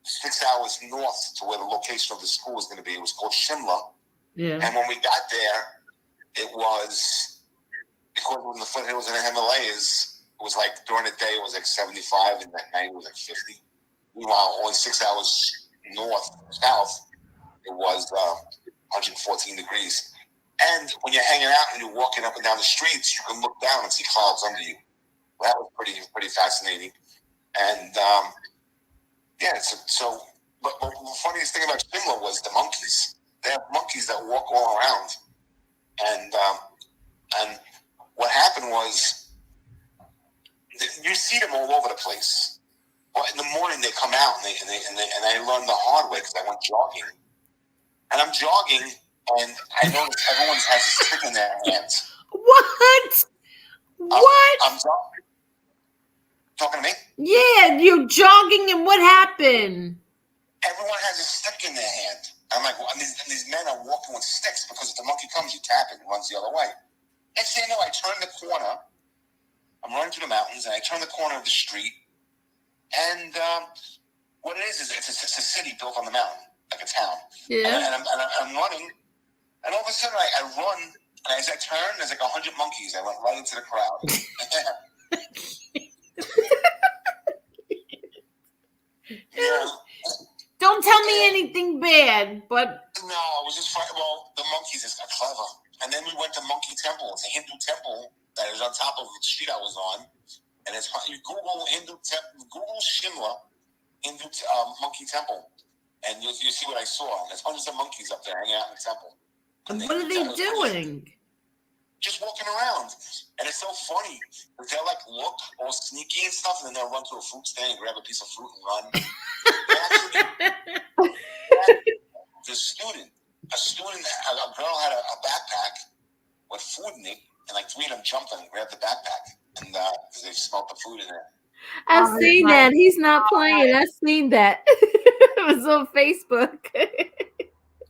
6 hours north to where the location of the school was going to be. It was called Shimla. Yeah. And when we got there, it was, because it was in the foothills in the Himalayas, it was like during the day it was like 75 and at night it was like 50. Meanwhile, only 6 hours south, it was 114 degrees. And when you're hanging out and you're walking up and down the streets, you can look down and see clouds under you. That was pretty fascinating. And but the funniest thing about Shimla was the monkeys. They have monkeys that walk all around. And what happened was, you see them all over the place. Well, in the morning they come out and I learned the hard way because I went jogging. And I'm jogging and I noticed everyone has a stick in their hands. What? What? I'm talking to me? Yeah, you're jogging and what happened? Everyone has a stick in their hand. I'm like, well, and these men are walking with sticks because if the monkey comes, you tap it and it runs the other way. Next thing you know, I turn the corner. I'm running through the mountains, and I turn the corner of the street. And what it is it's a city built on the mountain, like a town. Yeah. And I'm running, and all of a sudden I run, and as I turn, there's like 100 monkeys. I went right into the crowd. Yeah. Don't tell me anything bad, but no, it was just well, the monkeys are clever. And then we went to Monkey Temple. It's a Hindu temple that is on top of the street I was on. And it's you Google Google Shimla Hindu Monkey Temple, and you see what I saw. There's hundreds of monkeys up there hanging out in the temple. and what are they doing? Just walking around, and it's so funny. They'll like look all sneaky and stuff, and then they'll run to a fruit stand and grab a piece of fruit and run. A girl had a backpack with food in it, and like 3 of them jumped on and grabbed the backpack, and because they smelled the food in it. I've seen that. He's not playing. I've seen that. It was on Facebook.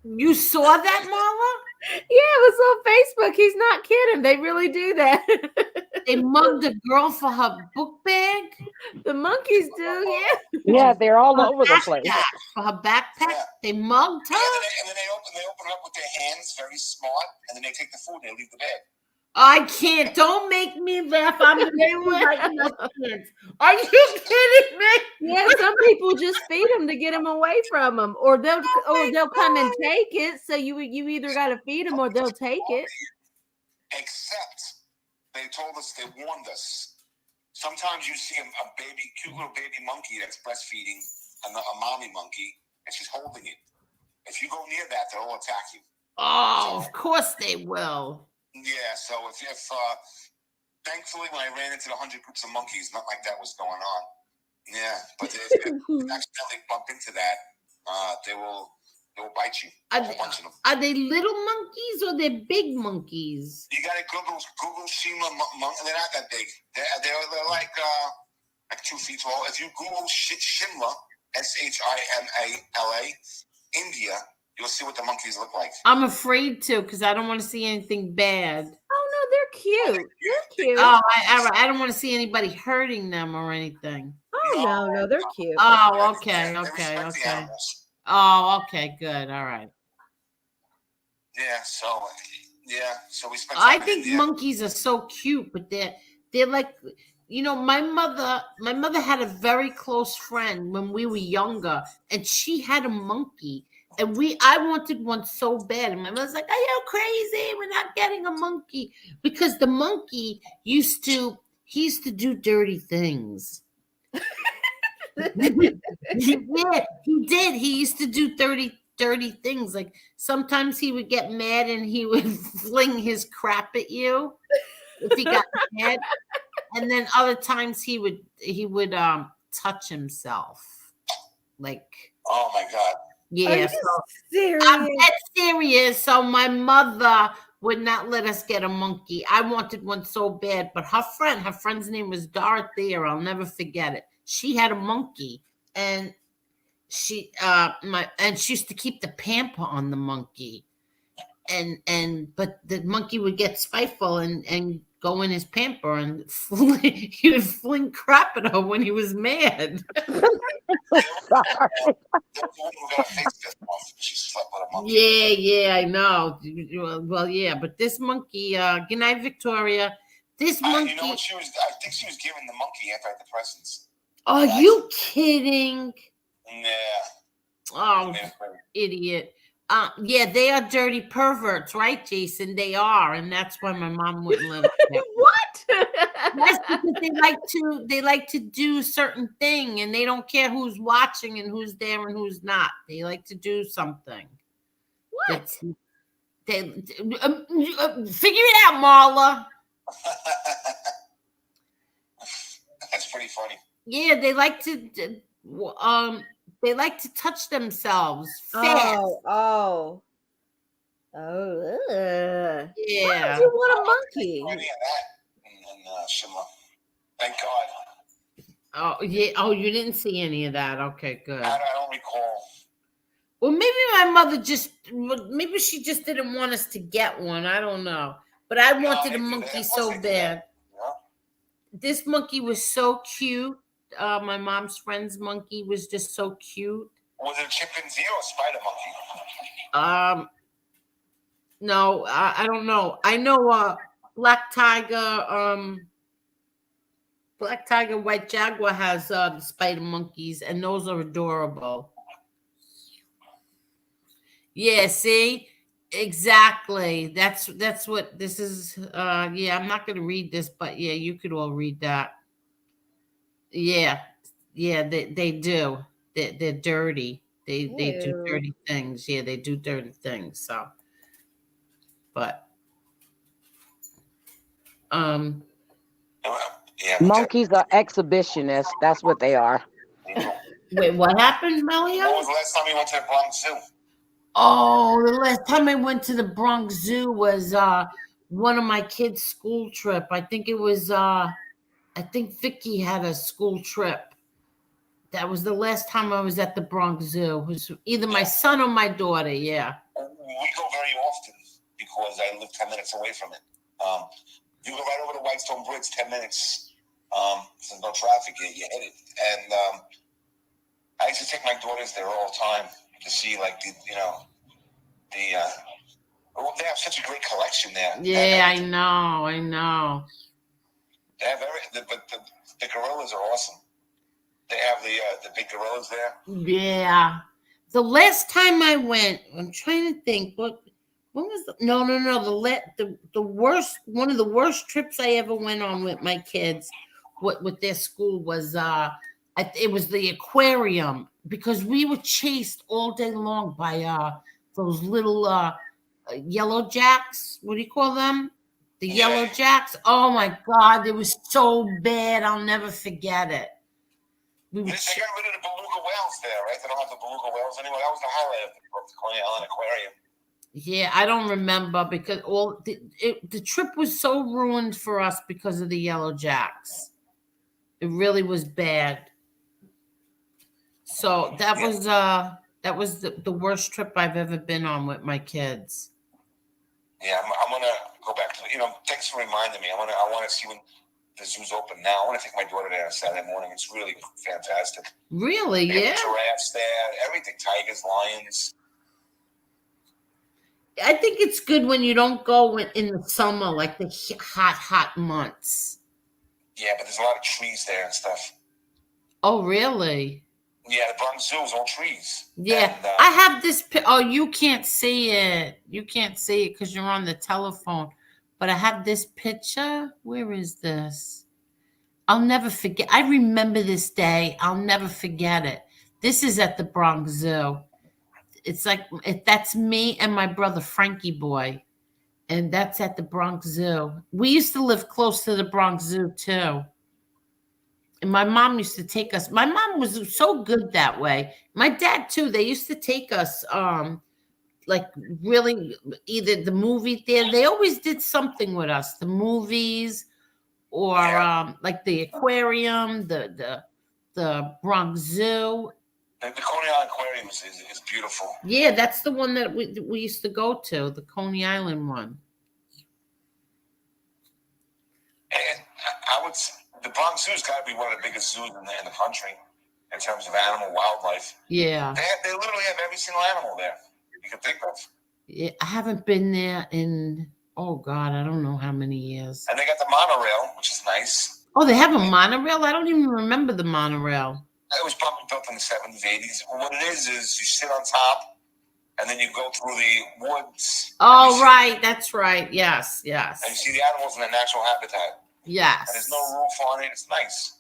You saw that, Marla? Yeah, it was on Facebook. He's not kidding. They really do that. They mugged a girl for her book bag? The monkeys do, yeah. Yeah, they're all over the Backpack. place. For her backpack? Yeah. They mugged her? And then they open it up with their hands, very smart, and then they take the food and they leave the bag. I can't. Don't make me laugh. I'm right now. Are you kidding me? Yeah, some people just feed them to get them away from them, or they'll come and take it. So you either got to feed them or they'll take it. Except they told us, they warned us. Sometimes you see a cute little baby monkey that's breastfeeding a mommy monkey, and she's holding it. If you go near that, they'll all attack you. Oh, of course they will. Yeah, so if thankfully when I ran into the 100 groups of monkeys, nothing like that was going on. Yeah, but if you accidentally bump into that, they will They will bite you. Are A whole bunch of them. Are they little monkeys or they're big monkeys? You gotta Google Shima monkey. They're not that big. They're like 2 feet tall. If you Google Shimla, Shimala, India, you'll see what the monkeys look like. I'm afraid to because I don't want to see anything bad. Oh no, they're cute. They're cute. Oh, I don't want to see anybody hurting them or anything. Oh no, they're cute. Oh, okay. They respect the animals. Oh, okay, good. All right. Yeah, so we spent. I think monkeys are so cute, but they're like, my mother had a very close friend when we were younger, and she had a monkey, and I wanted one so bad, and my mother's like, "Are you crazy? We're not getting a monkey," because the monkey used to do dirty things. Yeah, he did. He used to do dirty things. Like sometimes he would get mad and he would fling his crap at you if he got mad. And then other times he would touch himself. Like, oh my God. Yeah. Are you serious? I'm dead serious. So my mother would not let us get a monkey. I wanted one so bad, but her friend's name was Dorothea. I'll never forget it. She had a monkey, and she used to keep the pamper on the monkey, but the monkey would get spiteful and go in his pamper and he would fling crap at her when he was mad. Yeah, I know. Well, yeah, but this monkey, good night, Victoria. This monkey. You know what I think she was giving the monkey antidepressants. Are you kidding? Yeah. Oh, idiot. Yeah, they are dirty perverts, right, Jason? They are, and that's why my mom wouldn't let them. What? That's because they like to do certain thing, and they don't care who's watching and who's there and who's not. They like to do something. What? Figure it out, Marla. That's pretty funny. Yeah, they like to touch themselves fast. Oh. Yeah. Why would you want a monkey? Any of that in Shimla. Thank God. Oh yeah. Oh, you didn't see any of that. Okay, good. I don't recall. Well, maybe my mother maybe she just didn't want us to get one. I don't know. But I wanted a monkey so bad. Yeah. This monkey was so cute. My mom's friend's monkey was just so cute. Was it a chimpanzee or a spider monkey? No, I don't know. I know black tiger, white jaguar has the spider monkeys, and those are adorable. Yeah, see? Exactly. That's what this is. Yeah, I'm not gonna read this, but yeah, you could all read that. Yeah, they do. They're dirty. They do dirty things. Yeah, they do dirty things. So, but yeah, monkeys are exhibitionists. That's what they are. wait, what happened, Melio? When was the last time you went to the Bronx Zoo? Oh, the last time I went to the Bronx Zoo was one of my kids' school trip. I think it was I think Vicky had a school trip. That was the last time I was at the Bronx Zoo. It was either my son or my daughter. Yeah. We go very often because I live 10 minutes away from it. You go right over the Whitestone Bridge, 10 minutes. There's no traffic here. You hit it. And I used to take my daughters there all the time to see, like, they have such a great collection there. Yeah, I know. They have but the gorillas are awesome. They have the big gorillas there. Yeah. The last time I went, I'm trying to think. When was the worst? One of the worst trips I ever went on with my kids, with their school was it was the aquarium, because we were chased all day long by those little yellow jacks. What do you call them? The yellow jacks. Oh my God, it was so bad. I'll never forget it. We They would got rid of the beluga whales there, right? They don't have the beluga whales anymore. That was the highlight of the Coney Island Aquarium. Yeah, I don't remember because the trip was so ruined for us because of the yellow jacks. It really was bad. So that was the worst trip I've ever been on with my kids. Yeah, I'm gonna go back to thanks for reminding me. I want to see when the zoo's open now. I want to take my daughter there on Saturday morning. It's really fantastic. Really? They Yeah. have giraffes there, everything, tigers, lions. I think it's good when you don't go in the summer, like the hot months. Yeah, but there's a lot of trees there and stuff. Oh, really? Yeah, the Bronx Zoo is all trees. Yeah, and, I have this. Oh, you can't see it. You can't see it because you're on the telephone. But I have this picture. Where is this? I'll never forget. I remember this day. I'll never forget it. This is at the Bronx Zoo. It's like that's me and my brother Frankie Boy, and that's at the Bronx Zoo. We used to live close to the Bronx Zoo too. And my mom used to take us. My mom was so good that way. My dad too. They used to take us like really either the movie theater. They always did something with us. The movies or like the aquarium, the Bronx Zoo. The Coney Island Aquarium is beautiful. Yeah, that's the one that we used to go to, the Coney Island one. And I would the Bronx Zoo's got to be one of the biggest zoos in the country in terms of animal wildlife. Yeah. They literally have every single animal there you can think of. Yeah, I haven't been there in, oh God, I don't know how many years. And they got the monorail, which is nice. Oh, they have a monorail? I don't even remember the monorail. It was probably built in the 70s, 80s. What it is you sit on top, and then you go through the woods. Oh, right. That's right. Yes, yes. And you see the animals in their natural habitat. Yes. And there's no roof on it. It's nice.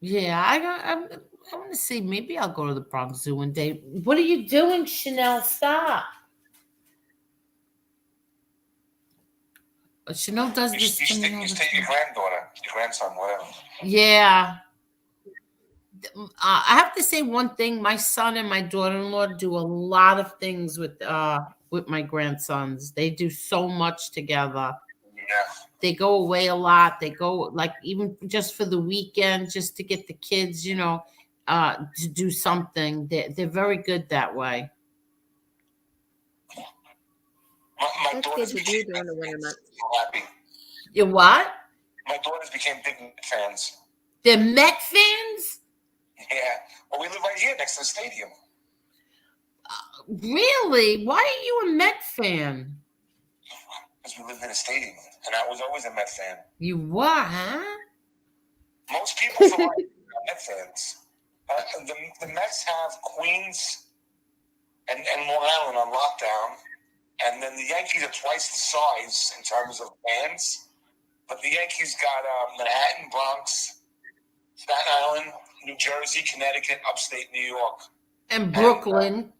Yeah, I want to see. Maybe I'll go to the Bronx Zoo one day. What are you doing, Chanel? Stop. Chanel does this to me all the take your time. granddaughter, your grandson, whatever. Yeah. I have to say one thing. My son and my daughter-in-law do a lot of things with my grandsons. They do so much together. Yeah. They go away a lot. They go like even just for the weekend, just to get the kids, to do something. They're very good that way. My That's good daughters to do during the winter months. happy. You what? My daughters became big fans. They're Met fans? Yeah. Well, we live right here next to the stadium. Really? Why are you a Met fan? Because we live in a stadium, and I was always a Met fan. You what, huh? Most people are Met fans. The Mets have Queens and Long Island on lockdown, and then the Yankees are twice the size in terms of fans. But the Yankees got Manhattan, Bronx, Staten Island, New Jersey, Connecticut, upstate New York, And Brooklyn.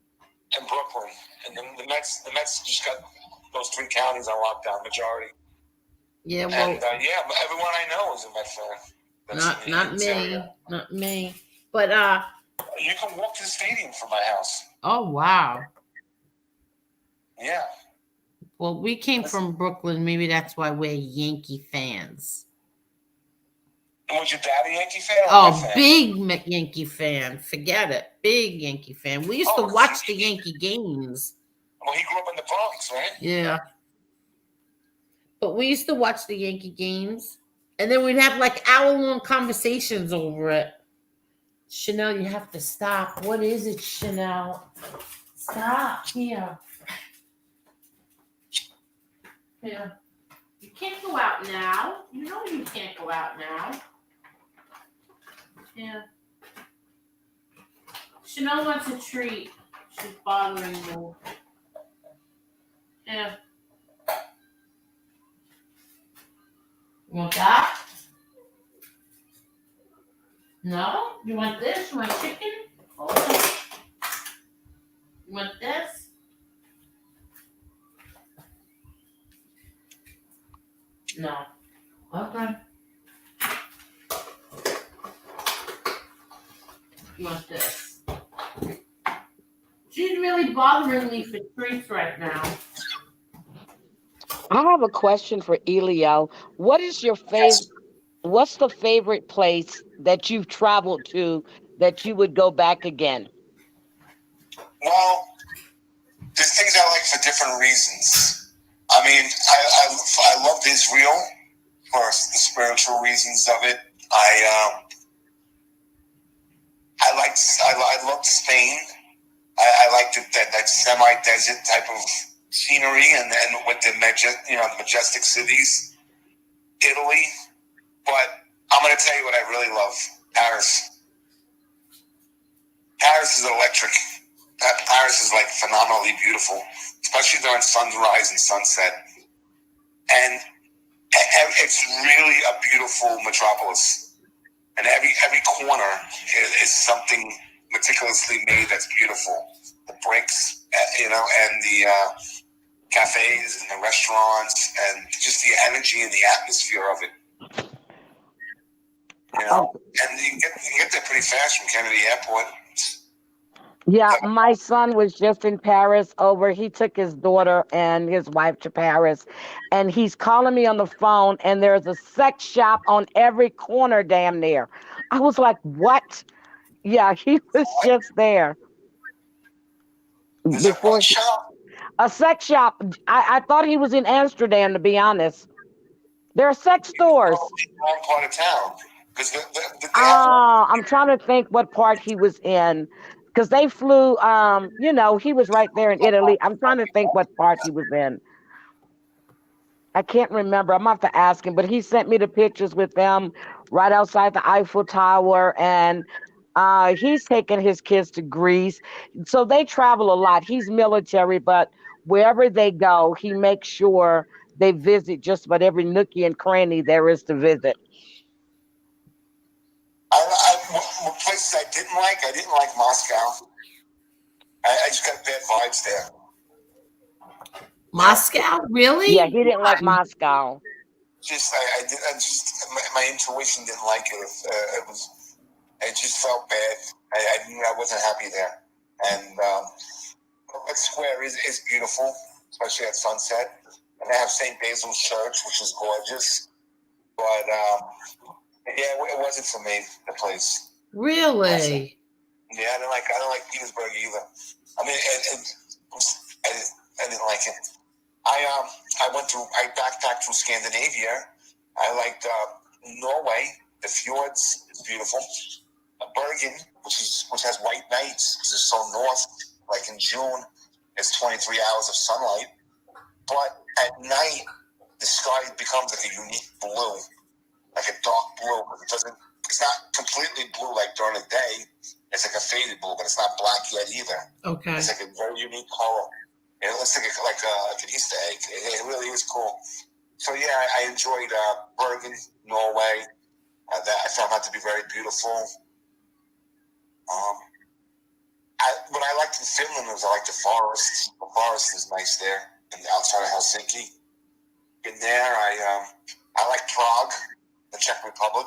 and Brooklyn. And then the Mets just got those three counties on lockdown, majority. Yeah, well, And but everyone I know is a Met fan. not me, not me. But You can walk to the stadium from my house. oh wow. Yeah. Well, we came from Brooklyn. Maybe that's why we're Yankee fans. And was your dad a Yankee fan? Or a Oh, Met fan? big Yankee fan. Forget it. Big Yankee fan. We used to watch the Yankee games. Well, he grew up in the Bronx, right? Yeah. But we used to watch the Yankee games. And then we'd have like hour-long conversations over it. Chanel, you have to stop. What is it, Chanel? Stop. Here. Here. You can't go out now. You know you can't go out now. Yeah. Chanel wants a treat. She's bothering you. Yeah. You want that? No? You want this? You want chicken? Hold on. You want this? No. Okay. You want this? She's really bothering me for treats right now. I have a question for Elio. What is your favorite? What's the favorite place that you've traveled to that you would go back again? Well, there's things I like for different reasons. I mean, I loved Israel for the spiritual reasons of it. I loved Spain. I liked that semi-desert type of scenery, and then with the majestic cities. Italy, but I'm going to tell you what I really love: Paris. Paris is electric. Paris is like phenomenally beautiful, especially during sunrise and sunset, and it's really a beautiful metropolis. And every corner is something meticulously made that's beautiful. The bricks, and the cafes and the restaurants, and just the energy and the atmosphere of it. And you can get there pretty fast from Kennedy Airport. Yeah, my son was just in Paris over. He took his daughter and his wife to Paris, and he's calling me on the phone, and there's a sex shop on every corner damn near. I was like, what? Yeah, he was just there. Before a sex shop. I thought he was in Amsterdam, to be honest. There are sex stores. Wrong part of town. I'm trying to think what part he was in. Because they flew, he was right there in Italy. I'm trying to think what part he was in. I can't remember. I'm going to have to ask him. But he sent me the pictures with them right outside the Eiffel Tower. And he's taking his kids to Greece. So they travel a lot. He's military, but wherever they go, he makes sure they visit just about every nookie and cranny there is to visit. What places I didn't like Moscow. I just got bad vibes there. Moscow, really? Yeah, he didn't like Moscow. My intuition didn't like it. It just felt bad. I wasn't happy there. And that square is beautiful, especially at sunset. And they have St. Basil's Church, which is gorgeous. But it wasn't for me, the place. Really? Yeah, I don't like Petersburg either. I mean, I didn't like it. I backpacked through Scandinavia. I liked Norway. The fjords is beautiful. Bergen, which has white nights because it's so north. Like in June, it's 23 hours of sunlight. But at night, the sky becomes like a unique blue, like a dark blue. It's not completely blue like during the day. It's like a faded blue, but it's not black yet either. Okay. It's like a very unique color. It looks like an Easter egg. It really is cool. So yeah, I enjoyed Bergen, Norway. That I found that to be very beautiful. What I liked in Finland was I liked the forest. The forest is nice there, and outside of Helsinki. In there, I like Prague, the Czech Republic.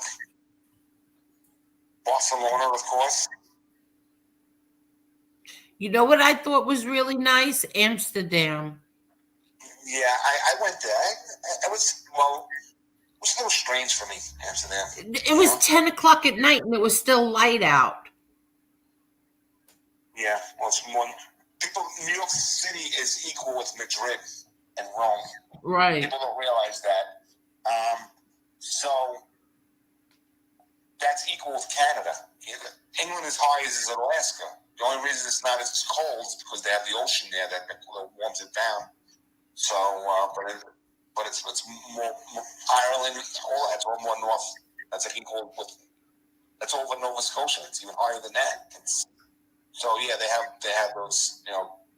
Barcelona, of course. You know what I thought was really nice? Amsterdam. Yeah, I went there. It was a little strange for me, Amsterdam. It was 10 o'clock at night and it was still light out. Yeah, well, it's more. New York City is equal with Madrid and Rome. Right. People don't realize that. So that's equal with Canada. England is high as Alaska. The only reason it's not as cold is because they have the ocean there that warms it down. So, but it's more Ireland, all that's all more north. That's like equal with. That's over Nova Scotia. It's even higher than that. So yeah, they have those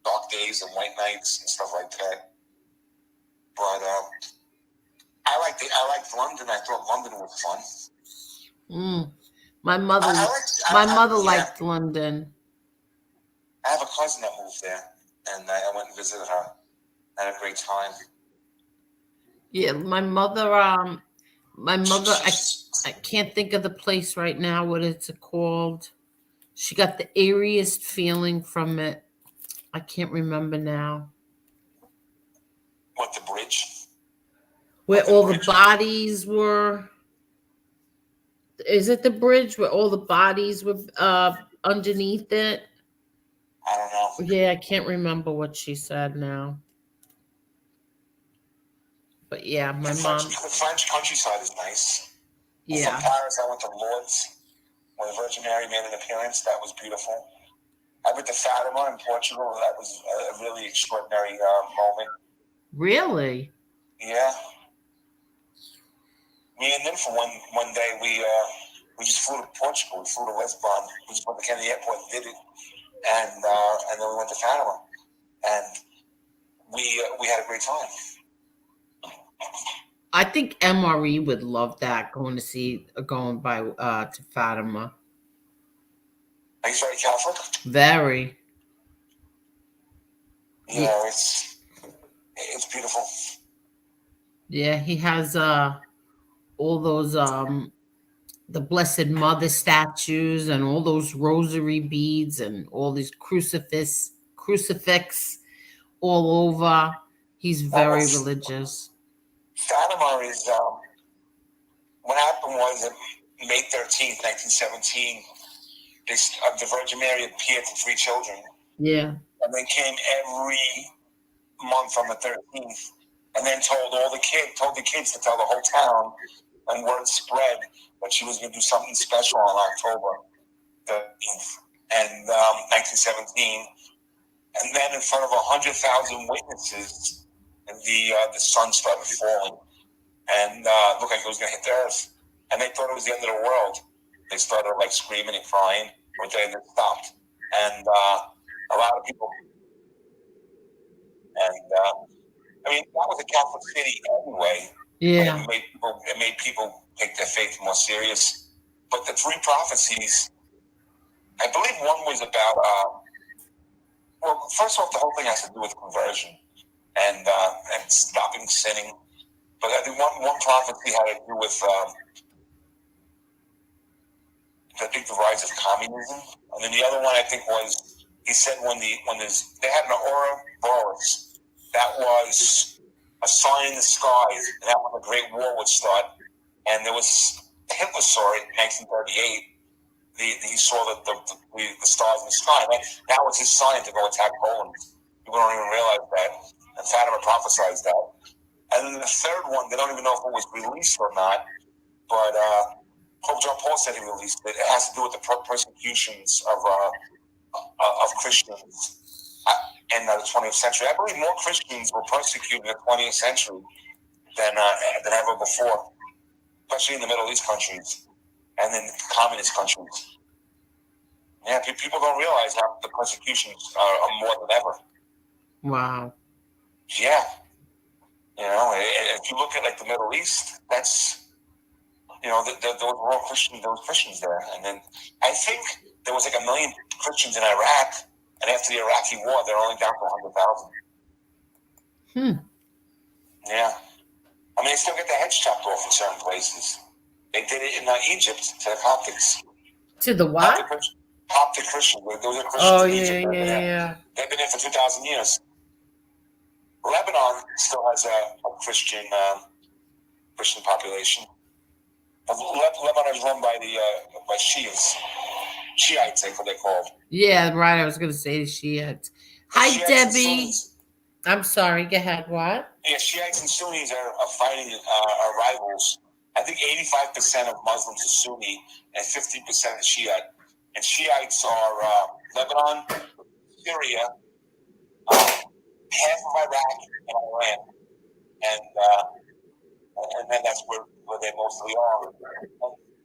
dark days and white nights and stuff like that. But I liked London. I thought London was fun. My mother liked London. I have a cousin that moved there, and I went and visited her. I had a great time. Yeah, my mother. I can't think of the place right now. What it's called? She got the eeriest feeling from it. I can't remember now. What, the bridge? Where The all the bridge? bodies were. Is it the bridge where all the bodies were underneath it? I don't know. Yeah, I can't remember what she said now. But yeah, my mom. The French countryside is nice. Yeah. From Paris, I went to Lourdes, where the Virgin Mary made an appearance. That was beautiful. I went to Fatima in Portugal. That was a really extraordinary moment. Really? Yeah. Me and Nympha one day we just flew to Portugal. We flew to Lisbon. We just went to Kennedy Airport and did it, and then we went to Fatima, and we had a great time. I think MRE would love that, going by to Fatima. Are you very Catholic? Very. Yeah, it's beautiful. Yeah, he has all those the Blessed Mother statues and all those rosary beads and all these crucifix all over. He's very religious. Fatima is what happened was May 13th, 1917. The Virgin Mary appeared to 3 children. Yeah. And they came every month on the 13th, and then told the kids to tell the whole town, and word spread that she was going to do something special on October 13th, and 1917. And then in front of 100,000 witnesses, the sun started falling, and looked like it was going to hit the earth. And they thought it was the end of the world. They started like screaming and crying, but then it stopped. And a lot of people. And I mean, that was a Catholic city anyway. Yeah. It made people take their faith more serious. But the 3 prophecies, I believe one was about. Well, first off, the whole thing has to do with conversion and stopping sinning. But I think one prophecy had to do with I think the rise of communism, and then the other one I think was he said when they had an aurora borealis, that was a sign in the skies, and that when the Great War would start, and there was Hitler saw it in 1938. He saw the stars in the sky. That was his sign to go attack Poland. People don't even realize that, and Fatima prophesied that. And then the third one, they don't even know if it was released or not, but Pope John Paul said he released it. It has to do with the persecutions of Christians in the 20th century. I believe more Christians were persecuted in the 20th century than ever before, especially in the Middle East countries and in communist countries. Yeah, people don't realize how the persecutions are more than ever. Wow. Yeah. You know, if you look at like the Middle East, that's, you know, there were all Christians. There was Christians there, and then I think there was like 1 million Christians in Iraq, and after the Iraqi war, they're only down to 100,000. Yeah, I mean, they still get their heads chopped off in certain places. They did it in Egypt to the Coptics. To the what? Coptic Christians. Those are Christians in Egypt. Yeah. They've been there for 2,000 years. Lebanon still has a Christian population. Lebanon is run by by Shiites, I think they're called. Yeah, right. I was going to say the Shiites. Hi, Debbie. I'm sorry. Go ahead. What? Yeah, Shiites and Sunnis are fighting rivals. I think 85% of Muslims are Sunni and 50% are Shiite. And Shiites are Lebanon, Syria, half of Iraq, and Iran. And then that's where they mostly are.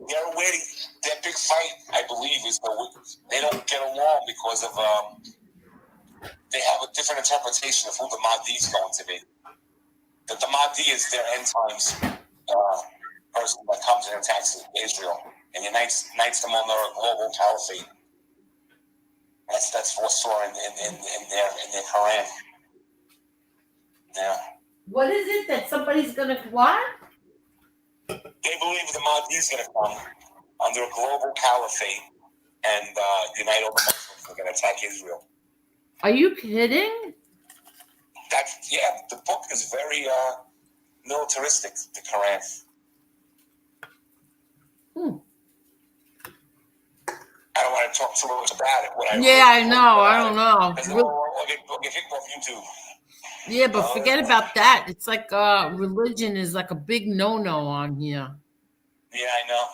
They're waiting. Their big fight, I believe, is they don't get along because of they have a different interpretation of who the Mahdi is going to be. That the Mahdi is their end times person that comes and attacks Israel and unites them under a global caliphate. That's what's saw in their Quran. Yeah. What is it that somebody's gonna what? They believe the Mahdi is going to come under a global caliphate, and unite all the Muslims. They're going to attack Israel. Are you kidding? The book is very militaristic, the Quran. I don't want to talk too much about it. I know. I don't know. I'll get kicked off YouTube. Yeah, but forget about that. It's like religion is like a big no-no on here. Yeah, I know.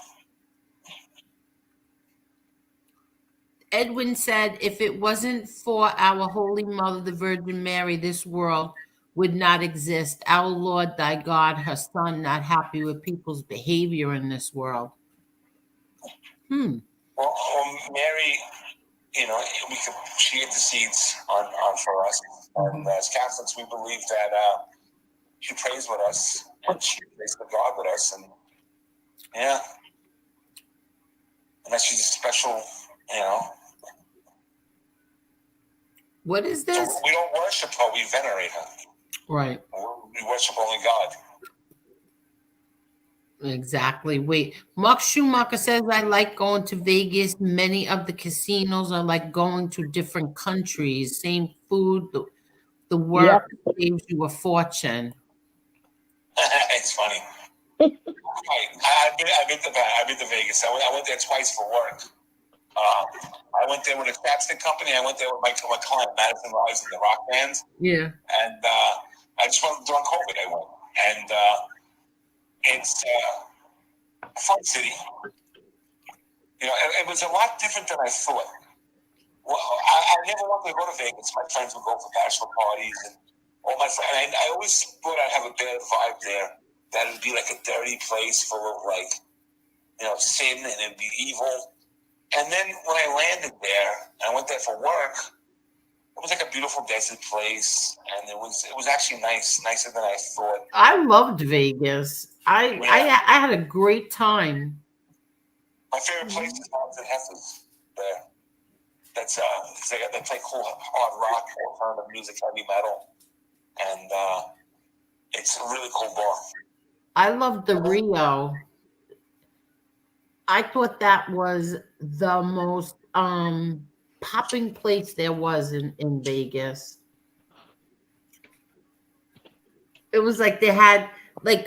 Edwin said, if it wasn't for our Holy Mother, the Virgin Mary, this world would not exist. Our Lord, thy God, her son, not happy with people's behavior in this world. Well, Mary, she intercedes on for us. And as Catholics, we believe that she prays with us and she prays to God with us. And yeah. And that she's a special, What is this? So we don't worship her, we venerate her. Right. We worship only God. Exactly. Wait, Mark Schumacher says, I like going to Vegas. Many of the casinos are like going to different countries. Same food, the work saves you a fortune. It's funny. I've been to Vegas. I went there twice for work. I went there with a chapstick company. I went there with my client, Madison Rise and the rock bands. Yeah. And I just went during COVID. I went, and it's a fun city. It was a lot different than I thought. Well, I never wanted to go to Vegas. My friends would go for bachelor parties, and all my friends. I always thought I'd have a bad vibe there. That it'd be like a dirty place full of sin, and it'd be evil. And then when I landed there, I went there for work. It was like a beautiful desert place, and it was actually nicer than I thought. I loved Vegas. I had a great time. My favorite place is Hobbs and Heifers there. That's they play cool hard rock, alternative music, heavy metal, and it's a really cool bar. I loved the Rio. I thought that was the most popping place there was in Vegas. It was like they had like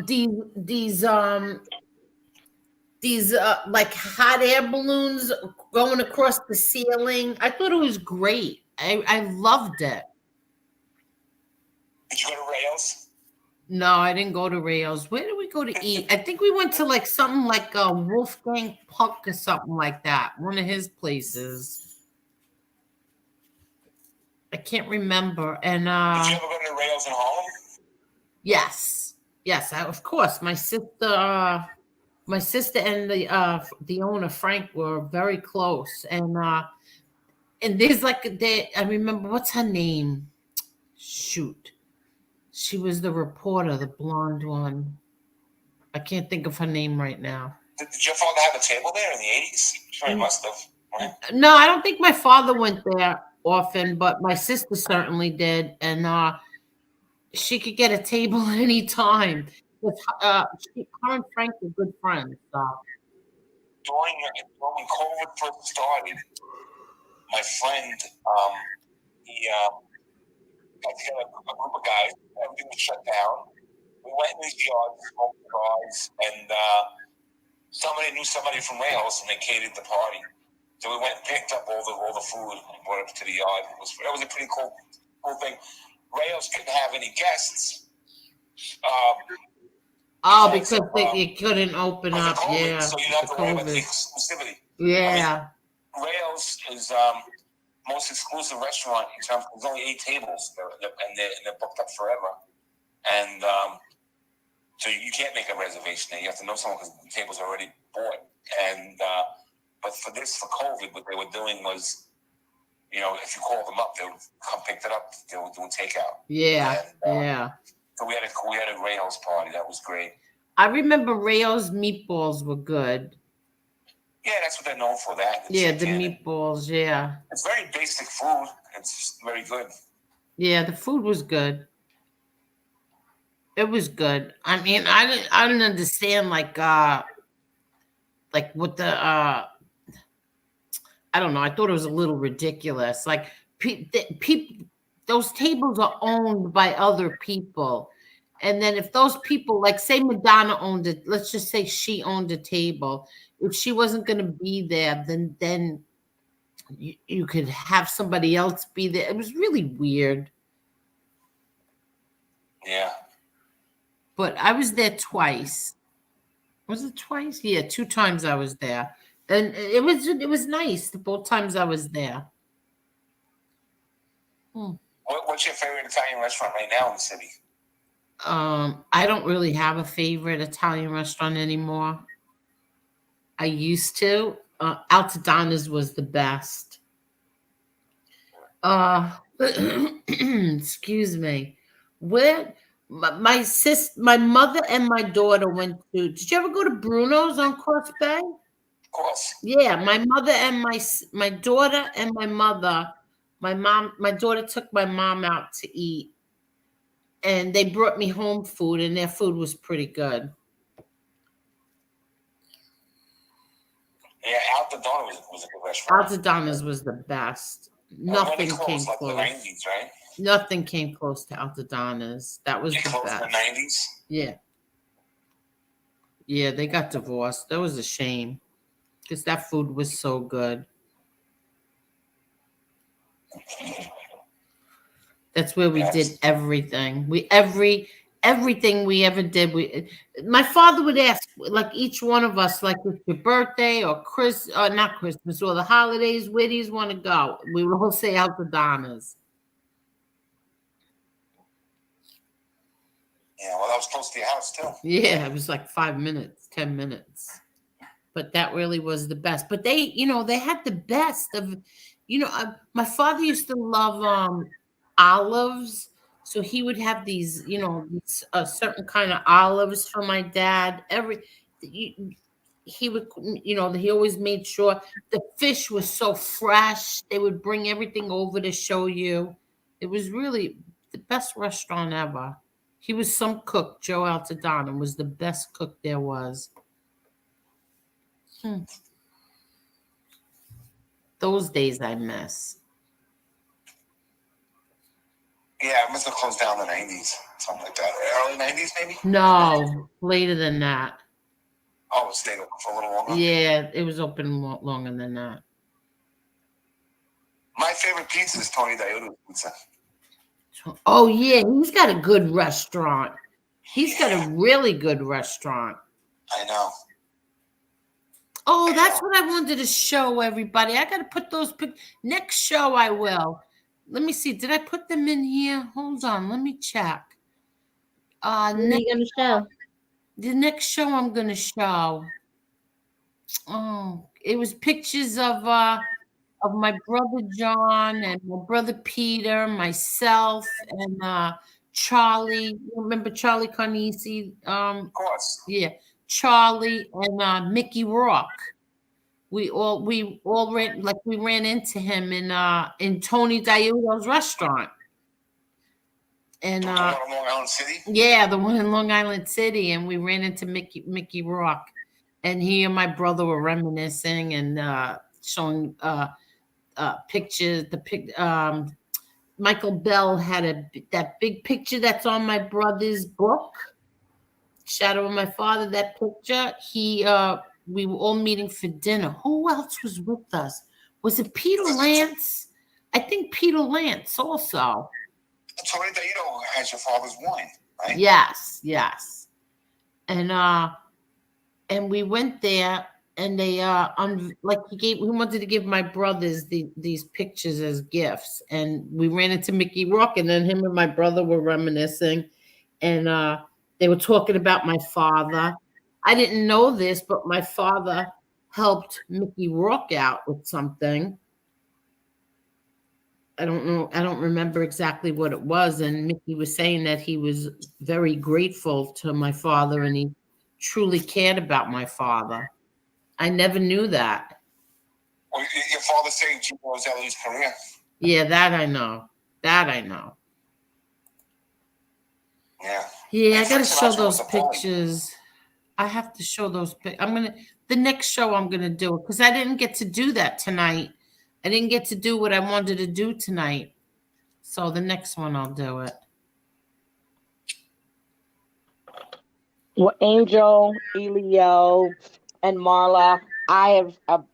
these like hot air balloons going across the ceiling. I thought it was great. I loved it. Did you go to Rails? No, I didn't go to Rails. Where did we go to eat? I think we went to like something like a Wolfgang Puck or something like that. One of his places. I can't remember. And did you ever go to Rails in Harlem? Yes. Of course. My sister and the owner Frank were very close. And there's like I remember, what's her name? Shoot. She was the reporter, the blonde one. I can't think of her name right now. Did your father have a table there in the 80s? Sure, he must have. Right? No, I don't think my father went there often, but my sister certainly did. And she could get a table any time. Her and Frank were good friends. So. When COVID first started, my friend, he got together a group of guys. Everything was shut down. We went in these yards, smoked cigars, and somebody knew somebody from Rails, and they catered the party. So we went and picked up all the food and brought it to the yard. It was a pretty cool thing. Rails couldn't have any guests. Because they couldn't open up. COVID, yeah. So you have to worry about the exclusivity. Yeah. Rails is most exclusive restaurant in terms. There's only 8 tables, and they're booked up forever. And so you can't make a reservation there. You have to know someone because the table's already bought. And but for COVID, what they were doing was, if you called them up, they would come pick it up. They were doing takeout. Yeah, yeah. So we had a Rails party. That was great. I remember Rails meatballs were good. Yeah, that's what they're known for. That. The meatballs. Yeah. It's very basic food. It's very good. Yeah, the food was good. It was good. I mean, I didn't understand like what the I don't know. I thought it was a little ridiculous. Like people, those tables are owned by other people. And then if those people, like say Madonna owned it, let's just say she owned a table. If she wasn't going to be there, then you could have somebody else be there. It was really weird. Yeah. But I was there twice. Was it twice? Yeah, 2 times I was there. And it was nice the both times I was there. What's your favorite Italian restaurant right now in the city? I don't really have a favorite Italian restaurant anymore. I used to. Altadonna's was the best. Excuse me. Where my mother and my daughter went to. Did you ever go to Bruno's on Cross Bay? Of course. Yeah, my mother and my daughter and my mother. My daughter took my mom out to eat, and they brought me home food, and their food was pretty good. Yeah, Altadonna was a good restaurant. Altadonna's was the best. Nothing came like close. The 90s, right? Nothing came close to Altadonna's. That was the Close best. to the 90s. Yeah. Yeah, they got divorced. That was a shame because that food was so good. That's where we did everything. Everything we ever did. My father would ask, like each one of us, like it's your birthday or not Christmas or the holidays, where do you want to go? We would all say Altadonna's. Yeah, well, that was close to your house too. Yeah, it was like 5 minutes, 10 minutes. But that really was the best. But they had the best of, my father used to love olives. So he would have these, a certain kind of olives for my dad. He would, he always made sure the fish was so fresh. They would bring everything over to show you. It was really the best restaurant ever. He was some cook. Joe Altadonna was the best cook there was. Those days I miss. Yeah, it must have closed down in the 90s, something like that. Early 90s, maybe? No, later than that. Oh, it stayed open for a little longer? Yeah, it was open longer than that. My favorite pizza is Tony Dioto's pizza. Oh, yeah, he's got a good restaurant. He's got a really good restaurant. I know. Oh, that's what I wanted to show everybody. I got to put those next show I will. Let me see. Did I put them in here? Hold on. Let me check. What are you going to show? The next show I'm going to show. Oh, it was pictures of my brother John and my brother Peter, myself, and Charlie. You remember Charlie Carnesi? Of course. Yeah, Charlie and Mickey Rourke. We all ran into him in Tony Dioto's restaurant. And Long Island City? Yeah, the one in Long Island City, and we ran into Mickey Rourke, and he and my brother were reminiscing and showing pictures. Michael Bell had that big picture that's on my brother's book, Shadow of My Father. That picture, we were all meeting for dinner. Who else was with us? Was it Peter Lance? I think Peter Lance also. Tony Dioto has your father's wine, right? Yes. And we went there, and they he wanted to give my brothers these pictures as gifts, and we ran into Mickey Rourke, and then him and my brother were reminiscing, and they were talking about my father. I didn't know this, but my father helped Mickey Rourke out with something. I don't know. I don't remember exactly what it was. And Mickey was saying that he was very grateful to my father and he truly cared about my father. I never knew that. Well, your father saved Gino Roselli's career. Yeah, that I know. Yeah, I got to show those pictures. I have to show those. The next show I'm going to do it because I didn't get to do that tonight I didn't get to do what I wanted to do tonight. So the next one I'll do it. Well, Angel, Elio, and Marla, I have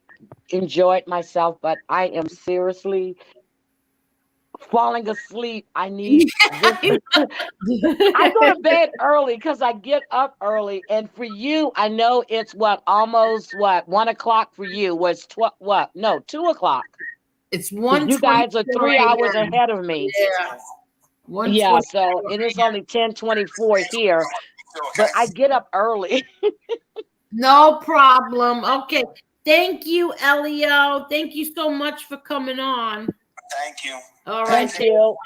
enjoyed myself, but I am seriously falling asleep. I need this. I go to bed early because I get up early. And for you, I know it's almost 1 o'clock for you. Was 12 what? No, 2 o'clock. It's 'Cause you guys are 3 hours ahead of me. Yeah. Yeah, so it is only 10:24 here, but I get up early. No problem. Okay. Thank you, Elio. Thank you so much for coming on. Thank you. All right. Thank you.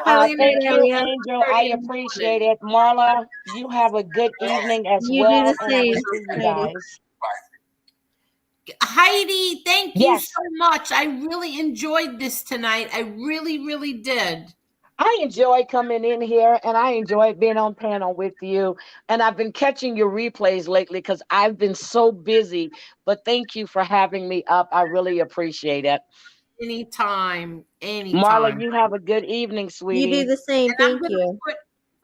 Have a good Thank night, you, Elio. Angel. I appreciate it. Marla, you have a good evening as You do well, the and I will same, see you Heidi. guys. Heidi, thank you Yes. so much. I really enjoyed this tonight. I really, really did. I enjoy coming in here and I enjoy being on panel with you. And I've been catching your replays lately because I've been so busy. But thank you for having me up. I really appreciate it. Anytime. Marla, you have a good evening, You sweetie. do the same. And I'm Thank gonna you.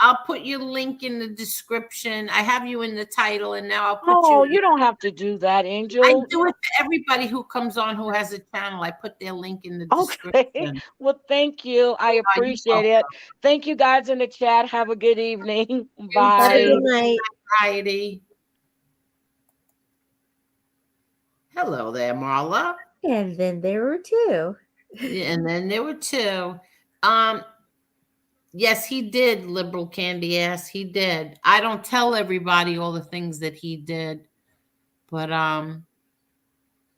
I'll put your link in the description. I have you in the title, and now I'll put Oh, you. you don't have to do that, I Angel. do it to everybody who comes on who has a channel. I put their link in the Okay. description. Well, thank you. I you're appreciate it. Thank you guys in the chat. Have a good evening. Have a Bye. good night. Heidi. Hello there, Marla. And then there were two. And then there were two. Yes, he did, liberal candy ass. He did. I don't tell everybody all the things that he did, but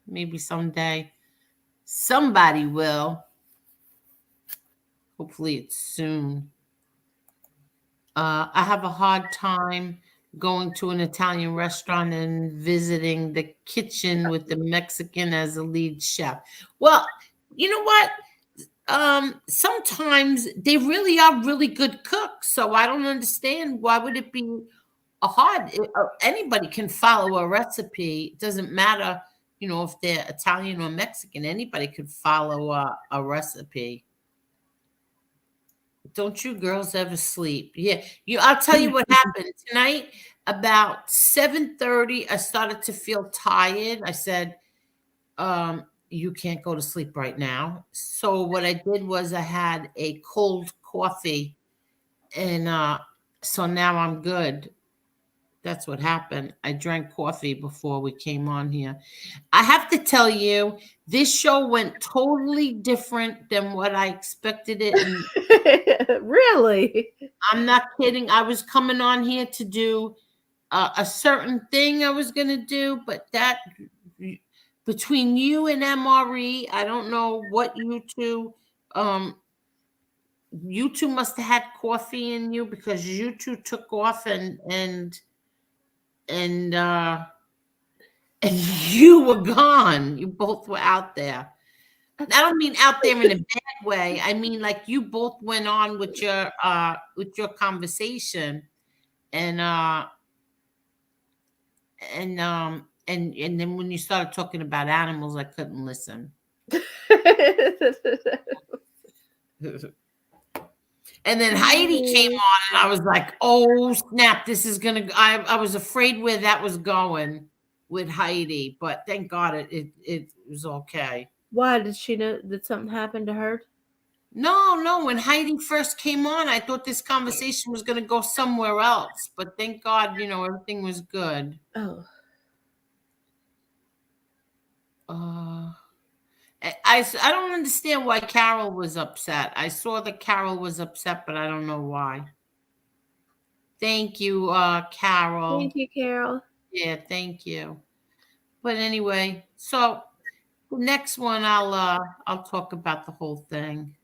maybe someday somebody will. Hopefully it's soon. I have a hard time going to an Italian restaurant and visiting the kitchen with the Mexican as a lead chef. Well, you know what? Sometimes they really are really good cooks, so I don't understand why would it be a hard. Anybody can follow a recipe. It doesn't matter, if they're Italian or Mexican. Anybody could follow a recipe. Don't you girls ever sleep? Yeah, I'll tell you what happened tonight. About 7:30, I started to feel tired. I said, you can't go to sleep right now. So what I did was I had a cold coffee, and so now I'm good. That's what happened. I drank coffee before we came on here. I have to tell you, this show went totally different than what I expected it. Really? I'm not kidding. I was coming on here to do a certain thing I was going to do, but that between you and MRE, I don't know what you two must have had coffee in you, because you two took off and you were gone. You both were out there. I don't mean out there in a bad way. I mean, like, you both went on with your conversation, and then when you started talking about animals, I couldn't listen. And then Heidi came on, and I was like, "Oh snap! This is gonna." I was afraid where that was going with Heidi, but thank God it was okay. Why did she know? Did something happen to her? No. When Heidi first came on, I thought this conversation was going to go somewhere else, but thank God, everything was good. Oh. I don't understand why Carol was upset. I saw that Carol was upset, but I don't know why. Thank you, Carol. Thank you, Carol. Yeah, thank you. But anyway, so the next one I'll talk about the whole thing.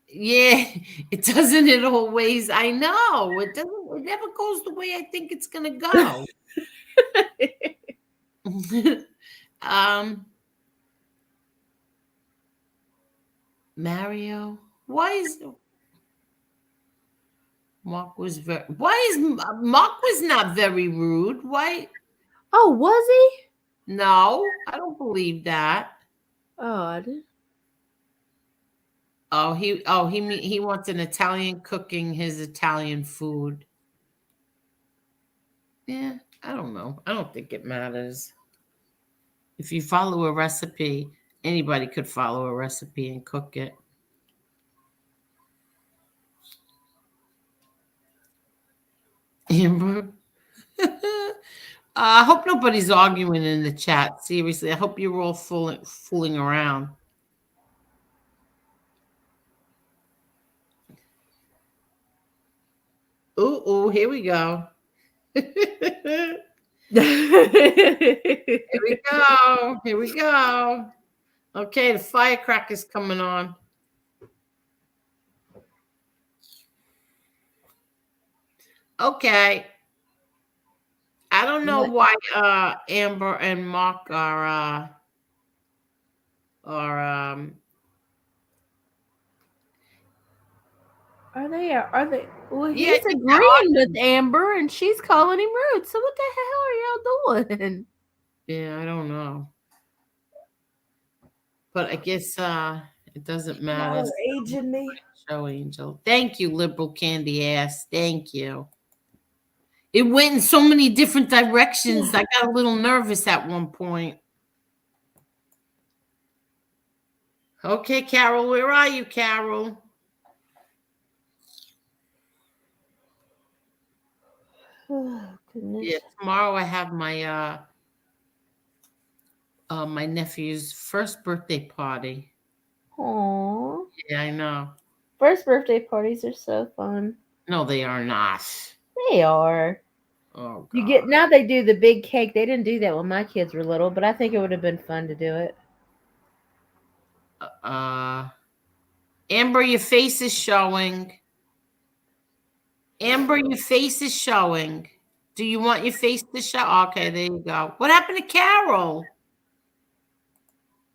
Yeah, it doesn't. It always. I know it doesn't. It never goes the way I think it's gonna go. Mario, why Mark was not very rude? Why? Oh, was he? No, I don't believe that. Odd. He wants an Italian cooking his Italian food. Yeah, I don't know. I don't think it matters. If you follow a recipe, anybody could follow a recipe and cook it. Amber. I hope nobody's arguing in the chat. Seriously, I hope you're all fooling around. Ooh, here we go. Here we go. Here we go. Okay, the firecracker's coming on. Okay. I don't know why Amber and Mark are Are they? Well, Yeah, he's agreeing with Amber, and she's calling him rude. So what the hell are y'all doing? yeah, I don't know. But I guess it doesn't matter. Aging me. Show Angel. Thank you, liberal candy ass. Thank you. It went in so many different directions. I got a little nervous at one point. Okay, Carol, where are you, Carol? Oh, goodness. Yeah, tomorrow I have my my nephew's first birthday party. Aww. Yeah, I know. First birthday parties are so fun. No, they are not. They are. Oh, You God. get now they do the big cake. They didn't do that when my kids were little, but I think it would have been fun to do it. Amber, your face is showing. Amber, your face is showing. Do you want your face to show? Okay, there you go. What happened to Carol?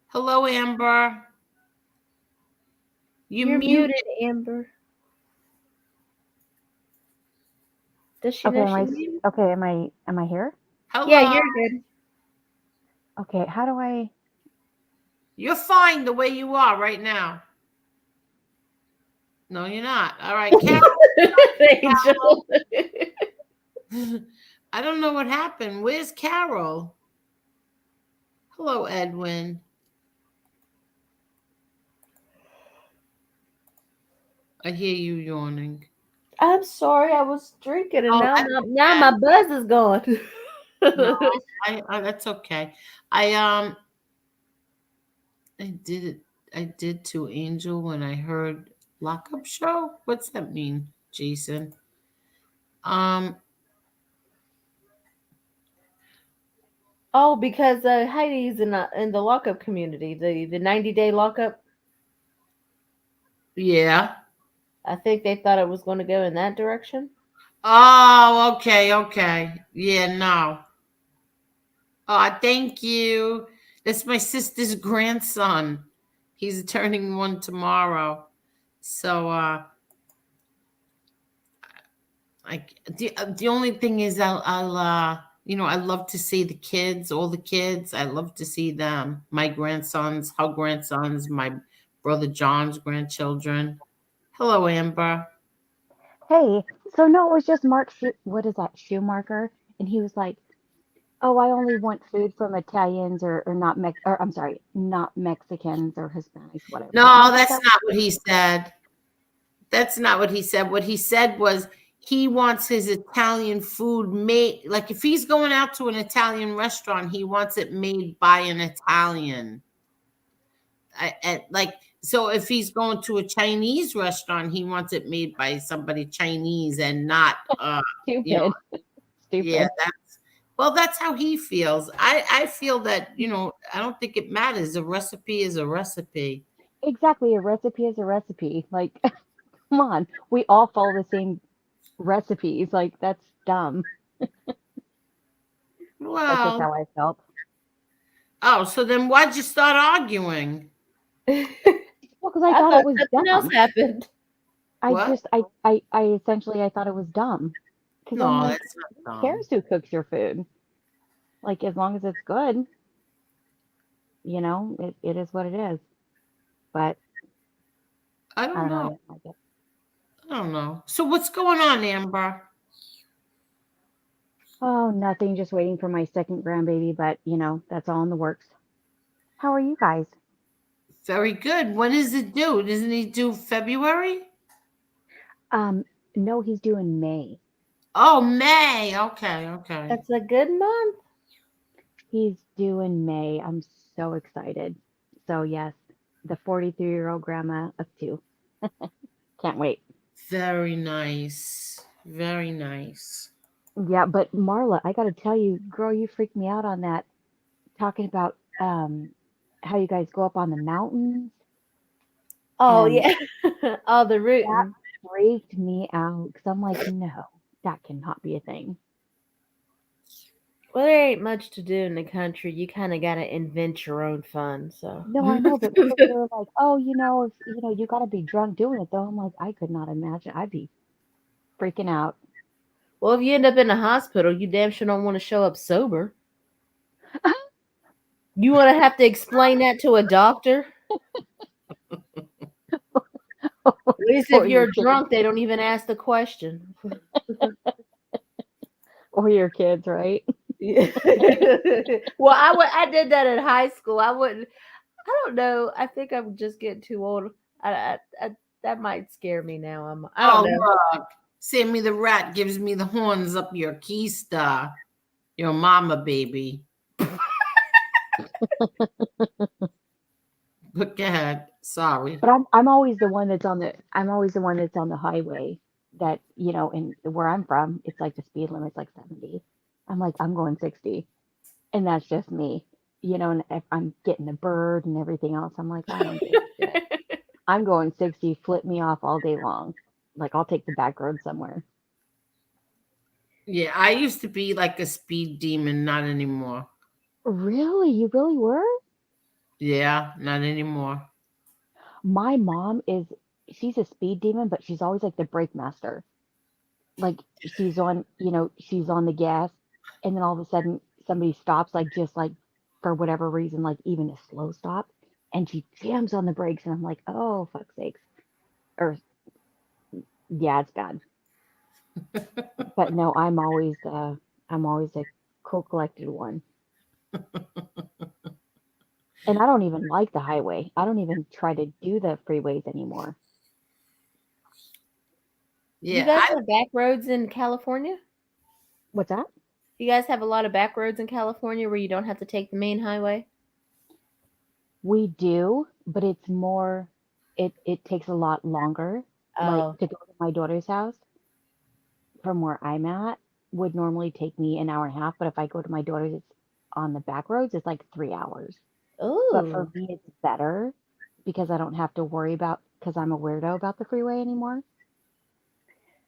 Hello, Amber. You're muted, Amber. Does she know she's muted? Okay, am I here? Hello. Yeah, you're good. Okay, how do I? You're fine the way you are right now. No, you're not. All right, Carol. Angel. I don't know what happened. Where's Carol? Hello, Edwin. I hear you yawning. I'm sorry, I was drinking, and Oh, now my buzz is gone. No, that's okay. I did to Angel when I heard lockup show. What's that mean, Jason? Oh, because Heidi's in the lockup community, the 90-day lockup. Yeah. I think they thought it was going to go in that direction. Oh, okay. Yeah, no. Oh, thank you. That's my sister's grandson. He's turning 1 tomorrow. So the only thing is I'll I love to see the kids, all the kids. I love to see them. My grandsons, her grandsons, my brother John's grandchildren. Hello, Amber. Hey, so no, it was just Mark. What is that, Schumacher? And he was like, "Oh, I only want food from Italians or not I'm sorry, not Mexicans or Hispanics, whatever." No, that's not what he said. That's not what he said. What he said was he wants his Italian food made. Like if he's going out to an Italian restaurant, he wants it made by an Italian. So if he's going to a Chinese restaurant, he wants it made by somebody Chinese and not Stupid. Stupid. Yeah, that's how he feels. I feel that, I don't think it matters. A recipe is a recipe. Exactly, a recipe is a recipe. Like, come on, we all follow the same recipes. Like, that's dumb. Wow. That's just how I felt. Oh, so then why'd you start arguing? Well, because I thought it was something dumb. else happened. I essentially thought it was dumb. Because No, I'm like, that's not dumb. who cares who cooks your food? Like, as long as it's good. you know, it is what it is. But I I don't don't know. I know. didn't like it. I don't know. So what's going on, Amber? Oh, nothing. Just waiting for my second grandbaby, but you know, that's all in the works. How are you guys? Very good. When is it due? Isn't he due February? Um, no, he's due in May. Oh, May. Okay, okay. That's a good month. He's due in May. I'm so excited. So yes, the 43-year-old grandma of two. Can't wait. Very nice. Very nice. Yeah, but Marla, I got to tell you, girl, you freaked me out on that talking about how you guys go up on the mountains, Oh and yeah. All the that rooting. freaked me out because I'm like, no, that cannot be a thing. Well, there ain't much to do in the country. You kind of got to invent your own fun. So. No, I know, but people they were like, oh, you know, if you know, you got to be drunk doing it though. I'm like, I could not imagine. I'd be freaking out. Well, if you end up in the hospital, you damn sure don't want to show up sober. You want to have to explain that to a doctor? At least if Or your you're kids, drunk, they don't even ask the question. or your kids, right? Yeah. Well, I did that in high school. I wouldn't. I don't know. I think I'm just getting too old. That might scare me now. I don't Oh, know. look. Sammy the rat gives me the horns up your keister. Your mama, baby. Look ahead. Sorry. But I'm always the one that's on the highway that, you know, and where I'm from, it's like the speed limit's like 70. I'm like, I'm going 60. And that's just me. You know, and if I'm getting a bird and everything else, I'm like, I don't give a shit. I'm going 60, flip me off all day long. Like I'll take the back road somewhere. Yeah, I used to be like a speed demon, not anymore. Really? You really were? Yeah, not anymore. My mom she's a speed demon, but she's always like the brake master. Like she's on, you know, she's on the gas, and then all of a sudden somebody stops, like just like for whatever reason, like even a slow stop, and she jams on the brakes, and I'm like, oh fuck sakes, or yeah, it's bad. But no, I'm always a cool collected one, and I don't even like the highway. I don't even try to do the freeways anymore. You Yeah, guys have back roads in California? What's that? You guys have a lot of back roads in California where you don't have to take the main highway? We do, but it's more. It takes a lot longer. Like Oh. to go to my daughter's house from where I'm at would normally take me an hour and a half, but if I go to my daughter's, it's on the back roads, it's like 3 hours. But for Oh. me, it's better because I don't have to worry about because I'm a weirdo about the freeway anymore.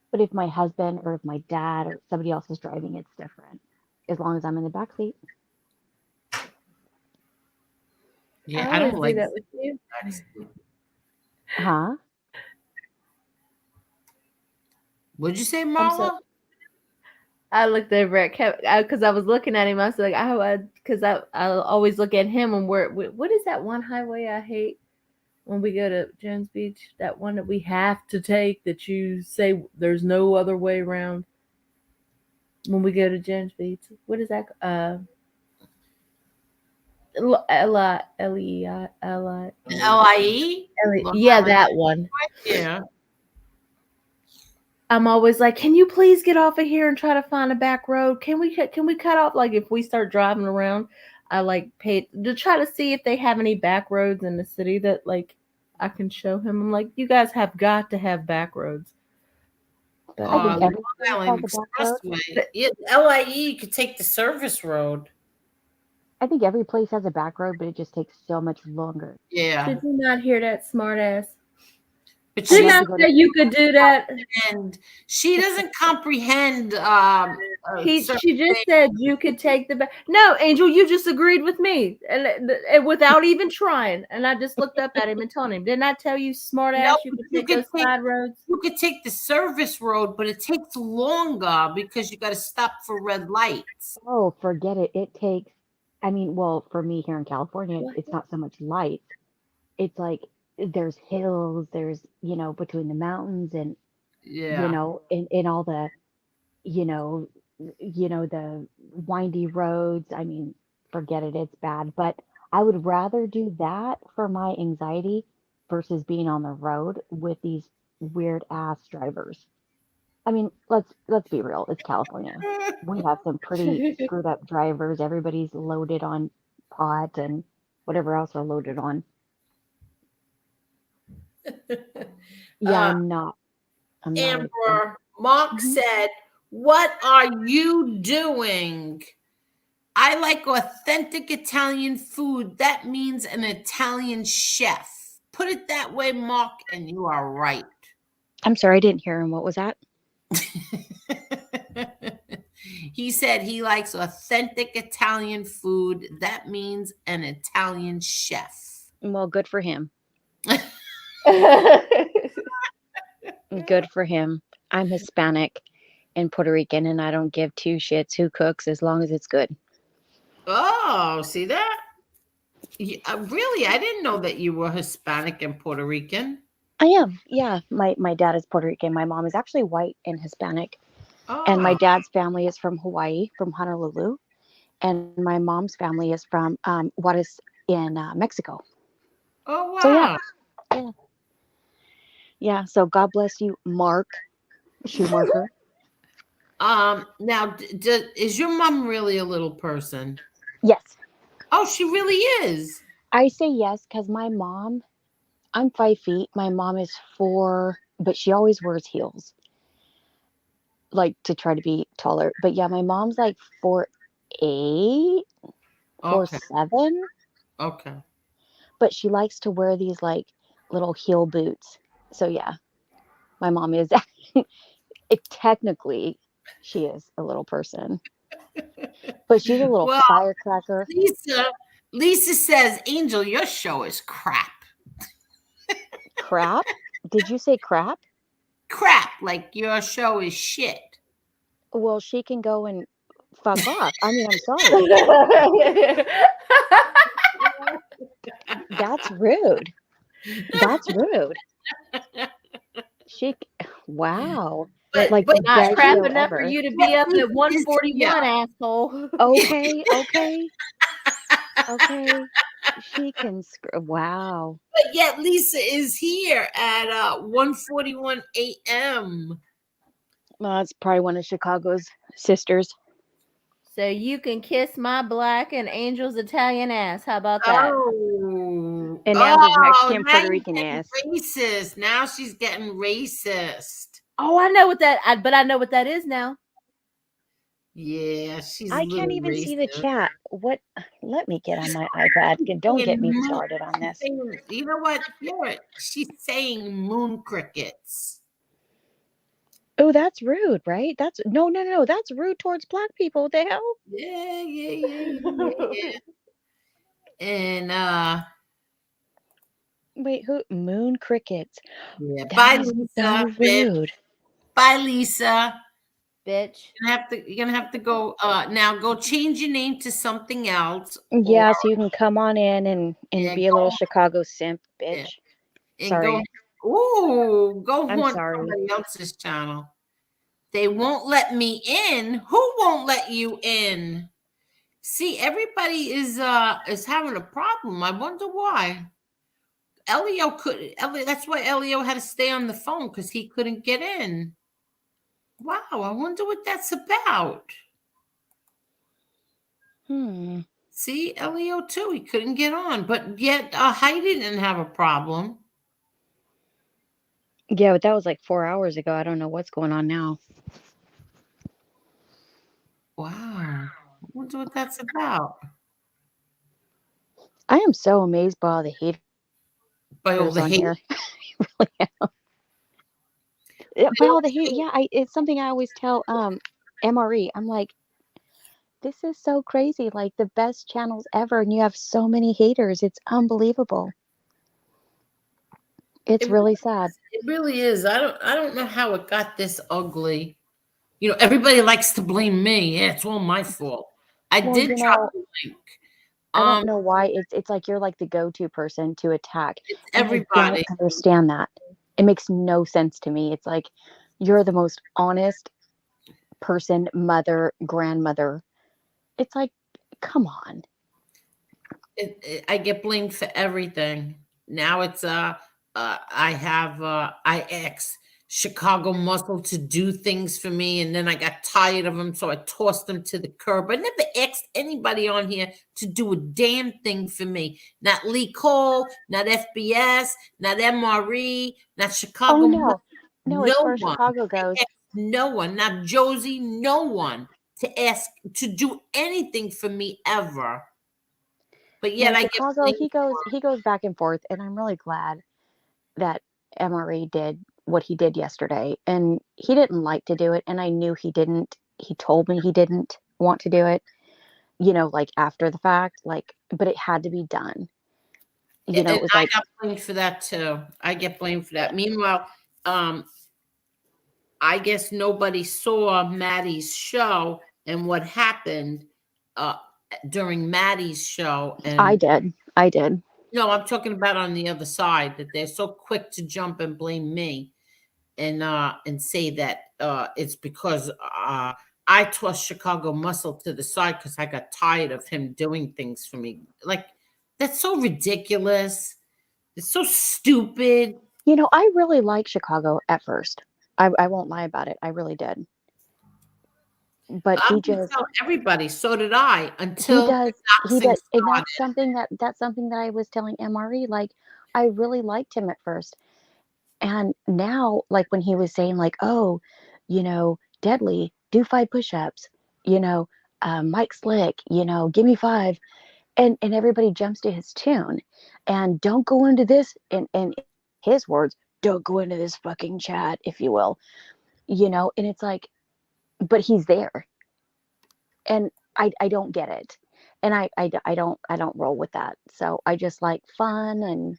But if my husband or if my dad or somebody else is driving, it's different. As long as I'm in the back seat. yeah, I I don't always do like. that with you. Huh? What'd you say, I'm so Marla? I looked over at Kevin because I was looking at him. I was like, because I always look at him and what is that one highway I hate when we go to Jones Beach? That one that we have to take that you say there's no other way around when we go to Jones Beach. What is that? L-I-E-I. LIE? Yeah, that one. Yeah. I'm always like, can you please get off of here and try to find a back road? Can we cut off? Like if we start driving around, I like pay to try to see if they have any back roads in the city that like I can show him. I'm like, you guys have got to have back roads. But I think The every Long place has Island a back road. Expressway. Yeah, LIE could take the service road. I think every place has a back road, but it just takes so much longer. Yeah. did you not hear that, smart ass? But I Didn't had I to go say to you could do that? and she doesn't comprehend She certain just things. said you could take the back. No, Angel, you just agreed with me, and without even trying. And I just looked up at him and told him, "Didn't I tell you, smart No, ass, you could you take could those side roads?" you could take the service road, but it takes longer because you got to stop for red lights. oh, forget it. It takes I mean, well, for me here in California, What? it's not so much lights. It's like there's hills, there's, between the mountains and, Yeah. in all the, you know, the windy roads. I mean, forget it, it's bad. But I would rather do that for my anxiety versus being on the road with these weird ass drivers. I mean, let's be real. It's California. We have some pretty screwed up drivers. Everybody's loaded on pot and whatever else are loaded on. Yeah, Uh, I'm not Amber, Mark Mhm. said, "What are you doing? I like authentic Italian food. That means an Italian chef." Put it that way, Mark, and you are right. I'm sorry, I didn't hear him. What was that? He said he likes authentic Italian food. That means an Italian chef. Well, good for him. Good for him. I'm Hispanic and Puerto Rican, and I don't give two shits who cooks as long as it's good. Oh, see that? Really, I didn't know that you were Hispanic and Puerto Rican. I am. Yeah, my dad is Puerto Rican. My mom is actually white and Hispanic, and my Oh, dad's family is from Hawaii, from Honolulu, and my mom's family is from Juarez in Mexico. oh So yeah, wow. yeah. So God bless you, Mark Schumacher. Now, is your mom really a little person? Yes, Oh, she really is. I say yes because my mom. I'm 5 feet. My mom is 4, but she always wears heels, like to try to be taller. But yeah, my mom's like 4'8", Okay, 4'7", okay. but she likes to wear these like little heel boots. So yeah, my mom is technically she is a little person, but she's a little Well, firecracker. Lisa says, Angel, your show is crap. Crap? Did you say crap? Crap, like your show is shit. Well, she can go and fuck off. I mean, I'm sorry. That's rude. That's rude. She, wow. But, Like but the Not best crap show enough for ever. you to be up Lisa at is 141, here. asshole. Okay, okay, okay. She can wow. But yet Lisa is here at 1:41 a.m. Well, it's probably one of Chicago's sisters. So you can kiss my black and Angel's Italian ass. How about that? Oh, And Amber's Mexican now Puerto you're Rican getting ass. racist. Now she's getting racist. Oh, I know what that. But I know what that is now. Yeah, she's a I little can't even racist. see the chat. What? Let me get on my iPad. Don't get me started on this. You know what? She's saying moon crickets. Oh, that's rude, right? That's no. That's rude towards black people. What the hell? Yeah. And Wait, who? Moon crickets. yeah. That Bye, is Lisa. so rude. Bye, Lisa. Bitch. You're gonna have to go now. Go change your name to something else. Yeah, so you can come on in and Yeah, be a little Chicago simp, bitch. and Sorry. go I'm haunt sorry. somebody else's channel. They won't let me in. Who won't let you in? See, everybody is having a problem. I wonder why. Elio that's why Elio had to stay on the phone because he couldn't get in. Wow, I wonder what that's about. See, Elio too, he couldn't get on, but yet Heidi didn't have a problem. Yeah, but that was like 4 hours ago. I don't know what's going on now. Wow, I wonder what that's about. I am so amazed by all the haters By all the on hate. here. I really am. By all the hate, yeah, it's something I always tell MRE. I'm like, this is so crazy. Like the best channels ever, and you have so many haters. It's unbelievable. It's really sad. It really is. I don't know how it got this ugly. You know, everybody likes to blame me. Yeah, it's all my fault. I Well, did drop the link. I don't know why it's like you're like the go-to person to attack. It's And I everybody. don't understand that. It makes no sense to me. It's like you're the most honest person, mother, grandmother. It's like, come on. I get blamed for everything. Now it's I asked Chicago Muscle to do things for me, and then I got tired of them, so I tossed them to the curb. I never asked anybody on here to do a damn thing for me. Not Lee Cole, not FBS, not MRE, not Chicago Oh Muscle. no, as No far as one. Chicago goes, No one, not Josie, no one to ask to do anything for me ever. But no, yet I get Chicago, blamed he goes back and forth, and I'm really glad that MRE did what he did yesterday. And he didn't like to do it, and I knew he didn't. He told me he didn't want to do it, like after the fact, but it had to be done. And It was I like, got blamed for that too. I get blamed for that. Meanwhile, I guess nobody saw Maddie's show and what happened uh, during Maddie's show. I And did. no, I'm talking about on the other side that they're so quick to jump and blame me and say that it's because I tossed Chicago Muscle to the side because I got tired of him doing things for me. Like that's so ridiculous. It's so stupid. I really liked Chicago at first. I won't lie about it. I really did. But I'm he gonna just tell everybody. So did I he until does the he doxing does and started. that's something that I was telling MRE, like I really liked him at first. And now, like when he was saying like, oh, Deadly, do 5 push-ups, you know, Mike Slick, give me 5. And everybody jumps to his tune. And don't go into this, and his words, don't go into this fucking chat, if you will. And it's like, but he's there. And I don't get it. And I don't roll with that. So I just like fun, and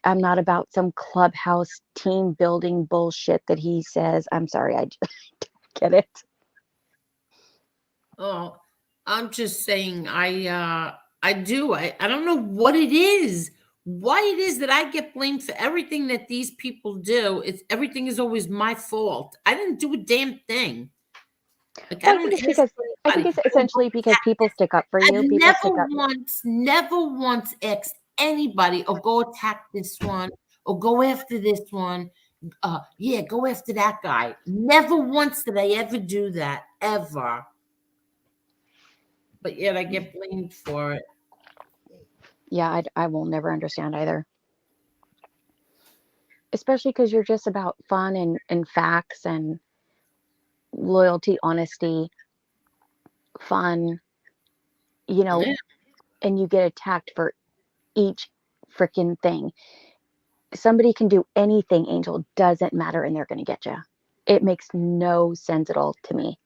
I'm not about some clubhouse team building bullshit that he says. I'm sorry, I just don't get it. Oh, I'm just saying I do. I don't know what it is. Why it is that I get blamed for everything that these people do. It's everything is always my fault. I didn't do a damn thing. Like I Well, don't ask I think anybody. it's essentially because people stick up for you. I've People stick up. never once asked anybody, or go attack this one, or go after this one. Yeah, go after that guy. Never once did I ever do that, ever. But yet I get blamed for it. Yeah, I will never understand either. Especially because you're just about fun and facts and loyalty, honesty, fun, Yeah. and you get attacked for each freaking thing. Somebody can do anything, Angel, doesn't matter, and they're going to get you. It makes no sense at all to me.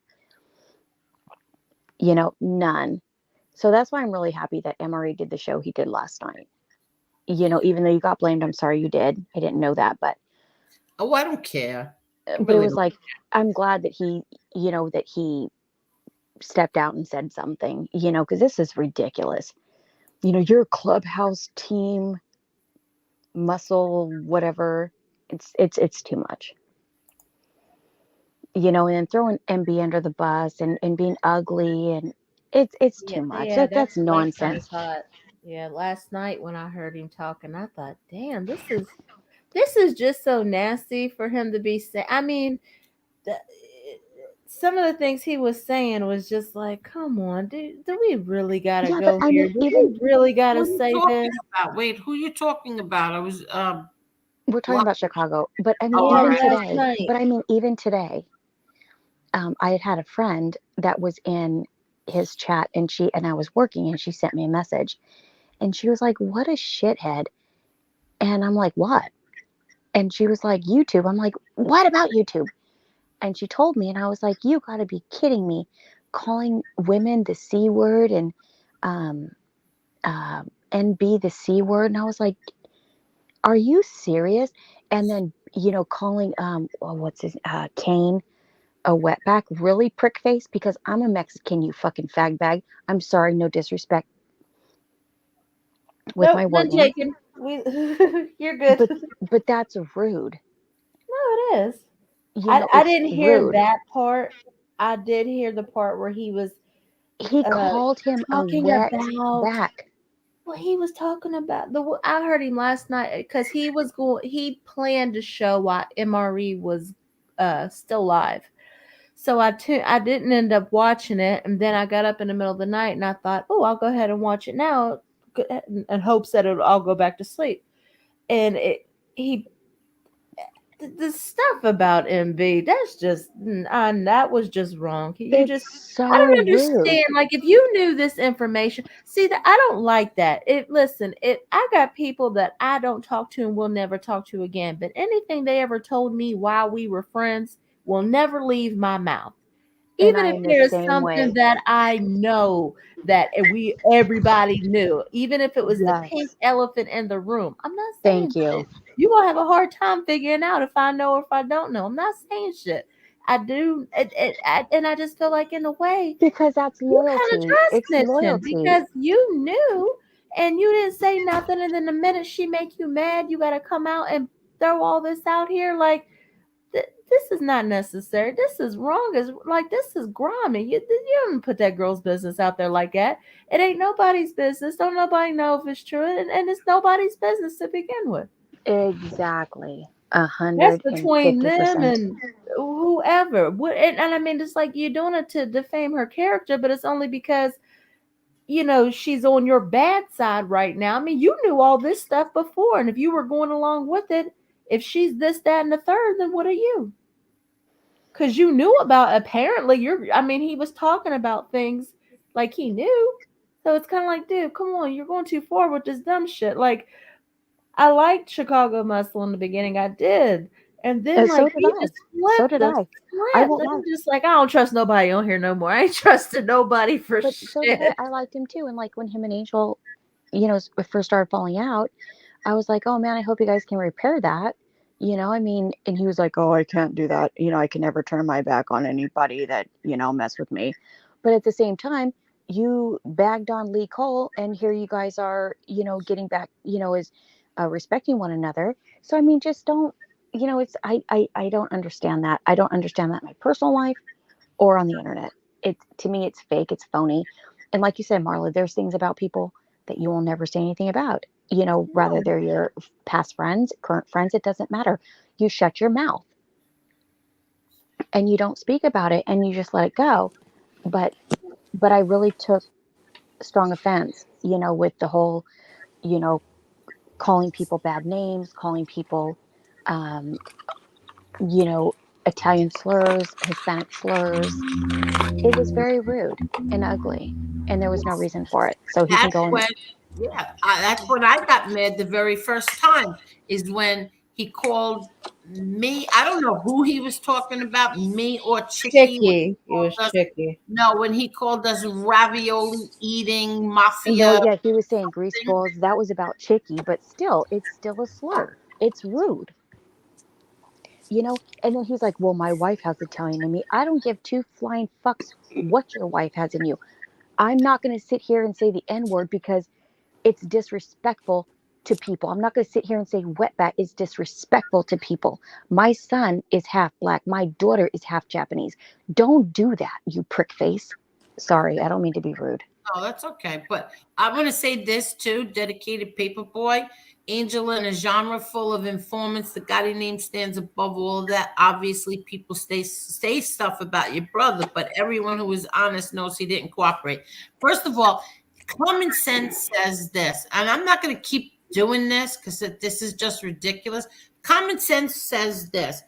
None. So that's why I'm really happy that MRE did the show he did last night. Even though you got blamed, I'm sorry you did. I didn't know that, but Oh, I don't care. it was like, I'm glad that he stepped out and said something, because this is ridiculous. Your clubhouse team muscle, whatever. It's too much. And then throwing MB under the bus and being ugly, and it's too much. Yeah, That's what I kinda nonsense. thought. Yeah, last night when I heard him talking, I thought, damn, this is just so nasty for him to be saying. I mean, the, some of the things he was saying was just like, come on, do we really gotta Yeah, but go I here? mean, Do even we really Who gotta are you say talking this? about? Wait, who are you talking about? I was we're talking about Chicago, but I mean, oh, all Yeah, even right. last today. night. But I mean, even today, I had a friend that was in his chat, and I was working, and she sent me a message, and she was like, "What a shithead," and I'm like, "What?" And she was like, "YouTube." I'm like, "What about YouTube?" And she told me, and I was like, "You got to be kidding me, calling women the C word and um, NB the C word." And I was like, "Are you serious?" And then calling what's his Kane a wetback? Really, prick face? Because I'm a Mexican, you fucking fag bag. I'm sorry, no disrespect with Nope, my none wording. taken. You're good. But that's rude. No, it is. You know, I it's didn't hear rude. that part. I did hear the part where he was He uh called him a talking wet about. back. Well, he was talking about I heard him last night because he planned to show why MRE was still live. So I didn't end up watching it, and then I got up in the middle of the night and I thought, oh, I'll go ahead and watch it now, in hopes that I'll go back to sleep. And he the stuff about MB, that's just that was just wrong. You just It's I so don't rude. understand. Like if you knew this information, see that I don't like that. I got people that I don't talk to and will never talk to again. But anything they ever told me while we were friends will never leave my mouth. And Even I if am the there is same something way. that I know that everybody knew, even if it was the pink Yes. elephant in the room, I'm not saying Thank you. shit. You gonna have a hard time figuring out if I know or if I don't know. I'm not saying shit. I do, and I just feel like in a way Because that's you kind of loyalty. trust It's snitching loyalty. because you knew and you didn't say nothing, and then the minute she make you mad, you got to come out and throw all this out here like this is not necessary. This is wrong. Is like this is grimy. You don't put that girl's business out there like that. It ain't nobody's business. Don't nobody know if it's true, and it's nobody's business to begin with. Exactly. That's between them 150%. and whoever. And I mean, it's like you're doing it to defame her character, but it's only because she's on your bad side right now. I mean, you knew all this stuff before, and if you were going along with it, if she's this, that, and the third, then what are you? Because you knew about apparently he was talking about things like he knew. So it's kind of like, dude, come on, you're going too far with this dumb shit. Like, I liked Chicago Muscle in the beginning, I did. And then So like did he I. just So flipped did the I. I script. won't And lie. I'm just like, I don't trust nobody on here no more. I ain't trusting nobody for But so did shit. I. I liked him too. And like when him and Angel, first started falling out, I was like, oh man, I hope you guys can repair that. I mean, and he was like, oh, I can't do that. I can never turn my back on anybody that, mess with me. But at the same time, you bagged on Lee Cole, and here you guys are, getting back, as respecting one another. So, I mean, just don't, I don't understand that. I don't understand that in my personal life or on the internet. To me, it's fake, it's phony. And like you said, Marla, there's things about people that you will never say anything about. Rather they're your past friends, current friends, it doesn't matter. You shut your mouth and you don't speak about it and you just let it go. But I really took strong offense, with the whole, you know, calling people bad names, calling people, um, you know, Italian slurs, Hispanic slurs. It was very rude and ugly, and there was no reason for it. So he can That's go and when, yeah, that's when I got mad the very first time is when he called me. I don't know who he was talking about, me or Chicky. When he Chicky. It called was us, Chicky. no, when he called us ravioli eating no, mafia. yeah, he was saying grease balls. That was about Chicky, but still, it's still a slur. It's rude, And then he's like, "Well, my wife has Italian in me. I don't give two flying fucks what your wife has in you. I'm not going to sit here and say the N word because it's disrespectful to people. I'm not going to sit here and say wetback is disrespectful to people. My son is half black. My daughter is half Japanese. Don't do that, you prick face. Sorry, I don't mean to be rude. No, that's okay. But I want to say this too, dedicated paperboy. Angel in a genre full of informants. The Gotti name stands above all of that. Obviously, people say stuff about your brother, but everyone who is honest knows he didn't cooperate. First of all, common sense says this, and I'm not going to keep doing this because this is just ridiculous. Common sense says this.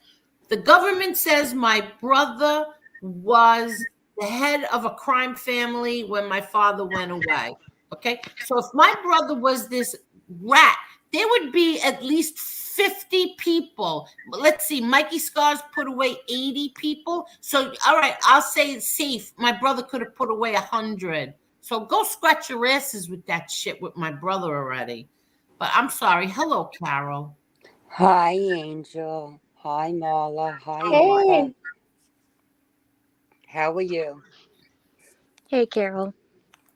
The government says my brother was the head of a crime family when my father went away. Okay. So if my brother was this rat, there would be at least 50 people. Let's see, Mikey Scars put away 80 people. So, all right, I'll say it's safe. My brother could have put away 100. So go scratch your asses with that shit with my brother already. But I'm sorry. Hello, Carol. Hi, Angel. Hi, Marla. Hi, How are you? Ava. Hey, How are you? Hey, Carol.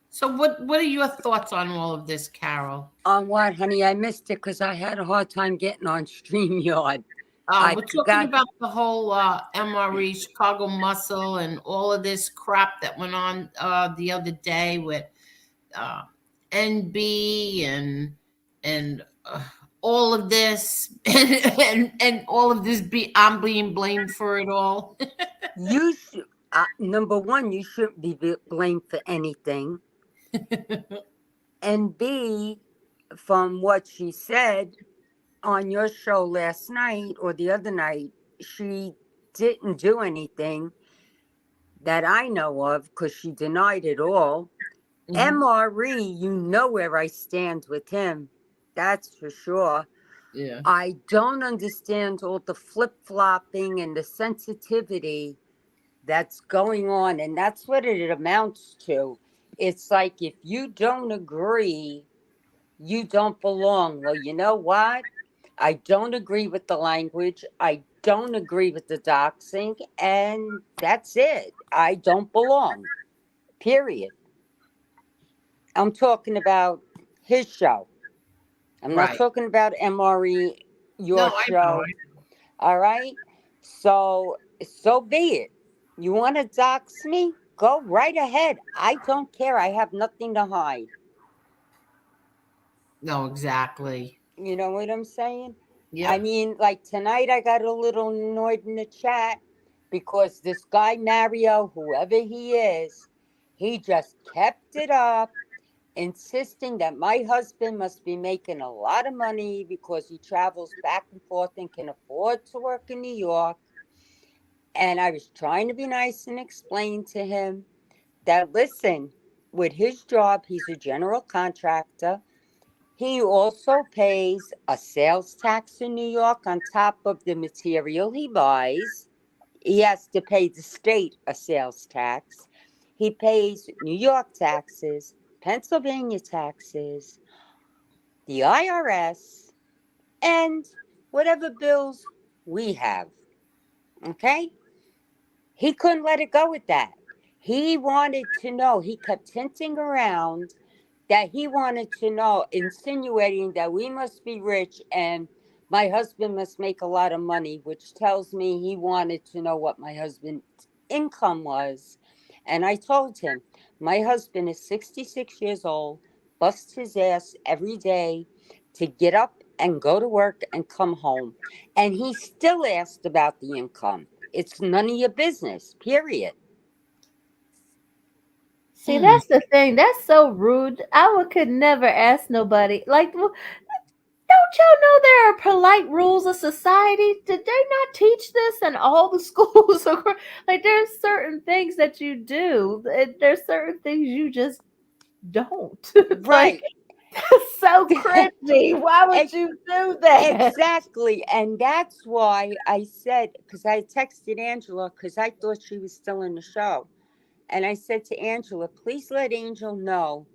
So what are your thoughts on all of this, Carol? On what, honey? I missed it because I had a hard time getting on StreamYard. I We're talking forgot. about the whole MRE Chicago Muscle and all of this crap that went on the other day with uh, NB and all of this and all of this. I'm being blamed for it all. You should, number one, you shouldn't be blamed for anything. And B, from what she said on your show last night or the other night, she didn't do anything that I know of because she denied it all. Mhm. MRE, you know where I stand with him. That's for sure. Yeah. I don't understand all the flip-flopping and the sensitivity that's going on. And that's what it amounts to. It's like if you don't agree, you don't belong. Well, you know what? I don't agree with the language. I don't agree with the doxing. And that's it. I don't belong. Period. I'm talking about his show. I'm not Right. talking about MRE, your No, I know. show. All right. So be it. You want to dox me? Go right ahead. I don't care. I have nothing to hide. No, exactly. You know what I'm saying? I Yep. mean, like tonight I got a little annoyed in the chat because this guy Mario, whoever he is, he just kept it up, insisting that my husband must be making a lot of money because he travels back and forth and can afford to work in New York. And I was trying to be nice and explain to him that, listen, with his job, he's a general contractor. He also pays a sales tax in New York on top of the material he buys. He has to pay the state a sales tax. He pays New York taxes, Pennsylvania taxes, the IRS, and whatever bills we have. Okay? He couldn't let it go with that. He wanted to know, he kept hinting around that he wanted to know, insinuating that we must be rich and my husband must make a lot of money, which tells me he wanted to know what my husband's income was. And I told him, my husband is 66 years old, busts his ass every day to get up and go to work and come home. And he still asked about the income. It's none of your business, period. See, that's the thing. That's so rude. Could never ask nobody. Like, don't y'all know there are polite rules of society? Did they not teach this in all the schools? Like, there's certain things that you do. There's certain things you just don't. It's like, Right. that's so cringy. Why would you do that? Exactly. And that's why I said, because I texted Angela, because I thought she was still in the show. And I said to Angela, please let Angel know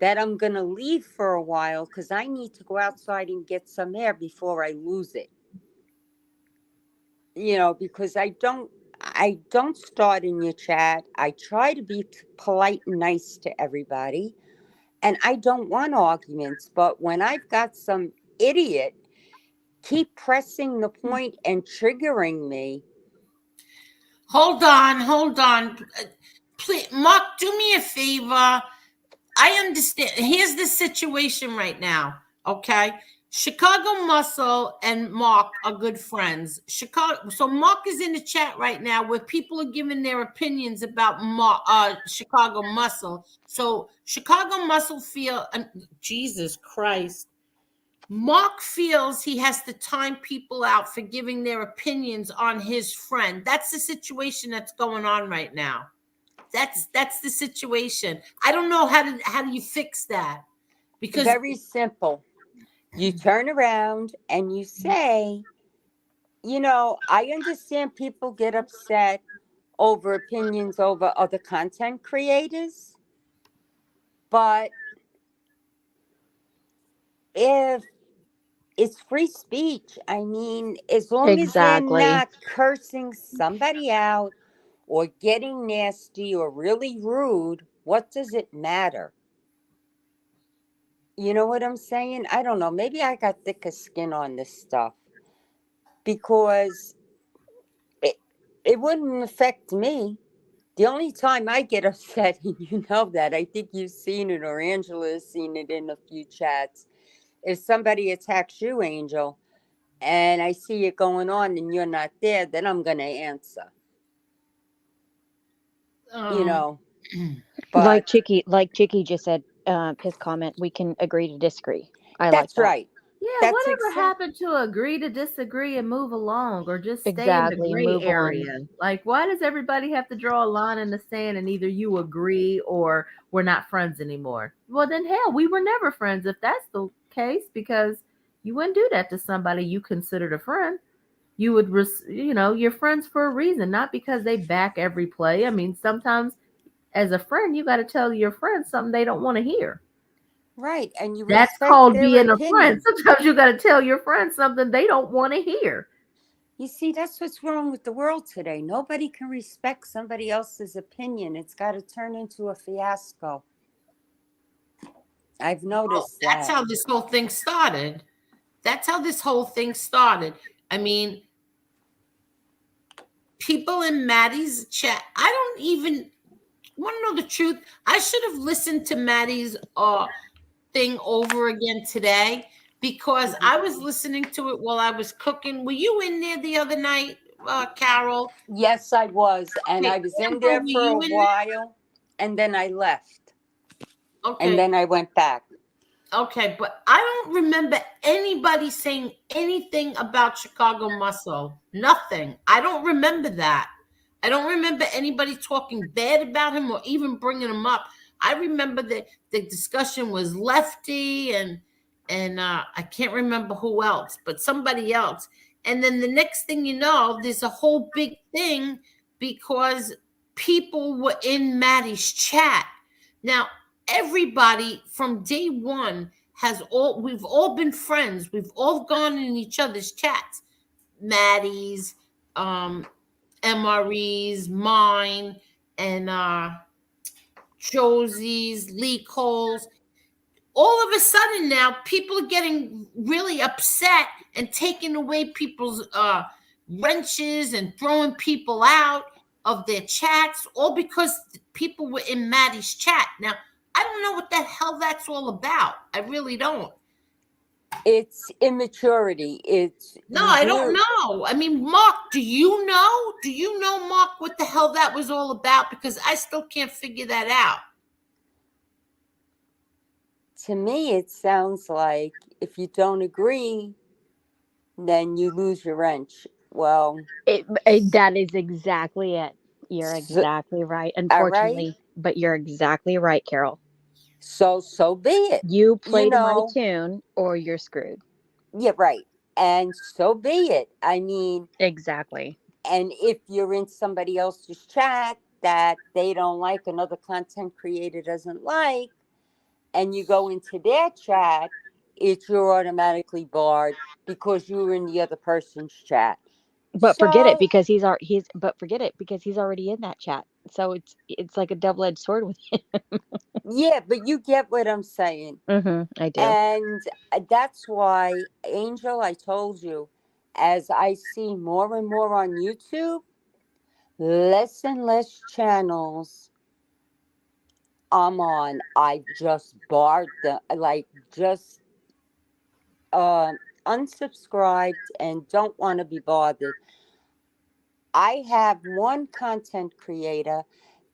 that I'm going to leave for a while because I need to go outside and get some air before I lose it. You know, because I don't start in your chat. I try to be polite and nice to everybody. And I don't want arguments. But when I've got some idiot keep pressing the point and triggering me. Hold on. Please, Mark, do me a favor. I understand. Here's the situation right now. Okay. Chicago Muscle and Mark are good friends. So Mark is in the chat right now where people are giving their opinions about Chicago Muscle. So Chicago Muscle Jesus Christ. Mark feels he has to time people out for giving their opinions on his friend. That's the situation that's going on right now. That's the situation. I don't know how do you fix that? Because very simple. You turn around and you say, you know, I understand people get upset over opinions over other content creators, but if it's free speech, I mean, as long as they're Exactly. not cursing somebody out or getting nasty or really rude, what does it matter? You know what I'm saying? I don't know. Maybe I got thicker skin on this stuff because it wouldn't affect me. The only time I get upset, and you know that, I think you've seen it, or Angela has seen it in a few chats, if somebody attacks you, Angel, and I see it going on and you're not there, then I'm going to answer. You know, Like but Chicky just said, his comment, we can agree to disagree. I like that's that. right. Yeah, That's whatever happened to agree to disagree and move along, or just stay in the Exactly. gray Move on. area? Like, why does everybody have to draw a line in the sand and either you agree or we're not friends anymore? Well, then hell, we were never friends if that's the case, because you wouldn't do that to somebody you considered a friend. You would, you're friends for a reason, not because they back every play. I mean, sometimes as a friend, you got to tell your friends something they don't want to hear. right. And you That's respect called their being a friend. opinion. Sometimes you got to tell your friends something they don't want to hear. You see, that's what's wrong with the world today. Nobody can respect somebody else's opinion. It's got to turn into a fiasco. I've noticed That's that. how this whole thing started. That's how this whole thing started. I mean, people in Maddie's chat, I don't even want to know the truth. I should have listened to Maddie's thing over again today, because I was listening to it while I was cooking. Were you in there the other night, Carol? Yes, I was. And Okay, I was in Amber, there were for a you in there? while, and then I left. Okay. And then I went back. Okay, but I don't remember anybody saying anything about Chicago Muscle. Nothing. I don't remember that. I don't remember anybody talking bad about him or even bringing him up. I remember that the discussion was Lefty and I can't remember who else, but somebody else. And then the next thing you know, there's a whole big thing because people were in Maddie's chat. Now, everybody from day one we've all been friends. We've all gone in each other's chats. Maddie's, MRE's, mine, and Josie's, Lee Cole's. All of a sudden now, people are getting really upset and taking away people's wrenches and throwing people out of their chats, all because people were in Maddie's chat. Now, I don't know what the hell that's all about. I really don't. It's immaturity. No, I don't know. I mean, Mark, do you know? Do you know, Mark, what the hell that was all about? Because I still can't figure that out. To me, it sounds like if you don't agree, then you lose your wrench. Well, That is exactly it. You're exactly right. Unfortunately, but you're exactly right, Carol. So be it. You play to my tune or you're screwed. Yeah, right. And so be it. I mean, exactly. And if you're in somebody else's chat that they don't like, another content creator doesn't like, and you go into their chat, you're automatically barred because you were in the other person's chat. But forget it because he's already in that chat. So it's like a double-edged sword with him. Yeah, but you get what I'm saying. I do. And that's why, Angel, I told you, as I see more and more on YouTube, less and less channels I'm on, I just barred them, just unsubscribed and don't want to be bothered. I have one content creator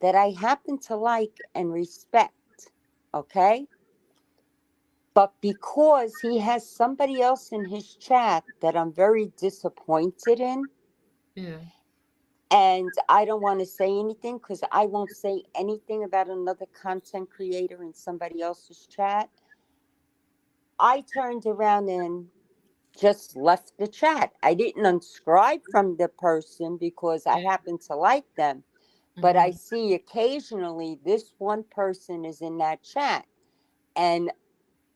that I happen to like and respect, okay? But because he has somebody else in his chat that I'm very disappointed in, and I don't want to say anything because I won't say anything about another content creator in somebody else's chat, I turned around and just left the chat. I didn't unsubscribe from the person because I happen to like them. But I see occasionally this one person is in that chat and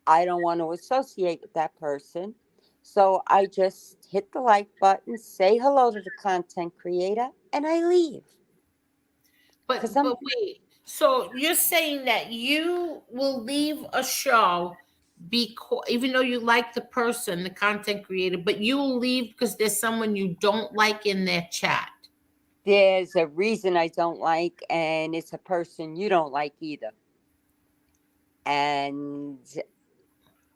I don't want to associate with that person. So I just hit the like button, say hello to the content creator, and I leave. But I'm wait. So you're saying that you will leave a show because even though you like the person, the content creator, but you will leave because there's someone you don't like in their chat. there's a reason I don't like, and it's a person you don't like either. And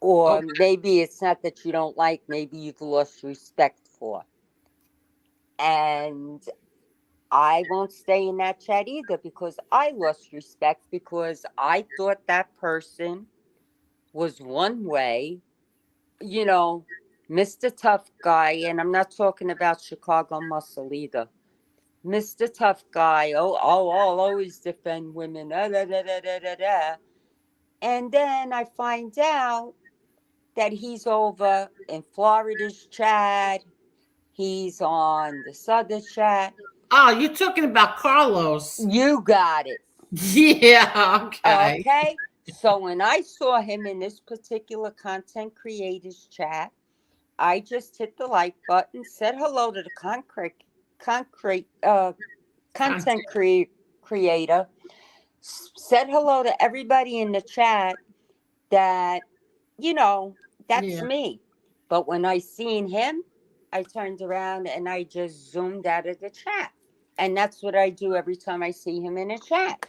or Okay. maybe it's not that you don't like, maybe you've lost respect for. And I won't stay in that chat either because I lost respect because I thought that person was one way, you know, Mr. Tough Guy. And I'm not talking about Chicago Muscle either. Mr. Tough Guy, I'll always defend women. Da, da, da, da, da, da, da. And then I find out that he's over in Florida's chat. He's on this other chat. Oh, you're talking about Carlos. You got it. Yeah, okay. Okay. So when I saw him in this particular content creators chat, I just hit the like button, said hello to the content creator, said hello to everybody in the chat that, that's Yeah. me. But when I seen him, I turned around and I just zoomed out of the chat. And that's what I do every time I see him in a chat.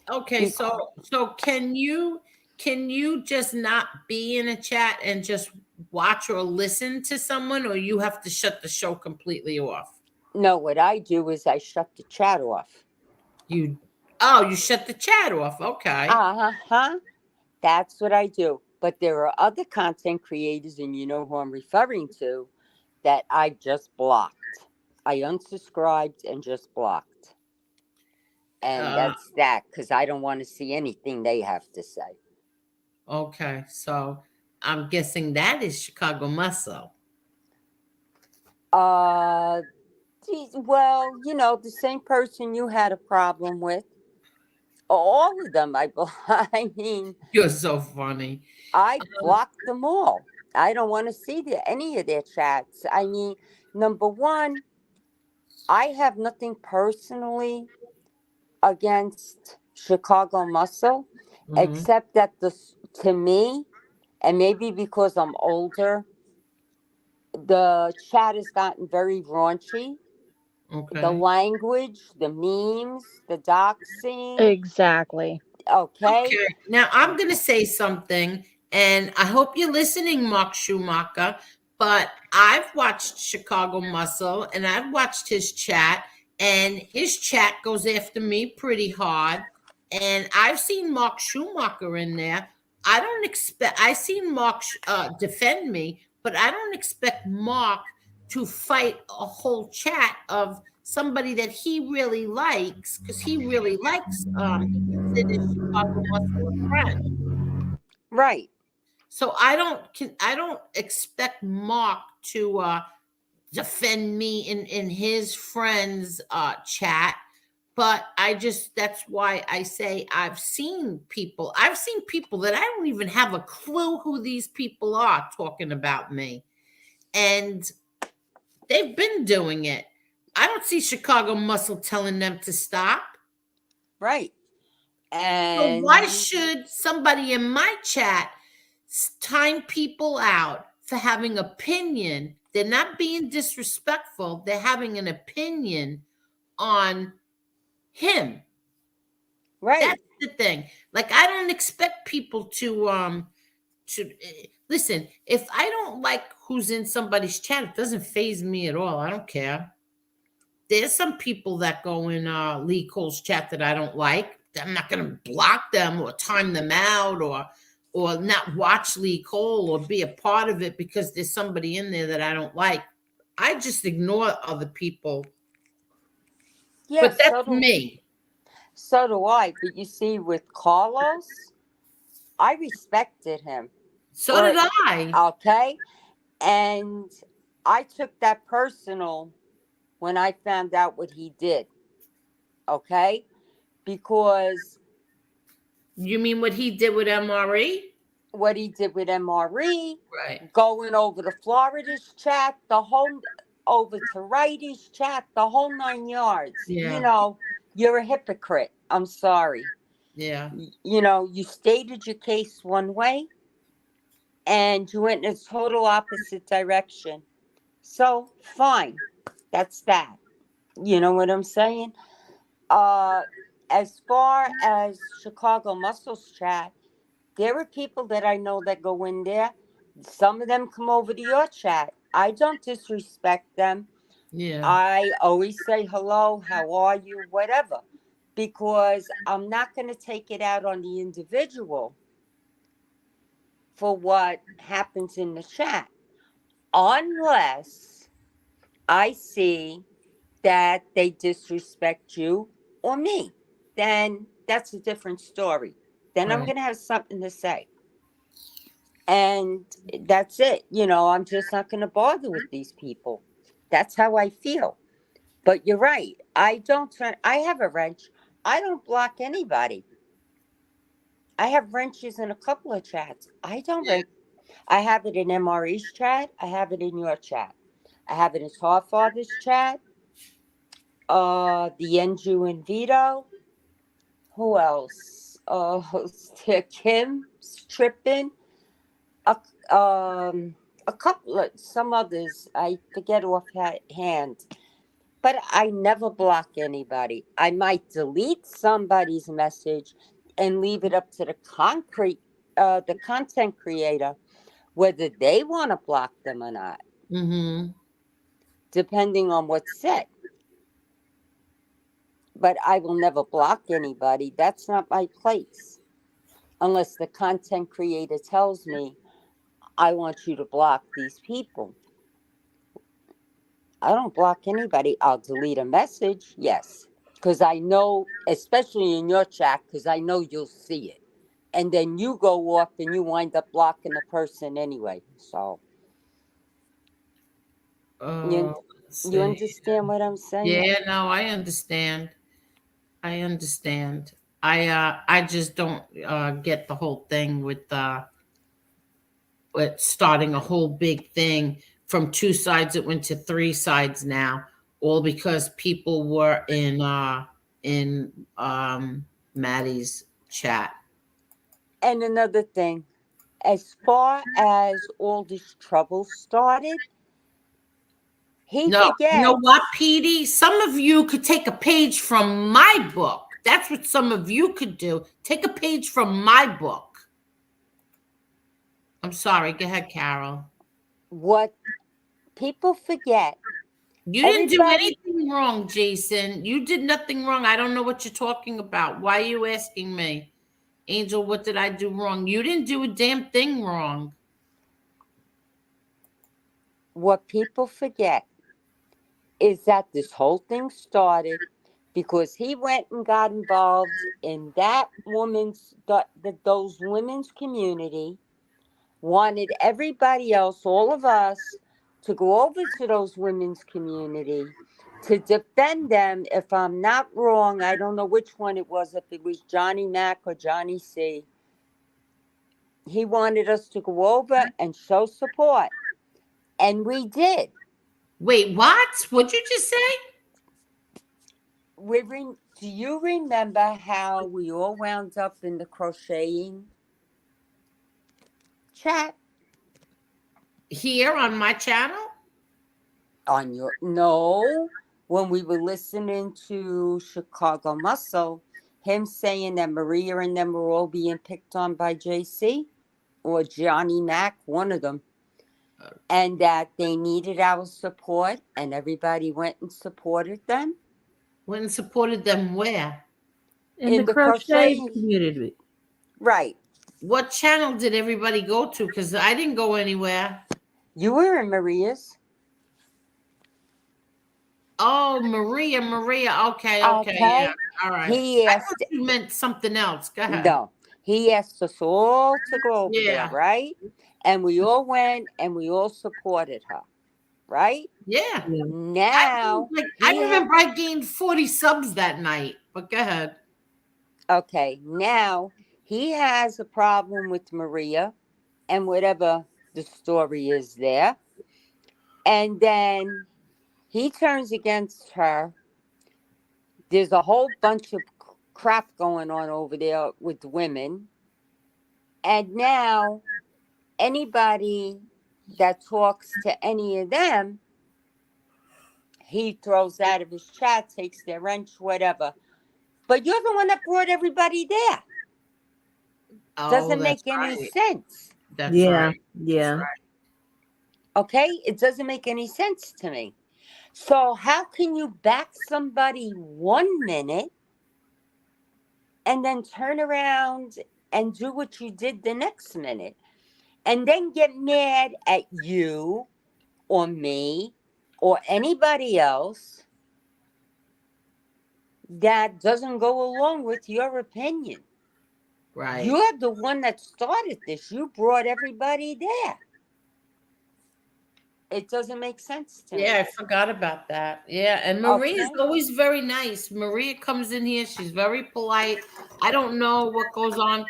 Okay, so can you just not be in a chat and just watch or listen to someone, or you have to shut the show completely off? No, what I do is I shut the chat off. You shut the chat off. Okay. That's what I do. But there are other content creators, and you know who I'm referring to, that I just blocked. I unsubscribed and just blocked. And that's that, because I don't want to see anything they have to say. Okay, so I'm guessing that is Chicago Muscle. Well, the same person you had a problem with. All of them, I mean. You're so funny. I blocked them all. I don't want to see any of their chats. I mean, number one, I have nothing personally against Chicago Muscle, except that to me, and maybe because I'm older, the chat has gotten very raunchy. Okay. The language, the memes, the doxing. Exactly. Okay. Now I'm going to say something, and I hope you're listening, Mark Schumacher. But I've watched Chicago Muscle, and I've watched his chat, and his chat goes after me pretty hard. And I've seen Mark Schumacher in there. I seen Mark defend me, but I don't expect Mark to fight a whole chat of somebody that he really likes, because he really likes he considers Chicago Muscle a friend. Right. So I don't expect Mark to defend me in his friends chat. But that's why I say I've seen people that I don't even have a clue who these people are talking about me. And they've been doing it. I don't see Chicago Muscle telling them to stop. Right. So why should somebody in my chat time people out for having opinion? They're not being disrespectful. They're having an opinion on him. Right. That's the thing. Like, I don't expect people to listen. If I don't like who's in somebody's chat, it doesn't faze me at all. I don't care. There's some people that go in Lee Cole's chat that I don't like. I'm not going to block them or time them out or not watch Lee Cole or be a part of it because there's somebody in there that I don't like. I just ignore other people. Yes, but that's me. So do I. But you see, with Carlos, I respected him. So did I. Okay. And I took that personal when I found out what he did. Okay. Because. You mean what he did with MRE? What he did with MRE. Right. Going over to Florida's chat, over to Heidi's chat, the whole 9 yards. Yeah. you're a hypocrite. I'm sorry. Yeah. You know, you stated your case one way and you went in a total opposite direction. So, fine. That's that. You know what I'm saying? Uh, as far as Chicago Muscles chat, there are people that I know that go in there. Some of them come over to your chat. I don't disrespect them. Yeah. I always say hello, how are you, whatever, because I'm not going to take it out on the individual for what happens in the chat, unless I see that they disrespect you or me. Then that's a different story. Then I'm Right. going to have something to say. And that's it. You know, I'm just not going to bother with these people. That's how I feel. But you're right. I have a wrench. I don't block anybody. I have wrenches in a couple of chats. I don't Yeah. I have it in MRE's chat. I have it in your chat. I have it in Tall Father's chat. The Enju and Vito. Who else? Kim's tripping. A, a couple of some others. I forget offhand. But I never block anybody. I might delete somebody's message and leave it up to the content creator, whether they want to block them or not, Mm-hmm. depending on what's said. But I will never block anybody. That's not my place. Unless the content creator tells me, I want you to block these people. I don't block anybody. I'll delete a message, yes. Because I know, especially in your chat, because I know you'll see it. And then you go off and you wind up blocking the person anyway. So, you, Let's you see. understand what I'm saying? Yeah, no, I understand. I understand. I just don't get the whole thing with starting a whole big thing from two sides. It went to three sides now, all because people were in Maddie's chat. And another thing, as far as all this trouble started, he No, you know forgets. what, Petey? Some of you could take a page from my book. That's what some of you could do. Take a page from my book. I'm sorry. Go ahead, Carol. What people forget. You didn't do Everybody, anything wrong, Jason. You did nothing wrong. I don't know what you're talking about. Why are you asking me? Angel, what did I do wrong? You didn't do a damn thing wrong. what people forget is that this whole thing started because he went and got involved in those women's community, wanted everybody else, all of us, to go over to those women's community to defend them. If I'm not wrong, I don't know which one it was, if it was Johnny Mac or Johnny C. He wanted us to go over and show support, and we did. Wait, what? What'd you just say? Do you remember how we all wound up in the crocheting chat? Here on my channel? No, when we were listening to Chicago Muscle, him saying that Maria and them were all being picked on by JC or Johnny Mac, one of them, and that they needed our support, and everybody went and supported them. Went and supported them where? In the crochet community. Right. What channel did everybody go to? Because I didn't go anywhere. You were in Maria's. Oh, Maria. Okay, Okay. yeah. All right. He I asked. thought you meant something else. Go ahead. No, he asked us all to go over there, Yeah. right? And we all went and we all supported her, right? Yeah. Now, I remember I gained 40 subs that night, but go ahead. Okay, now he has a problem with Maria and whatever the story is there. And then he turns against her There's a whole bunch of crap going on over there with women. And now anybody that talks to any of them, he throws out of his chat, takes their wrench, whatever. But you're the one that brought everybody there. Doesn't make any sense. That's Yeah, right. yeah. Okay? It doesn't make any sense to me. So how can you back somebody 1 minute and then turn around and do what you did the next minute? And then get mad at you or me or anybody else that doesn't go along with your opinion. Right. You're the one that started this. You brought everybody there. It doesn't make sense to me. Yeah, I forgot about that. Yeah, and Maria is Okay. always very nice. Maria comes in here; she's very polite. I don't know what goes on.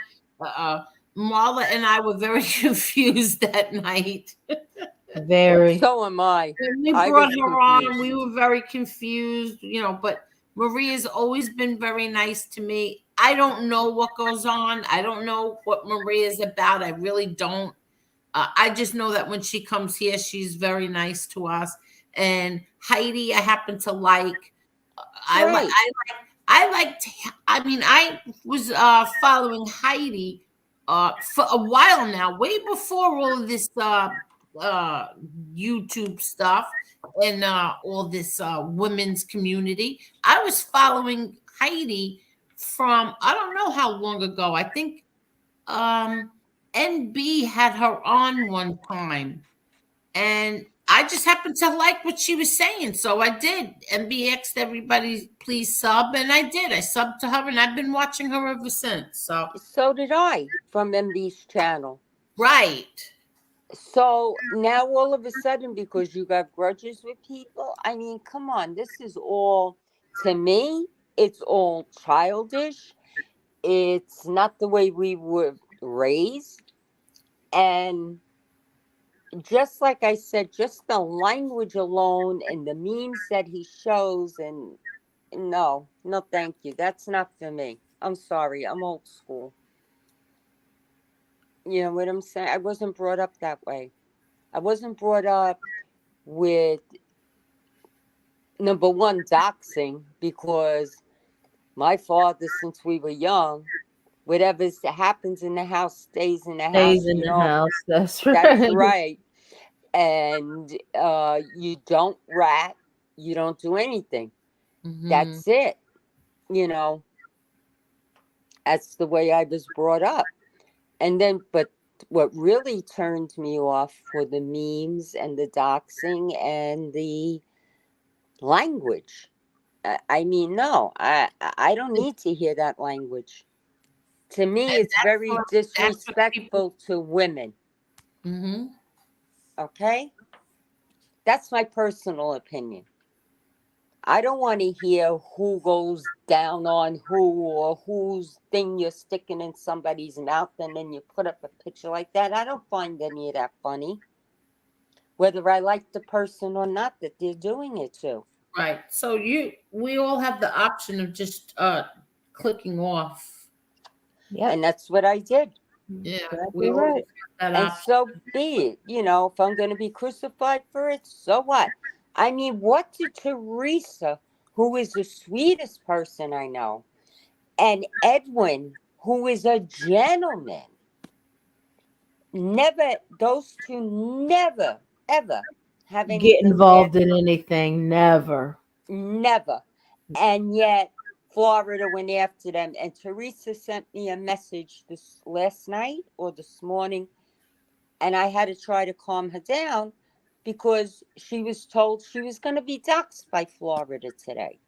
Marla and I were very confused that night. Very. So am I. When we I brought was her on, confused. we were very confused, but Maria's always been very nice to me. I don't know what goes on. I don't know what Maria's about. I really don't. I just know that when she comes here, she's very nice to us. And Heidi, I happen to like. Right. I liked. I mean, I was following Heidi for a while now, way before all of this YouTube stuff and all this women's community. I was following Heidi from I don't know how long ago. I think NB had her on one time, and I just happened to like what she was saying, so I did. NB asked everybody please sub, and I did. I subbed to her, and I've been watching her ever since. So did I from MB's channel. Right. So now all of a sudden, because you got grudges with people, I mean, come on, this is all, to me, it's all childish. It's not the way we were raised. And just like I said, just the language alone and the memes that he shows, and no, thank you. That's not for me. I'm sorry. I'm old school. You know what I'm saying? I wasn't brought up that way. I wasn't brought up with, number one, doxing, because my father, since we were young, whatever happens in the house stays in the Stays house. in the house. That's right. That's right. And you don't rat, you don't do anything. Mhm. That's it. That's the way I was brought up. And then, but what really turned me off were the memes and the doxing and the language. I mean, no, I don't need to hear that language. To me, And it's very what disrespectful to women. Mm-hmm. Okay? That's my personal opinion. I don't want to hear who goes down on who or whose thing you're sticking in somebody's mouth and then you put up a picture like that. I don't find any of that funny. Whether I like the person or not that they're doing it to. Right. So we all have the option of just clicking off. Yeah. And that's what I did. Yeah. Exactly We all right. have that And option. so be it. If I'm going to be crucified for it, so what? I mean, what did Teresa, who is the sweetest person I know, and Edwin, who is a gentleman, those two never, ever have anything Get involved bad. in anything. Never. Never. And yet, Florida went after them. And Teresa sent me a message this last night or this morning. And I had to try to calm her down because she was told she was going to be doxxed by Florida today.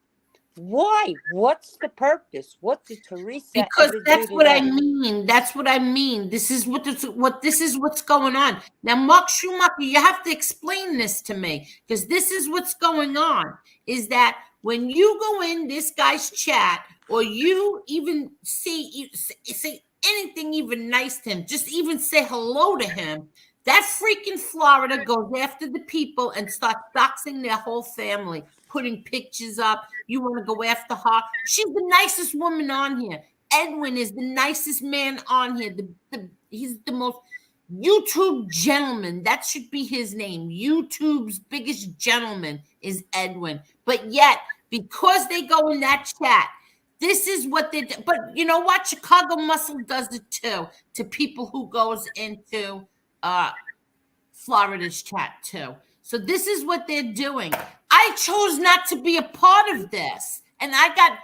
Why? What's the purpose? What did Teresa Because ever that's do what I today? mean. That's what I mean. This is what's going on. Now, Mark Schumacher, you have to explain this to me because this is what's going on. Is that when you go in this guy's chat or you even say anything even nice to him, just even say hello to him, that freaking Florida goes after the people and starts doxing their whole family. putting pictures up. You want to go after her. She's the nicest woman on here. Edwin is the nicest man on here. He's the most YouTube gentleman. That should be his name. YouTube's biggest gentleman is Edwin. But yet, because they go in that chat, this is what they do. But you know what? Chicago Muscle does it too, to people who goes into Florida's chat too. So this is what they're doing. I chose not to be a part of this. And I got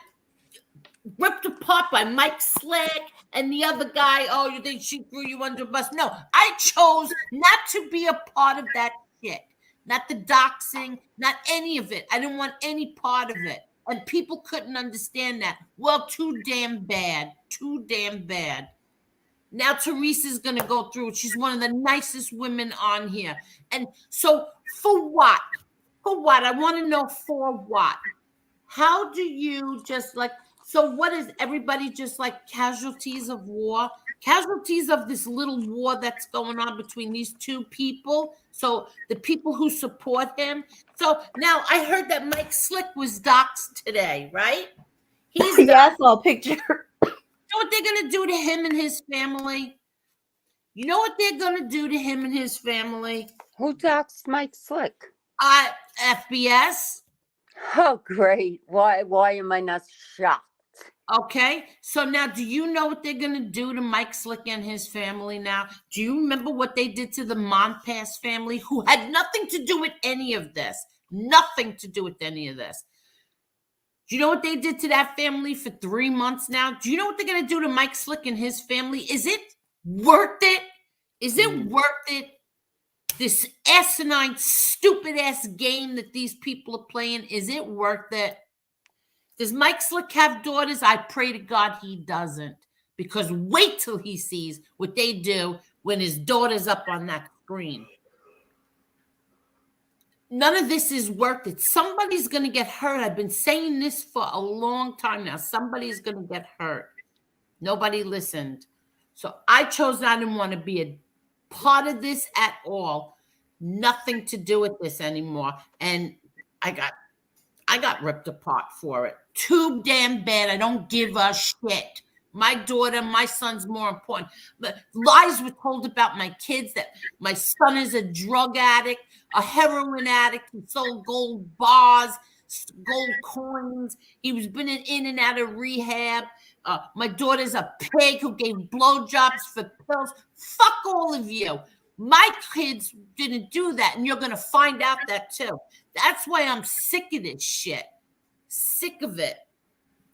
ripped apart by Mike Slick and the other guy. Oh, you think she threw you under a bus? No, I chose not to be a part of that shit. Not the doxing, not any of it. I didn't want any part of it. And people couldn't understand that. Well, too damn bad. Too damn bad. Now Teresa's going to go through it. She's one of the nicest women on here. And so for what? For what? I want to know for what? How do you just like, so what is everybody just like casualties of war? Casualties of this little war that's going on between these two people. So the people who support him. So now I heard that Mike Slick was doxxed today, right? He's Yeah, I saw a picture. You know what they're going to do to him and his family? You know what they're going to do to him and his family? Who doxed Mike Slick? FBS. Oh, great. Why am I not shocked? Okay. So now do you know what they're going to do to Mike Slick and his family now? Do you remember what they did to the Monpass family who had nothing to do with any of this? Nothing to do with any of this. Do you know what they did to that family for 3 months now? Do you know what they're going to do to Mike Slick and his family? Is it worth it? Is it worth it? This asinine, stupid-ass game that these people are playing, is it worth it? Does Mike Slick have daughters? I pray to God he doesn't. Because wait till he sees what they do when his daughter's up on that screen. None of this is worth it. Somebody's going to get hurt. I've been saying this for a long time now. Somebody's going to get hurt. Nobody listened. So I chose not to want to be a part of this at all. Nothing to do with this anymore. And I got ripped apart for it. Too damn bad. I don't give a shit. My daughter, my son's more important. But lies were told about my kids that my son is a drug addict, a heroin addict who sold gold bars, gold coins. He was been in and out of rehab. My daughter's a pig who gave blowjobs for pills. Fuck all of you. My kids didn't do that, and you're going to find out that too. That's why I'm sick of this shit. Sick of it.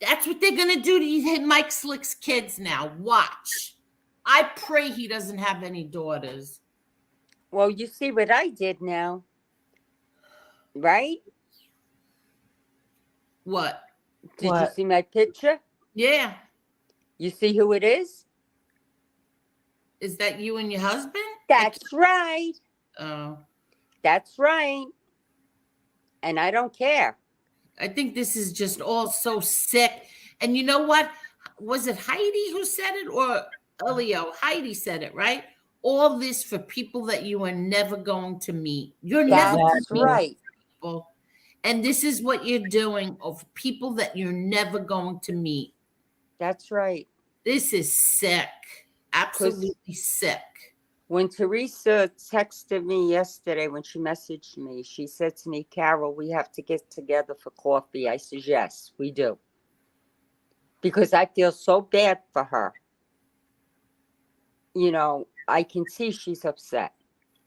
That's what they're going to do to Mike Slick's kids now. Watch. I pray he doesn't have any daughters. Well, you see what I did now, right? What? Did What? you see my picture? Yeah. You see who it is? Is that you and your husband? That's right. Oh. That's right. And I don't care. I think this is just all so sick. And you know what? Was it Heidi who said it or Elio? Heidi said it, right? All this for people that you are never going to meet. You're never going That's to meet right. people. And this is what you're doing of people that you're never going to meet. That's right. This is sick. Absolutely sick. When Teresa texted me yesterday, when she messaged me, she said to me, Carol, we have to get together for coffee. I said, yes, we do. Because I feel so bad for her. You know, I can see she's upset.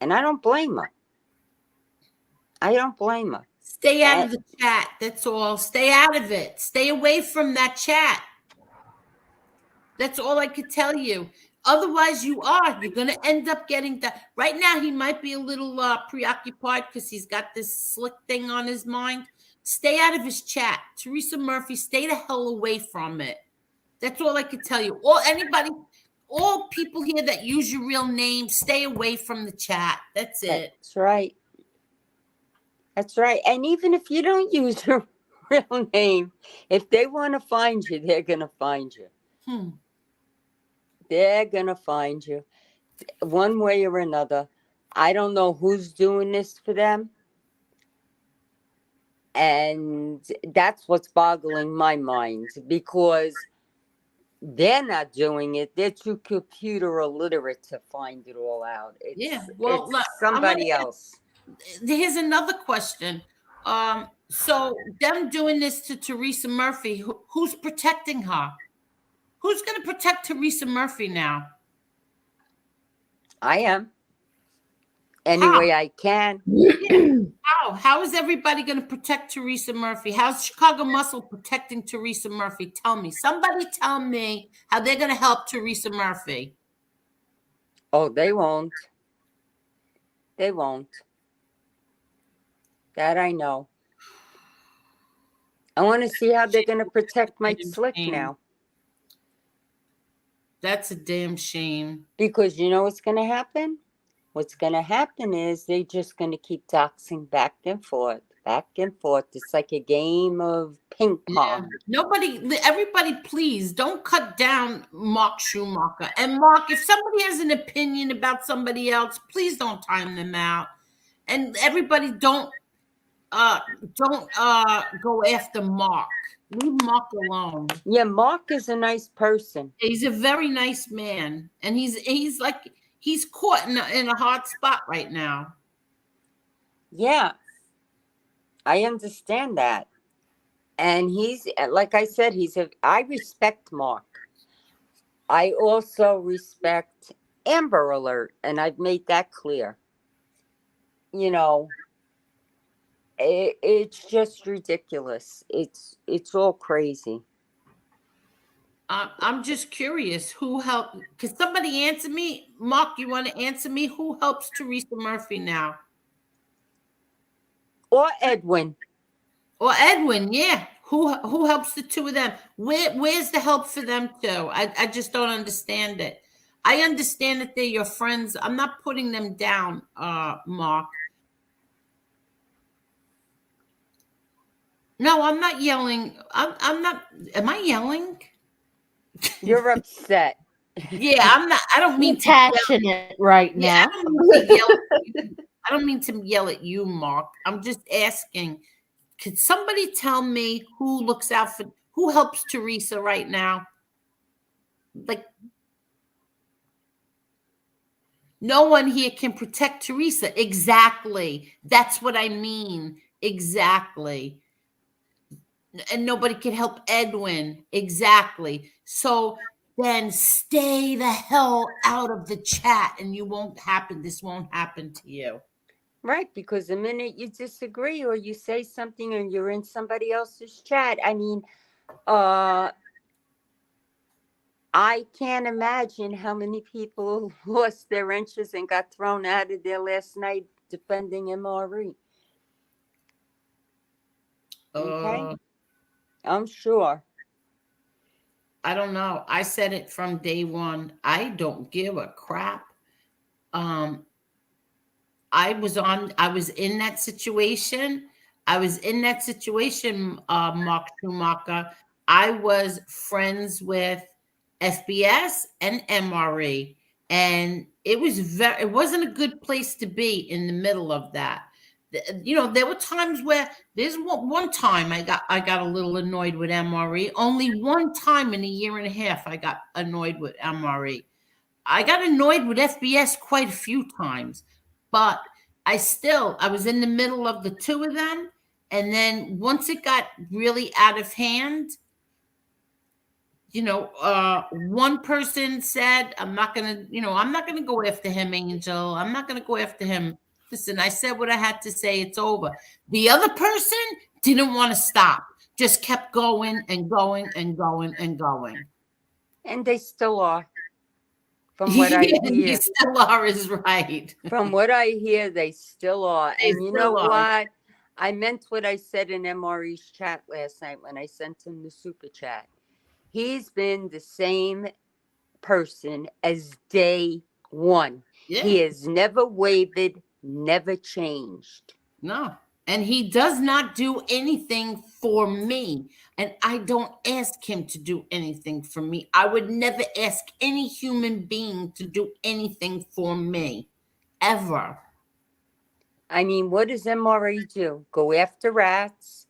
And I don't blame her. I don't blame her. Stay out of the chat. That's all. Stay out of it. Stay away from that chat. That's all I could tell you. Otherwise, you're going to end up getting that. Right now, he might be a little preoccupied because he's got this slick thing on his mind. Stay out of his chat. Teresa Murphy, stay the hell away from it. That's all I could tell you. All people here that use your real name, stay away from the chat. That's it. That's right. That's right. And even if you don't use your real name, if they want to find you, they're going to find you. They're going to find you one way or another. I don't know who's doing this for them. And that's what's boggling my mind, because they're not doing it. They're too computer illiterate to find it all out. Yeah. Well, look, It's somebody else. here's another question. So them doing this to Teresa Murphy, who's protecting her? Who's going to protect Teresa Murphy now? I am. Any way I can. How is everybody going to protect Teresa Murphy? How's Chicago Muscle protecting Teresa Murphy? Tell me. Somebody tell me how they're going to help Teresa Murphy. Oh, they won't. They won't. That I know. I want to see how they're going to protect Mike Slick now. That's a damn shame. Because you know what's going to happen? What's going to happen is they're just going to keep doxing back and forth, back and forth. It's like a game of ping pong. Yeah. Everybody, please don't cut down Mark Schumacher. And Mark, if somebody has an opinion about somebody else, please don't time them out. And everybody, don't go after Mark. Leave Mark alone. Yeah, Mark is a nice person. He's a very nice man, and he's caught in a hard spot right now. Yeah, I understand that. And he's, like I said, I respect Mark. I also respect Amber Alert, and I've made that clear. You know, it's just ridiculous. It's all crazy. I'm just curious who helped. Can somebody answer me? Mark, you want to answer me? Who helps Teresa Murphy now? Or Edwin. Or Edwin, yeah. Who helps the two of them? Where's the help for them too? I just don't understand it. I understand that they're your friends. I'm not putting them down, Mark. No, I'm not yelling. I'm not. Am I yelling? You're upset. Yeah, I'm not. I don't mean passionate right now. I don't mean to yell at you, Mark. I'm just asking. Could somebody tell me who helps Teresa right now? Like, no one here can protect Teresa. Exactly. That's what I mean. Exactly. And nobody can help Edwin. Exactly. So then stay the hell out of the chat and this won't happen to you. Right, because the minute you disagree or you say something and you're in somebody else's chat, I mean, I can't imagine how many people lost their inches and got thrown out of there last night defending MRE. Okay? I'm sure. I don't know. I said it from day one. I don't give a crap. I was in that situation. Mark Schumacher. I was friends with FBS and MRE, and it wasn't a good place to be in the middle of that. You know, there were times where there's one time I got a little annoyed with MRE. Only one time in a year and a half I got annoyed with MRE. I got annoyed with FBS quite a few times, but I was in the middle of the two of them. And then once it got really out of hand, you know, one person said, I'm not going to go after him, Angel. I'm not going to go after him. Listen, I said what I had to say. It's over. The other person didn't want to stop, just kept going and going and going and going. And they still are. From what I hear. They still are is right. From what I hear, they still are. And you know what? I meant what I said in MRE's chat last night when I sent him the super chat. He's been the same person as day one. Yeah. He has never wavered, never changed. No. And he does not do anything for me. And I don't ask him to do anything for me. I would never ask any human being to do anything for me. Ever. I mean, what does MRE do? Go after rats,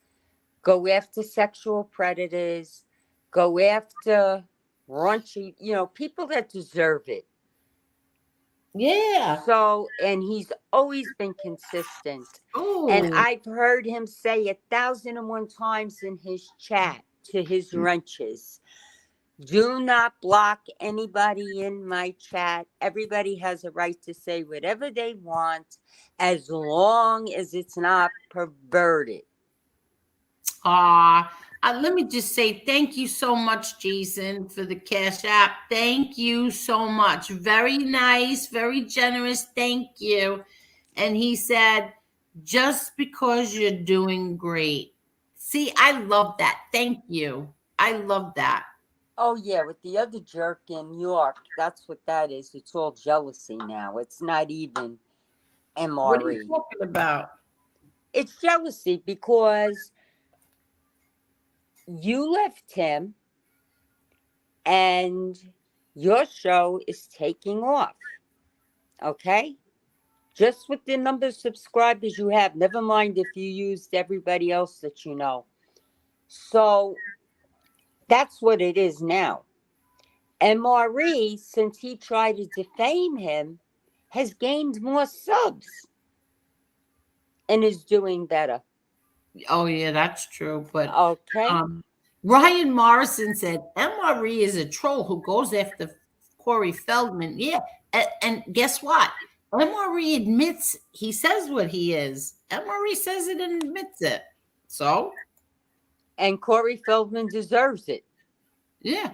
go after sexual predators, go after raunchy, people that deserve it. Yeah. So, and he's always been consistent. And Oh. I've heard him say 1,001 times in his chat to his wrenches, do not block anybody in my chat. Everybody has a right to say whatever they want as long as it's not perverted. Let me just say thank you so much, Jason, for the Cash App. Thank you so much. Very nice, very generous. Thank you. And he said, just because you're doing great. See, I love that. Thank you. I love that. Oh, yeah, with the other jerk in New York, that's what that is. It's all jealousy now. It's not even MRE. What are you talking about? It's jealousy because you left him and your show is taking off. Okay? Just with the number of subscribers you have, never mind if you used everybody else that you know. So that's what it is now. MRE, since he tried to defame him, has gained more subs and is doing better. Oh, yeah, that's true. But Okay. Ryan Morrison said MRE is a troll who goes after Corey Feldman. Yeah. And guess what? MRE admits he says what he is. MRE says it and admits it. So? And Corey Feldman deserves it. Yeah.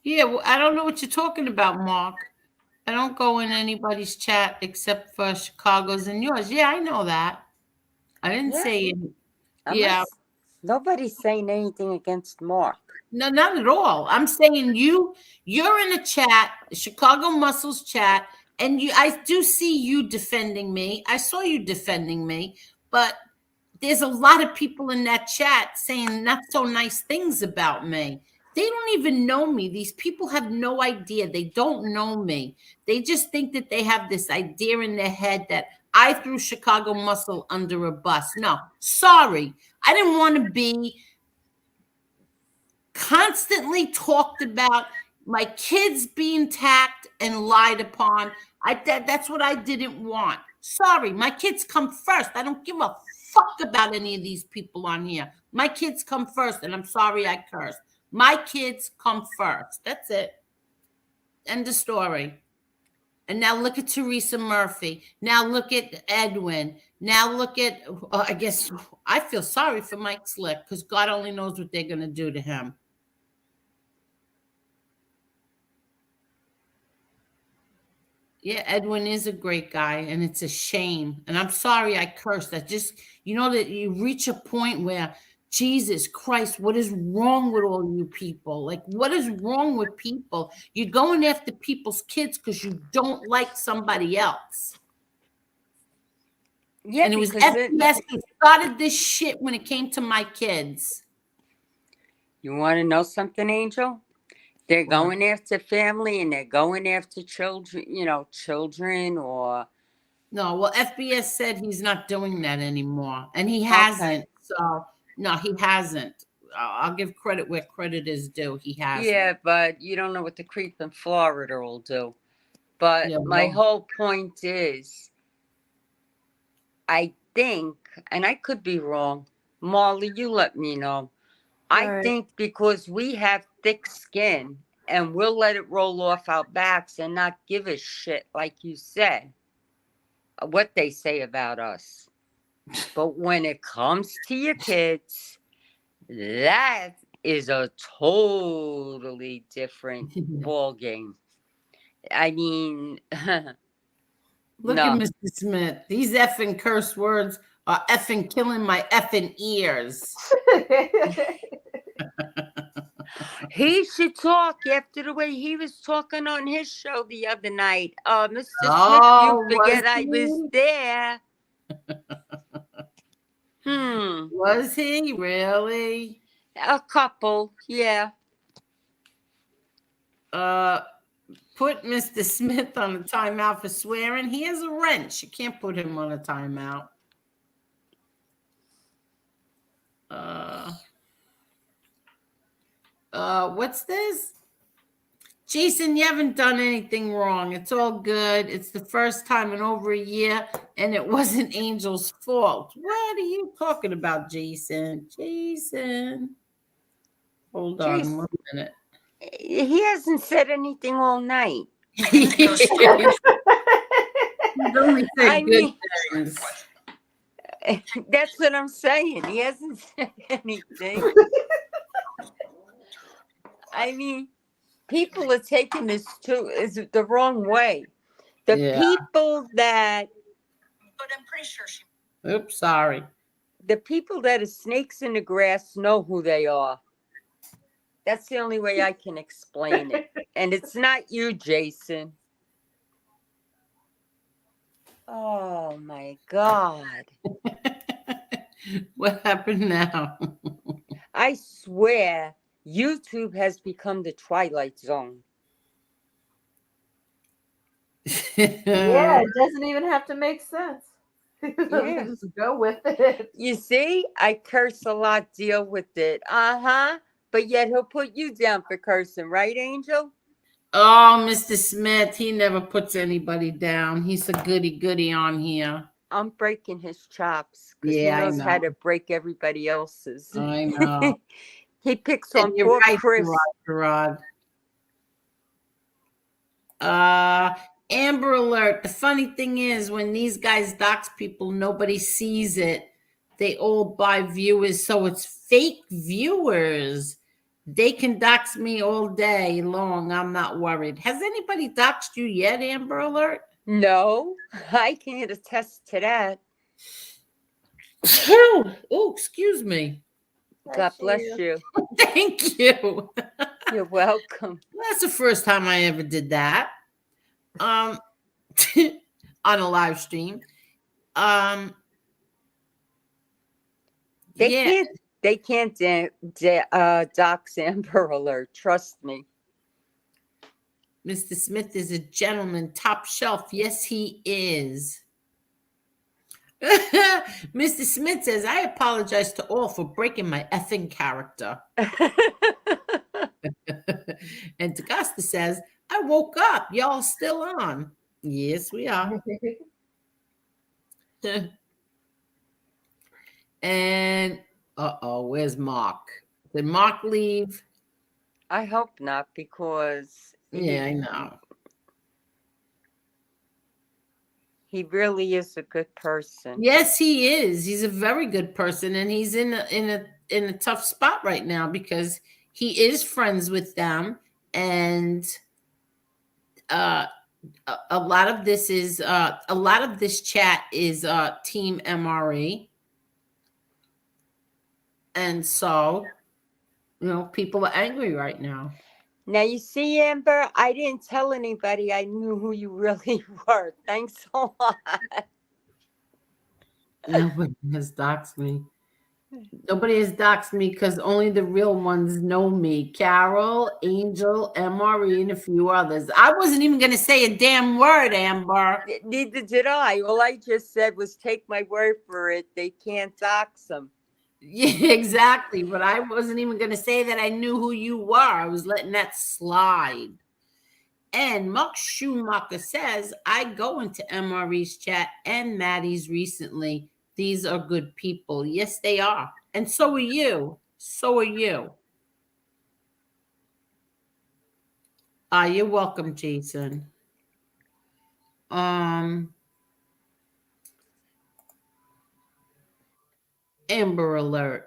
Yeah, well, I don't know what you're talking about, Mark. I don't go in anybody's chat except for Chicago's and yours. Yeah, I know that. I didn't say it. Yeah. Nobody's saying anything against Mark. No, not at all. I'm saying you're in a chat, Chicago Muscles chat, and I do see you defending me. I saw you defending me, but there's a lot of people in that chat saying not so nice things about me. They don't even know me. These people have no idea. They don't know me. They just think that they have this idea in their head that I threw Chicago Muscle under a bus. No, sorry. I didn't want to be constantly talked about, my kids being tacked and lied upon. That's what I didn't want. Sorry, my kids come first. I don't give a fuck about any of these people on here. My kids come first, and I'm sorry I cursed. My kids come first. That's it. End of story. And now look at Teresa Murphy. Now look at Edwin. Now look at, I guess, I feel sorry for Mike Slick because God only knows what they're going to do to him. Yeah, Edwin is a great guy, and it's a shame. And I'm sorry I cursed. I just, that you reach a point where, Jesus Christ, what is wrong with all you people? Like, what is wrong with people? You're going after people's kids because you don't like somebody else. Yeah, and it was FBS who started this shit when it came to my kids. You want to know something, Angel? They're going after family and they're going after children, children or... No, well, FBS said he's not doing that anymore. And he hasn't. So, no, he hasn't. I'll give credit where credit is due. He hasn't. Yeah, but you don't know what the creep in Florida will do. But my whole point is, I think, and I could be wrong, Marla, you let me know. I think because we have thick skin and we'll let it roll off our backs and not give a shit, like you said, what they say about us. But when it comes to your kids, that is a totally different ball game. I mean, look at Mr. Smith. These effing curse words are effing killing my effing ears. He should talk after the way he was talking on his show the other night. Mr. Smith, you forget I was there. Was he really? A couple, yeah. put Mr. Smith on a timeout for swearing. He has a wrench. You can't put him on a timeout. What's this? Jason, you haven't done anything wrong. It's all good. It's the first time in over a year, and it wasn't Angel's fault. What are you talking about, Jason? Jason. Hold on Jeez. 1 minute. He hasn't said anything all night. He's only said I good mean, things. that's what I'm saying. He hasn't said anything. I mean, people are taking this is the wrong way. The people that, But I'm pretty sure she. Oops, sorry. the people that are snakes in the grass know who they are. That's the only way I can explain it. And it's not you, Jason. Oh my God. What happened now? I swear YouTube has become the Twilight Zone. Yeah, it doesn't even have to make sense. Yeah. Just go with it. You see, I curse a lot, deal with it. But yet he'll put you down for cursing, right, Angel? Oh, Mr. Smith, he never puts anybody down. He's a goody on here. I'm breaking his chops because Yeah, he I knows know. how to break everybody else's. I know. He picks And on you're poor right, Chris. Gerard. Amber Alert. The funny thing is, when these guys dox people, nobody sees it. They all buy viewers, so it's fake viewers. They can dox me all day long. I'm not worried. Has anybody doxed you yet, Amber Alert? No, I can't attest to that. Oh, excuse me. God bless you. Thank you. You're welcome. That's the first time I ever did that. On a live stream. They can't dox Amber Alert. Trust me. Mr. Smith is a gentleman, top shelf. Yes, he is. Mr. Smith says, I apologize to all for breaking my effing character. And DeGosta says, I woke up. Y'all still on. Yes, we are. And where's Mark? Did Mark leave? I hope not, because Yeah, I know. He really is a good person. Yes, he is. He's a very good person, and he's in a tough spot right now because he is friends with them, and a lot of this chat is Team MRE, and so people are angry right now. Now, you see, Amber, I didn't tell anybody I knew who you really were. Thanks a lot. Nobody has doxed me. Nobody has doxed me because only the real ones know me. Carol, Angel, MRE, and a few others. I wasn't even going to say a damn word, Amber. Neither did I. All I just said was take my word for it. They can't dox them. Yeah, exactly. But I wasn't even going to say that I knew who you were. I was letting that slide. And Mark Schumacher says, I go into MRE's chat and Maddie's recently. These are good people. Yes, they are. And so are you. So are you. You're welcome, Jason. Amber Alert.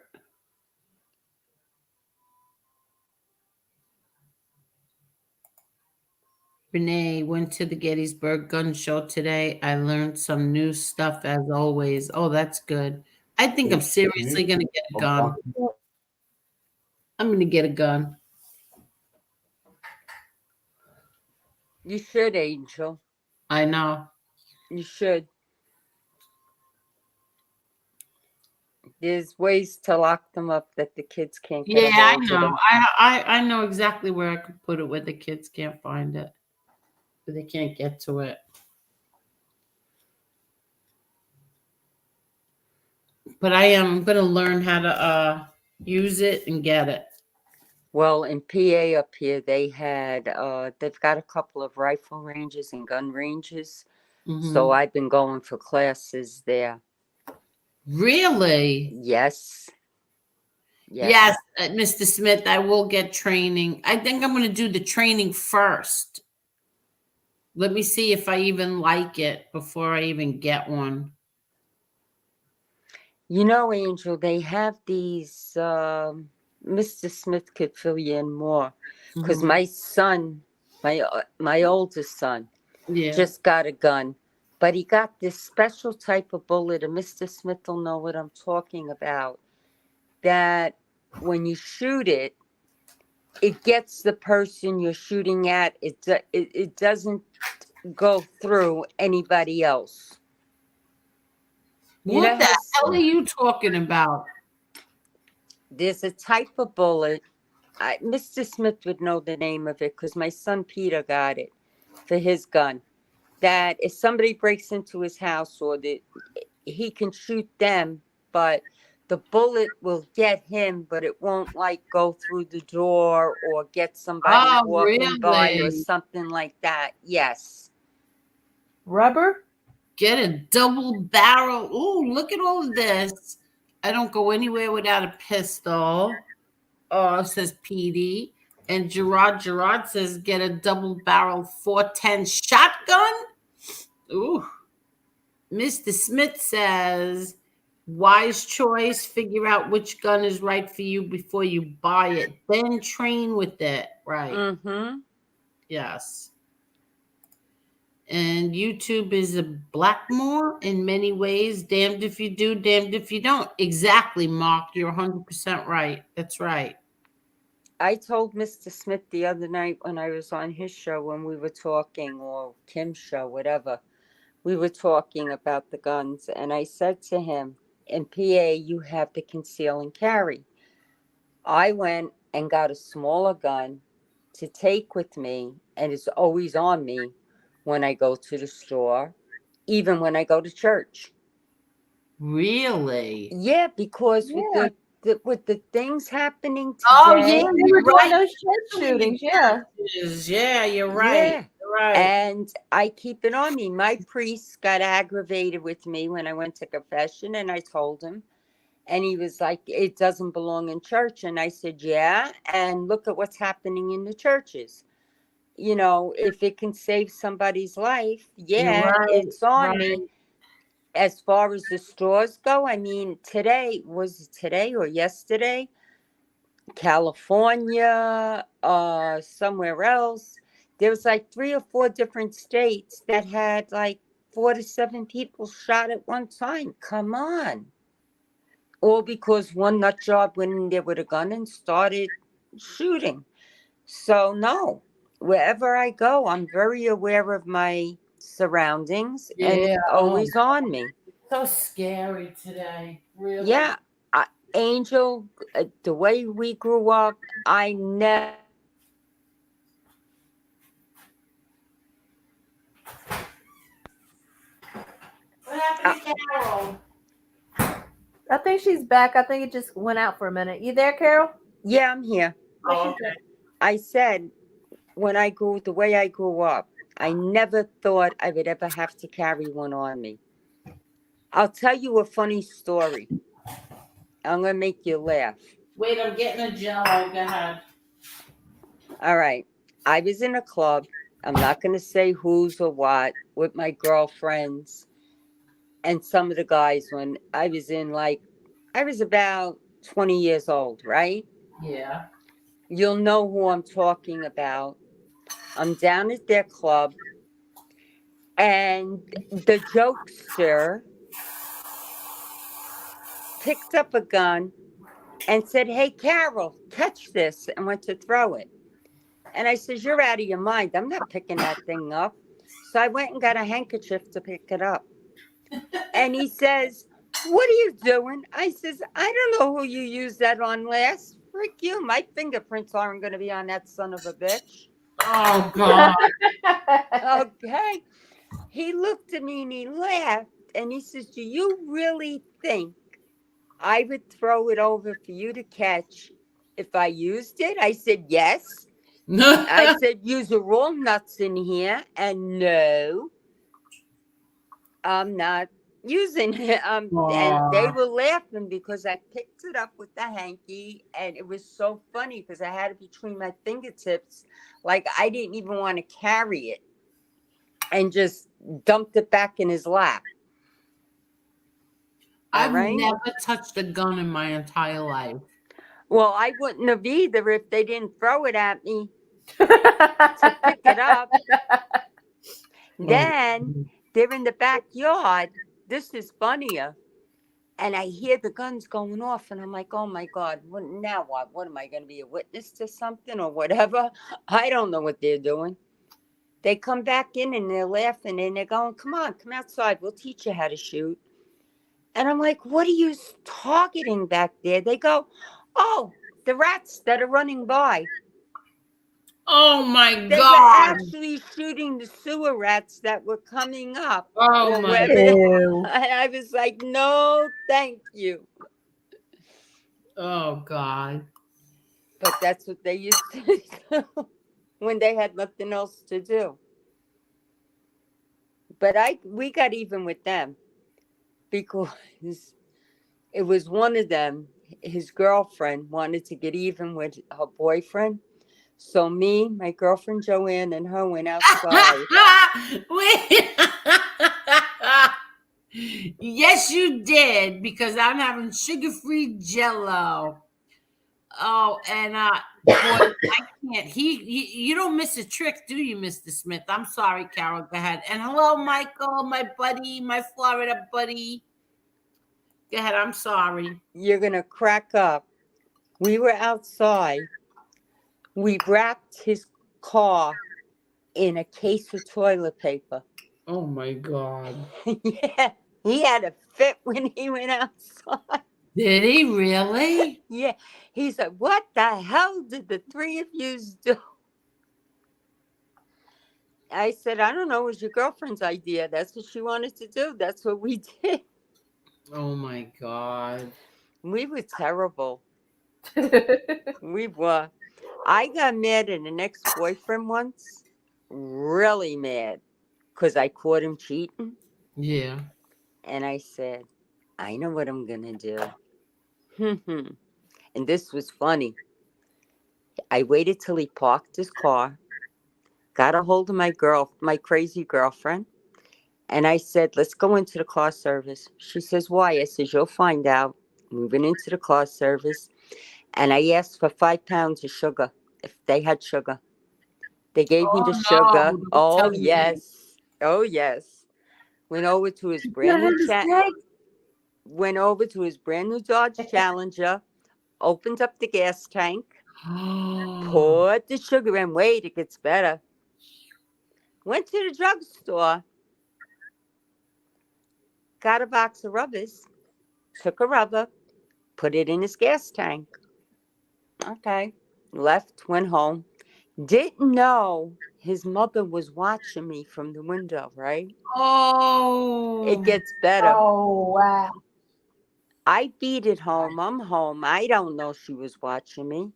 Renee went to the Gettysburg Gun Show today. I learned some new stuff as always. Oh, that's good. I think I'm seriously going to get a gun. I'm going to get a gun. You should, Angel. I know. You should. There's ways to lock them up that the kids can't get. Yeah, I know. I know exactly where I could put it where the kids can't find it. but they can't get to it. But I am going to learn how to use it and get it. Well, in PA up here, they've got a couple of rifle ranges and gun ranges. So I've been going for classes there. Really? Yes. Yes, Mr. Smith, I will get training. I think I'm going to do the training first. Let me see if I even like it before I even get one. You know, Angel, they have these, Mr. Smith could fill you in more. Because my son, my oldest son, just got a gun. But he got this special type of bullet, and Mr. Smith will know what I'm talking about, that when you shoot it, it gets the person you're shooting at. It doesn't go through anybody else. What the hell are you talking about? There's a type of bullet. Mr. Smith would know the name of it because my son Peter got it for his gun. That if somebody breaks into his house, he can shoot them, but the bullet will get him, but it won't like go through the door or get somebody walking by or something like that. Yes. Rubber? Get a double barrel. Ooh, look at all of this. I don't go anywhere without a pistol. Oh, says PD. And Gerard says get a double barrel 410 shotgun. Ooh. Mr. Smith says wise choice. Figure out which gun is right for you before you buy it. Then train with it. Right. Yes. And YouTube is a Blackmore in many ways. Damned if you do, damned if you don't. Exactly, Mark. You're 100% right. That's right. I told Mr. Smith the other night when I was on his show when we were talking, or Kim's show, whatever, we were talking about the guns. And I said to him, in PA, you have to conceal and carry. I went and got a smaller gun to take with me, and it's always on me when I go to the store, even when I go to church. Really? Yeah, because with the things happening today. Oh, yeah, we were doing those church shootings. Yeah, you're right. Yeah. You're right. And I keep it on me. My priest got aggravated with me when I went to confession, and I told him. And he was like, it doesn't belong in church. And I said, yeah. And look at what's happening in the churches. You know, if it can save somebody's life, it's on me. As far as the stores go, I mean, today or yesterday, California, somewhere else, there was like 3 or 4 different states that had like 4 to 7 people shot at one time. Come on. All because one nut job went in there with a gun and started shooting. So no, wherever I go, I'm very aware of my surroundings, and it's always on me. So scary today, really. Yeah, Angel, the way we grew up, I never. What happened to Carol? I think she's back. I think it just went out for a minute. You there, Carol? Yeah, I'm here. Oh, okay. I said, the way I grew up, I never thought I would ever have to carry one on me. I'll tell you a funny story. I'm going to make you laugh. Wait, I'm getting a Jello. Go ahead. All right. I was in a club. I'm not going to say who's or what, with my girlfriends and some of the guys when I was I was about 20 years old, right? Yeah. You'll know who I'm talking about. I'm down at their club, and the jokester picked up a gun and said, hey, Carol, catch this, and went to throw it. And I says, you're out of your mind. I'm not picking that thing up. So I went and got a handkerchief to pick it up. And he says, what are you doing? I says, I don't know who you used that on last. Frick you. My fingerprints aren't going to be on that son of a bitch. Oh God. Okay. He looked at me and he laughed and he says, "Do you really think I would throw it over for you to catch if I used it?" I said, "Yes." I said, "Use are all nuts in here." And no, I'm not using it. And they were laughing because I picked it up with the hanky, and it was so funny because I had it between my fingertips, like I didn't even want to carry it, and just dumped it back in his lap. I've right? never touched a gun in my entire life. Well, I wouldn't have either if they didn't throw it at me to pick it up. Then they're in the backyard. This is funnier. And I hear the guns going off, and I'm like, oh my God, now what? What am I going to be, a witness to something or whatever? I don't know what they're doing. They come back in and they're laughing and they're going, come on, come outside. We'll teach you how to shoot. And I'm like, what are you targeting back there? They go, oh, the rats that are running by. Oh my They God. were actually shooting the sewer rats that were coming up. Oh my Ew. And I was like, no, thank you. Oh God. But that's what they used to do when they had nothing else to do. But we got even with them because it was one of them, his girlfriend wanted to get even with her boyfriend. So me, my girlfriend Joanne, and her went outside. Wait. Yes, you did, because I'm having sugar-free Jello. Oh, and boy, I can't. You don't miss a trick, do you, Mr. Smith? I'm sorry, Carol. Go ahead. And hello, Michael, my buddy, my Florida buddy. Go ahead. I'm sorry. You're gonna crack up. We were outside. We wrapped his car in a case of toilet paper. Oh my God. Yeah, he had a fit when he went outside. Did he really? Yeah, he said, what the hell did the three of you do? I said, I don't know, it was your girlfriend's idea. That's what she wanted to do. That's what we did. Oh my God. We were terrible. We were. I got mad at an ex-boyfriend once. Really mad. Because I caught him cheating. Yeah. And I said, I know what I'm going to do. And this was funny. I waited till he parked his car, got a hold of my crazy girlfriend, and I said, let's go into the car service. She says, why? I says, you'll find out. Moving into the car service. And I asked for 5 pounds of sugar, if they had sugar. They gave me the sugar. No, Oh, don't tell me. yes. Oh, yes. Went over to his brand new Dodge Challenger, opened up the gas tank, poured the sugar in. Wait, it gets better. Went to the drugstore, got a box of rubbers, took a rubber, put it in his gas tank. Okay. Left, went home. Didn't know his mother was watching me from the window, right? Oh. It gets better. Oh, wow. I beat it home. I'm home. I don't know she was watching me.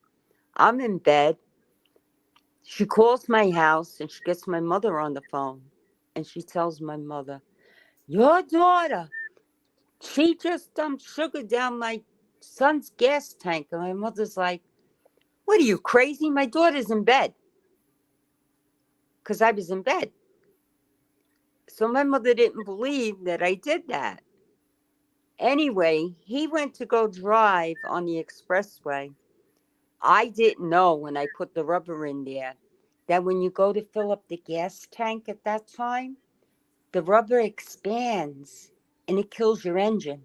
I'm in bed. She calls my house and she gets my mother on the phone. And she tells my mother, your daughter, she just dumped sugar down my son's gas tank. And my mother's like, what are you, crazy? My daughter's in bed. Because I was in bed. So my mother didn't believe that I did that. Anyway, he went to go drive on the expressway. I didn't know when I put the rubber in there that when you go to fill up the gas tank at that time, the rubber expands and it kills your engine.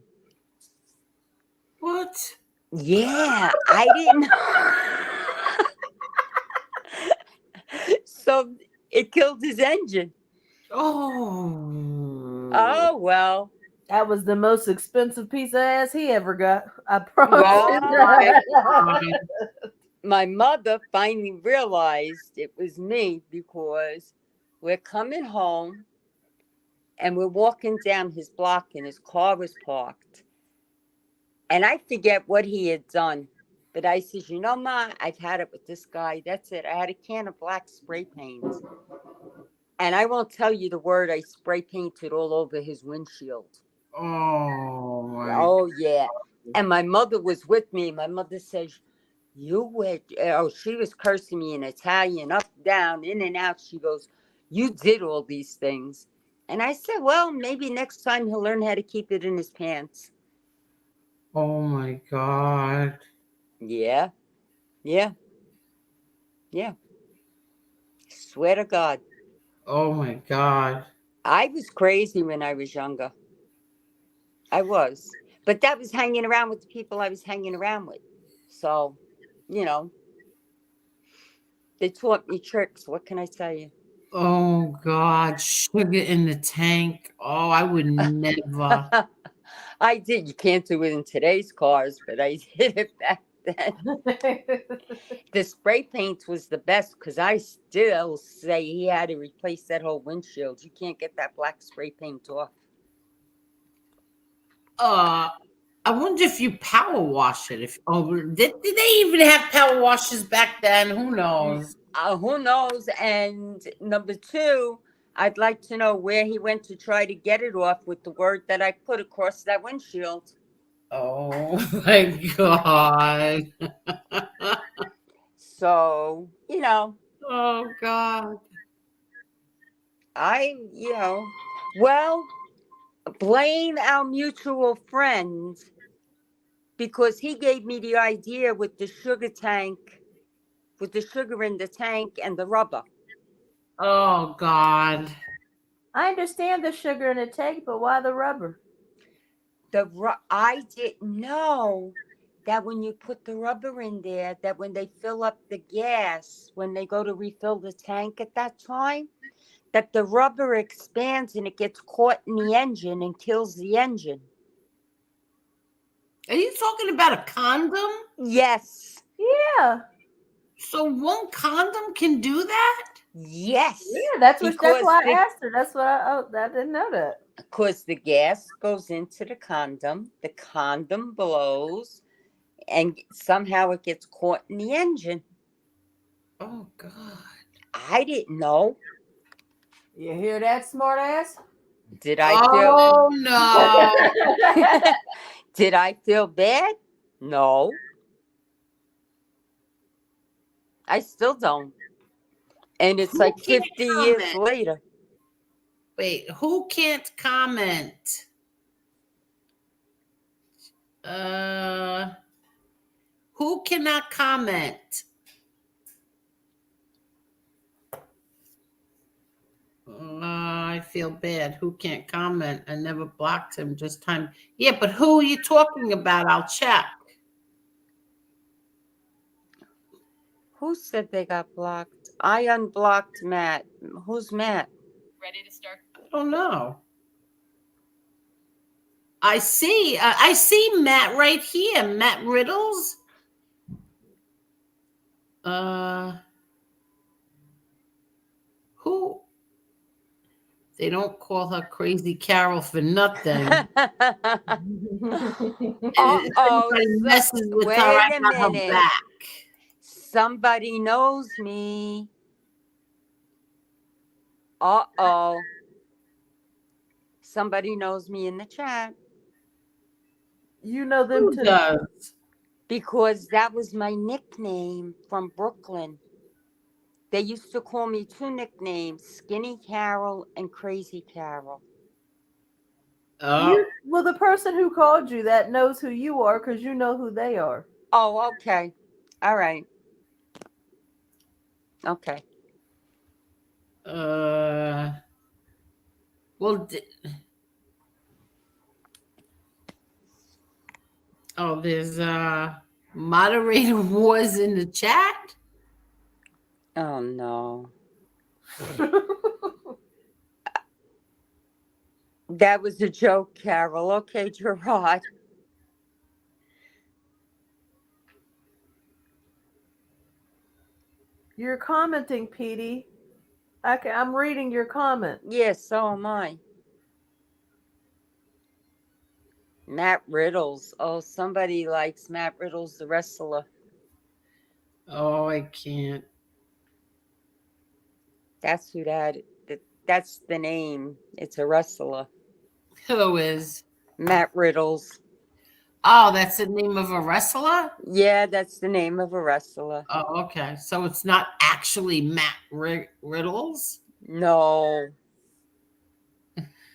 What? Yeah, I didn't. So it killed his engine. Oh, well. That was the most expensive piece of ass he ever got. I promise. Oh, my mother finally realized it was me because we're coming home and we're walking down his block and his car was parked. And I forget what he had done. But I says, you know, Ma, I've had it with this guy. That's it. I had a can of black spray paint. And I won't tell you the word, I spray painted all over his windshield. Oh my. Oh, yeah. And my mother was with me. My mother says, you went, oh, she was cursing me in Italian, up, down, in and out. She goes, you did all these things. And I said, well, maybe next time he'll learn how to keep it in his pants. Oh my God. Yeah. Yeah. Yeah. Swear to God. Oh my God. I was crazy when I was younger. I was. But that was hanging around with the people I was hanging around with. So, you know, they taught me tricks. What can I tell you? Oh God. Sugar in the tank. Oh, I would never. I did. You can't do it in today's cars, but I did it back then. The spray paint was the best because I still say he had to replace that whole windshield. You can't get that black spray paint off. I wonder if you power wash it. If did they even have power washers back then? Who knows? Who knows? And number two, I'd like to know where he went to try to get it off with the word that I put across that windshield. Oh my God. So, you know, Oh God. well, blame our mutual friend because he gave me the idea with the sugar tank, with the sugar in the tank and the rubber. Oh God. I understand the sugar in the tank, but why the rubber? I didn't know that when you put the rubber in there, that when they fill up the gas, when they go to refill the tank at that time, that the rubber expands and it gets caught in the engine and kills the engine. Are you talking about a condom? Yes. Yeah. So one condom can do that? Yes. Yeah, that's why I asked her. That's what I didn't know that. Because the gas goes into the condom blows, and somehow it gets caught in the engine. Oh God. I didn't know. You hear that, smart ass? Did I feel Oh no. Did I feel bad? No. I still don't. And it's like 50 years later. Wait, who can't comment? Who cannot comment? I feel bad. Who can't comment? I never blocked him. Just time. Yeah, but who are you talking about? I'll check. Who said they got blocked? I unblocked Matt. Who's Matt? Ready to start? I don't know. I see Matt right here. Matt Riddles. Who? They don't call her Crazy Carol for nothing. Everybody messes with wait her. I a got her minute. back. Somebody knows me. Uh-oh. Somebody knows me in the chat. You know them Who too. does? Because that was my nickname from Brooklyn. They used to call me two nicknames, Skinny Carol and Crazy Carol. Oh. Well, the person who called you that knows who you are because you know who they are. Oh, okay. All right. Okay. Well, there's moderator wars in the chat. Oh no. That was a joke, Carol. Okay, Gerard. You're commenting, Petey. Okay, I'm reading your comment. Yes, so am I. Matt Riddles. Oh, somebody likes Matt Riddles, the wrestler. Oh, I can't. That's who that's the name. It's a wrestler. Who is? Matt Riddles. Oh, that's the name of a wrestler? Yeah, that's the name of a wrestler. Oh, okay. So it's not actually Matt Riddles? No.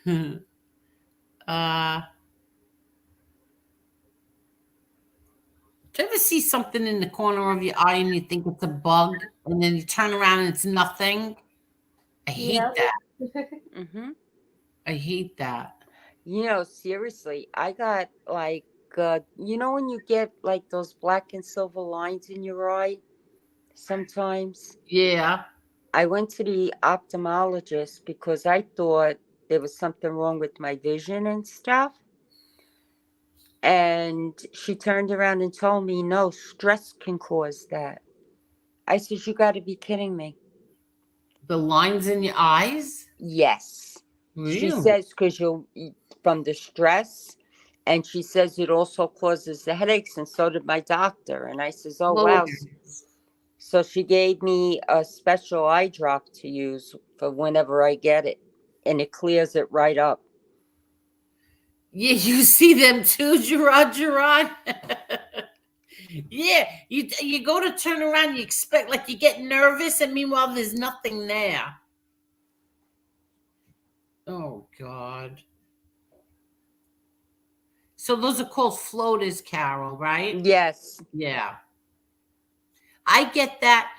uh, do you ever see something in the corner of your eye and you think it's a bug, and then you turn around and it's nothing? I hate Yeah. that. Mm-hmm. I hate that. Seriously, I got like, when you get like those black and silver lines in your eye sometimes? Yeah. I went to the ophthalmologist because I thought there was something wrong with my vision and stuff. And she turned around and told me, no, stress can cause that. I said, you got to be kidding me. The lines in your eyes? Yes. She Really? says, because from the stress. And she says it also causes the headaches, and so did my doctor. And I says, oh, wow. Floaters. So she gave me a special eye drop to use for whenever I get it. And it clears it right up. Yeah, you see them too, Gerard. Yeah, you go to turn around, you expect, like, you get nervous, and meanwhile there's nothing there. Oh God. So those are called floaters, Carol, right? Yes. Yeah. I get that.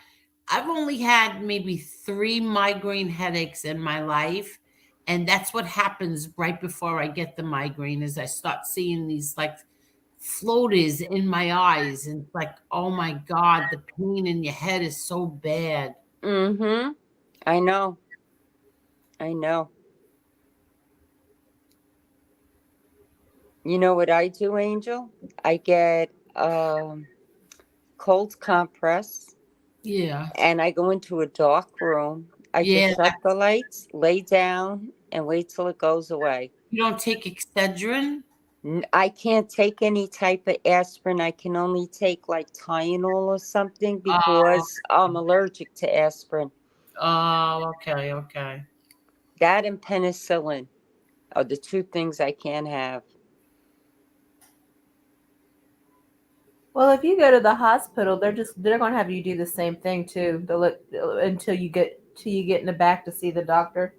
I've only had maybe 3 migraine headaches in my life. And that's what happens right before I get the migraine, is I start seeing these like floaters in my eyes. And it's like, oh my God, the pain in your head is so bad. Mm-hmm. I know. You know what I do, Angel? I get cold compress, Yeah. and I go into a dark room. I just Yeah. shut the lights, lay down, and wait till it goes away. You don't take Excedrin? I can't take any type of aspirin. I can only take like Tylenol or something Oh, because I'm allergic to aspirin. oh, okay, okay. That and penicillin are the 2 things I can't have. Well, if you go to the hospital, they're gonna have you do the same thing too. They'll look until you get in the back to see the doctor.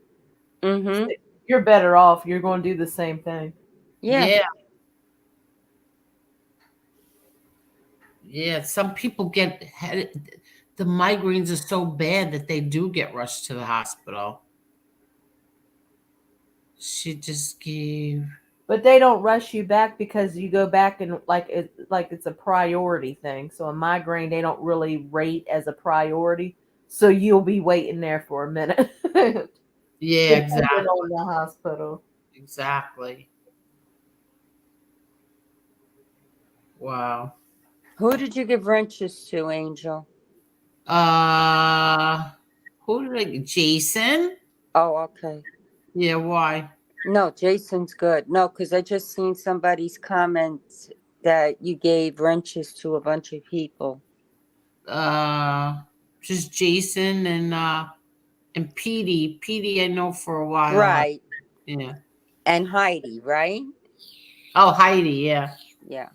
Mm-hmm. So you're better off. You're going to do the same thing. Yeah. Yeah. Yeah, some people the migraines are so bad that they do get rushed to the hospital. She just gave. But they don't rush you back because you go back and like it's a priority thing. So a migraine they don't really rate as a priority. So you'll be waiting there for a minute. Yeah, Depending exactly. on the hospital. Exactly. Wow. Who did you give wrenches to, Angel? Uh, who did I? Jason? Oh, okay. Yeah, why? No, Jason's good. No, because I just seen somebody's comment that you gave wrenches to a bunch of people. Just Jason and Petey. Petey I know for a while. Right. Yeah. And Heidi, right? Oh, Heidi, yeah. Yeah.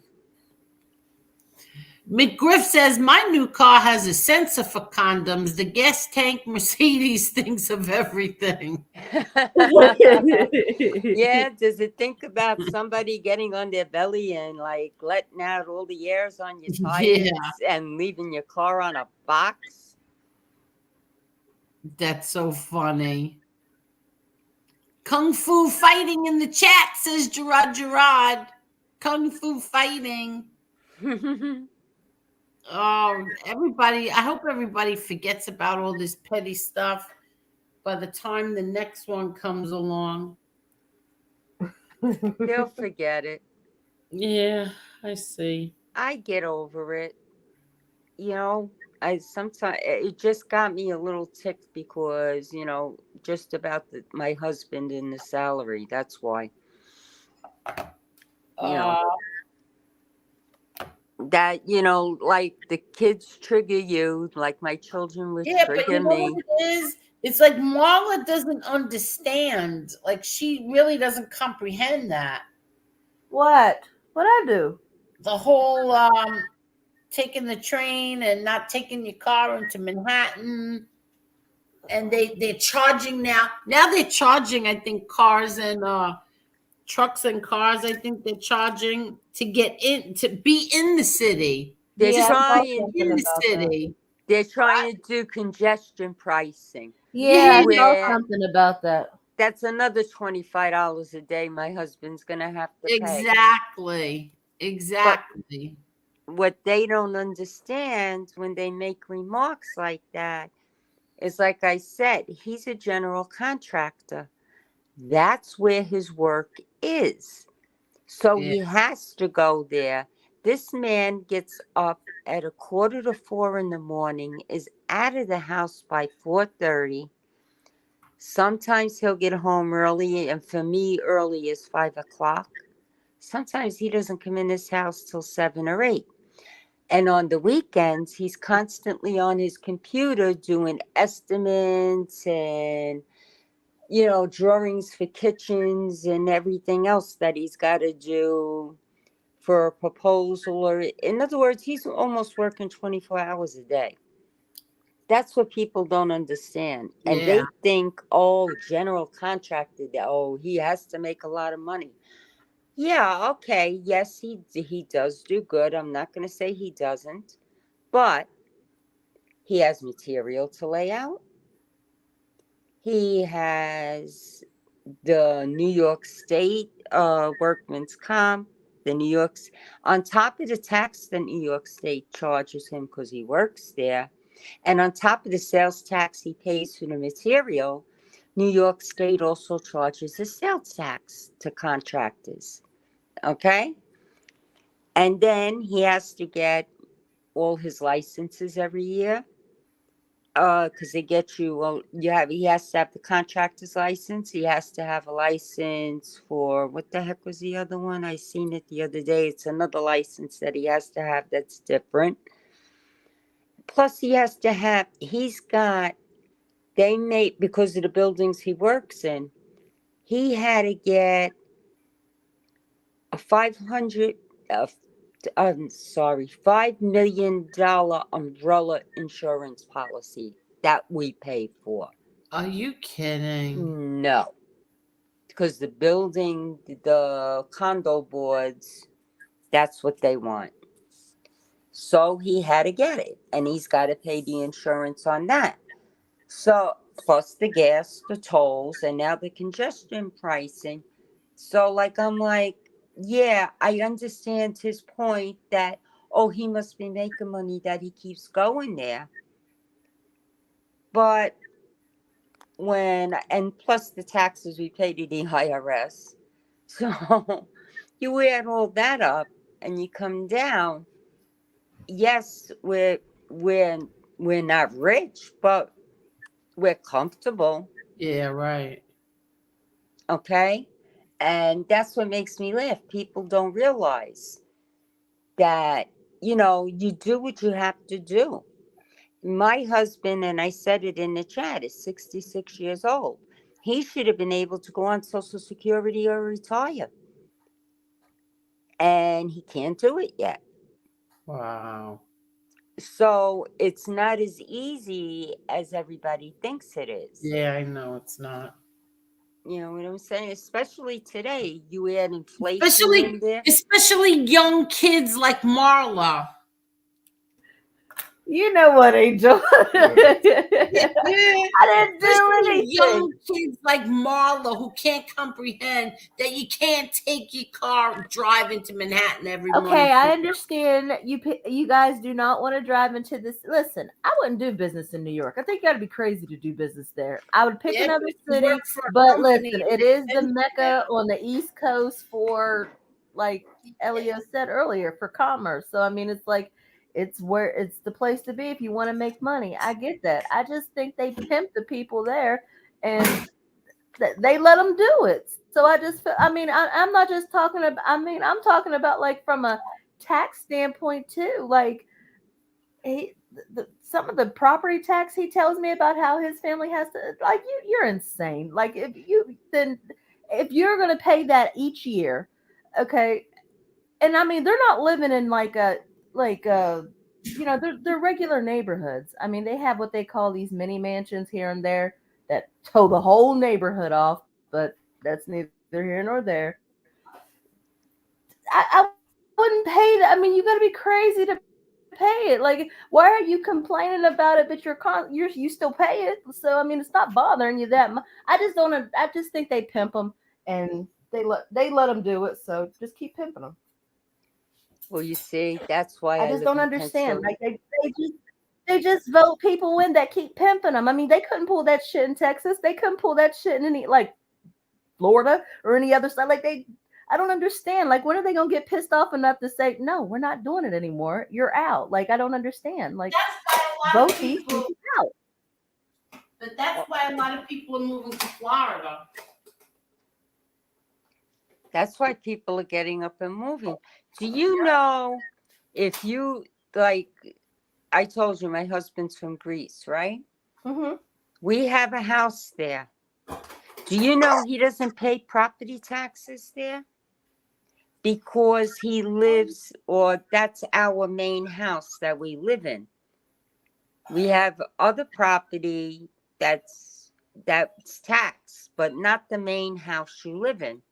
McGriff says, my new car has a sensor for condoms. The gas tank Mercedes thinks of everything. Yeah, does it think about somebody getting on their belly and like letting out all the airs on your tires and leaving your car on a box? That's so funny. Kung Fu fighting in the chat, says Gerard. Kung Fu fighting. Oh, everybody, I hope everybody forgets about all this petty stuff by the time the next one comes along. They'll forget it. Yeah, I see. I get over it. you know, I sometimes it just got me a little ticked because, just about my husband and the salary. That's why, you know, Uh, that, like the kids trigger you, like my children would yeah, but you trigger know what me. it is? It's like Marla doesn't understand. Like she really doesn't comprehend that. What? What I do? The whole taking the train and not taking your car into Manhattan. And they're charging now. Now they're charging, I think, cars and trucks and cars. I think they're charging to get in to be in the city. They're Yeah, Just I to saw be trying, something in the about that. city. they're trying to do congestion pricing, Yeah, I saw where something about that. that's another $25 a day my husband's gonna have to pay. Exactly. But Exactly. what they don't understand when they make remarks like that is, like I said, he's a general contractor. That's where his work is. So Yeah. he has to go there. This man gets up at 3:45 in the morning, is out of the house by 4:30. Sometimes he'll get home early, and for me, early is 5 o'clock. Sometimes he doesn't come in his house till 7 or 8. And on the weekends, he's constantly on his computer doing estimates and, drawings for kitchens and everything else that he's got to do for a proposal. Or, in other words, he's almost working 24 hours a day. That's what people don't understand. And Yeah. they think, oh, general contractor, oh, he has to make a lot of money. Yeah, okay. Yes, he does do good. I'm not going to say he doesn't. But he has material to lay out. He has the New York State workman's comp. The New York's on top of the tax the New York State charges him because he works there. And on top of the sales tax he pays for the material, New York State also charges a sales tax to contractors. Okay? And then he has to get all his licenses every year. Because they get you, well, he has to have the contractor's license. He has to have a license for, what the heck was the other one? I seen it the other day. It's another license that he has to have that's different. Plus, they made, because of the buildings he works in, he had to get a $5 million umbrella insurance policy that we pay for. Are you kidding? No, because the condo boards, that's what they want. So he had to get it, and he's got to pay the insurance on that. So, plus the gas, the tolls, and now the congestion pricing. So, I'm like, yeah, I understand his point that, oh, he must be making money that he keeps going there. But and plus the taxes we pay to the IRS. So you add all that up and you come down. Yes, we're not rich, but we're comfortable. Yeah, right. Okay? And that's what makes me laugh. People don't realize that, you do what you have to do. My husband, and I said it in the chat, is 66 years old. He should have been able to go on Social Security or retire. And he can't do it yet. Wow. So it's not as easy as everybody thinks it is. Yeah, I know it's not. You know what I'm saying? Especially today, you add inflation in there. Especially young kids like Marla. You know what, Angel? I didn't do Especially anything. young kids like Marla who can't comprehend that you can't take your car drive into Manhattan every morning. Okay, I understand you guys do not want to drive into this. Listen, I wouldn't do business in New York. I think you got to be crazy to do business there. I would pick another city, but listen, it is the Mecca on the East Coast for, like Elio said earlier, for commerce. So I mean, it's like it's the place to be if you want to make money. I get that. I just think they pimp the people there, and they let them do it. So I just feel, I mean, I'm not just talking about, I mean, I'm talking about like from a tax standpoint too. Like some of the property tax he tells me about how his family has to, like, you're insane. Like if you're going to pay that each year, okay. And I mean, they're not living in like they're regular neighborhoods. I mean, they have what they call these mini mansions here and there that tow the whole neighborhood off, but that's neither here nor there. I wouldn't pay that. I mean, you got to be crazy to pay it. Like, why are you complaining about it? But you still pay it. So I mean, it's not bothering you that much. I just don't. I just think they pimp them, and they let them do it. So just keep pimping them. Well, you see, that's why I I just live don't in understand. Pennsylvania. Like they just vote people in that keep pimping them. I mean, they couldn't pull that shit in Texas. They couldn't pull that shit in any like Florida or any other side. Like I don't understand. Like, when are they gonna get pissed off enough to say, no, we're not doing it anymore? You're out. Like, I don't understand. Like, That's why a lot vote of these people. people out. But that's why a lot of people are moving to Florida. That's why people are getting up and moving. Do you know if you like? I told you my husband's from Greece, right? Mm-hmm. We have a house there. Do you know he doesn't pay property taxes there? Because he lives, or that's our main house that we live in. We have other property that's taxed, but not the main house you live in.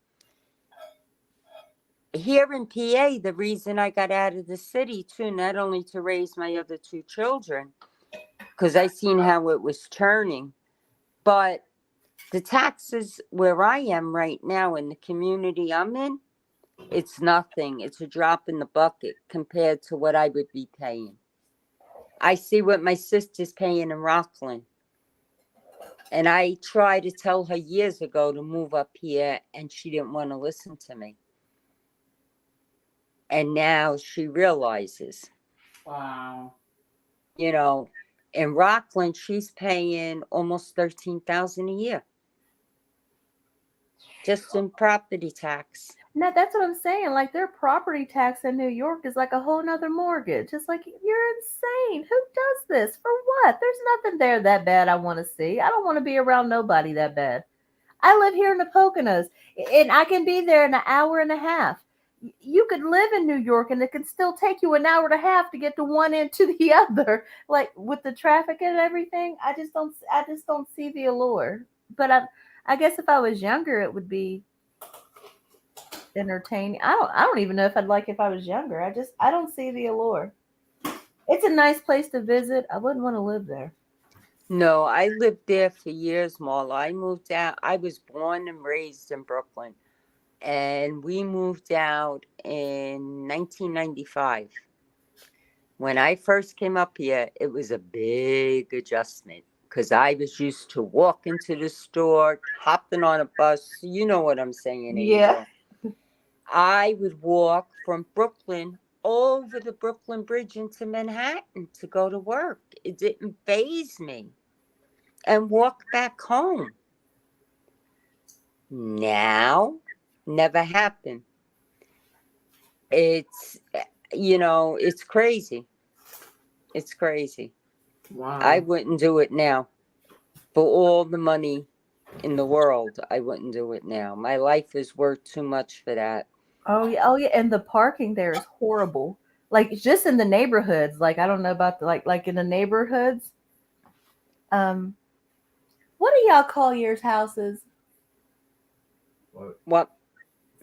Here in PA, the reason I got out of the city too, not only to raise my other two children, because I seen how it was turning, but the taxes where I am right now in the community I'm in, it's nothing. It's a drop in the bucket compared to what I would be paying. I see what my sister's paying in Rockland. And I tried to tell her years ago to move up here, and she didn't want to listen to me. And now she realizes. Wow. You know, in Rockland, she's paying almost $13,000 a year. Just in property tax. No, that's what I'm saying. Like, their property tax in New York is like a whole nother mortgage. It's like, you're insane. Who does this? For what? There's nothing there that bad I want to see. I don't want to be around nobody that bad. I live here in the Poconos, and I can be there in an hour and a half. You could live in New York, and it can still take you an hour and a half to get to one end to the other. Like, with the traffic and everything, I just don't see the allure. But I guess if I was younger, it would be entertaining. I don't even know if I'd like if I was younger. I don't see the allure. It's a nice place to visit. I wouldn't want to live there. No, I lived there for years, Marla. I moved out. I was born and raised in Brooklyn. And we moved out in 1995. When I first came up here, it was a big adjustment because I was used to walking to the store, hopping on a bus. You know what I'm saying, Yeah. Angel. I would walk from Brooklyn over the Brooklyn Bridge into Manhattan to go to work. It didn't faze me. And walk back home. Now, never happened. It's, it's crazy. It's crazy. Wow. I wouldn't do it now. For all the money in the world, I wouldn't do it now. My life is worth too much for that. Oh yeah, and the parking there is horrible. Like, just in the neighborhoods. Like, I don't know about like in the neighborhoods. What do y'all call yours houses? What?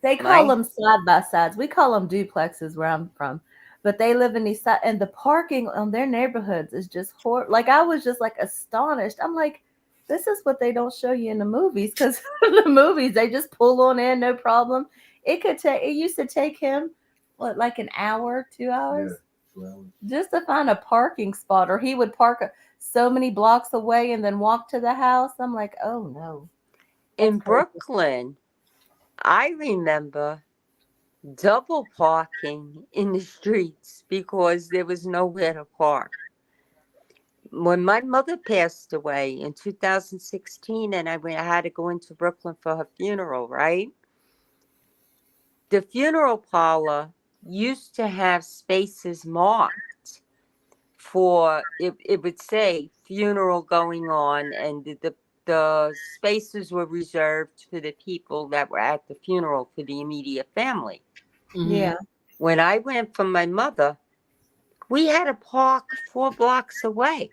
They call them side by sides. We call them duplexes where I'm from. But they live in these side, and the parking on their neighborhoods is just horrible. Like, I was just like astonished. I'm like, this is what they don't show you in the movies, because in the movies they just pull on in, no problem. It used to take him like an hour, 2 hours, just to find a parking spot, or he would park so many blocks away and then walk to the house. I'm like, oh no. In Brooklyn, I remember double parking in the streets because there was nowhere to park. When my mother passed away in 2016 and I had to go into Brooklyn for her funeral, right? The funeral parlor used to have spaces marked for it would say funeral going on, and the spaces were reserved for the people that were at the funeral for the immediate family. Yeah. When I went from my mother, we had to park 4 blocks away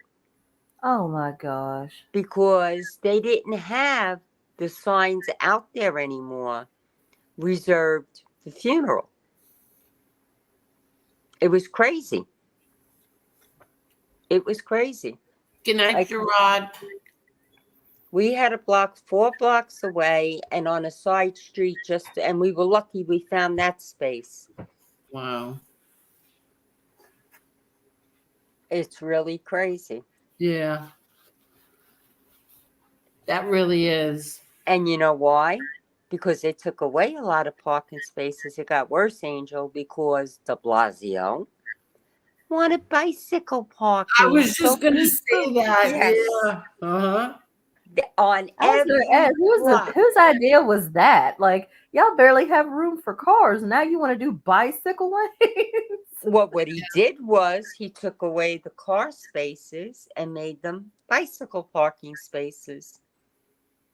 Oh my gosh. because they didn't have the signs out there anymore reserved for funeral. It was crazy. It was crazy. Good night, Like, Gerard. we had to block 4 blocks away and on a side street and we were lucky we found that space. Wow. It's really crazy. Yeah. That really is. And you know why? Because they took away a lot of parking spaces. It got worse, Angel, because de Blasio wanted bicycle parking. I was just going to people- say that. Yes. Yeah. Uh-huh. On I was every gonna ask, block. whose idea was that? Like, y'all barely have room for cars. Now you want to do bicycle lanes? Well, what he did was he took away the car spaces and made them bicycle parking spaces.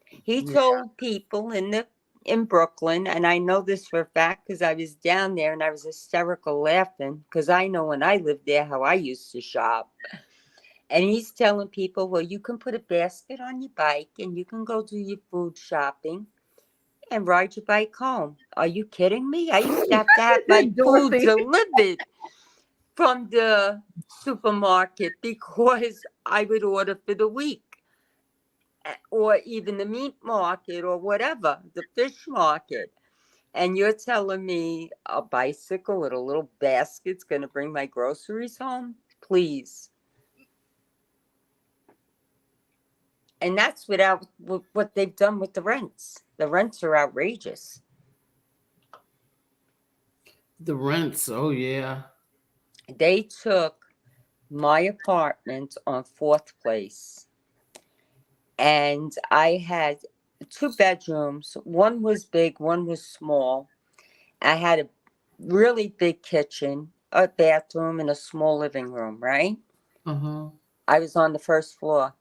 He told people in Brooklyn, and I know this for a fact because I was down there and I was hysterical laughing because I know when I lived there how I used to shop. And he's telling people, well, you can put a basket on your bike and you can go do your food shopping and ride your bike home. Are you kidding me? I used to have my food Dorothy. delivered from the supermarket because I would order for the week. Or even the meat market or whatever, the fish market. And you're telling me a bicycle with a little basket's going to bring my groceries home? Please. And that's without what they've done with the rents. The rents are outrageous. The rents. Oh, yeah. They took my apartment on 4th Place. And I had 2 bedrooms. One was big, one was small. I had a really big kitchen, a bathroom, and a small living room, right? Uh-huh. I was on the 1st floor.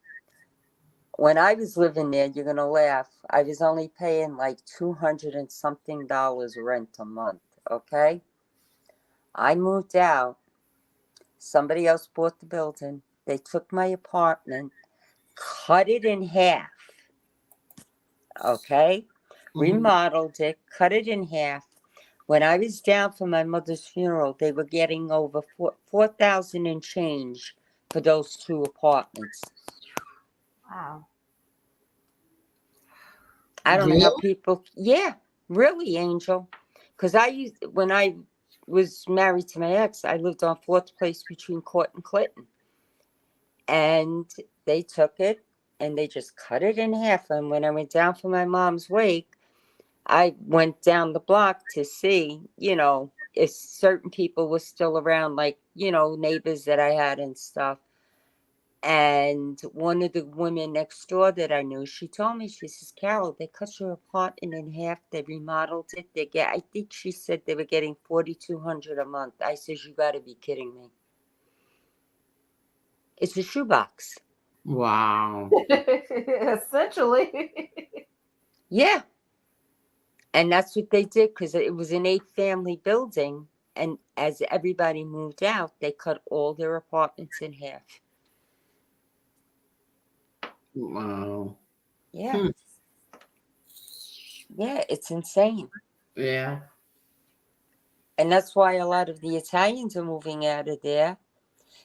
When I was living there, you're going to laugh. I was only paying like $200 and something rent a month, okay? I moved out. Somebody else bought the building. They took my apartment, cut it in half, okay? Remodeled it, cut it in half. When I was down for my mother's funeral, they were getting over $4,000 and change for those 2 apartments. Wow. I don't know how people. Yeah, really, Angel. Because when I was married to my ex, I lived on 4th Place between Court and Clinton, and they took it and they just cut it in half. And when I went down for my mom's wake, I went down the block to see, if certain people were still around, like, neighbors that I had and stuff. And one of the women next door that I knew, she told me, she says, Carol, they cut your apartment in half. They remodeled it. I think she said they were getting $4,200 a month. I says, you got to be kidding me. It's a shoebox. Wow. Essentially. Yeah. And that's what they did because it was an 8-family building. And as everybody moved out, they cut all their apartments in half. Wow. Yeah. Yeah, it's insane. Yeah. And that's why a lot of the Italians are moving out of there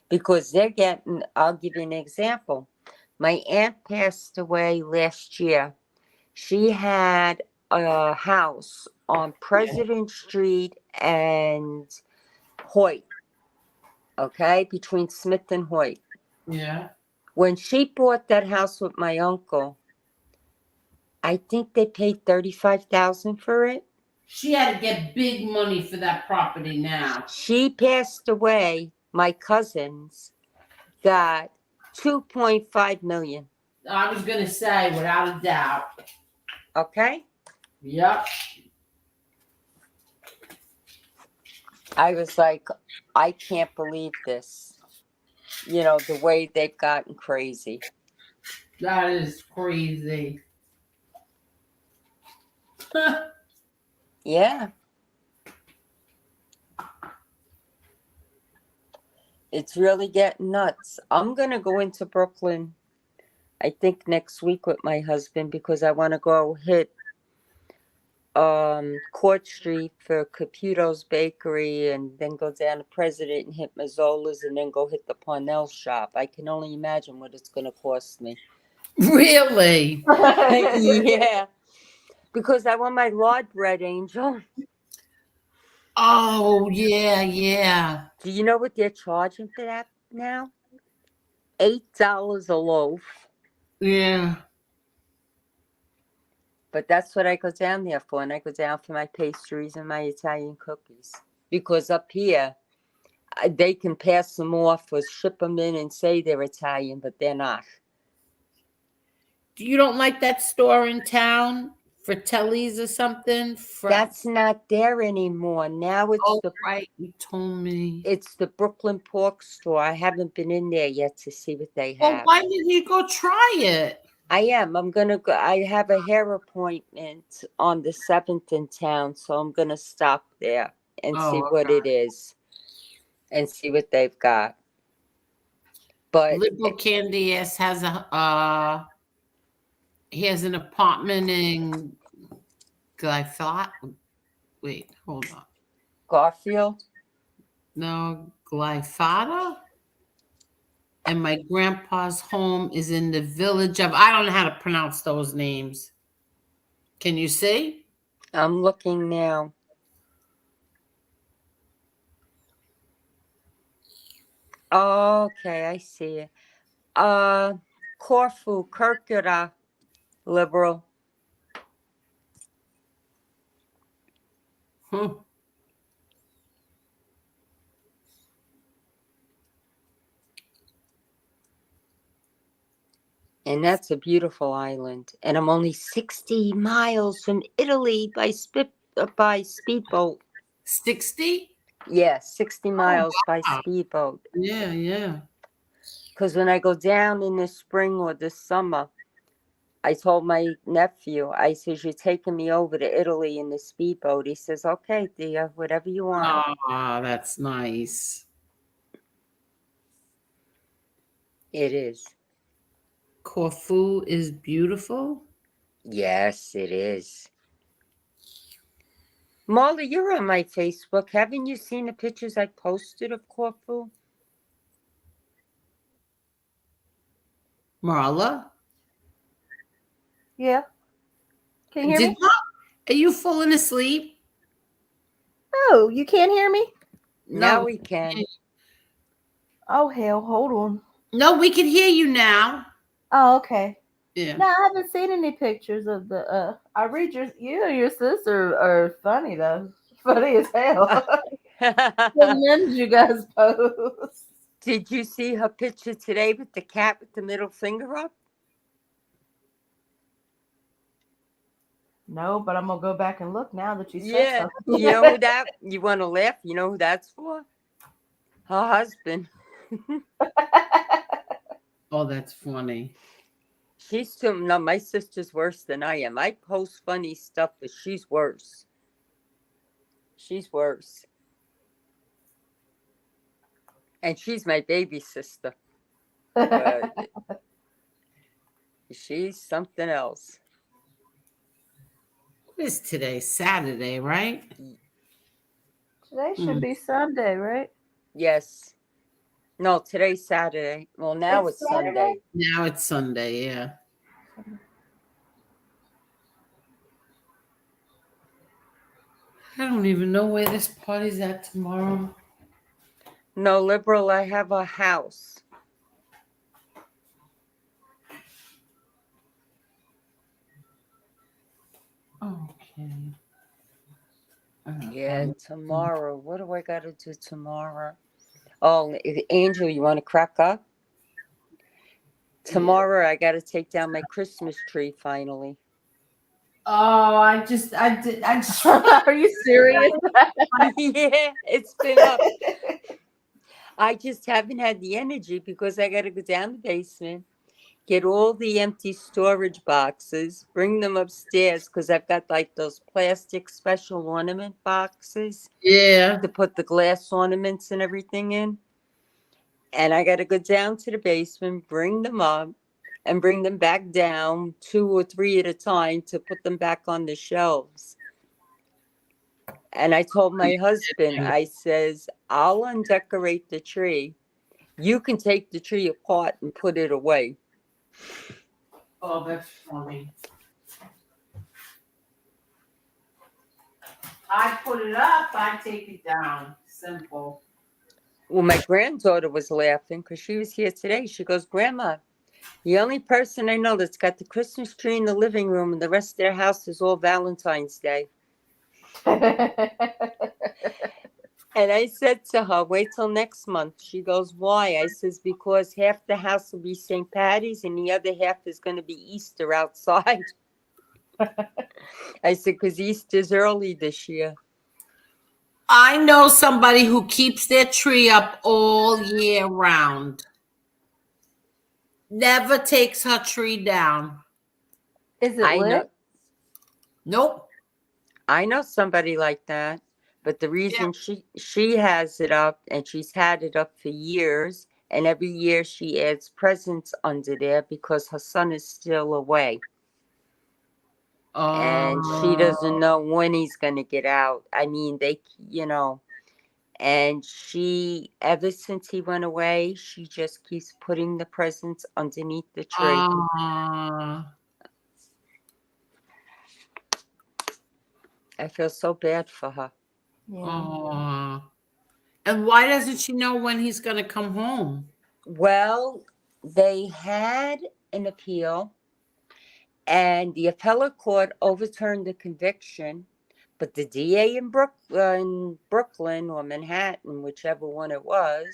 because they're getting, I'll give you an example. My aunt passed away last year. She had a house on President Street and Hoyt, okay, between Smith and Hoyt. Yeah. When she bought that house with my uncle, I think they paid $35,000 for it. She had to get big money for that property now. She passed away. My cousins got 2.5 million. I was gonna say, without a doubt. Okay. Yep. I was like, I can't believe this. You know, the way they've gotten crazy. That is crazy. Yeah. It's really getting nuts. I'm going to go into Brooklyn, I think next week with my husband because I want to go hit Court Street for Caputo's Bakery and then go down to President and hit Mazzola's and then go hit the Parnell shop. I can only imagine what it's going to cost me. Really? Yeah. Because I want my lard bread, Angel. Oh, yeah, yeah. Do you know what they're charging for that now? $8 a loaf. Yeah. But that's what I go down there for. And I go down for my pastries and my Italian cookies. Because up here, they can pass them off or ship them in and say they're Italian, but they're not. You don't like that store in town? Fratelli's or something? That's not there anymore. Now it's right. You told me. It's the Brooklyn Pork Store. I haven't been in there yet to see what they have. Well, why didn't you go try it? I am. I'm gonna go. I have a hair appointment on the 7th in town, so I'm gonna stop there and see what it is, and see what they've got. But Liberal Candy ass has he has an apartment in Glyphot. Wait, hold on. Garfield? No, Glyphata. And my grandpa's home is in the village of, I don't know how to pronounce those names. Can you see? I'm looking now. Okay, I see it. Corfu, Kirkura, Liberal. And that's a beautiful island. And I'm only 60 miles from Italy by speedboat. 60? Yeah, 60 miles by speedboat. Yeah, yeah. Because when I go down in the spring or the summer, I told my nephew, I says, you're taking me over to Italy in the speedboat. He says, okay, dear, whatever you want. Ah, that's nice. It is. Corfu is beautiful. Yes, it is. Marla, you're on my Facebook. Haven't you seen the pictures I posted of Corfu? Marla? Yeah. Can you hear me? Are you falling asleep? Oh, you can't hear me? Now we can. Oh, hell, hold on. No, we can hear you now. Oh, okay. Yeah. No, I haven't seen any pictures of the I read you and your sister are funny though. Funny as hell. The memes you guys post. Did you see her picture today with the cat with the middle finger up? No, but I'm gonna go back and look now that you said something. You know who that? You want to laugh? You know who that's for? Her husband. Oh, that's funny. She's too. No, my sister's worse than I am. I post funny stuff, but she's worse. She's worse. And she's my baby sister. But she's something else. What is today? Saturday, right? Today should be Sunday, right? Yes. No, today's Saturday. Well, now it's Sunday. Now it's Sunday, yeah. I don't even know where this party's at tomorrow. No, Liberal, I have a house. Okay. Yeah, tomorrow. What do I got to do tomorrow? Oh, Angel, you want to crack up? Tomorrow, I got to take down my Christmas tree finally. Oh, I just. Are you serious? Yeah, it's been up. I just haven't had the energy because I got to go down the basement, get all the empty storage boxes, bring them upstairs because I've got like those plastic special ornament boxes Yeah. to put the glass ornaments and everything in. And I got to go down to the basement, bring them up, and bring them back down 2 or 3 at a time to put them back on the shelves. And I told my husband, I says, I'll undecorate the tree. You can take the tree apart and put it away. Oh, that's funny. I put it up, I take it down. Simple. Well, my granddaughter was laughing because she was here today. She goes, Grandma, the only person I know that's got the Christmas tree in the living room and the rest of their house is all Valentine's Day. And I said to her, wait till next month. She goes, why? I says, because half the house will be St. Patty's and the other half is going to be Easter outside. I said, because Easter's early this year. I know somebody who keeps their tree up all year round. Never takes her tree down. Is it I lit? know, Nope. I know somebody like that. But the reason she has it up, and she's had it up for years, and every year she adds presents under there because her son is still away. And she doesn't know when he's going to get out. I mean, and she, ever since he went away, she just keeps putting the presents underneath the tree. I feel so bad for her. Yeah. And why doesn't she know when he's going to come home? Well, they had an appeal, and the appellate court overturned the conviction, but the DA in Brooklyn or Manhattan, whichever one it was,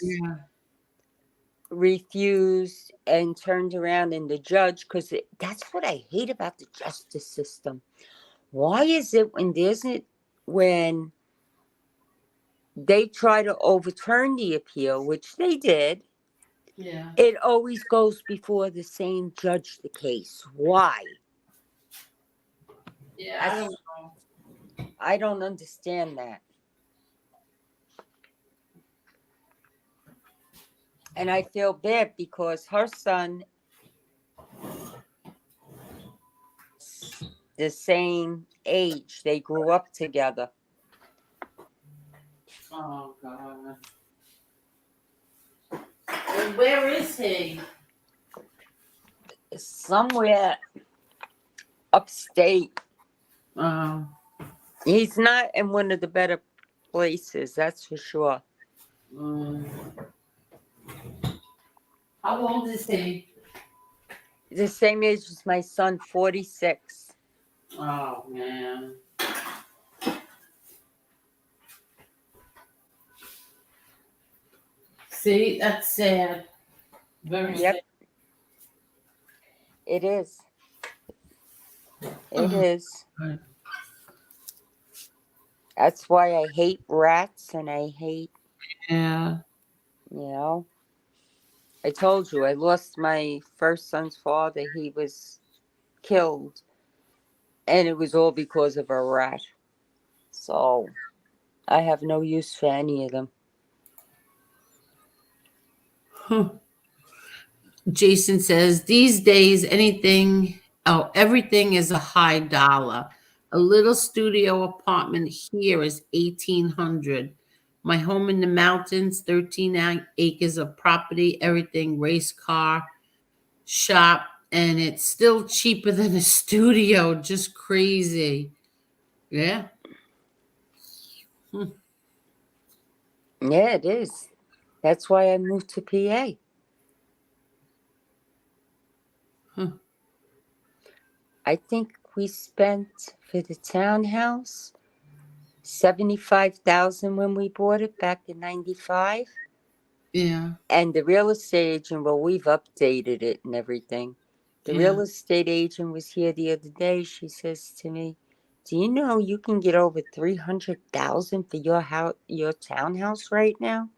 refused and turned around, and the judge, because that's what I hate about the justice system. Why is it when they try to overturn the appeal, which they did, it always goes before the same judge, the case? Why? Yeah, I don't know. I don't understand that. And I feel bad because her son, the same age, they grew up together. Oh, God. And where is he? Somewhere upstate. He's not in one of the better places, that's for sure. How old is he? The same age as my son, 46. Oh, man. See, that's sad. Very sad. It is. It is. That's why I hate rats and I hate. Yeah. I told you, I lost my first son's father. He was killed. And it was all because of a rat. So I have no use for any of them. Jason says, these days, everything is a high dollar. A little studio apartment here is $1,800. My home in the mountains, 13 acres of property, everything, race car, shop, and it's still cheaper than a studio. Just crazy. Yeah. Yeah, it is. That's why I moved to PA. I think we spent for the townhouse $75,000 when we bought it back in '95. Yeah. And the real estate agent, well, we've updated it and everything. The real estate agent was here the other day. She says to me, "Do you know you can get over $300,000 for your house, your townhouse right now?"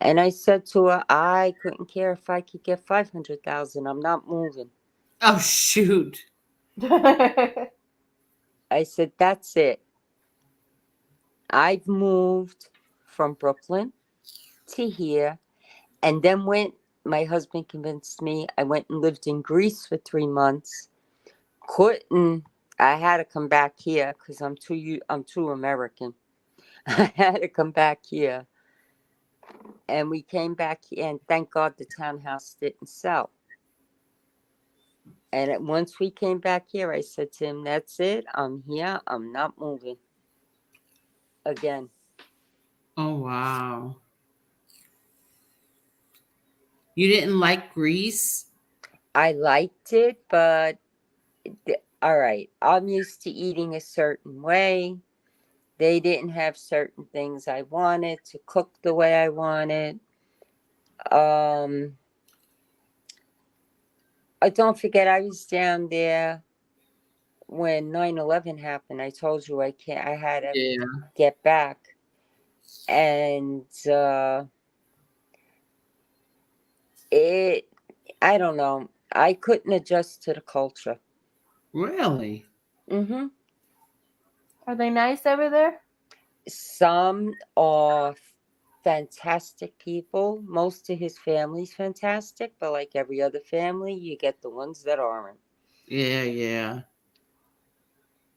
And I said to her, "I couldn't care if I could get $500,000. I'm not moving." Oh shoot. I said, "That's it. I've moved from Brooklyn to here, and then my husband convinced me. I went and lived in Greece for 3 months. I had to come back here because I'm too American. I had to come back here, and we came back here, and thank God the townhouse didn't sell. And once we came back here, I said to him, 'That's it. I'm here. I'm not moving again.'" Oh wow. You didn't like Greece? I liked it, but all right, I'm used to eating a certain way. They didn't have certain things I wanted to cook the way I wanted. Don't forget, I was down there when 9/11 happened. I told you I had to get back. And I don't know. I couldn't adjust to the culture. Really? Mm-hmm. Are they nice over there? Some are fantastic people. Most of his family's fantastic, but like every other family, you get the ones that aren't. Yeah.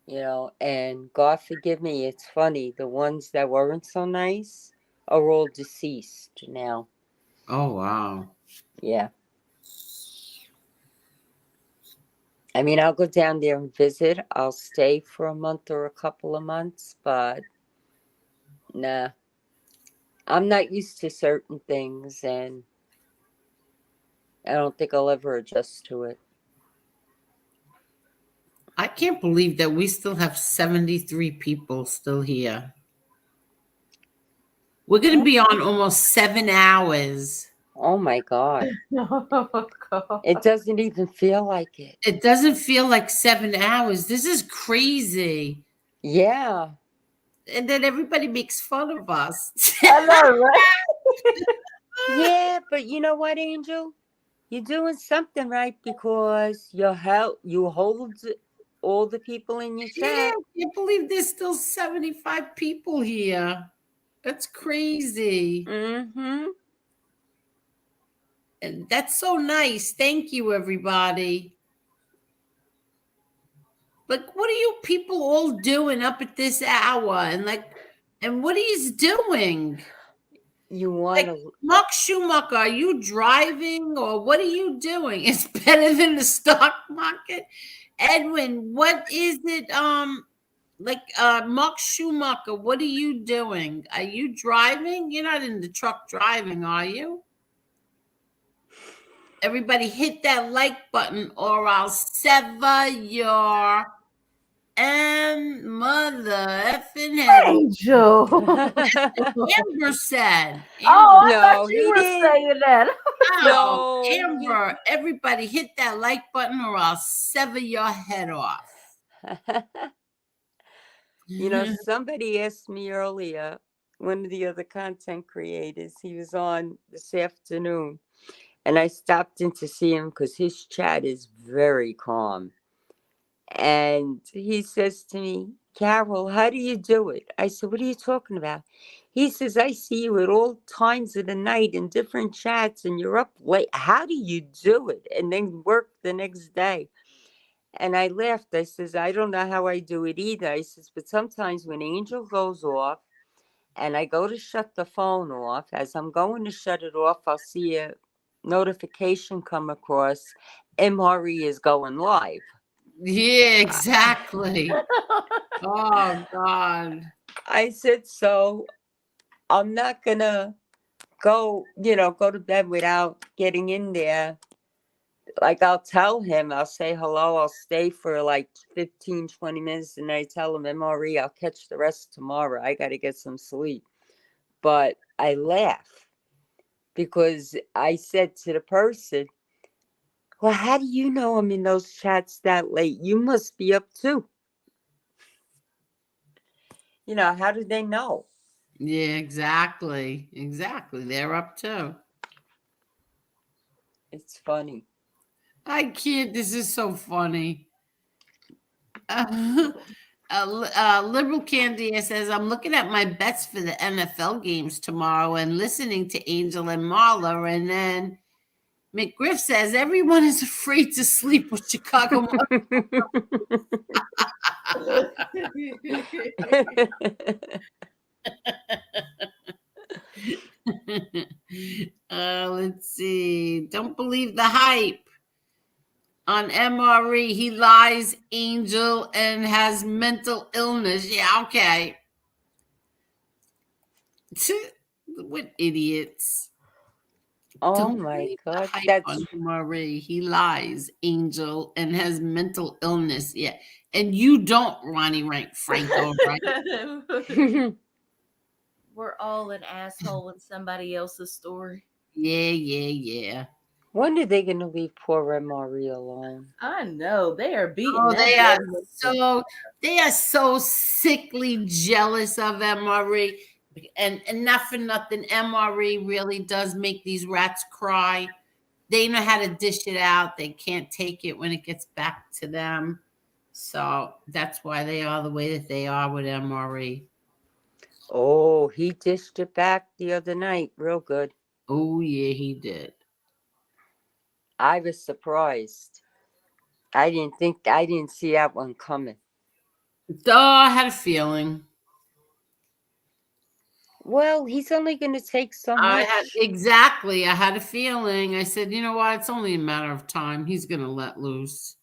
You know, and God forgive me, it's funny. The ones that weren't so nice are all deceased now. Oh wow. Yeah. I mean, I'll go down there and visit. I'll stay for a month or a couple of months, but nah. I'm not used to certain things, and I don't think I'll ever adjust to it. I can't believe that we still have 73 people still here. We're going to be on almost 7 hours. Oh my God. Oh, God. It doesn't even feel like it. It doesn't feel like 7 hours. This is crazy. Yeah. And then everybody makes fun of us. I know, right? Yeah, but you know what, Angel? You're doing something right because you hold all the people in your Yeah, chat. I can't believe there's still 75 people here. That's crazy. Mm-hmm. And that's so nice. Thank you, everybody. Like, what are you people all doing up at this hour? And what are you doing? You want Like, to... Mark Schumacher, are you driving or what are you doing? It's better than the stock market. Edwin, what is it? Mark Schumacher, what are you doing? Are you driving? You're not in the truck driving, are you? Everybody hit that like button or I'll sever your mother effing head. Angel. Amber said. Oh, I No, thought you he were didn't. saying that. No, No, Amber, everybody hit that like button or I'll sever your head off. You know, somebody asked me earlier, one of the other content creators, he was on this afternoon, and I stopped in to see him because his chat is very calm. And he says to me, "Carol, how do you do it?" I said, "What are you talking about?" He says, "I see you at all times of the night in different chats and you're up late. How do you do it?" And then work the next day. And I laughed. I says, "I don't know how I do it either." I says, "But sometimes when Angel goes off and I go to shut the phone off, as I'm going to shut it off, I'll see a notification come across. MRE is going live." Yeah, exactly. Oh, God. I said, "So I'm not gonna go to bed without getting in there like I'll tell him, I'll say hello, I'll stay for like 15, 20 minutes, and I tell him, MRE, I'll catch the rest tomorrow. I got to get some sleep. But I laugh because I said to the person, well, how do you know I'm in those chats that late? You must be up too. You know, how do they know? Yeah, exactly. Exactly. They're up too. It's funny. I can't. This is so funny. Liberal Candia says, I'm looking at my bets for the NFL games tomorrow and listening to Angel and Marla. And then McGriff says, everyone is afraid to sleep with Chicago. Let's see. Don't believe the hype. On MRE, he lies, Angel, and has mental illness. Yeah, okay. What idiots. Oh Don't my believe the God. hype That's on MRE. He lies, Angel, and has mental illness. Yeah. And you don't, Ronnie Franco, right? We're all an asshole in somebody else's story. Yeah. when are they going to leave poor MRE alone? I know they are beating. Oh, that they are so sickly jealous of MRE. And not for nothing, MRE really does make these rats cry. They know how to dish it out. They can't take it when it gets back to them. So that's why they are the way that they are with MRE. Oh, he dished it back the other night. Real good. Oh, yeah, he did. I was surprised. I didn't see that one coming. I had a feeling. Well, he's only going to take so much. Exactly. I had a feeling. I said, you know what? It's only a matter of time. He's going to let loose.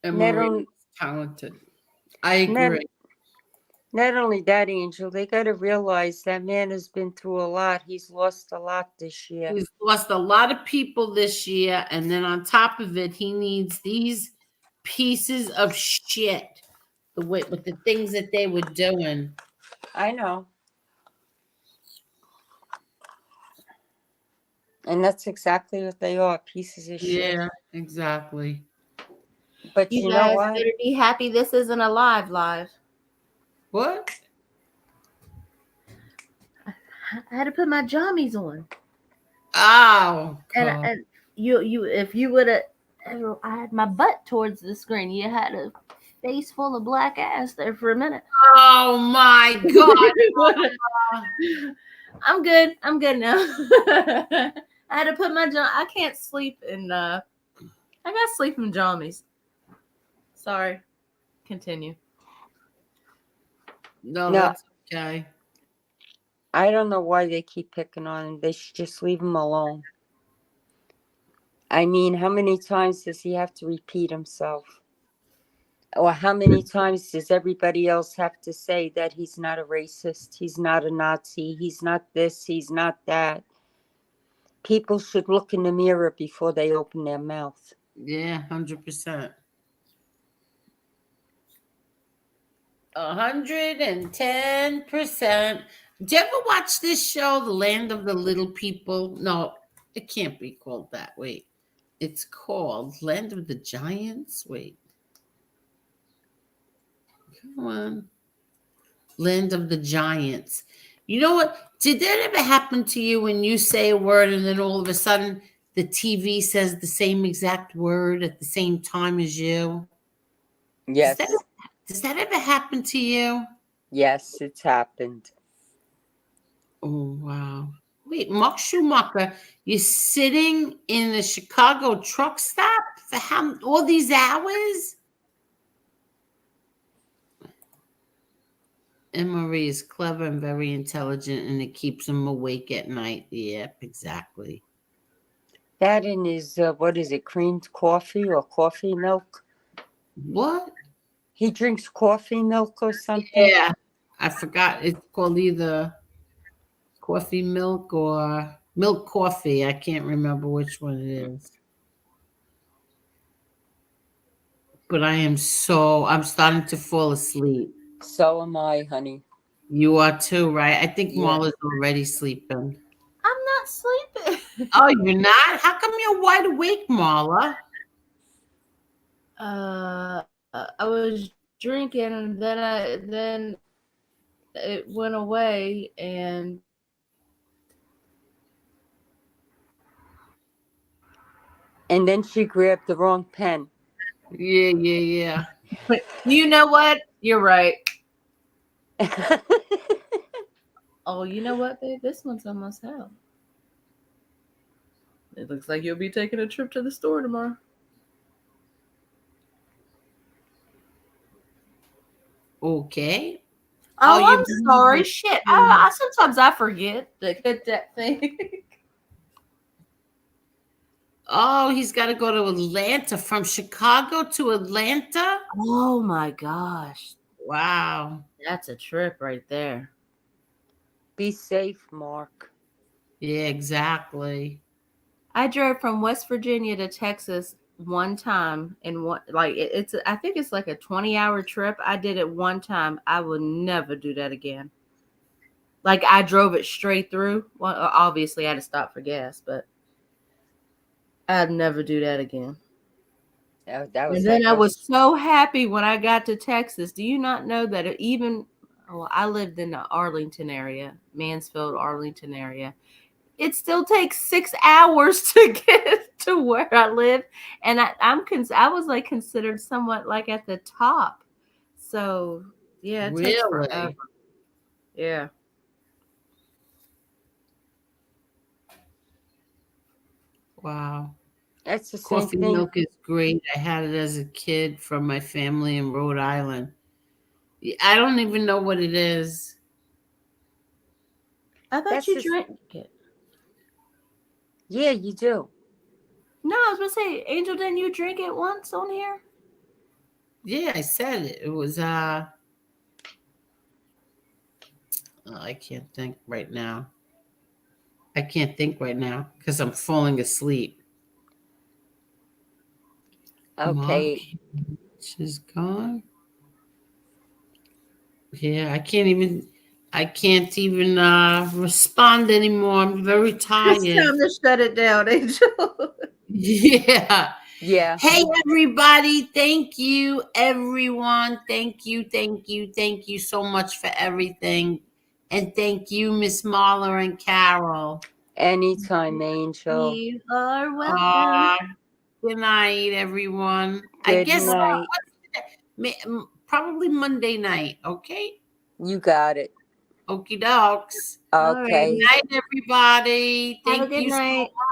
MRE is talented. I agree. Not only that, Angel, they got to realize that man has been through a lot. He's lost a lot this year. He's lost a lot of people this year. And then on top of it, he needs these pieces of shit with the things that they were doing. I know. And that's exactly what they are, pieces of shit. Yeah, exactly. But you know guys what? better be happy this isn't a live. What? I had to put my jammies on. Oh, and you if you would have, I had my butt towards the screen. You had a face full of black ass there for a minute. Oh my God. I'm good now. I had to put my I can't sleep in I got sleep in jammies. Sorry. Continue. No, that's okay. I don't know why they keep picking on him. They should just leave him alone. I mean, how many times does he have to repeat himself? Or how many times does everybody else have to say that he's not a racist, he's not a Nazi, he's not this, he's not that? People should look in the mirror before they open their mouth. Yeah, 100%. 110%. Did you ever watch this show, The Land of the Little People? No, it can't be called that. Wait. It's called Land of the Giants. Wait. Come on. Land of the Giants. You know what? Did that ever happen to you when you say a word and then all of a sudden the TV says the same exact word at the same time as you? Yes. Does that ever happen to you? Yes, it's happened. Oh, wow. Wait, Mark Schumacher, you're sitting in the Chicago truck stop for all these hours? Marie is clever and very intelligent, and it keeps him awake at night. Yep, exactly. That in his, what is it, creamed coffee or coffee milk? What? He drinks coffee milk or something? Yeah, I forgot. It's called either coffee milk or Milk coffee. I can't remember which one it is. But I'm starting to fall asleep. So am I, honey. You are too, right? I think Yeah. Marla's already sleeping. I'm not sleeping. Oh, you're not? How come you're wide awake, Marla? I was drinking, and then it went away, and And then she grabbed the wrong pen. Yeah. you know what? You're right. Oh, you know what, babe? This one's almost out. It looks like you'll be taking a trip to the store tomorrow. Okay. Oh, you I'm sorry. Shit. Sometimes I forget to hit that thing. Oh, he's got to go to Atlanta, from Chicago to Atlanta. Oh my gosh. Wow. That's a trip right there. Be safe, Mark. Yeah, exactly. I drove from West Virginia to Texas one time, and I think it's like a 20-hour trip. I did it one time. I would never do that again. Like, I drove it straight through. Well, obviously I had to stop for gas, but I'd never do that again. That was And then that I was was so happy when I got to Texas. Do you not know that I lived in the Arlington area, Mansfield, Arlington area. It still takes 6 hours to get to where I live, and I was like considered somewhat like at the top. So yeah, it takes forever. Really? Yeah. Wow. that's the same Coffee thing. milk is great. I had it as a kid from my family in Rhode Island. I don't even know what it is. I thought That's you just drank it. yeah, you do. No, I was gonna say, Angel, didn't you drink it once on here? Yeah, I said it. It was I can't think right now. I can't think right now because I'm falling asleep. Mark, Okay. she's gone. Yeah, I can't even respond anymore. I'm very It's tired. time to shut it down, Angel. Yeah. Yeah. Hey everybody, thank you everyone. Thank you so much for everything. And thank you, Miss Marla and Carol. Anytime, Angel. You are welcome. Good night, everyone. I Good guess night. probably Monday night, okay? You got it. Okie dokes. Okay. Good night, everybody. Have a Thank good you so night. much.